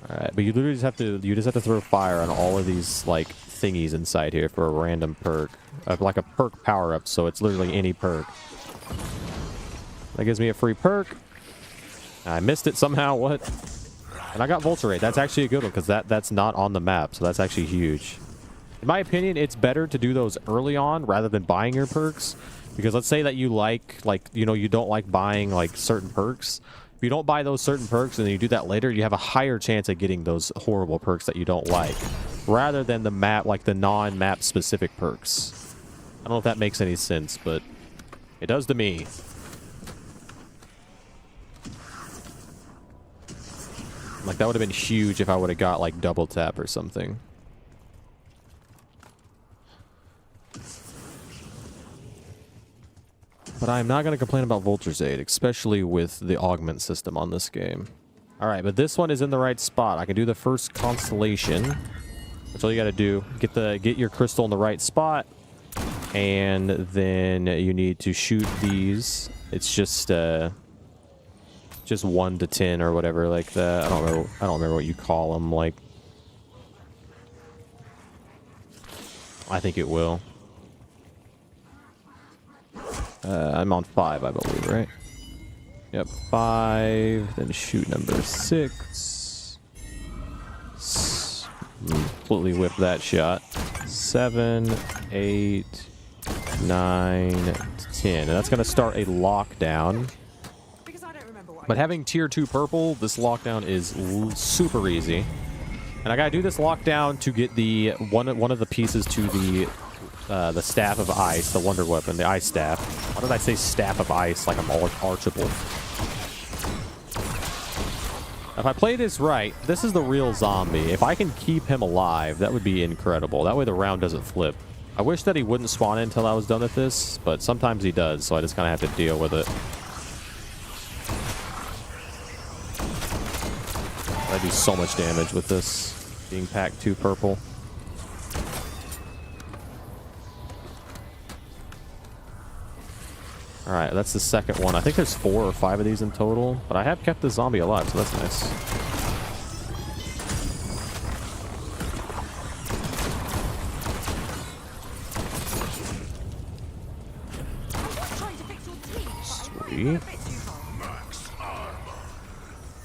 Alright, but you literally just have to throw fire on all of these, like, thingies inside here for a random perk. Like a perk power-up, so it's literally any perk. That gives me a free perk. I missed it somehow, what? And I got Vulture Rate. That's actually a good one, because that's not on the map, so that's actually huge. In my opinion, it's better to do those early on rather than buying your perks. Because let's say that you you don't like buying, like, certain perks. If you don't buy those certain perks and then you do that later, you have a higher chance of getting those horrible perks that you don't like. Rather than the map, like the non-map specific perks. I don't know if that makes any sense, but it does to me. Like, that would have been huge if I would have got, like, double tap or something. But I'm not going to complain about Vulture's Aid, especially with the augment system on this game. Alright, but this one is in the right spot. I can do the first constellation. That's all you got to do. Get your crystal in the right spot. And then you need to shoot these. It's just 1 to 10 or whatever like that. I don't remember what you call them. Like, I think it will. I'm on 5, I believe, right? Yep, 5. Then shoot number 6. Completely whip that shot. 7, 8, 9, 10. And that's going to start a lockdown. But having tier 2 purple, this lockdown is super easy. And I got to do this lockdown to get the one of the pieces to the staff of ice, the wonder weapon, the ice staff. Why did I say staff of ice like I'm all archable? If I play this right, this is the real zombie. If I can keep him alive, that would be incredible. That way the round doesn't flip. I wish that he wouldn't spawn in until I was done with this, but sometimes he does, so I just kind of have to deal with it. I do so much damage with this being packed 2 purple. Alright, that's the second one. I think there's 4 or 5 of these in total, but I have kept the zombie alive, so that's nice. Sweet.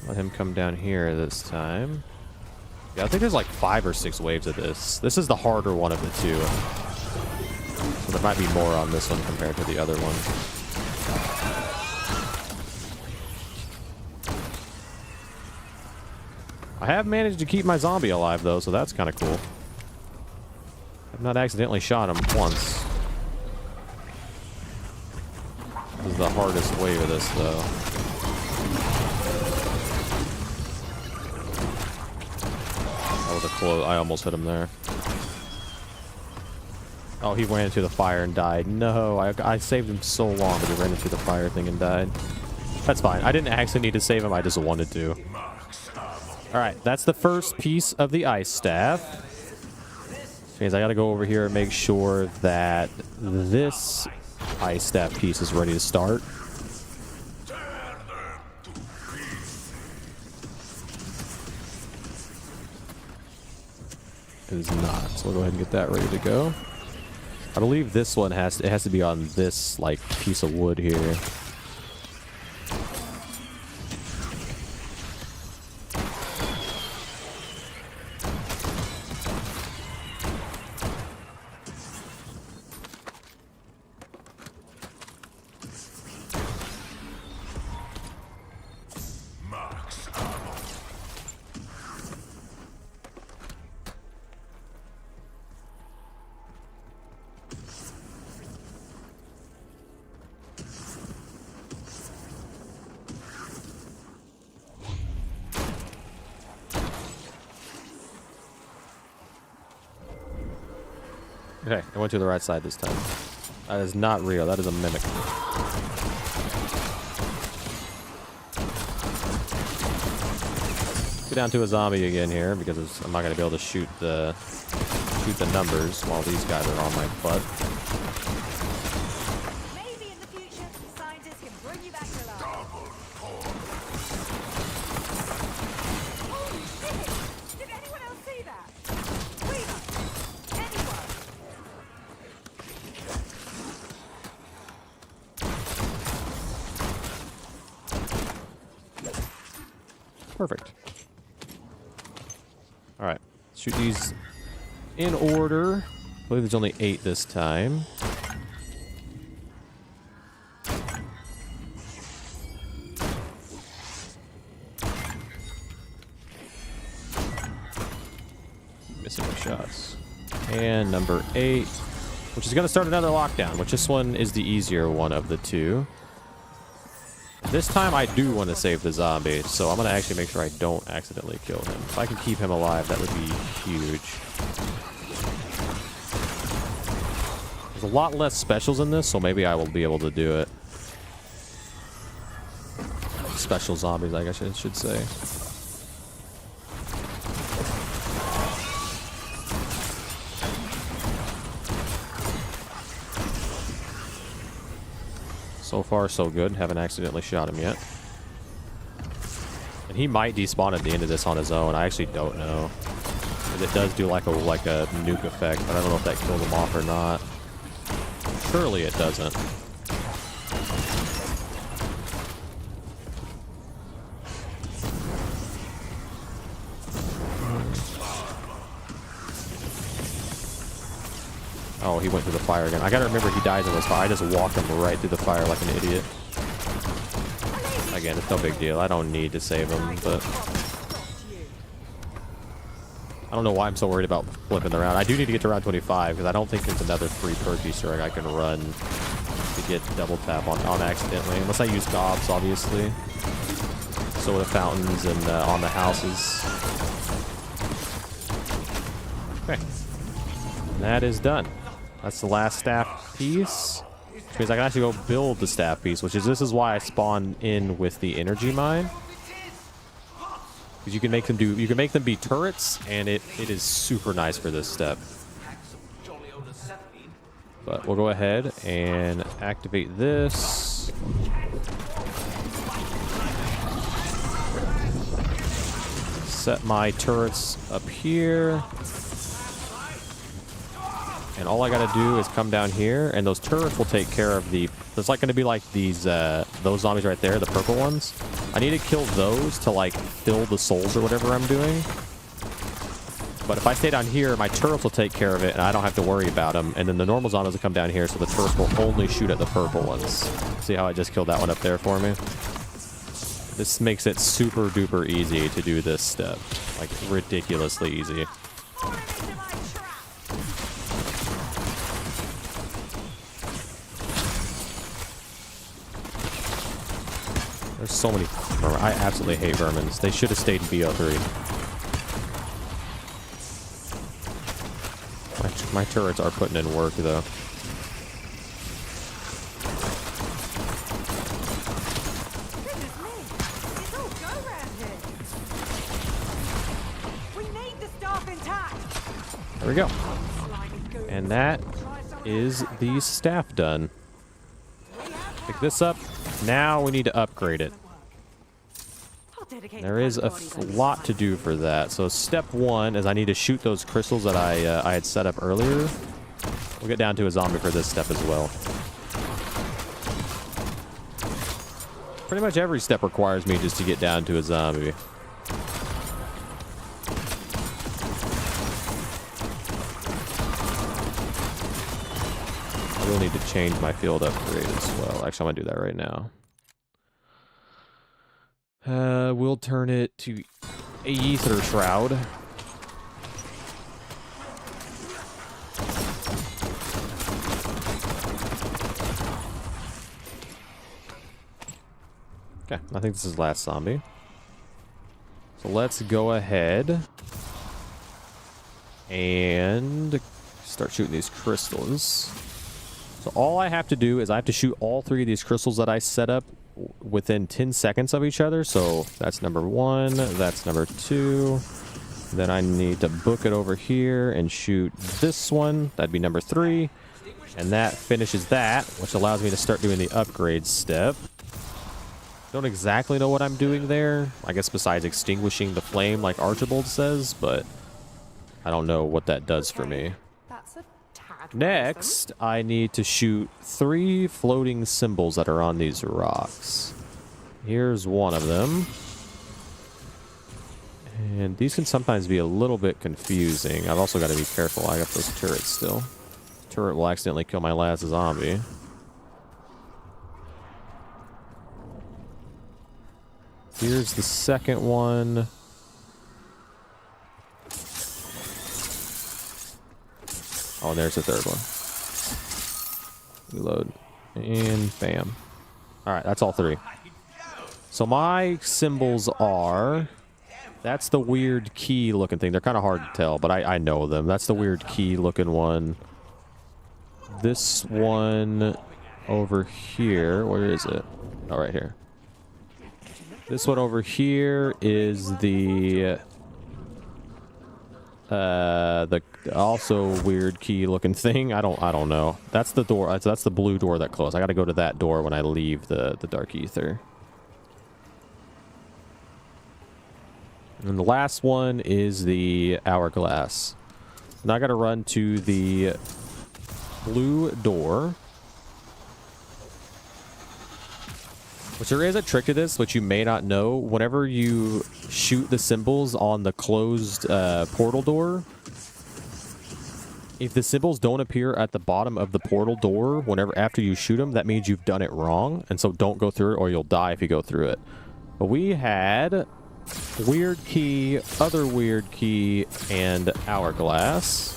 Let him come down here this time. Yeah, I think there's like 5 or 6 waves of this. This is the harder one of the 2. So there might be more on this one compared to the other one. I have managed to keep my zombie alive, though, so that's kind of cool. I've not accidentally shot him once. This is the hardest wave of this, though. That was a close. I almost hit him there. Oh, he ran into the fire and died. No, I saved him so long, but he ran into the fire thing and died. That's fine. I didn't actually need to save him. I just wanted to. All right, that's the first piece of the ice staff. Which means I got to go over here and make sure that this ice staff piece is ready to start. It is not, so we'll go ahead and get that ready to go. I believe this one has to be on this like piece of wood here. Okay, I went to the right side this time. That is not real. That is a mimic. Get down to a zombie again here because I'm not going to be able to shoot the numbers while these guys are on my butt. Maybe in the future, scientists can bring you back to life. Holy shit! Did anyone else see that? Weaver! Anyone? Perfect. All right, shoot these in order. I believe there's only 8 this time. Missing my shots. And number 8, which is going to start another lockdown, which this one is the easier one of the 2. This time I do want to save the zombie, so I'm going to actually make sure I don't accidentally kill him. If I can keep him alive, that would be huge. There's a lot less specials in this, so maybe I will be able to do it. Special zombies, I guess I should say. So far, so good. Haven't accidentally shot him yet. And he might despawn at the end of this on his own. I actually don't know. It does do like a nuke effect, but I don't know if that kills him off or not. Surely it doesn't. Oh, he went through the fire again. I gotta remember he dies in this fire. I just walked him right through the fire like an idiot. Again, it's no big deal. I don't need to save him, but I don't know why I'm so worried about flipping the round. I do need to get to round 25 because I don't think there's another free perk Easter egg I can run to get double tap on accidentally. Unless I use gobs, obviously. soda fountains and on the houses. Okay. And that is done. That's the last staff piece. Which means I can actually go build the staff piece, this is why I spawned in with the energy mine. Because you can make them be turrets, and it is super nice for this step. But we'll go ahead and activate this. Set my turrets up here. And all I gotta do is come down here, and those turrets will take care of the... There's like gonna be like these, those zombies right there, the purple ones. I need to kill those to like fill the souls or whatever I'm doing. But if I stay down here, my turrets will take care of it, and I don't have to worry about them. And then the normal zombies will come down here, so the turrets will only shoot at the purple ones. See how I just killed that one up there for me? This makes it super duper easy to do this step. Like, ridiculously easy. There's so many vermin. I absolutely hate vermins. They should have stayed in Bo3. My turrets are putting in work, though. Goodness me! It's all go round here. We need the staff intact. There we go. Slimy goons. And that is the staff done. Pick this up. Now we need to upgrade it. I'll dedicate There is a lot to do for that. So step one is I need to shoot those crystals that I had set up earlier. We'll get down to a zombie for this step as well. Pretty much every step requires me just to get down to a zombie. I will need to change my field upgrade as well. Actually, I'm gonna do that right now. We'll turn it to Aether Shroud. Okay, I think this is last zombie. So let's go ahead and start shooting these crystals. So all I have to do is I have to shoot all three of these crystals that I set up within 10 seconds of each other. So that's number 1, that's number 2. Then I need to book it over here and shoot this one. That'd be number 3. And that finishes that, which allows me to start doing the upgrade step. Don't exactly know what I'm doing there, I guess, besides extinguishing the flame like Archibald says, but I don't know what that does for me. That's a tad Next, I need to shoot 3 floating symbols that are on these rocks. Here's one of them. And these can sometimes be a little bit confusing. I've also got to be careful. I got those turrets still. Turret will accidentally kill my last zombie. Here's the second one. Oh, and there's the third one. Reload. And bam. Alright, that's all 3. So my symbols are... That's the weird key looking thing. They're kind of hard to tell, but I know them. That's the weird key looking one. This one over here. Where is it? Oh, right here. This one over here is the also weird key looking thing. I don't know. That's the door. That's the blue door that closed. I got to go to that door when I leave the dark ether. And the last one is the hourglass. Now I got to run to the blue door. Which there is a trick to this, which you may not know. Whenever you shoot the symbols on the closed portal door, if the symbols don't appear at the bottom of the portal door whenever after you shoot them, that means you've done it wrong. And so don't go through it or you'll die if you go through it. But we had weird key, other weird key, and hourglass.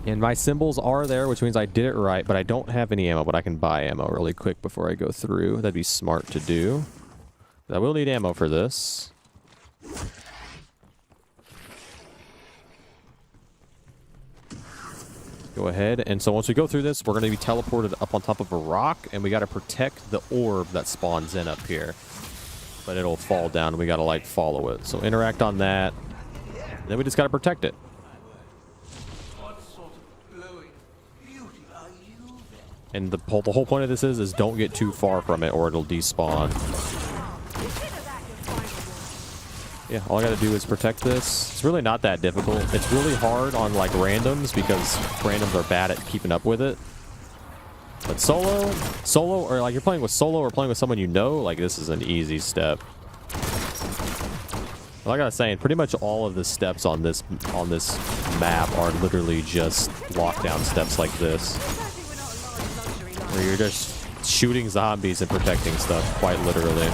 And my symbols are there, which means I did it right, but I don't have any ammo, but I can buy ammo really quick before I go through. That'd be smart to do. I will need ammo for this. Go ahead, and so once we go through this, we're going to be teleported up on top of a rock, and we got to protect the orb that spawns in up here. But it'll fall down, and we got to, like, follow it. So interact on that, and then we just got to protect it. What sort of glowing beauty are you then? And the whole point of this is don't get too far from it, or it'll despawn. Yeah, all I gotta do is protect this. It's really not that difficult. It's really hard on like randoms because randoms are bad at keeping up with it. But solo, or like you're playing with solo or playing with someone you know, like this is an easy step. Like I was saying, pretty much all of the steps on this map are literally just lockdown steps like this, where you're just shooting zombies and protecting stuff, quite literally.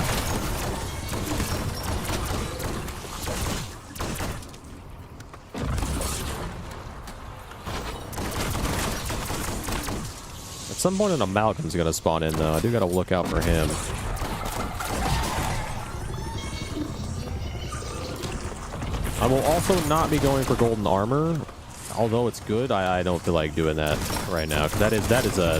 At some point an amalgam's gonna spawn in though. I do gotta look out for him. I will also not be going for golden armor, although it's good. I don't feel like doing that right now because that is a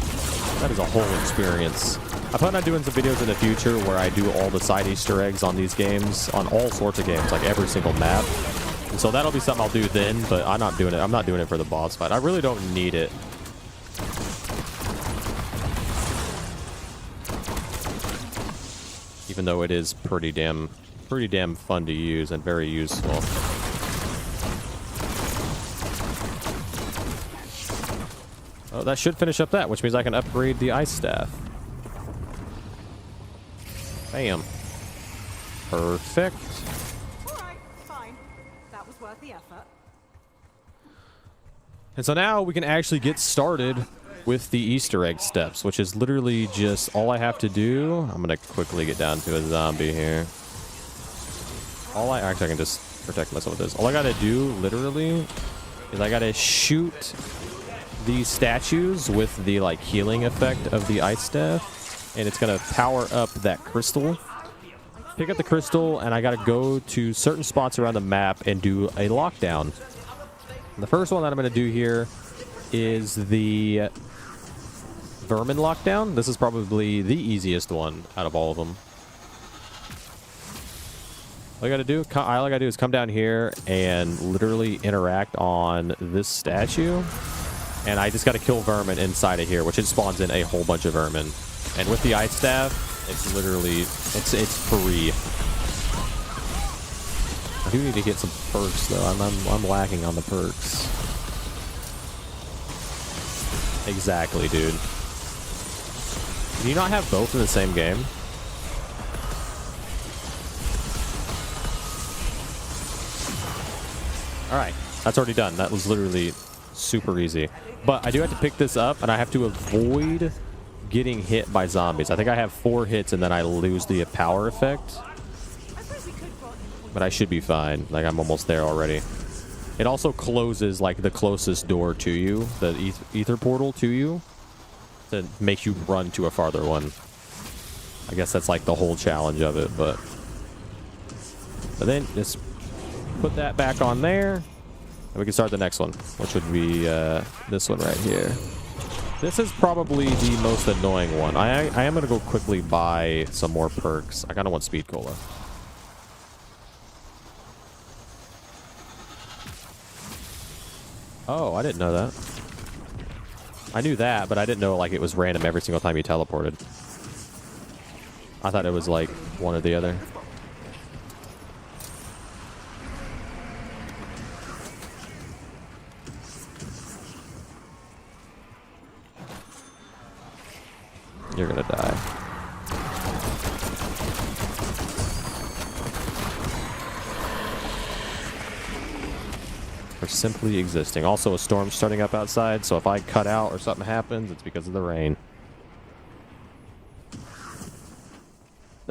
whole experience. I plan on doing some videos in the future where I do all the side Easter eggs on these games, on all sorts of games, like every single map. And so that'll be something I'll do then, but I'm not doing it. I'm not doing it for the boss fight. I really don't need it. Even though it is pretty damn fun to use and very useful. Oh, that should finish up that, which means I can upgrade the ice staff. Bam. Perfect. Alright, fine. That was worth the effort. And so now we can actually get started with the Easter egg steps, which is literally just all I have to do. I'm gonna quickly get down to a zombie here. Actually, I can just protect myself with this. All I gotta do, literally, is I gotta shoot these statues with the like healing effect of the ice staff, and it's gonna power up that crystal. Pick up the crystal, and I gotta go to certain spots around the map and do a lockdown. And the first one that I'm gonna do here is the vermin lockdown. This is probably the easiest one out of all of them. All I gotta do is come down here and literally interact on this statue, and I just gotta kill vermin inside of here, which it spawns in a whole bunch of vermin. And with the ice staff, it's literally it's free. I do need to get some perks though. I'm lacking on the perks. Exactly, dude. Can you not have both in the same game? Alright, that's already done. That was literally super easy. But I do have to pick this up, and I have to avoid getting hit by zombies. I think I have 4 hits, and then I lose the power effect. But I should be fine. Like, I'm almost there already. It also closes, like, the closest door to you, the ether portal to you, to make you run to a farther one. I guess that's, like, the whole challenge of it, but then just put that back on there, and we can start the next one, which would be this one right here. This is probably the most annoying one. I am going to go quickly buy some more perks. I kind of want speed cola. Oh, I didn't know that. I knew that, but I didn't know like it was random every single time you teleported. I thought it was like one or the other. You're gonna die. For simply existing. Also, a storm starting up outside, so if I cut out or something happens, it's because of the rain.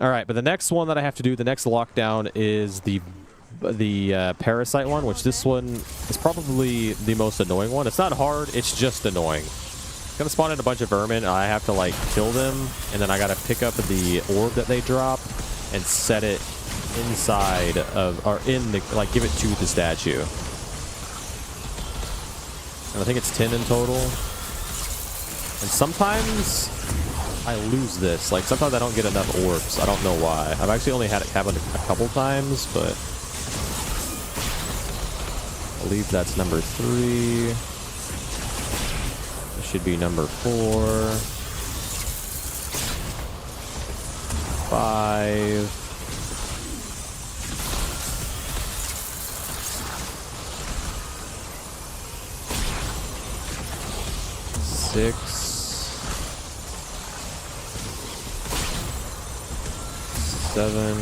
All right, but the next one that I have to do, the next lockdown, is the parasite one, which this one is probably the most annoying one. It's not hard, it's just annoying. It's gonna spawn in a bunch of vermin. I have to like kill them, and then I gotta pick up the orb that they drop and set it inside of, or in the, like give it to the statue. And I think it's 10 in total. And sometimes I lose this. Like sometimes I don't get enough orbs. I don't know why. I've actually only had it happen a couple times, but I believe that's number 3. This should be number 4. 5. 6. 7.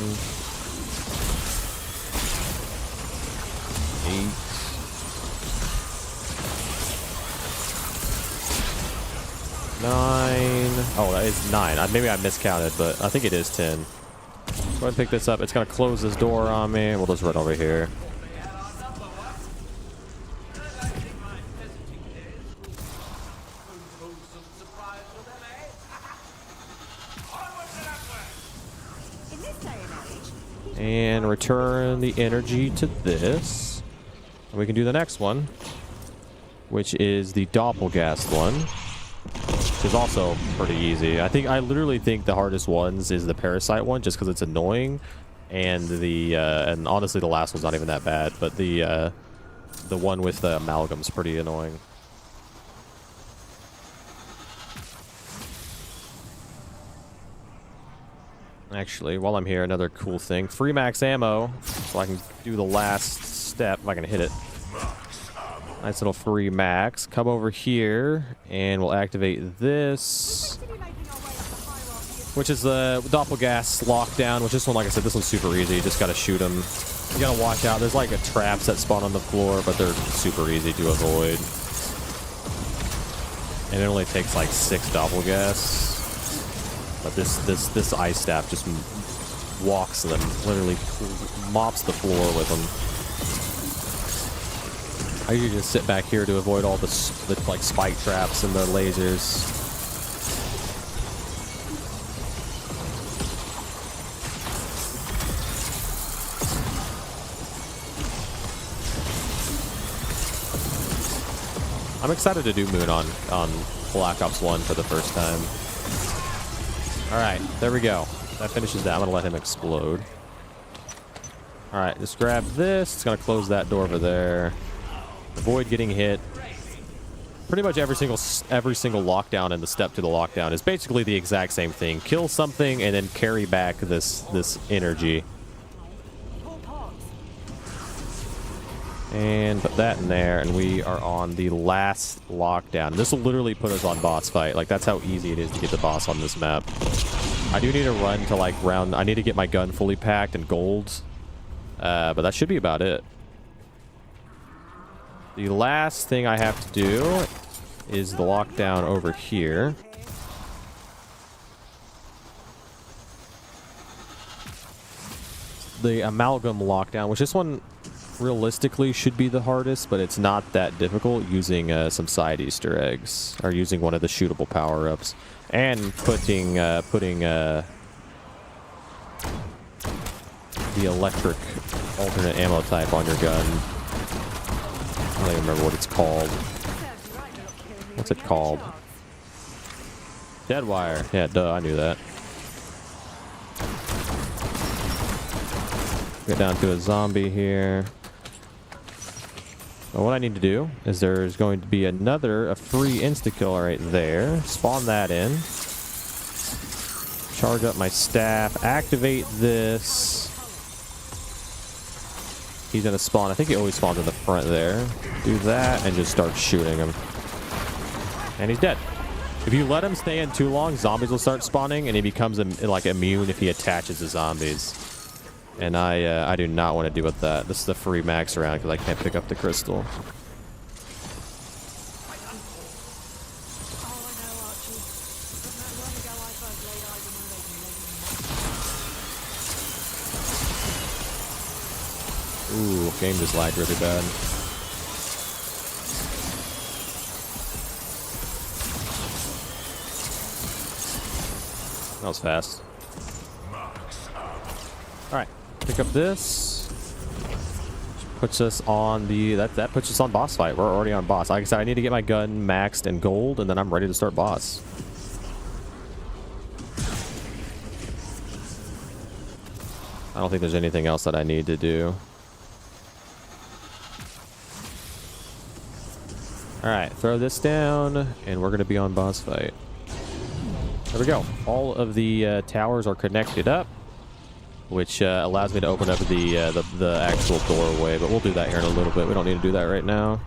8. 9. Oh, that is 9. Maybe I miscounted, but I think it is 10. Go ahead and pick this up. It's going to close this door on me. We'll just run over here. And return the energy to this. And we can do the next one, which is the doppelgast one, which is also pretty easy. I literally think the hardest ones is the parasite one, just because it's annoying, and and honestly the last one's not even that bad, but the one with the amalgam's pretty annoying. Actually, while I'm here, another cool thing. Free max ammo, so I can do the last step if I can hit it. Nice little free max. Come over here, and we'll activate this, which is the doppelgast lockdown, which this one, like I said, this one's super easy. You just gotta shoot them. You gotta watch out. There's like traps that spawn on the floor, but they're super easy to avoid. And it only takes like 6 doppelgasts. But this ice staff just walks them, literally mops the floor with them. I usually just sit back here to avoid all the like spike traps and the lasers. I'm excited to do Moon on Black Ops 1 for the first time. Alright, there we go. That finishes that. I'm going to let him explode. Alright, just grab this. It's going to close that door over there. Avoid getting hit. Pretty much every single lockdown and the step to the lockdown is basically the exact same thing. Kill something and then carry back this energy. And put that in there, and we are on the last lockdown. This will literally put us on boss fight. Like, that's how easy it is to get the boss on this map. I do need to run to, like, I need to get my gun fully packed and gold. But that should be about it. The last thing I have to do is the lockdown over here. The amalgam lockdown, which this one realistically should be the hardest, but it's not that difficult using some side Easter eggs, or using one of the shootable power-ups, and putting the electric alternate ammo type on your gun. I don't even remember what it's called. What's it called? Dead wire. Yeah, duh, I knew that. Get down to a zombie here. But what I need to do is there's going to be a free insta-kill right there. Spawn that in. Charge up my staff. Activate this. He's going to spawn. I think he always spawns in the front there. Do that and just start shooting him. And he's dead. If you let him stay in too long, zombies will start spawning, and he becomes like immune if he attaches to zombies. And I do not want to deal with that. This is the free max round because I can't pick up the crystal. Ooh, game just lagged really bad. That was fast. Alright, pick up this. Puts us on the... That puts us on boss fight. We're already on boss. Like I said, I need to get my gun maxed and gold, and then I'm ready to start boss. I don't think there's anything else that I need to do. Alright, throw this down, and we're going to be on boss fight. There we go. All of the towers are connected up, which allows me to open up the actual doorway, but we'll do that here in a little bit. We don't need to do that right now.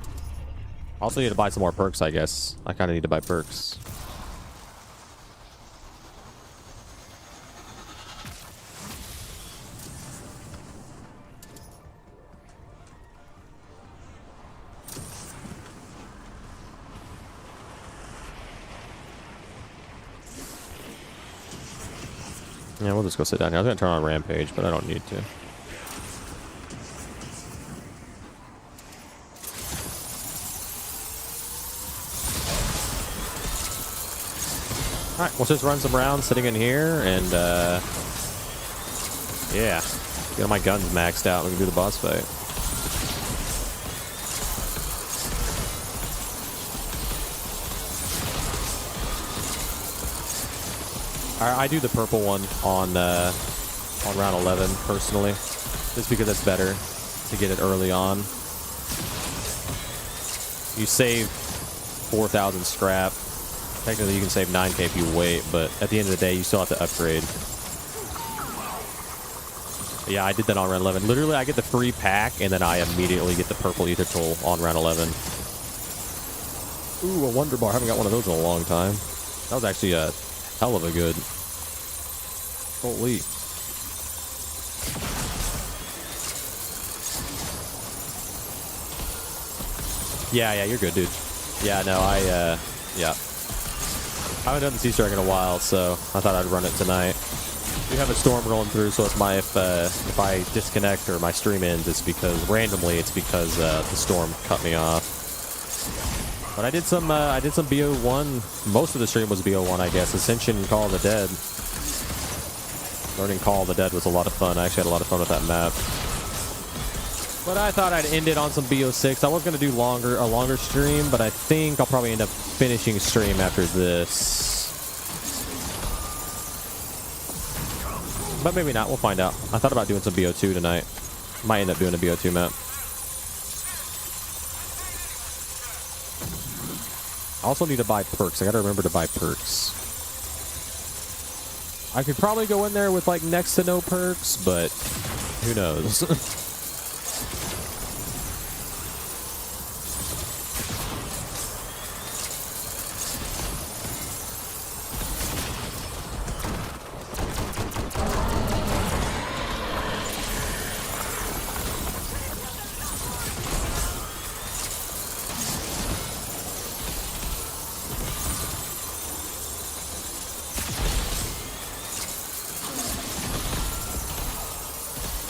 Also need to buy some more perks, I guess. I kind of need to buy perks. Yeah, we'll just go sit down here. I was going to turn on Rampage, but I don't need to. Alright, we'll just run some rounds sitting in here, and, yeah. Get my guns maxed out. We can do the boss fight. I do the purple one on round 11 personally, just because it's better to get it early on. You save 4,000 scrap. Technically, you can save 9k if you wait, but at the end of the day, you still have to upgrade. But yeah, I did that on round 11. Literally, I get the free pack, and then I immediately get the purple ether tool on round 11. Ooh, a wonder bar. I haven't got one of those in a long time. That was actually a hell of a good. Holy. Yeah, you're good, dude. Yeah, no, yeah. I haven't done this Easter egg in a while, so I thought I'd run it tonight. We have a storm rolling through, so if I disconnect or my stream ends, it's because the storm cut me off. But I did some Bo1. Most of the stream was Bo1, I guess. Ascension and Call of the Dead. Learning Call of the Dead was a lot of fun. I actually had a lot of fun with that map. But I thought I'd end it on some Bo6. I was going to do a longer stream, but I think I'll probably end up finishing stream after this. But maybe not. We'll find out. I thought about doing some Bo2 tonight. Might end up doing a Bo2 map. I also need to buy perks. I gotta remember to buy perks. I could probably go in there with like next to no perks, but who knows?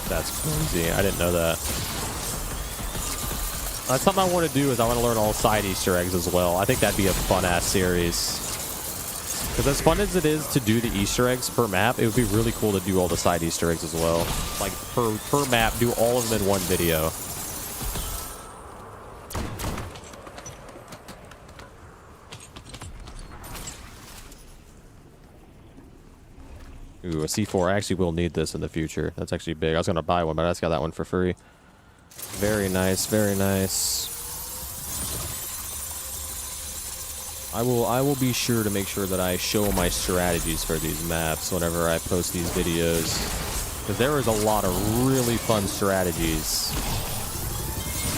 That's crazy. I didn't know that. That's something I want to do, is I want to learn all side Easter eggs as well. I think that'd be a fun-ass series. Because as fun as it is to do the Easter eggs per map, it would be really cool to do all the side Easter eggs as well. Like, per map, do all of them in one video. Ooh, a C4. I actually will need this in the future. That's actually big. I was going to buy one, but I just got that one for free. Very nice, very nice. I will be sure to make sure that I show my strategies for these maps whenever I post these videos. Because there is a lot of really fun strategies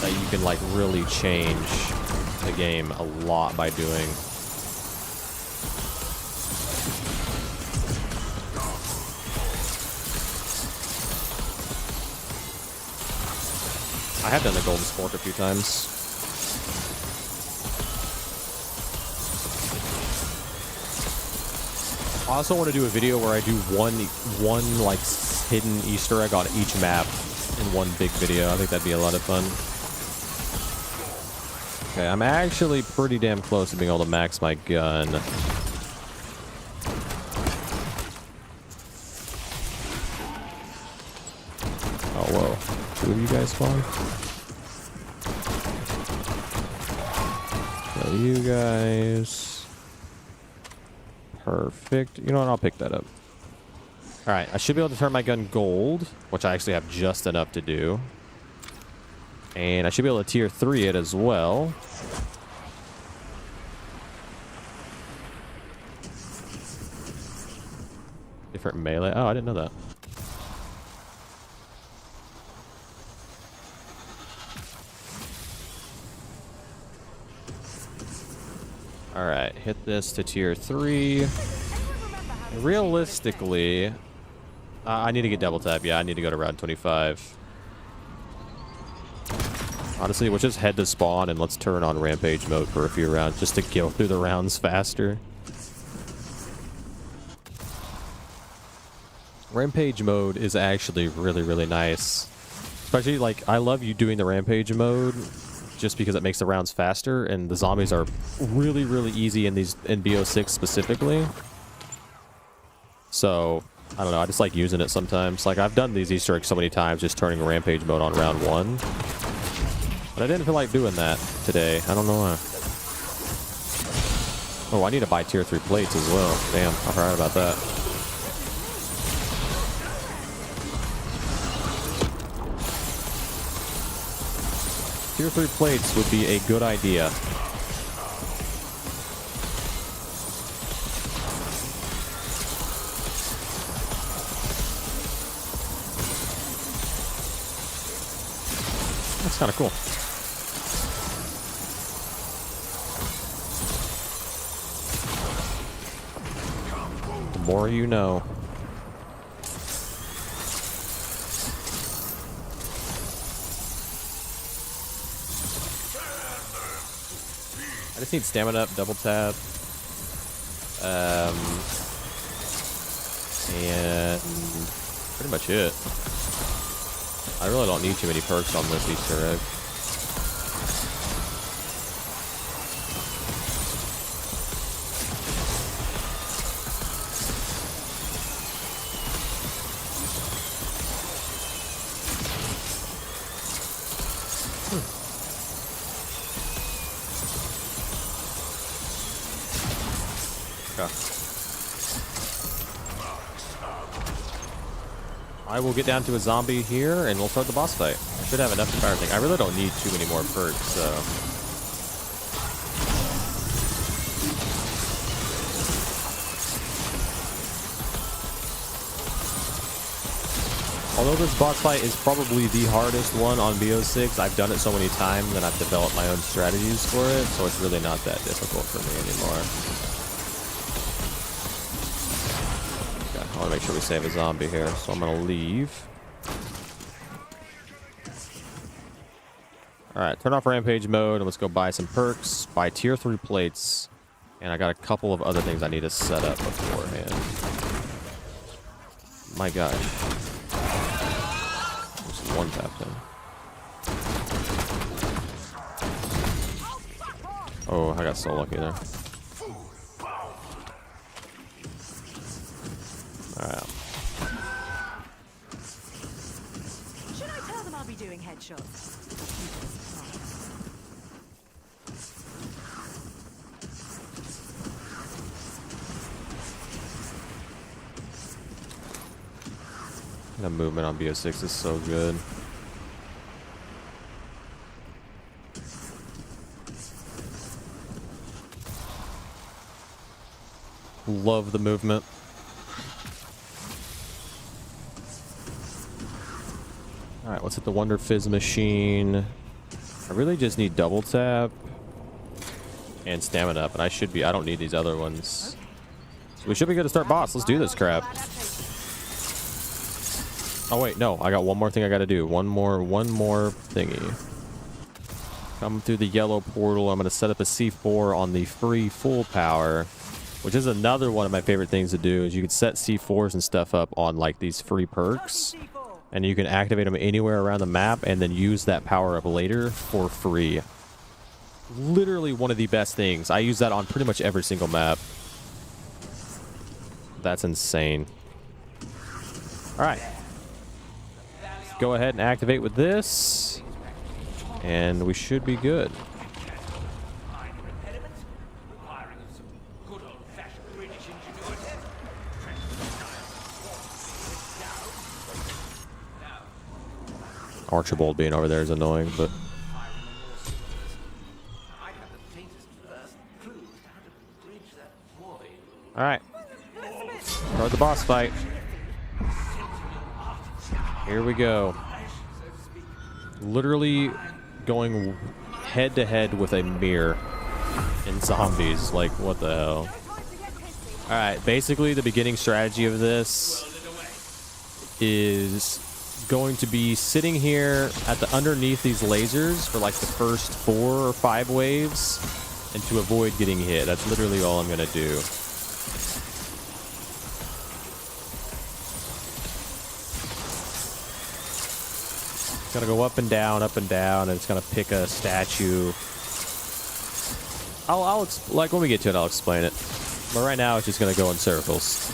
that you can like really change the game a lot by doing. I have done the golden spork a few times. I also want to do a video where I do one like hidden Easter egg on each map in one big video. I think that'd be a lot of fun. Okay, I'm actually pretty damn close to being able to max my gun. Oh, whoa. 2 of you guys spawn? Kill you guys. Perfect. You know what? I'll pick that up. Alright, I should be able to turn my gun gold, which I actually have just enough to do. And I should be able to tier 3 it as well. Different melee. Oh, I didn't know that. Alright, hit this to tier 3. Realistically, I need to get double tap. Yeah, I need to go to round 25. Honestly, we'll just head to spawn and let's turn on rampage mode for a few rounds just to kill through the rounds faster. Rampage mode is actually really, really nice. Especially, like, I love you doing the rampage mode just because it makes the rounds faster, and the zombies are really, really easy in Bo6 specifically. So, I don't know, I just like using it sometimes. Like, I've done these Easter eggs so many times, just turning rampage mode on round 1. But I didn't feel like doing that today. I don't know why. Oh, I need to buy tier 3 plates as well. Damn, I forgot about that. Tier 3 plates would be a good idea. That's kind of cool. The more you know. I just need stamina up, double tap. And pretty much it. I really don't need too many perks on this Easter egg. I will get down to a zombie here, and we'll start the boss fight. I should have enough to fire everything. I really don't need too many more perks, so... Although this boss fight is probably the hardest one on Bo6, I've done it so many times that I've developed my own strategies for it, so it's really not that difficult for me anymore. I want to make sure we save a zombie here, so I'm going to leave. Alright, turn off rampage mode, and let's go buy some perks, buy tier 3 plates, and I got a couple of other things I need to set up beforehand. My gosh. Just one tap then. Oh, I got so lucky there. Alright. Should I tell them I'll be doing headshots? The movement on Bo6 is so good. Love the movement. Alright, let's hit the Wonder Fizz machine. I really just need double tap and stamina up, and I don't need these other ones. So we should be good to start boss. Let's do this crap. Oh wait, no, I got one more thing I gotta do. One more thingy. Come through the yellow portal. I'm gonna set up a C4 on the free full power, which is another one of my favorite things to do, is you can set C4s and stuff up on like these free perks. And you can activate them anywhere around the map and then use that power up later for free. Literally one of the best things. I use that on pretty much every single map. That's insane. All right. Go ahead and activate with this. And we should be good. Archibald being over there is annoying, but... Alright. Start the boss fight. Here we go. Literally going head to head with a mirror in zombies. Like, what the hell? Alright, basically the beginning strategy of this is going to be sitting here at the underneath these lasers for like the first 4 or 5 waves, and to avoid getting hit. That's literally all I'm gonna do. It's gonna go up and down, and it's gonna pick a statue. Like when we get to it, I'll explain it. But right now, it's just gonna go in circles.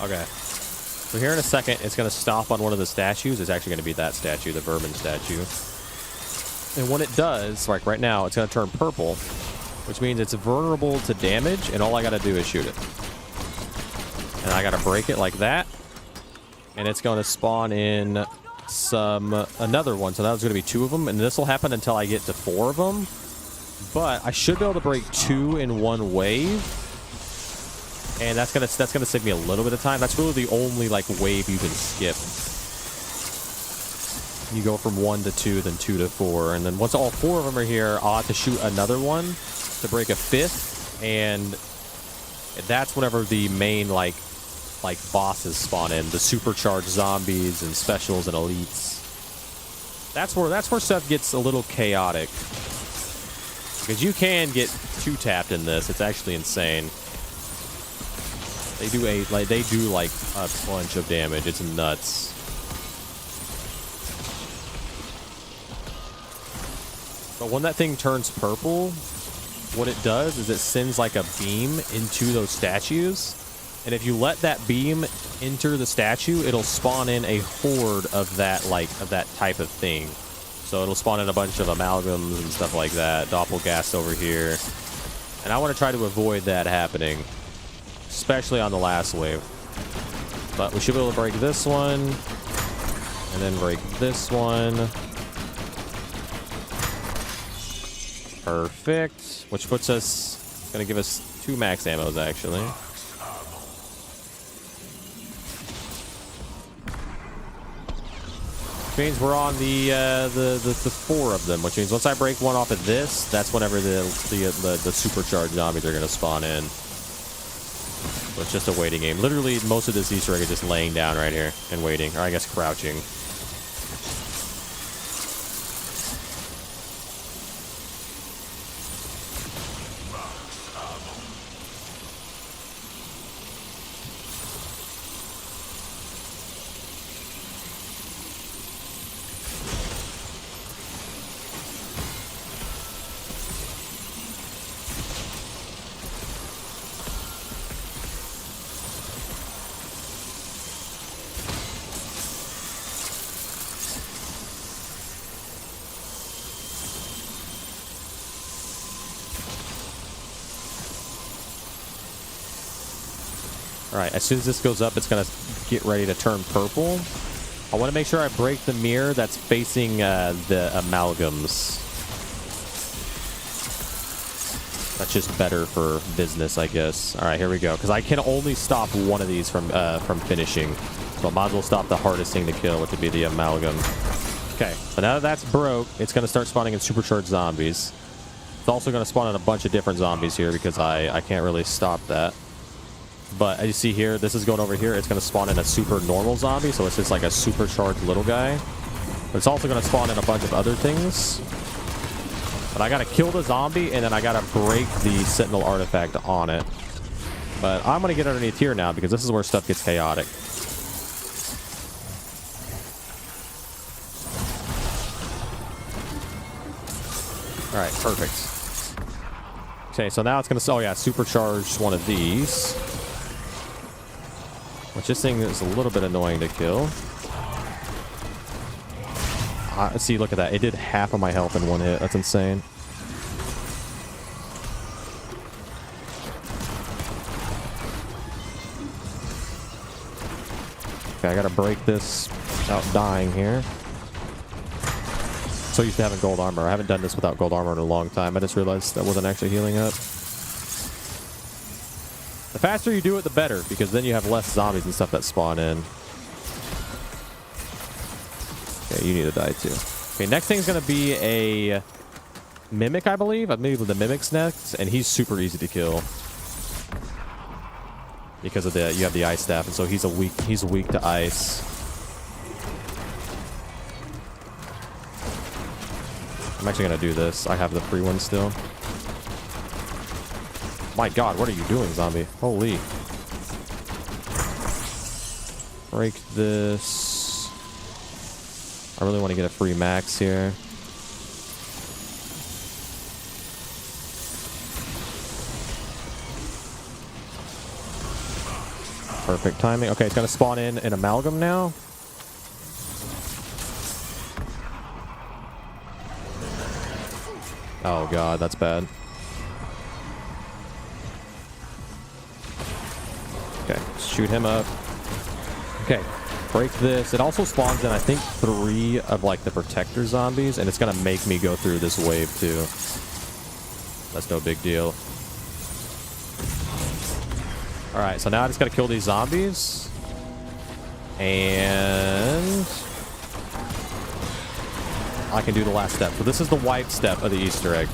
Okay. So here in a second, it's going to stop on one of the statues. It's actually going to be that statue, the vermin statue. And when it does, like right now, it's going to turn purple, which means it's vulnerable to damage, and all I got to do is shoot it. And I got to break it like that, and it's going to spawn in another one. So now there's going to be 2 of them, and this will happen until I get to 4 of them. But I should be able to break 2 in one wave. And that's gonna save me a little bit of time. That's really the only like wave you can skip. You go from 1 to 2, then 2 to 4, and then once all 4 of them are here, I'll have to shoot another one to break a 5th, and that's whenever the main like bosses spawn in, the supercharged zombies and specials and elites. That's where stuff gets a little chaotic, because you can get 2-tapped in this. It's actually insane. They do a bunch of damage. It's nuts. But when that thing turns purple, what it does is it sends like a beam into those statues, and if you let that beam enter the statue, it'll spawn in a horde of that type of thing. So it'll spawn in a bunch of amalgams and stuff like that. Doppelgast over here, and I want to try to avoid that happening, especially on the last wave. But we should be able to break this one, and then break this one. Perfect. Which puts us, gonna give us 2 max ammos actually. Which means we're on the 4 of them. Which means once I break one off of this, that's whenever the supercharged zombies are gonna spawn in. So it's just a waiting game. Literally, most of this Easter egg is just laying down right here and waiting, or I guess crouching. Alright, as soon as this goes up, it's going to get ready to turn purple. I want to make sure I break the mirror that's facing the amalgams. That's just better for business, I guess. Alright, here we go. Because I can only stop one of these from finishing. So I might as well stop the hardest thing to kill, which would be the amalgam. Okay, so now that that's broke, it's going to start spawning in supercharged zombies. It's also going to spawn in a bunch of different zombies here because I can't really stop that. But as you see here, this is going over here. It's going to spawn in a super normal zombie, so it's just like a supercharged little guy. But it's also going to spawn in a bunch of other things. But I got to kill the zombie, and then I got to break the Sentinel artifact on it. But I'm going to get underneath here now because this is where stuff gets chaotic. All right, perfect. Okay, so now it's going to... Oh, yeah, supercharge one of these. Which this thing is a little bit annoying to kill. See, look at that. It did half of my health in one hit. That's insane. Okay, I gotta break this without dying here. So used to having gold armor. I haven't done this without gold armor in a long time. I just realized that wasn't actually healing up. The faster you do it, the better, because then you have less zombies and stuff that spawn in. Okay, you need to die too. Okay, next thing's gonna be a Mimic, I believe. I believe the Mimic's next, and he's super easy to kill. Because of you have the ice staff, and so he's weak to ice. I'm actually gonna do this. I have the free one still. My god, what are you doing, zombie? Holy. Break this. I really want to get a free max here. Perfect timing. Okay, it's gonna spawn in an amalgam now. Oh god, that's bad. Okay, shoot him up. Okay, break this. It also spawns in, I think, 3 of like the protector zombies, and it's gonna make me go through this wave too. That's no big deal. Alright, so now I just gotta kill these zombies. And I can do the last step. So this is the wipe step of the Easter egg.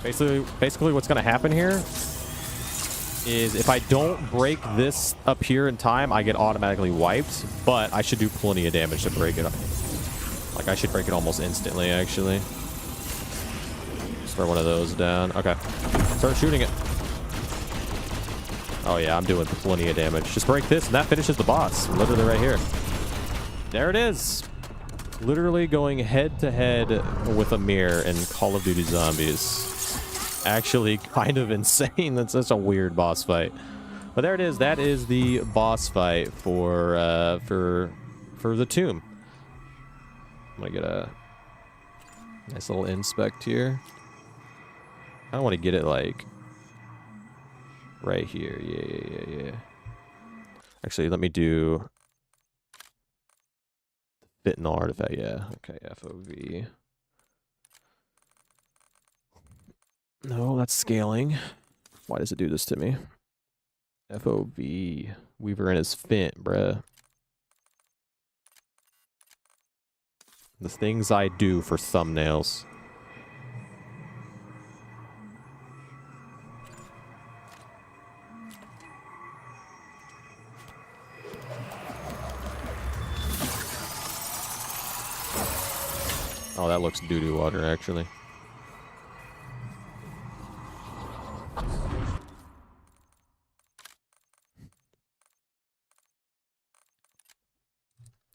Basically what's gonna happen here is if I don't break this up here in time, I get automatically wiped, but I should do plenty of damage to break it up. Like, I should break it almost instantly, actually. Just throw one of those down. Okay. Start shooting it. Oh, yeah, I'm doing plenty of damage. Just break this, and that finishes the boss. Literally right here. There it is. Literally going head-to-head with a mirror in Call of Duty Zombies. Actually kind of insane. That's such a weird boss fight. But there it is. That is the boss fight for the tomb. I'm gonna get a nice little inspect here. I don't want to get it like right here. Yeah. Actually, let me do fentanyl artifact. Yeah. Okay. FOV. No, that's scaling. Why does it do this to me? FOV. Weaver and his Fent, bruh. The things I do for thumbnails. Oh, that looks doo-doo water, actually.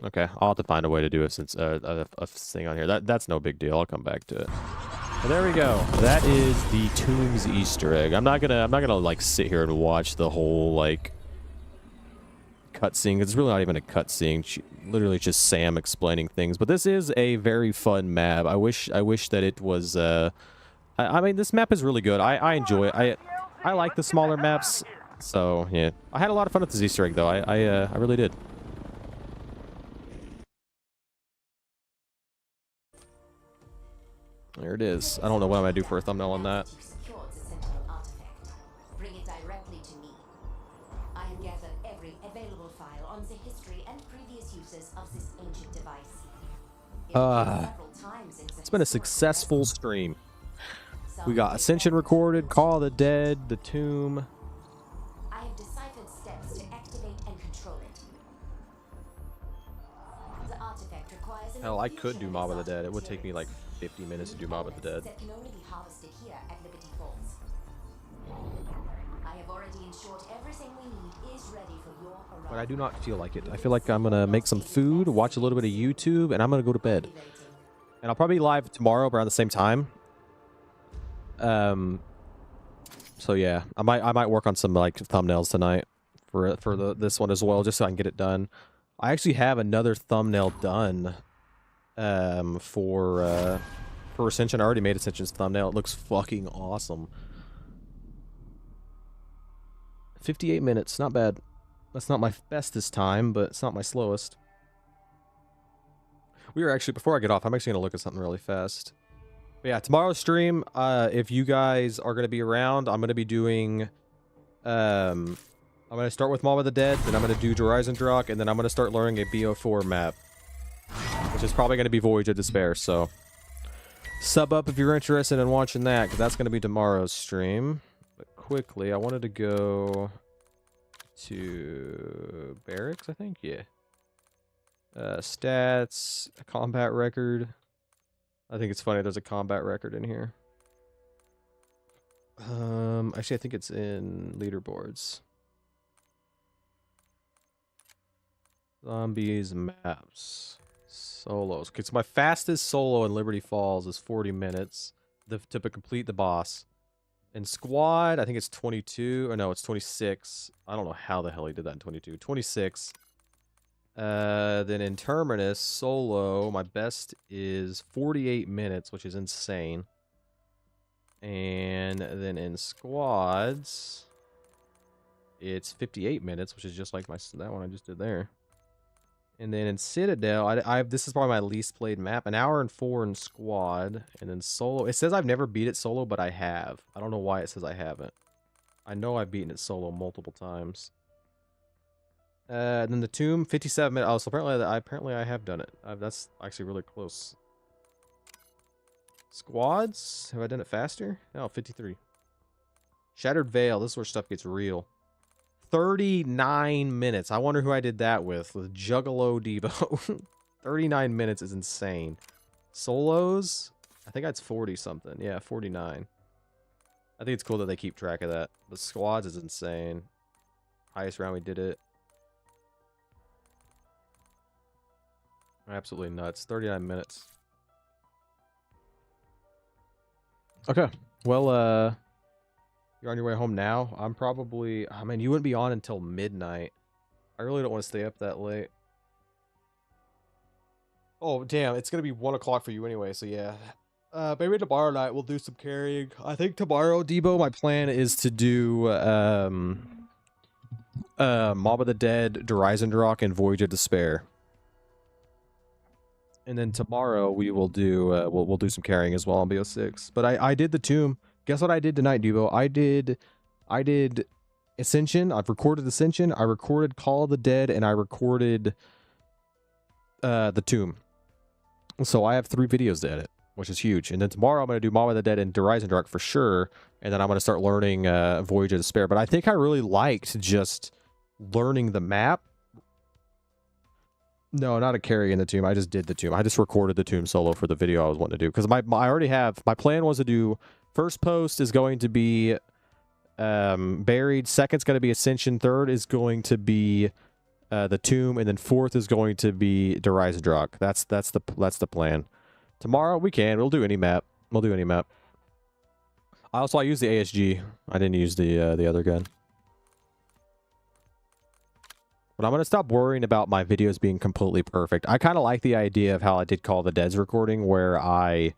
Okay, I'll have to find a way to do it since a thing on here. That's no big deal. I'll come back to it. But there we go. That is the Tombs Easter egg. I'm not gonna like sit here and watch the whole like cutscene. It's really not even a cutscene. Literally just Sam explaining things. But this is a very fun map. I wish that it was. I mean, this map is really good. I enjoy it. I like the smaller maps. So yeah, I had a lot of fun with this Easter egg though. I really did. There it is. I don't know what I'm gonna do for a thumbnail on that. You've secured the Sentinel artifact. Bring it directly to me. I have gathered every available file on the history and previous uses of this ancient device. It appears several times in the It's been a successful stream. We got Ascension recorded, Call of the Dead, The Tomb. I have deciphered steps to activate and control it. The artifact requires an Hell, I could do infusion Mob of the exotic Dead. It would take me like materials. 50 minutes to do Mob of the Dead. That can only be harvested here at Liberty Falls. I have already ensured everything we need is ready for your arrival. But I do not feel like it. I feel like I'm going to make some food, watch a little bit of YouTube, and I'm going to go to bed. And I'll probably be live tomorrow around the same time. So yeah, I might work on some like thumbnails tonight for this one as well, just so I can get it done. I actually have another thumbnail done for Ascension. I already made Ascension's thumbnail. It looks fucking awesome. 58 minutes, not bad. That's not my fastest time, but it's not my slowest. We were actually, before I get off, I'm actually gonna look at something really fast. But yeah, tomorrow's stream, if you guys are gonna be around, I'm gonna be doing I'm gonna start with Mob of the Dead, then I'm gonna do Horizon Drock, and then I'm gonna start learning a Bo4 map. Which is probably gonna be Voyage of Despair, so sub up if you're interested in watching that, because that's gonna be tomorrow's stream. But quickly, I wanted to go to barracks, I think? Yeah. Stats, combat record. I think it's funny there's a combat record in here. Actually, I think it's in leaderboards. Zombies, maps, solos. Okay, so my fastest solo in Liberty Falls is 40 minutes to complete the boss. In squad, I think it's 22. Or no, it's 26. I don't know how the hell he did that in 22. 26. Then in Terminus, solo, my best is 48 minutes, which is insane. And then in squads, it's 58 minutes, which is just like that one I just did there. And then in Citadel, this is probably my least played map. 1 hour and 4 in squad. And then solo, it says I've never beat it solo, but I have. I don't know why it says I haven't. I know I've beaten it solo multiple times. And then the Tomb, 57 minutes. Oh, so apparently I have done it. That's actually really close. Squads? Have I done it faster? No, 53. Shattered Veil. This is where stuff gets real. 39 minutes. I wonder who I did that with Juggalo Debo. 39 minutes is insane. Solos? I think that's 40 something. Yeah, 49. I think it's cool that they keep track of that. The squads is insane. Highest round we did it. Absolutely nuts. 39 minutes. Okay. Well, you're on your way home now. I'm probably... I mean, you wouldn't be on until midnight. I really don't want to stay up that late. Oh, damn. It's going to be 1 o'clock for you anyway, so yeah. Maybe tomorrow night we'll do some carrying. I think tomorrow, Debo, my plan is to do Mob of the Dead, Horizon Drock, and Voyage of Despair. And then tomorrow we will do we'll do some carrying as well on Bo6. But I did the Tomb. Guess what I did tonight, Dubo? I did Ascension. I've recorded Ascension. I recorded Call of the Dead, and I recorded the Tomb. So I have 3 videos to edit, which is huge. And then tomorrow I'm going to do Mob of the Dead and Horizon Drock for sure. And then I'm going to start learning Voyage of Despair. But I think I really liked just learning the map. No, not a carry in the Tomb. I just did the Tomb. I just recorded the Tomb solo for the video I was wanting to do. Because I already have... My plan was to do... First post is going to be Buried. Second's going to be Ascension. Third is going to be the Tomb. And then fourth is going to be Horizon Drock. That's the plan. Tomorrow we can. We'll do any map. We'll do any map. I used the ASG. I didn't use the other gun. But I'm going to stop worrying about my videos being completely perfect. I kind of like the idea of how I did Call of the Dead's recording, where I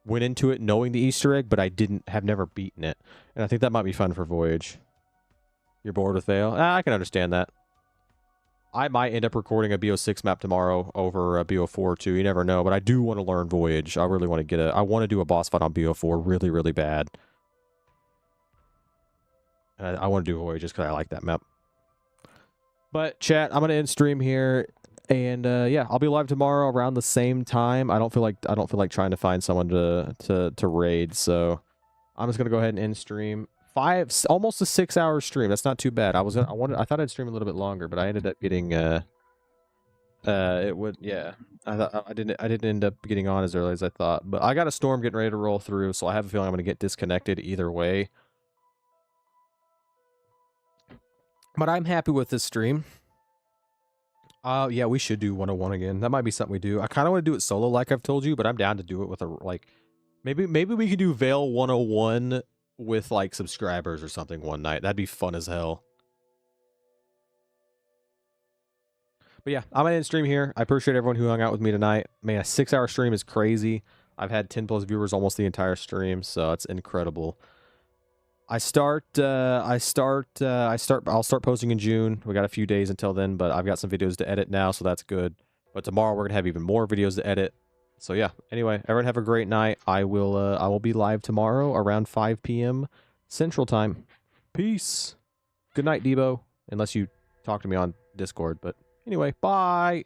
went into it knowing the Easter egg, but I have never beaten it. And I think that might be fun for Voyage. You're bored with Veil? I can understand that. I might end up recording a Bo6 map tomorrow over a Bo4 too. You never know, but I do want to learn Voyage. I really want to I want to do a boss fight on Bo4 really, really bad. And I want to do Voyage just because I like that map. But chat, I'm gonna end stream here, and yeah, I'll be live tomorrow around the same time. I don't feel like trying to find someone to raid, so I'm just gonna go ahead and end stream. Almost a 6-hour stream. That's not too bad. I thought I'd stream a little bit longer, but I ended up getting yeah. I didn't end up getting on as early as I thought. But I got a storm getting ready to roll through, so I have a feeling I'm gonna get disconnected either way. But I'm happy with this stream. Yeah, we should do 101 again. That might be something we do. I kind of want to do it solo, like I've told you, but I'm down to do it with a like. Maybe we could do Veil 101 with like subscribers or something one night. That'd be fun as hell. But yeah, I'm gonna end stream here. I appreciate everyone who hung out with me tonight. Man, a 6-hour stream is crazy. I've had 10 plus viewers almost the entire stream, so it's incredible. I'll start posting in June. We got a few days until then, but I've got some videos to edit now, so that's good. But tomorrow we're gonna have even more videos to edit. So yeah, anyway, everyone have a great night. I will be live tomorrow around 5 p.m. Central Time. Peace. Good night, Debo. Unless you talk to me on Discord, but anyway, bye.